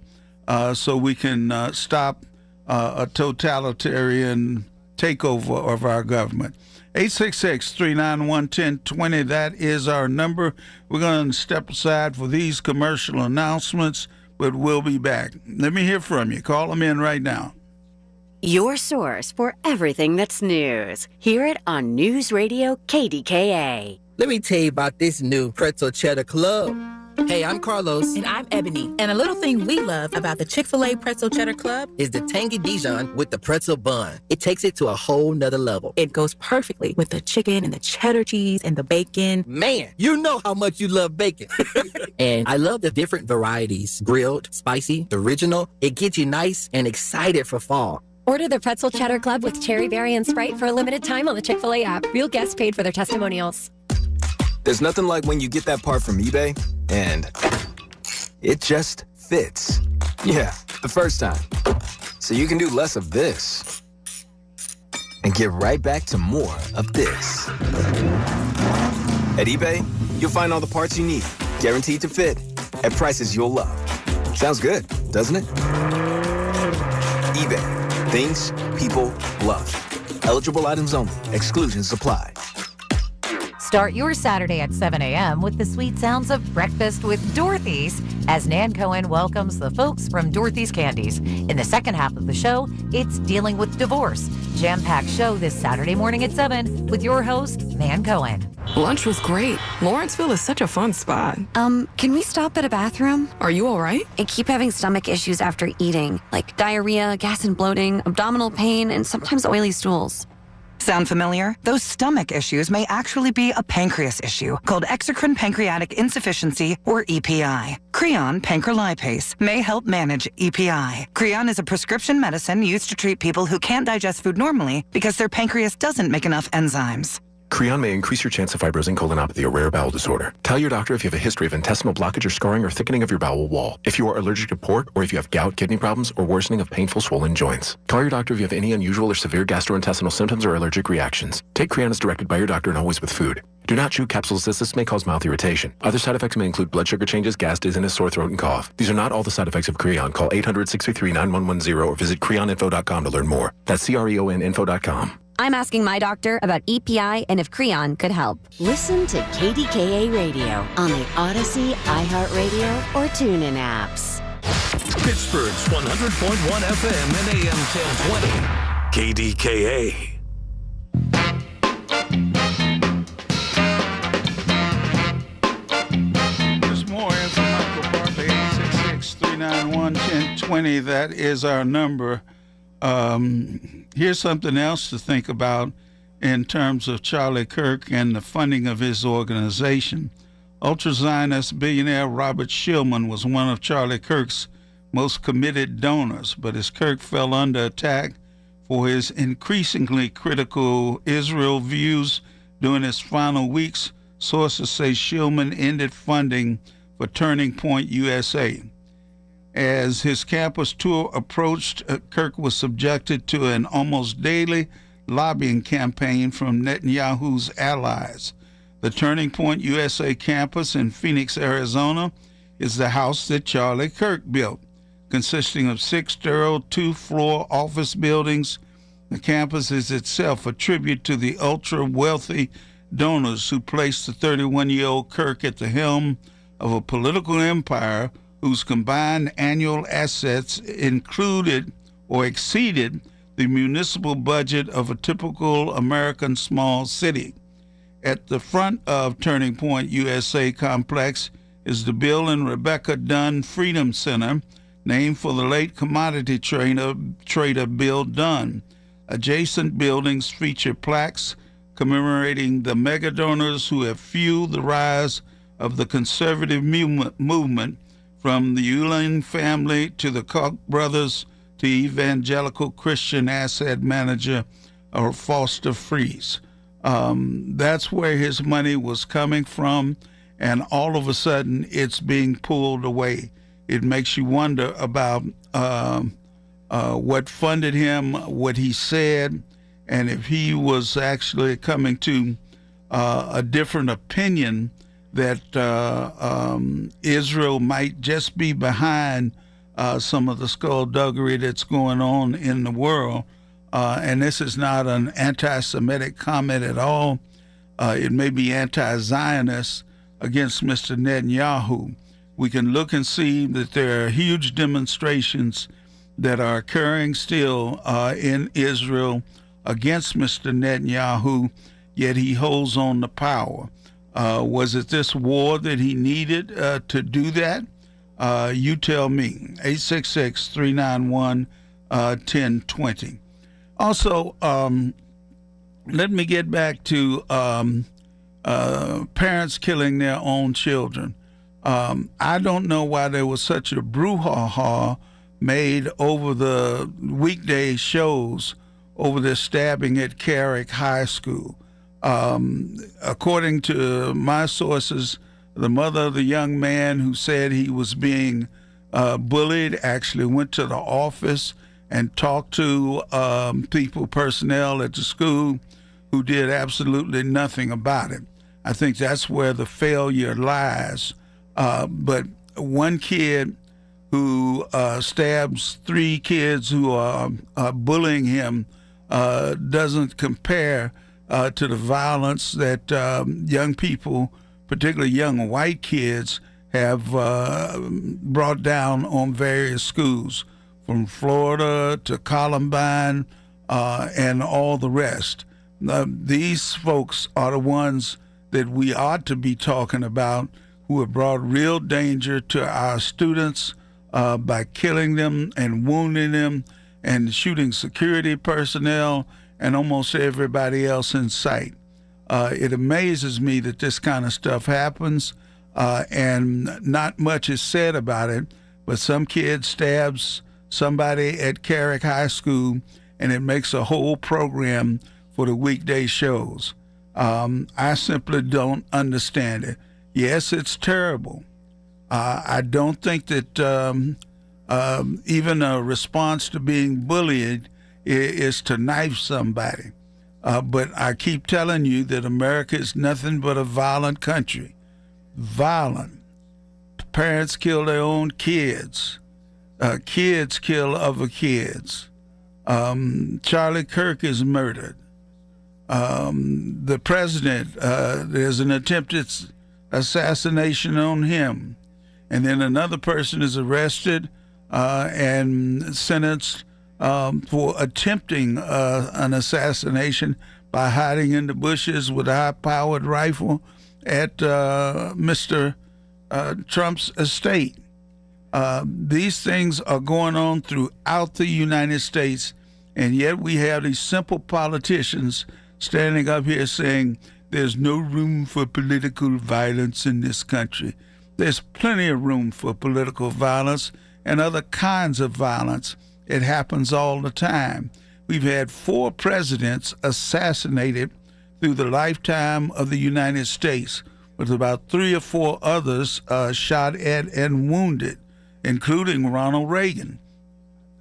so we can stop a totalitarian takeover of our government. 866-391-1020, that is our number. We're going to step aside for these commercial announcements, but we'll be back. Let me hear from you. Call them in right now. Your source for everything that's news. Hear it on News Radio KDKA. Let me tell you about this new pretzel cheddar club. Hey, I'm Carlos. And I'm Ebony. And a little thing we love about the Chick-fil-A Pretzel Cheddar Club is the tangy Dijon with the pretzel bun. It takes it to a whole nother level. It goes perfectly with the chicken and the cheddar cheese and the bacon. Man, you know how much you love bacon. And I love the different varieties. Grilled, spicy, original. It gets you nice and excited for fall. Order the Pretzel Cheddar Club with cherry berry and Sprite for a limited time on the Chick-fil-A app. Real guests paid for their testimonials. There's nothing like when you get that part from eBay and it just fits. Yeah, the first time. So you can do less of this and get right back to more of this. At eBay, you'll find all the parts you need, guaranteed to fit, at prices you'll love. Sounds good, doesn't it? eBay, things people love. Eligible items only. Exclusions apply. Start your Saturday at 7 a.m. with the sweet sounds of breakfast with Dorothy's as Nan Cohen welcomes the folks from Dorothy's Candies. In the second half of the show, it's Dealing with Divorce. Jam-packed show this Saturday morning at 7 with your host, Nan Cohen. Lunch was great. Lawrenceville is such a fun spot. Can we stop at a bathroom? Are you all right? I keep having stomach issues after eating, like diarrhea, gas and bloating, abdominal pain, and sometimes oily stools. Sound familiar? Those stomach issues may actually be a pancreas issue called exocrine pancreatic insufficiency, or EPI. Creon pancrelipase may help manage EPI. Creon is a prescription medicine used to treat people who can't digest food normally because their pancreas doesn't make enough enzymes. Creon may increase your chance of fibrosing colonopathy, a rare bowel disorder. Tell your doctor if you have a history of intestinal blockage or scarring or thickening of your bowel wall, if you are allergic to pork, or if you have gout, kidney problems, or worsening of painful swollen joints. Call your doctor if you have any unusual or severe gastrointestinal symptoms or allergic reactions. Take Creon as directed by your doctor and always with food. Do not chew capsules as this may cause mouth irritation. Other side effects may include blood sugar changes, gas, dizziness, sore throat, and cough. These are not all the side effects of Creon. Call 800-633-9110 or visit creoninfo.com to learn more. That's CREONinfo.com. I'm asking my doctor about EPI and if Creon could help. Listen to KDKA Radio on the Odyssey, iHeartRadio, or TuneIn apps. Pittsburgh's 100.1 FM and AM 1020. KDKA. There's more info, Michael Barkley, 866-391-1020. That is our number. Here's something else to think about in terms of Charlie Kirk and the funding of his organization. Ultra-Zionist billionaire Robert Shillman was one of Charlie Kirk's most committed donors, but as Kirk fell under attack for his increasingly critical Israel views during his final weeks, sources say Shillman ended funding for Turning Point USA. As his campus tour approached, Kirk was subjected to an almost daily lobbying campaign from Netanyahu's allies. The Turning Point USA campus in Phoenix, Arizona, is the house that Charlie Kirk built, consisting of 6 sterile 2-floor office buildings. The campus is itself a tribute to the ultra-wealthy donors who placed the 31-year-old Kirk at the helm of a political empire whose combined annual assets included or exceeded the municipal budget of a typical American small city. At the front of Turning Point USA complex is the Bill and Rebecca Dunn Freedom Center, named for the late commodity trader Bill Dunn. Adjacent buildings feature plaques commemorating the mega donors who have fueled the rise of the conservative movement, from the Uline family to the Koch brothers to evangelical Christian asset manager or Foster Friess. That's where his money was coming from, and all of a sudden it's being pulled away. It makes you wonder about what funded him, what he said, and if he was actually coming to a different opinion that Israel might just be behind some of the skullduggery that's going on in the world. And this is not an anti-Semitic comment at all. It may be anti-Zionist against Mr. Netanyahu. We can look and see that there are huge demonstrations that are occurring still in Israel against Mr. Netanyahu, yet he holds on to power. Was it this war that he needed to do that? You tell me. 866-391-1020. Also, let me get back to parents killing their own children. I don't know why there was such a brouhaha made over the weekday shows over this stabbing at Carrick High School. According to my sources, the mother of the young man who said he was being bullied actually went to the office and talked to personnel at the school who did absolutely nothing about it. I think that's where the failure lies. But one kid who stabs 3 kids who are bullying him doesn't compare to the violence that young people, particularly young white kids, have brought down on various schools, from Florida to Columbine and all the rest. These folks are the ones that we ought to be talking about, who have brought real danger to our students by killing them and wounding them and shooting security personnel and almost everybody else in sight. It amazes me that this kind of stuff happens and not much is said about it, but some kid stabs somebody at Carrick High School and it makes a whole program for the weekday shows. I simply don't understand it. Yes, it's terrible. I don't think that even a response to being bullied is to knife somebody. But I keep telling you that America is nothing but a violent country. Violent. Parents kill their own kids. Kids kill other kids. Charlie Kirk is murdered. The president, there's an attempted assassination on him. And then another person is arrested and sentenced for attempting an assassination by hiding in the bushes with a high-powered rifle at Mr. Trump's estate. These things are going on throughout the United States, and yet we have these simple politicians standing up here saying there's no room for political violence in this country. There's plenty of room for political violence and other kinds of violence. It happens all the time. We've had 4 presidents assassinated through the lifetime of the United States, with about 3 or 4 others shot at and wounded, including Ronald Reagan.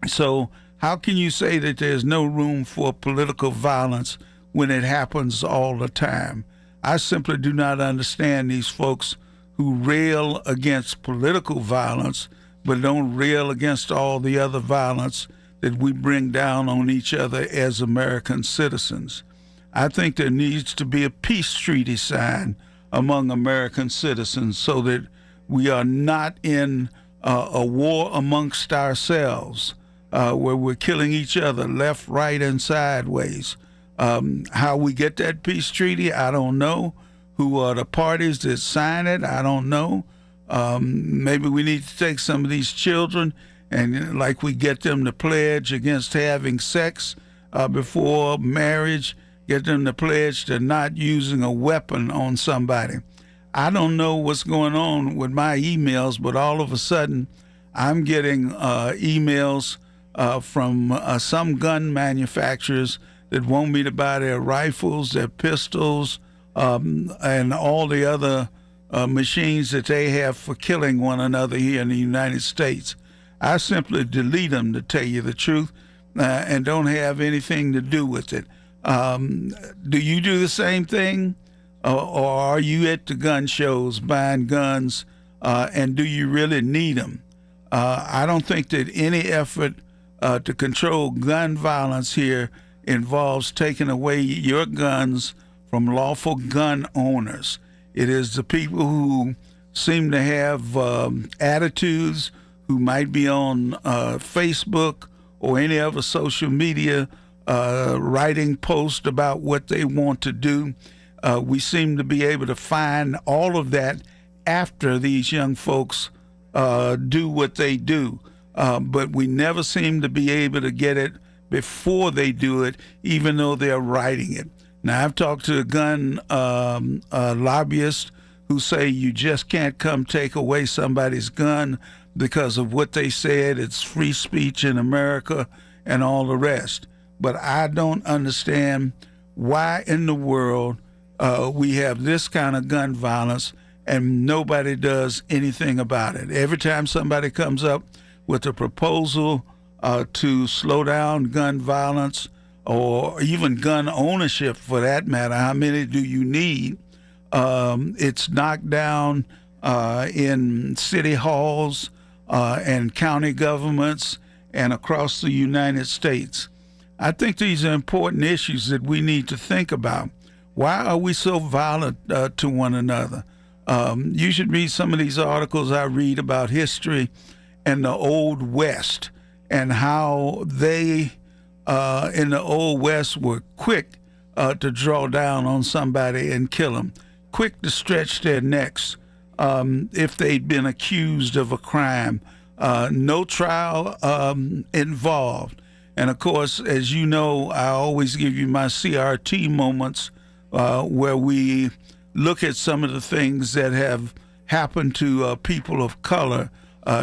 So how can you say that there's no room for political violence when it happens all the time? I simply do not understand these folks who rail against political violence but don't rail against all the other violence that we bring down on each other as American citizens. I think there needs to be a peace treaty signed among American citizens so that we are not in a war amongst ourselves where we're killing each other left, right, and sideways. How we get that peace treaty, I don't know. Who are the parties that sign it, I don't know. Maybe we need to take some of these children and like we get them to pledge against having sex before marriage, get them to pledge to not using a weapon on somebody. I don't know what's going on with my emails, but all of a sudden I'm getting emails from some gun manufacturers that want me to buy their rifles, their pistols, and all the other machines that they have for killing one another here in the United States. I simply delete them, to tell you the truth, and don't have anything to do with it. Do you do the same thing? Or are you at the gun shows buying guns, and do you really need them? I don't think that any effort to control gun violence here involves taking away your guns from lawful gun owners. It is the people who seem to have attitudes, who might be on Facebook or any other social media writing posts about what they want to do. We seem to be able to find all of that after these young folks do what they do. But we never seem to be able to get it before they do it, even though they're writing it. Now, I've talked to gun lobbyists who say you just can't come take away somebody's gun because of what they said. It's free speech in America and all the rest. But I don't understand why in the world we have this kind of gun violence and nobody does anything about it. Every time somebody comes up with a proposal to slow down gun violence, or even gun ownership for that matter, how many do you need? It's knocked down in city halls and county governments and across the United States. I think these are important issues that we need to think about. Why are we so violent to one another? You should read some of these articles I read about history and the Old West and how they in the Old West were quick to draw down on somebody and kill them, quick to stretch their necks if they'd been accused of a crime. No trial involved. And of course, as you know, I always give you my CRT moments where we look at some of the things that have happened to people of color,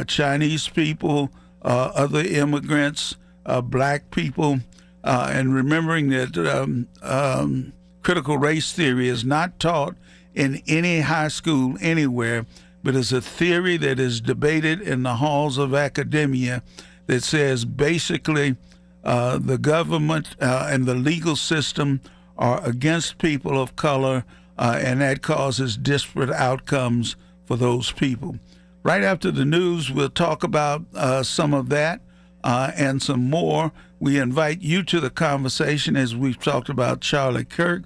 Chinese people, other immigrants, black people, and remembering that critical race theory is not taught in any high school anywhere, but is a theory that is debated in the halls of academia that says basically the government and the legal system are against people of color, and that causes disparate outcomes for those people. Right after the news, we'll talk about some of that and some more. We invite you to the conversation as we've talked about Charlie Kirk.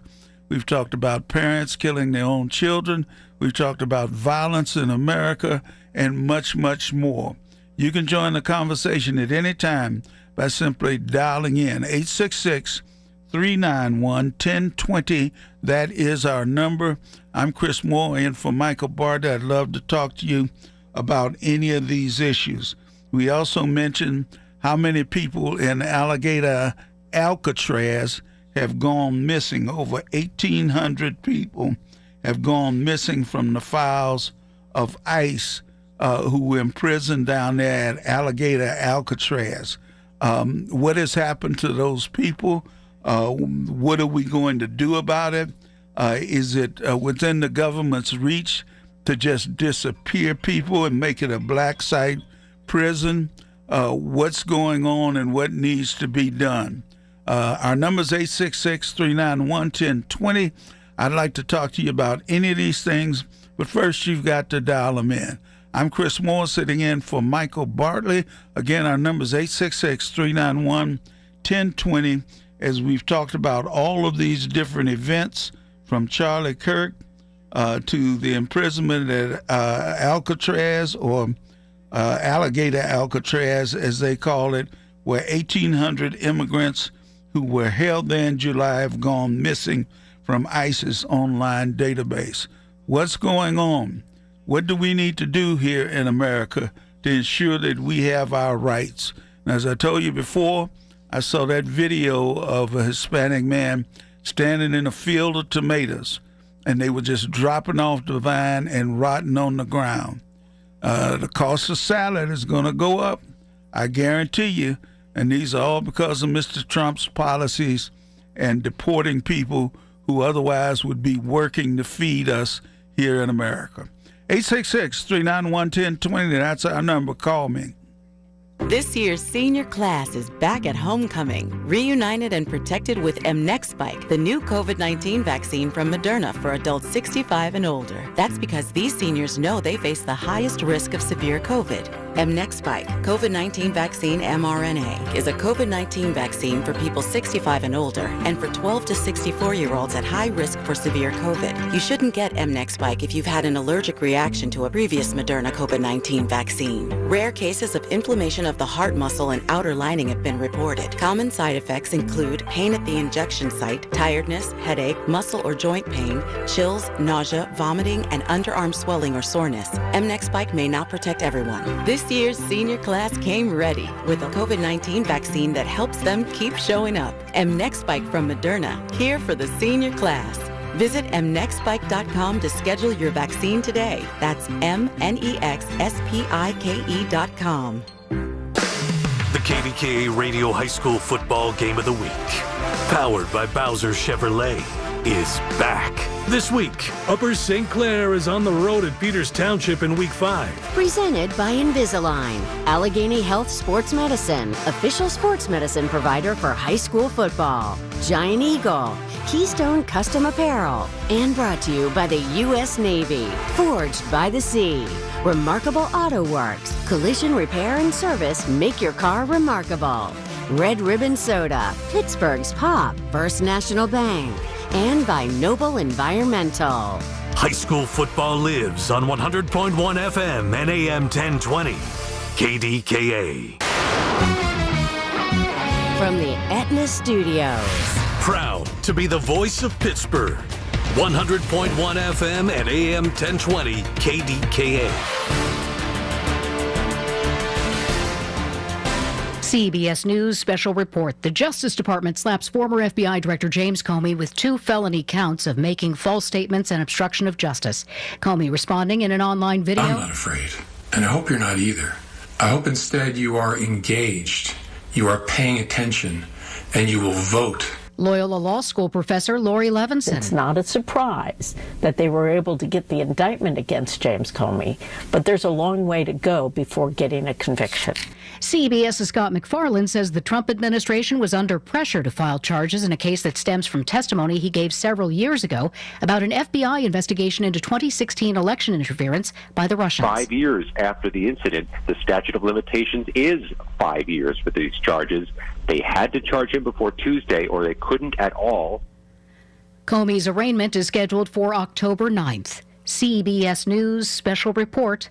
We've talked about parents killing their own children. We've talked about violence in America and much, much more. You can join the conversation at any time by simply dialing in 866-391-1020. That is our number. I'm Chris Moore, in for Michael Barta. I'd love to talk to you about any of these issues. We also mentioned how many people in Alligator Alcatraz have gone missing. Over 1,800 people have gone missing from the files of ICE who were imprisoned down there at Alligator Alcatraz. What has happened to those people? What are we going to do about it? Is it within the government's reach to just disappear people and make it a black site prison? What's going on and what needs to be done? Our number is 866-391-1020. I'd like to talk to you about any of these things, but first you've got to dial them in. I'm Chris Moore, sitting in for Michael Bartley. Again, our number is 866-391-1020. As we've talked about all of these different events, from Charlie Kirk to the imprisonment at Alcatraz, or Alligator Alcatraz, as they call it, where 1,800 immigrants who were held there in July have gone missing from ICE's online database. What's going on? What do we need to do here in America to ensure that we have our rights? And as I told you before, I saw that video of a Hispanic man standing in a field of tomatoes, and they were just dropping off the vine and rotting on the ground. The cost of salad is going to go up, I guarantee you, and these are all because of Mr. Trump's policies and deporting people who otherwise would be working to feed us here in America. 866-391-1020, that's our number. Call me. This year's senior class is back at homecoming, reunited and protected with mNEXSpike, the new COVID-19 vaccine from Moderna for adults 65 and older. That's because these seniors know they face the highest risk of severe COVID. mNEXSpike, COVID-19 vaccine mRNA, is a COVID-19 vaccine for people 65 and older and for 12 to 64-year-olds at high risk for severe COVID. You shouldn't get mNEXSpike if you've had an allergic reaction to a previous Moderna COVID-19 vaccine. Rare cases of inflammation of the heart muscle and outer lining have been reported. Common side effects include pain at the injection site, tiredness, headache, muscle or joint pain, chills, nausea, vomiting, and underarm swelling or soreness. mNEXSpike may not protect everyone. This year's senior class came ready with a COVID-19 vaccine that helps them keep showing up. mNEXSpike from Moderna, here for the senior class. Visit mnexspike.com to schedule your vaccine today. That's mnexspike.com. The KDKA Radio High School Football Game of the Week, powered by Bowser Chevrolet, is back. This week, Upper St. Clair is on the road at Peters Township in Week 5. Presented by Invisalign, Allegheny Health Sports Medicine, official sports medicine provider for high school football. Giant Eagle, Keystone Custom Apparel, and brought to you by the U.S. Navy. Forged by the Sea, Remarkable Auto Works, collision repair and service make your car remarkable. Red Ribbon Soda, Pittsburgh's Pop, First National Bank, and by Noble Environmental. High school football lives on 100.1 FM and AM 1020. KDKA. From the Aetna Studios. Proud to be the voice of Pittsburgh. 100.1 FM and AM 1020 KDKA. CBS News special report. The Justice Department slaps former FBI Director James Comey with 2 felony counts of making false statements and obstruction of justice. Comey responding in an online video. I'm not afraid, and I hope you're not either. I hope instead you are engaged, you are paying attention, and you will vote. Loyola Law School professor Lori Levinson. It's not a surprise that they were able to get the indictment against James Comey, but there's a long way to go before getting a conviction. CBS's Scott McFarland says the Trump administration was under pressure to file charges in a case that stems from testimony he gave several years ago about an FBI investigation into 2016 election interference by the Russians. 5 years after the incident, the statute of limitations is 5 years for these charges. They had to charge him before Tuesday, or they couldn't at all. Comey's arraignment is scheduled for October 9th. CBS News special report.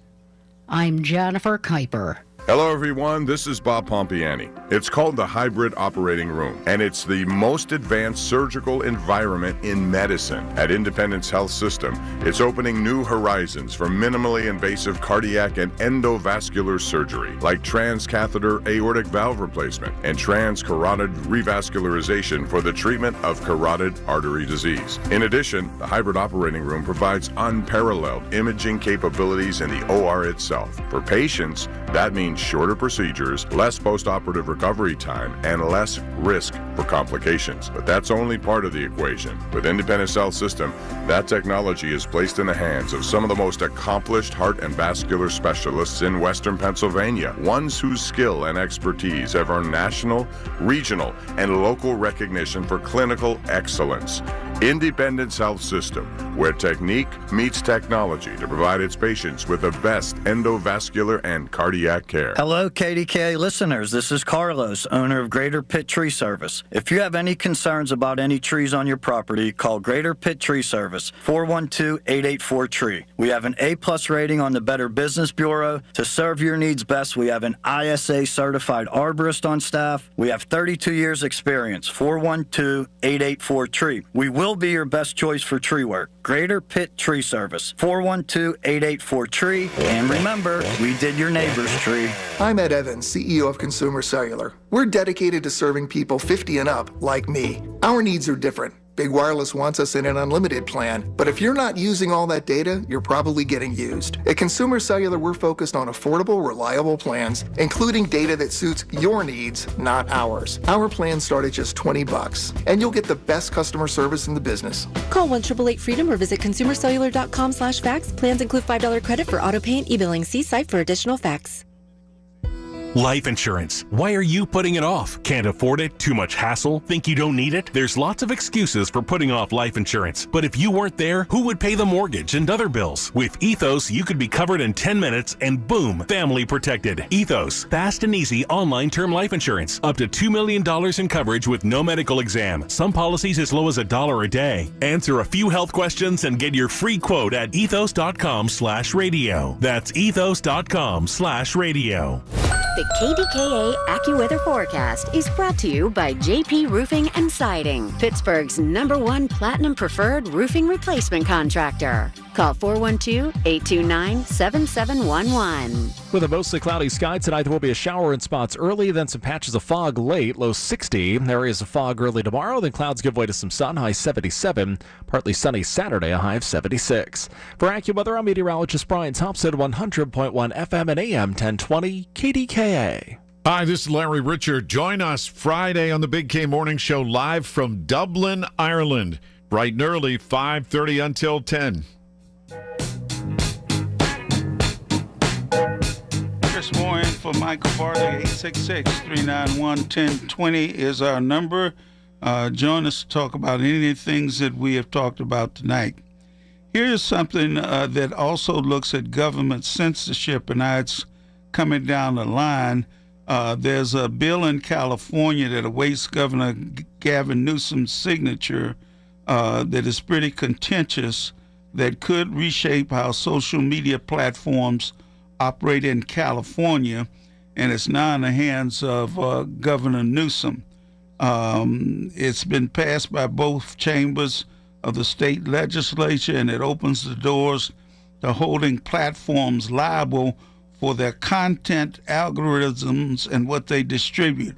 I'm Jennifer Kuiper. Hello, everyone. This is Bob Pompiani. It's called the Hybrid Operating Room, and it's the most advanced surgical environment in medicine. At Independence Health System, it's opening new horizons for minimally invasive cardiac and endovascular surgery, like transcatheter aortic valve replacement and transcarotid revascularization for the treatment of carotid artery disease. In addition, the Hybrid Operating Room provides unparalleled imaging capabilities in the OR itself. For patients, that means shorter procedures, less post-operative recovery time, and less risk for complications. But that's only part of the equation. With Independence Health System, that technology is placed in the hands of some of the most accomplished heart and vascular specialists in Western Pennsylvania, ones whose skill and expertise have earned national, regional, and local recognition for clinical excellence. Independence Health System, where technique meets technology to provide its patients with the best endovascular and cardiac care. Hello, KDKA listeners. This is Carlos, owner of Greater Pitt Tree Service. If you have any concerns about any trees on your property, call Greater Pitt Tree Service, 412-884-TREE. We have an A+ rating on the Better Business Bureau. To serve your needs best, we have an ISA certified arborist on staff. We have 32 years experience, 412-884-TREE. We will be your best choice for tree work. Greater Pitt Tree Service, 412-884-TREE. And remember, we did your neighbor's tree. I'm Ed Evans, CEO of Consumer Cellular. We're dedicated to serving people 50 and up, like me. Our needs are different. Big Wireless wants us in an unlimited plan, but if you're not using all that data, you're probably getting used. At Consumer Cellular, we're focused on affordable, reliable plans, including data that suits your needs, not ours. Our plans start at just $20, and you'll get the best customer service in the business. Call 1-888-FREEDOM or visit consumercellular.com/facts. Plans include $5 credit for auto pay and e-billing. See site for additional facts. Life insurance. Why are you putting it off? Can't afford it? Too much hassle? Think you don't need it? There's lots of excuses for putting off life insurance. But if you weren't there, who would pay the mortgage and other bills? With Ethos, you could be covered in 10 minutes and boom, family protected. Ethos, fast and easy online term life insurance. Up to $2 million in coverage with no medical exam. Some policies as low as $1 a day. Answer a few health questions and get your free quote at ethos.com/radio. That's ethos.com/radio. The KDKA AccuWeather forecast is brought to you by JP Roofing and Siding, Pittsburgh's #1 Platinum Preferred Roofing Replacement Contractor. Call 412-829-7711. With a mostly cloudy sky tonight, there will be a shower in spots early, then some patches of fog late, low 60. Areas of fog early tomorrow, then clouds give way to some sun, high 77. Partly sunny Saturday, a high of 76. For AccuWeather, I'm meteorologist Brian Thompson, 100.1 FM and AM 1020 KDKA. Hi, this is Larry Richard. Join us Friday on the Big K Morning Show live from Dublin, Ireland. Bright and early, 5:30 until 10. Chris Moore in for Michael Bartley. 866-391-1020 is our number. Join us to talk about any things that we have talked about tonight. Here's something that also looks at government censorship and how it's coming down the line. There's a bill in California that awaits Governor Gavin Newsom's signature that is pretty contentious, that could reshape how social media platforms operate in California, and it's now in the hands of Governor Newsom. It's been passed by both chambers of the state legislature, and it opens the doors to holding platforms liable for their content algorithms and what they distribute,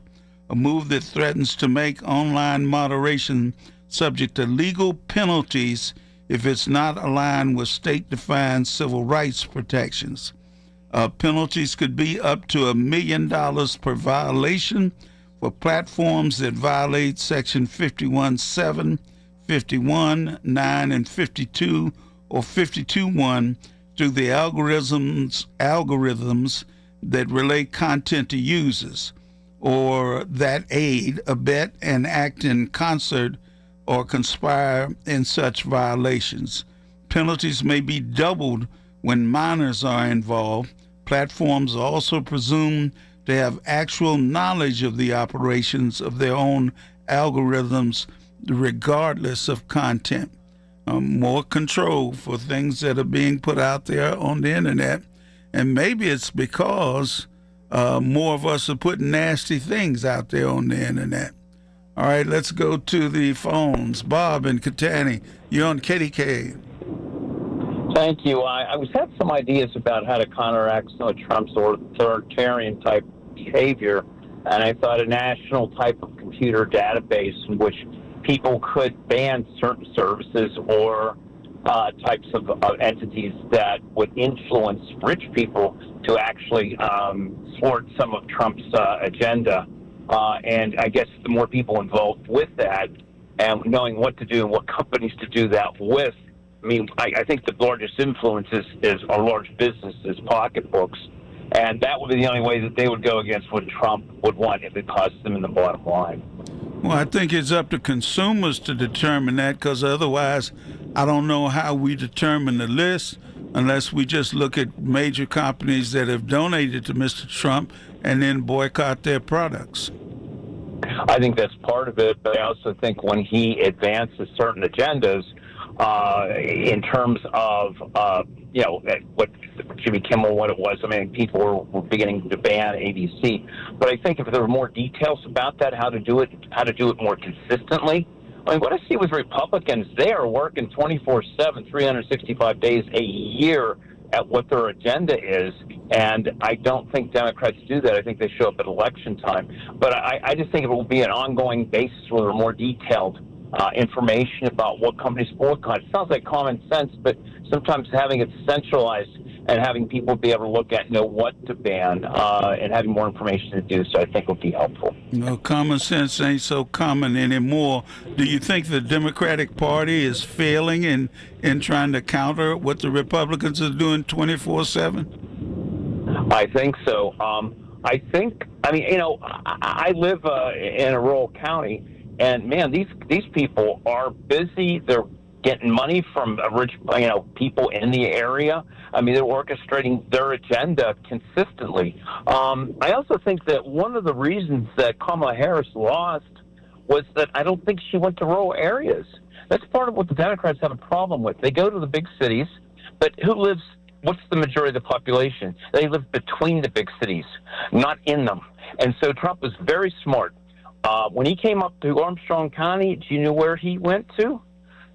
a move that threatens to make online moderation subject to legal penalties if it's not aligned with state-defined civil rights protections. Penalties could be up to $1 million per violation for platforms that violate Section 51.7, 51.9, and 52 or 52.1 through the algorithms that relate content to users, or that aid, abet, and act in concert or conspire in such violations. Penalties may be doubled when minors are involved. Platforms are also presumed to have actual knowledge of the operations of their own algorithms, regardless of content. More control for things that are being put out there on the internet. And maybe it's because more of us are putting nasty things out there on the internet. All right, let's go to the phones. Bob in Catani, you're on KDKA. Thank you. I had some ideas about how to counteract some of Trump's authoritarian type behavior, and I thought a national type of computer database in which people could ban certain services or types of entities that would influence rich people to actually thwart some of Trump's agenda. And I guess the more people involved with that and knowing what to do and what companies to do that with, I mean, I think the largest influence is our large businesses' pocketbooks. And that would be the only way that they would go against what Trump would want if it costs them in the bottom line. Well, I think it's up to consumers to determine that, because otherwise I don't know how we determine the list unless we just look at major companies that have donated to Mr. Trump and then boycott their products. I think that's part of it, but I also think when he advances certain agendas in terms of, what Jimmy Kimmel, what it was, I mean, people were beginning to ban ABC. But I think if there were more details about that, how to do it more consistently. I mean, what I see with Republicans, they are working 24/7, 365 days a year at what their agenda is, and I don't think Democrats do that. I think they show up at election time. But I just think it will be an ongoing basis where they're more detailed information about what companies boycott. It sounds like common sense, but sometimes having it centralized and having people be able to look at, know what to ban, and having more information to do so, I think would be helpful. Common sense ain't so common anymore. Do you think the Democratic Party is failing in trying to counter what the Republicans are doing 24/7? I think so. I live in a rural county, and man, these people are busy. They're getting money from rich, people in the area. I mean, they're orchestrating their agenda consistently. I also think that one of the reasons that Kamala Harris lost was that I don't think she went to rural areas. That's part of what the Democrats have a problem with. They go to the big cities, but what's the majority of the population? They live between the big cities, not in them. And so Trump was very smart. When he came up to Armstrong County, do you know where he went to?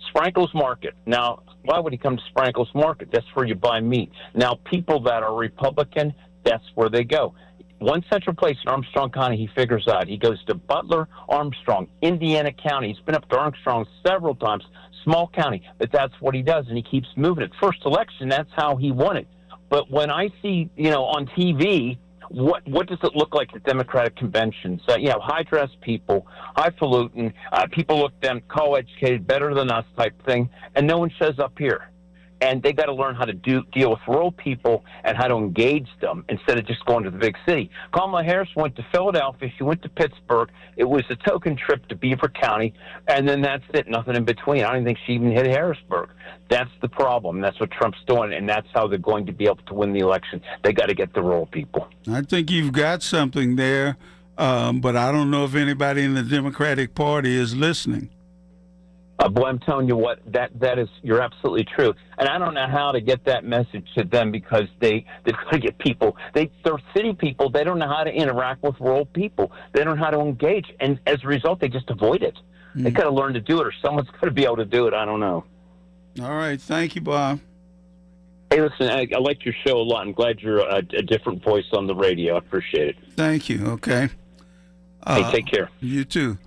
Sprinkles Market. Now, why would he come to Sprinkles Market? That's where you buy meat. Now, people that are Republican, that's where they go. One central place in Armstrong County he figures out. He goes to Butler, Armstrong, Indiana County. He's been up to Armstrong several times. Small county, but that's what he does, and he keeps moving it. First election, that's how he won it. But when I see, on TV, what does it look like at Democratic conventions? High-dressed people, highfalutin, people look them co-educated, better than us type thing, and no one shows up here. And they got to learn how to deal with rural people and how to engage them instead of just going to the big city. Kamala Harris went to Philadelphia. She went to Pittsburgh. It was a token trip to Beaver County, and then that's it, nothing in between. I don't think she even hit Harrisburg. That's the problem. That's what Trump's doing, and that's how they're going to be able to win the election. They got to get the rural people. I think you've got something there, but I don't know if anybody in the Democratic Party is listening. Boy, I'm telling you what, that is, you're absolutely true. And I don't know how to get that message to them because they've got to get people. They're city people. They don't know how to interact with rural people. They don't know how to engage. And as a result, they just avoid it. They got to learn to do it, or someone's got to be able to do it. I don't know. All right. Thank you, Bob. Hey, listen, I like your show a lot. I'm glad you're a different voice on the radio. I appreciate it. Thank you. Okay. Hey, take care. You too.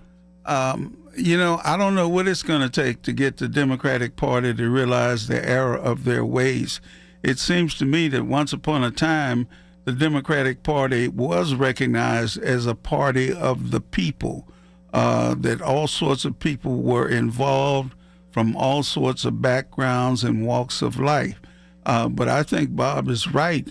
I don't know what it's going to take to get the Democratic Party to realize the error of their ways. It seems to me that once upon a time, the Democratic Party was recognized as a party of the people, that all sorts of people were involved from all sorts of backgrounds and walks of life. But I think Bob is right.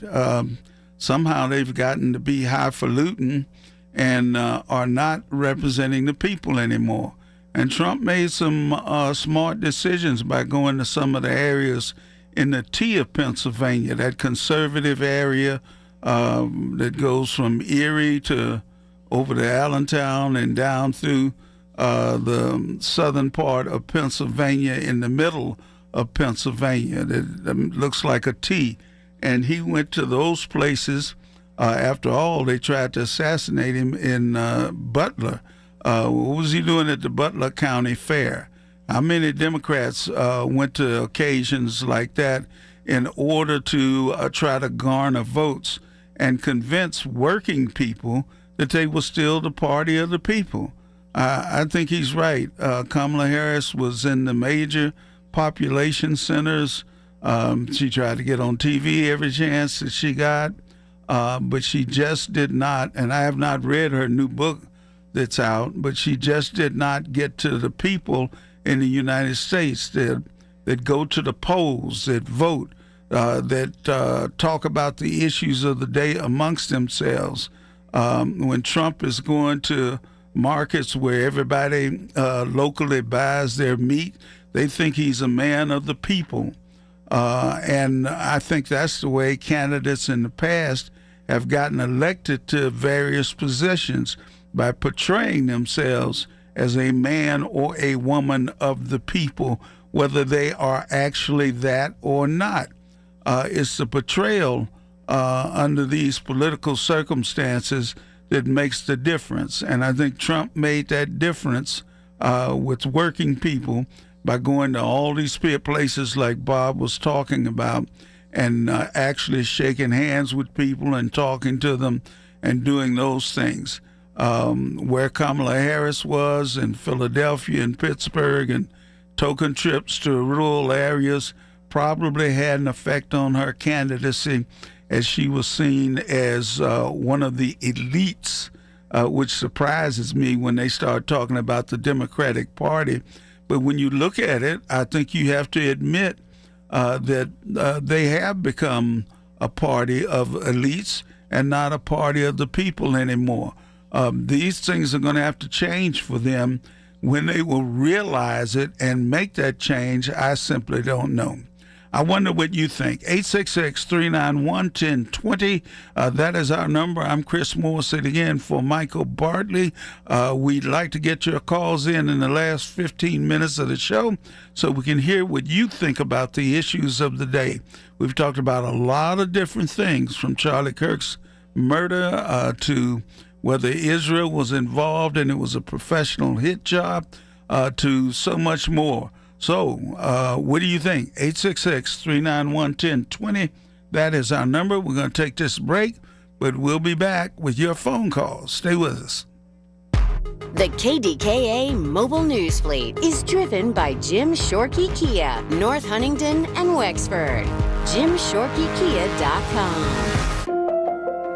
Somehow they've gotten to be highfalutin and are not representing the people anymore. And Trump made some smart decisions by going to some of the areas in the T of Pennsylvania, that conservative area that goes from Erie to over to Allentown and down through the southern part of Pennsylvania, in the middle of Pennsylvania, that looks like a T. And he went to those places. After all, they tried to assassinate him in Butler. What was he doing at the Butler County Fair? How many Democrats went to occasions like that in order to try to garner votes and convince working people that they were still the party of the people? I think he's right. Kamala Harris was in the major population centers. She tried to get on TV every chance that she got, but she just did not, and I have not read her new book that's out, but she just did not get to the people in the United States that go to the polls, that vote, that talk about the issues of the day amongst themselves. When Trump is going to markets where everybody locally buys their meat, they think he's a man of the people. And I think that's the way candidates in the past have gotten elected to various positions, by portraying themselves as a man or a woman of the people, whether they are actually that or not. It's the portrayal under these political circumstances that makes the difference. And I think Trump made that difference with working people by going to all these places like Bob was talking about, and actually shaking hands with people and talking to them and doing those things. where Kamala Harris was in Philadelphia and Pittsburgh, and token trips to rural areas probably had an effect on her candidacy, as she was seen as one of the elites, which surprises me when they start talking about the Democratic Party. But when you look at it, I think you have to admit that they have become a party of elites and not a party of the people anymore. These things are going to have to change for them. When they will realize it and make that change, I simply don't know. I wonder what you think. 866-391-1020. That is our number. I'm Chris Moore sitting in for Michael Bartley. We'd like to get your calls in the last 15 minutes of the show so we can hear what you think about the issues of the day. We've talked about a lot of different things, from Charlie Kirk's murder to whether Israel was involved and it was a professional hit job, to so much more. So, what do you think? 866-391-1020. That is our number. We're going to take this break, but we'll be back with your phone calls. Stay with us. The KDKA Mobile News Fleet is driven by Jim Shorkey Kia, North Huntington and Wexford. JimShorkeyKia.com.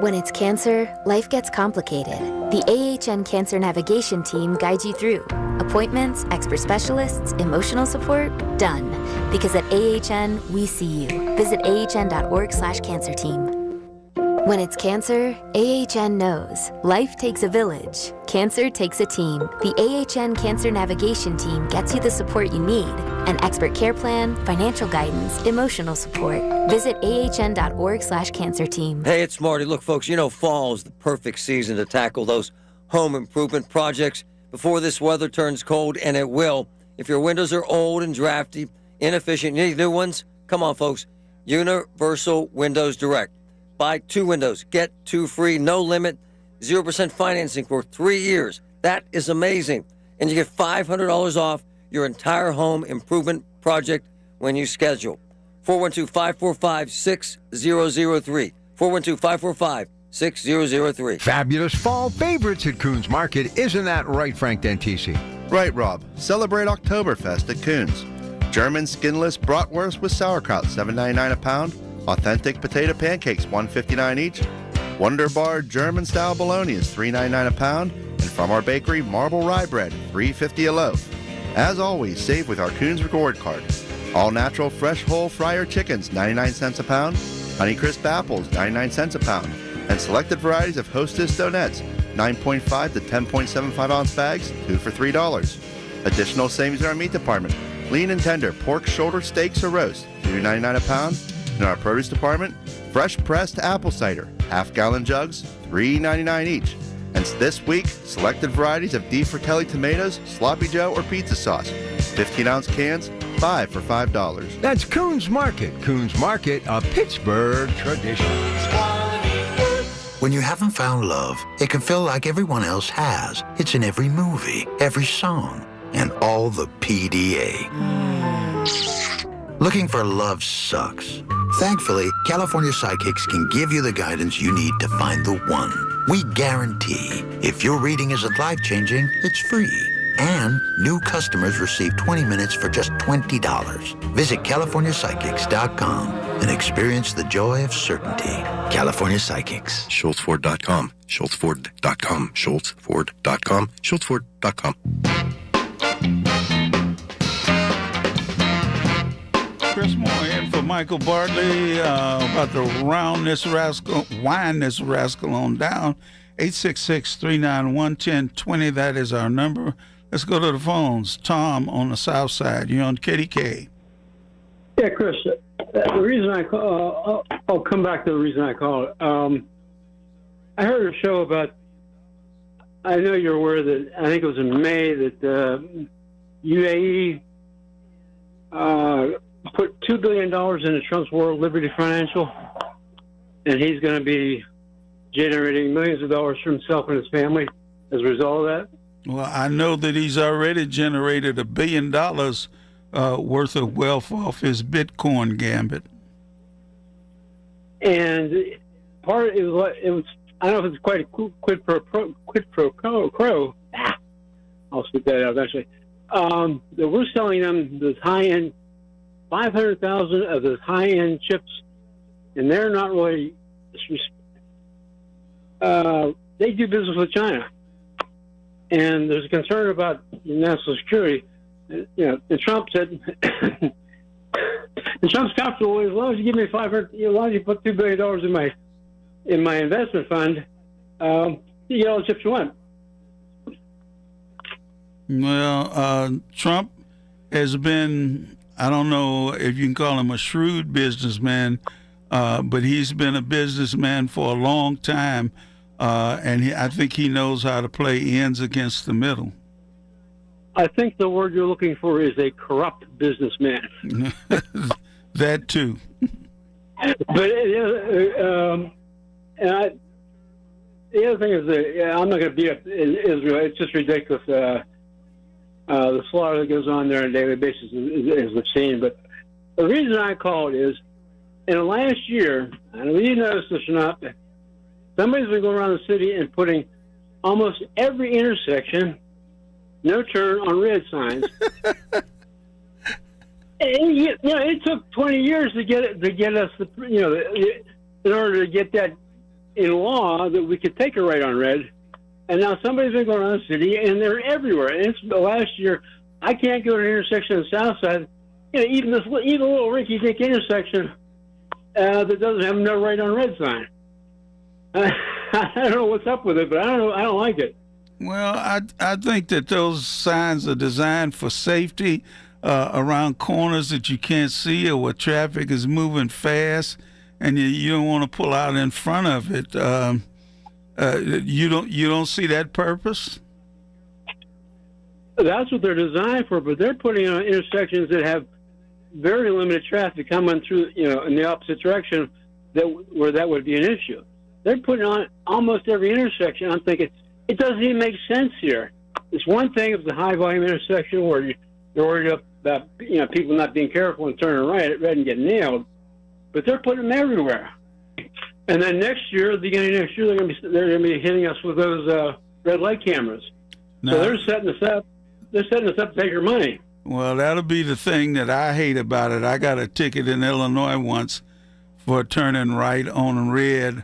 When it's cancer, life gets complicated. The AHN Cancer Navigation Team guides you through. Appointments, expert specialists, emotional support, done. Because at AHN, we see you. Visit ahn.org/cancer team. When it's cancer, AHN knows. Life takes a village. Cancer takes a team. The AHN Cancer Navigation Team gets you the support you need. An expert care plan, financial guidance, emotional support. Visit ahn.org/cancer team. Hey, it's Marty. Look, folks, you know fall is the perfect season to tackle those home improvement projects before this weather turns cold, and it will. If your windows are old and drafty, inefficient, you need new ones, come on, folks. Universal Windows Direct. Buy 2 windows, get 2 free, no limit, 0% financing for 3 years. That is amazing. And you get $500 off your entire home improvement project when you schedule. 412-545-6003. 412-545-6003. Fabulous fall favorites at Coons Market. Isn't that right, Frank Dentisi? Right, Rob. Celebrate Oktoberfest at Coons. German skinless bratwurst with sauerkraut, $7.99 a pound. Authentic potato pancakes, $1.59 each. Wunderbar German-style bologna is $3.99 a pound. And from our bakery, marble rye bread, $3.50 a loaf. As always, save with our Coons Reward Card. All-natural fresh whole fryer chickens, 99 cents a pound. Honeycrisp apples, 99 cents a pound. And selected varieties of Hostess donuts, 9.5 to 10.75 ounce bags, 2 for $3. Additional savings in our meat department. Lean and tender pork shoulder steaks or roast, $2.99 a pound. In our produce department, fresh pressed apple cider, half-gallon jugs, $3.99 each. And this week, selected varieties of Di Fratelli tomatoes, sloppy joe, or pizza sauce, 15-ounce cans, 5 for $5. That's Coons Market. Coons Market, a Pittsburgh tradition. When you haven't found love, it can feel like everyone else has. It's in every movie, every song, and all the PDA. Looking for love sucks. Thankfully, California Psychics can give you the guidance you need to find the one. We guarantee if your reading isn't life-changing, it's free. And new customers receive 20 minutes for just $20. Visit CaliforniaPsychics.com and experience the joy of certainty. California Psychics. SchultzFord.com. SchultzFord.com. SchultzFord.com. SchultzFord.com. Chris Moore in for Michael Bartley. About to wind this rascal on down. 866-391-1020. That is our number. Let's go to the phones. Tom on the south side. You're on KDK. Yeah, Chris. The reason I call, I'll come back to the reason I called. I heard a show about. I know you're aware that I think it was in May that UAE put $2 billion into Trump's World Liberty Financial, and he's going to be generating millions of dollars for himself and his family as a result of that. Well, I know that he's already generated $1 billion worth of wealth off his Bitcoin gambit. And it was I don't know if it's quite a quid pro quo. I'll spit that out eventually. That we're selling them this high-end, 500,000 of those high-end chips, and they're not really. They do business with China, and there's a concern about national security. You know, and Trump said, and Trump's comfortable as long as you give me 500, as long as you put $2 billion in my investment fund, you get all the chips you want. Well, Trump has been, I don't know if you can call him a shrewd businessman, but he's been a businessman for a long time, and I think he knows how to play ends against the middle. I think the word you're looking for is a corrupt businessman. That too. But the other thing is that I'm not going to beat up Israel. It's just ridiculous. The slaughter that goes on there on a daily basis is obscene. But the reason I call it is, in the last year, I don't know if you noticed this or not, somebody's been going around the city and putting almost every intersection no turn on red signs. And, you know, it took 20 years to get us, in order to get that in law that we could take a right on red. And now somebody's been going around the city, and they're everywhere. And it's the last year, I can't go to an intersection on the south side. You know, even a little rinky-dink intersection that doesn't have no right on red sign. I don't know what's up with it, but I don't like it. Well, I think that those signs are designed for safety around corners that you can't see or where traffic is moving fast, and you don't want to pull out in front of it. You don't see that purpose? That's what they're designed for, but they're putting on intersections that have very limited traffic coming through, in the opposite direction, where that would be an issue. They're putting on almost every intersection. I'm thinking, it doesn't even make sense here. It's one thing if it's a high volume intersection where you're worried about people not being careful and turning right and getting nailed, but they're putting them everywhere. And then next year, beginning of next year, they're going to be hitting us with those red light cameras. No. So they're setting us up. They're setting us up to take our money. Well, that'll be the thing that I hate about it. I got a ticket in Illinois once for turning right on red.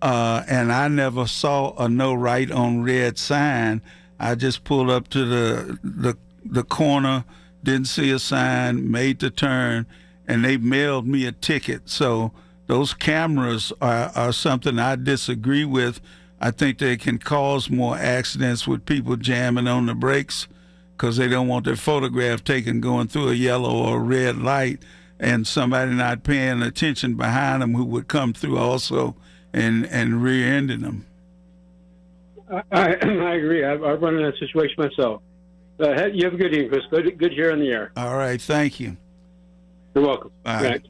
And I never saw a no right on red sign. I just pulled up to the corner, didn't see a sign, made the turn, and they mailed me a ticket. So those cameras are something I disagree with. I think they can cause more accidents with people jamming on the brakes because they don't want their photograph taken going through a yellow or a red light and somebody not paying attention behind them who would come through also and rear-ending them. I agree. I've run in that situation myself. You have a good evening, Chris. Good here on the air. All right. Thank you. You're welcome. All right.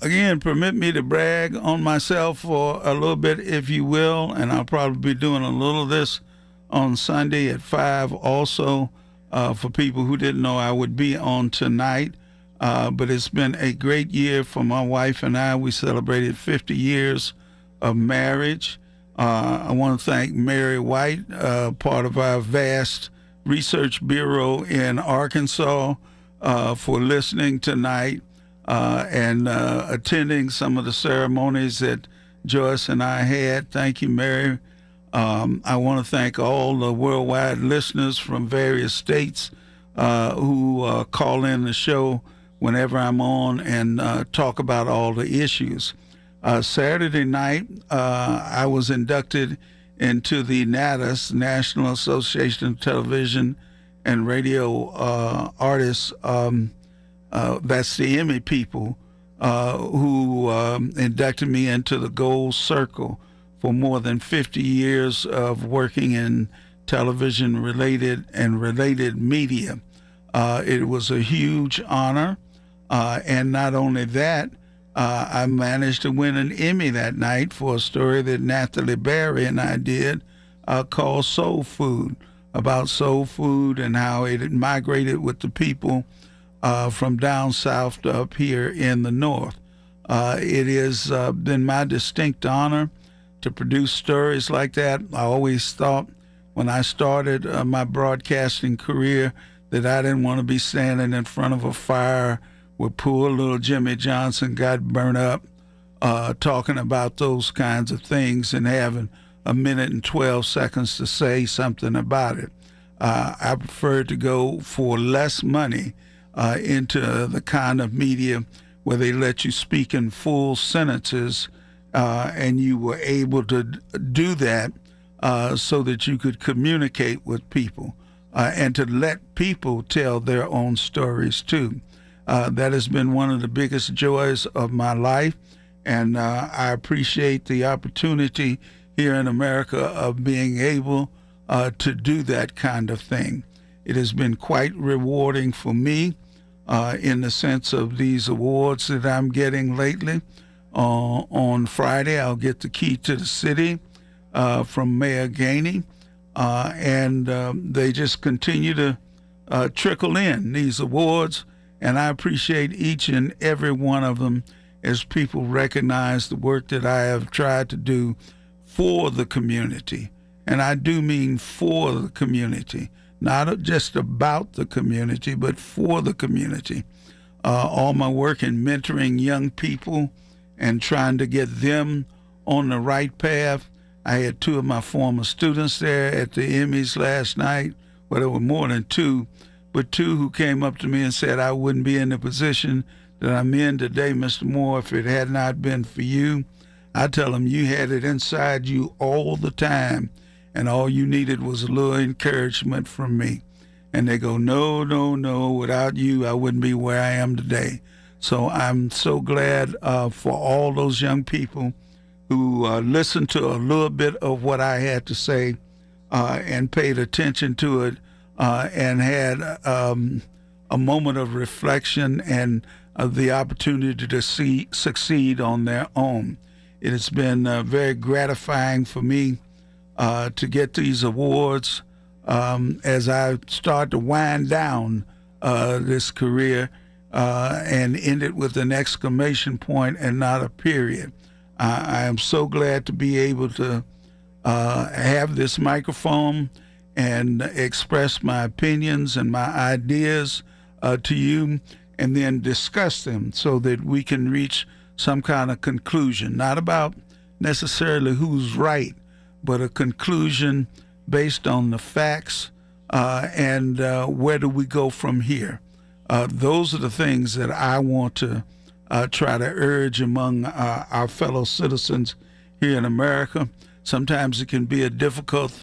Again, permit me to brag on myself for a little bit, if you will, and I'll probably be doing a little of this on Sunday at 5 also for people who didn't know I would be on tonight. But it's been a great year for my wife and I. We celebrated 50 years of marriage. I want to thank Mary White, part of our vast research bureau in Arkansas, for listening tonight and attending some of the ceremonies that Joyce and I had. Thank you, Mary. I want to thank all the worldwide listeners from various states who call in the show whenever I'm on and talk about all the issues. Saturday night, I was inducted into the NATAS, National Association of Television and Radio Artists. That's the Emmy people who inducted me into the Gold Circle for more than 50 years of working in television-related and related media. It was a huge honor, and not only that, I managed to win an Emmy that night for a story that Natalie Berry and I did called Soul Food, about soul food and how it had migrated with the people from down south to up here in the north. It has been my distinct honor to produce stories like that. I always thought when I started my broadcasting career that I didn't want to be standing in front of a fire where poor little Jimmy Johnson got burnt up talking about those kinds of things and having a minute and 12 seconds to say something about it. I prefer to go for less money into the kind of media where they let you speak in full sentences and you were able to do that so that you could communicate with people and to let people tell their own stories too. That has been one of the biggest joys of my life, and I appreciate the opportunity here in America of being able to do that kind of thing. It has been quite rewarding for me in the sense of these awards that I'm getting lately. On Friday, I'll get the key to the city from Mayor Gainey, and they just continue to trickle in, these awards, and I appreciate each and every one of them as people recognize the work that I have tried to do for the community. And I do mean for the community, not just about the community, but for the community. All my work in mentoring young people and trying to get them on the right path. I had two of my former students there at the Emmys last night. Well, there were more than two, but two who came up to me and said, I wouldn't be in the position that I'm in today, Mr. Moore, if it had not been for you. I tell them, you had it inside you all the time, and all you needed was a little encouragement from me. And they go, no, no, no, without you, I wouldn't be where I am today. So I'm so glad for all those young people who listened to a little bit of what I had to say and paid attention to it and had a moment of reflection and the opportunity to succeed on their own. It has been very gratifying for me to get these awards as I start to wind down this career and end it with an exclamation point and not a period. I am so glad to be able to have this microphone and express my opinions and my ideas to you and then discuss them so that we can reach some kind of conclusion, not about necessarily who's right, but a conclusion based on the facts and where do we go from here. Those are the things that I want to try to urge among our fellow citizens here in America. Sometimes it can be a difficult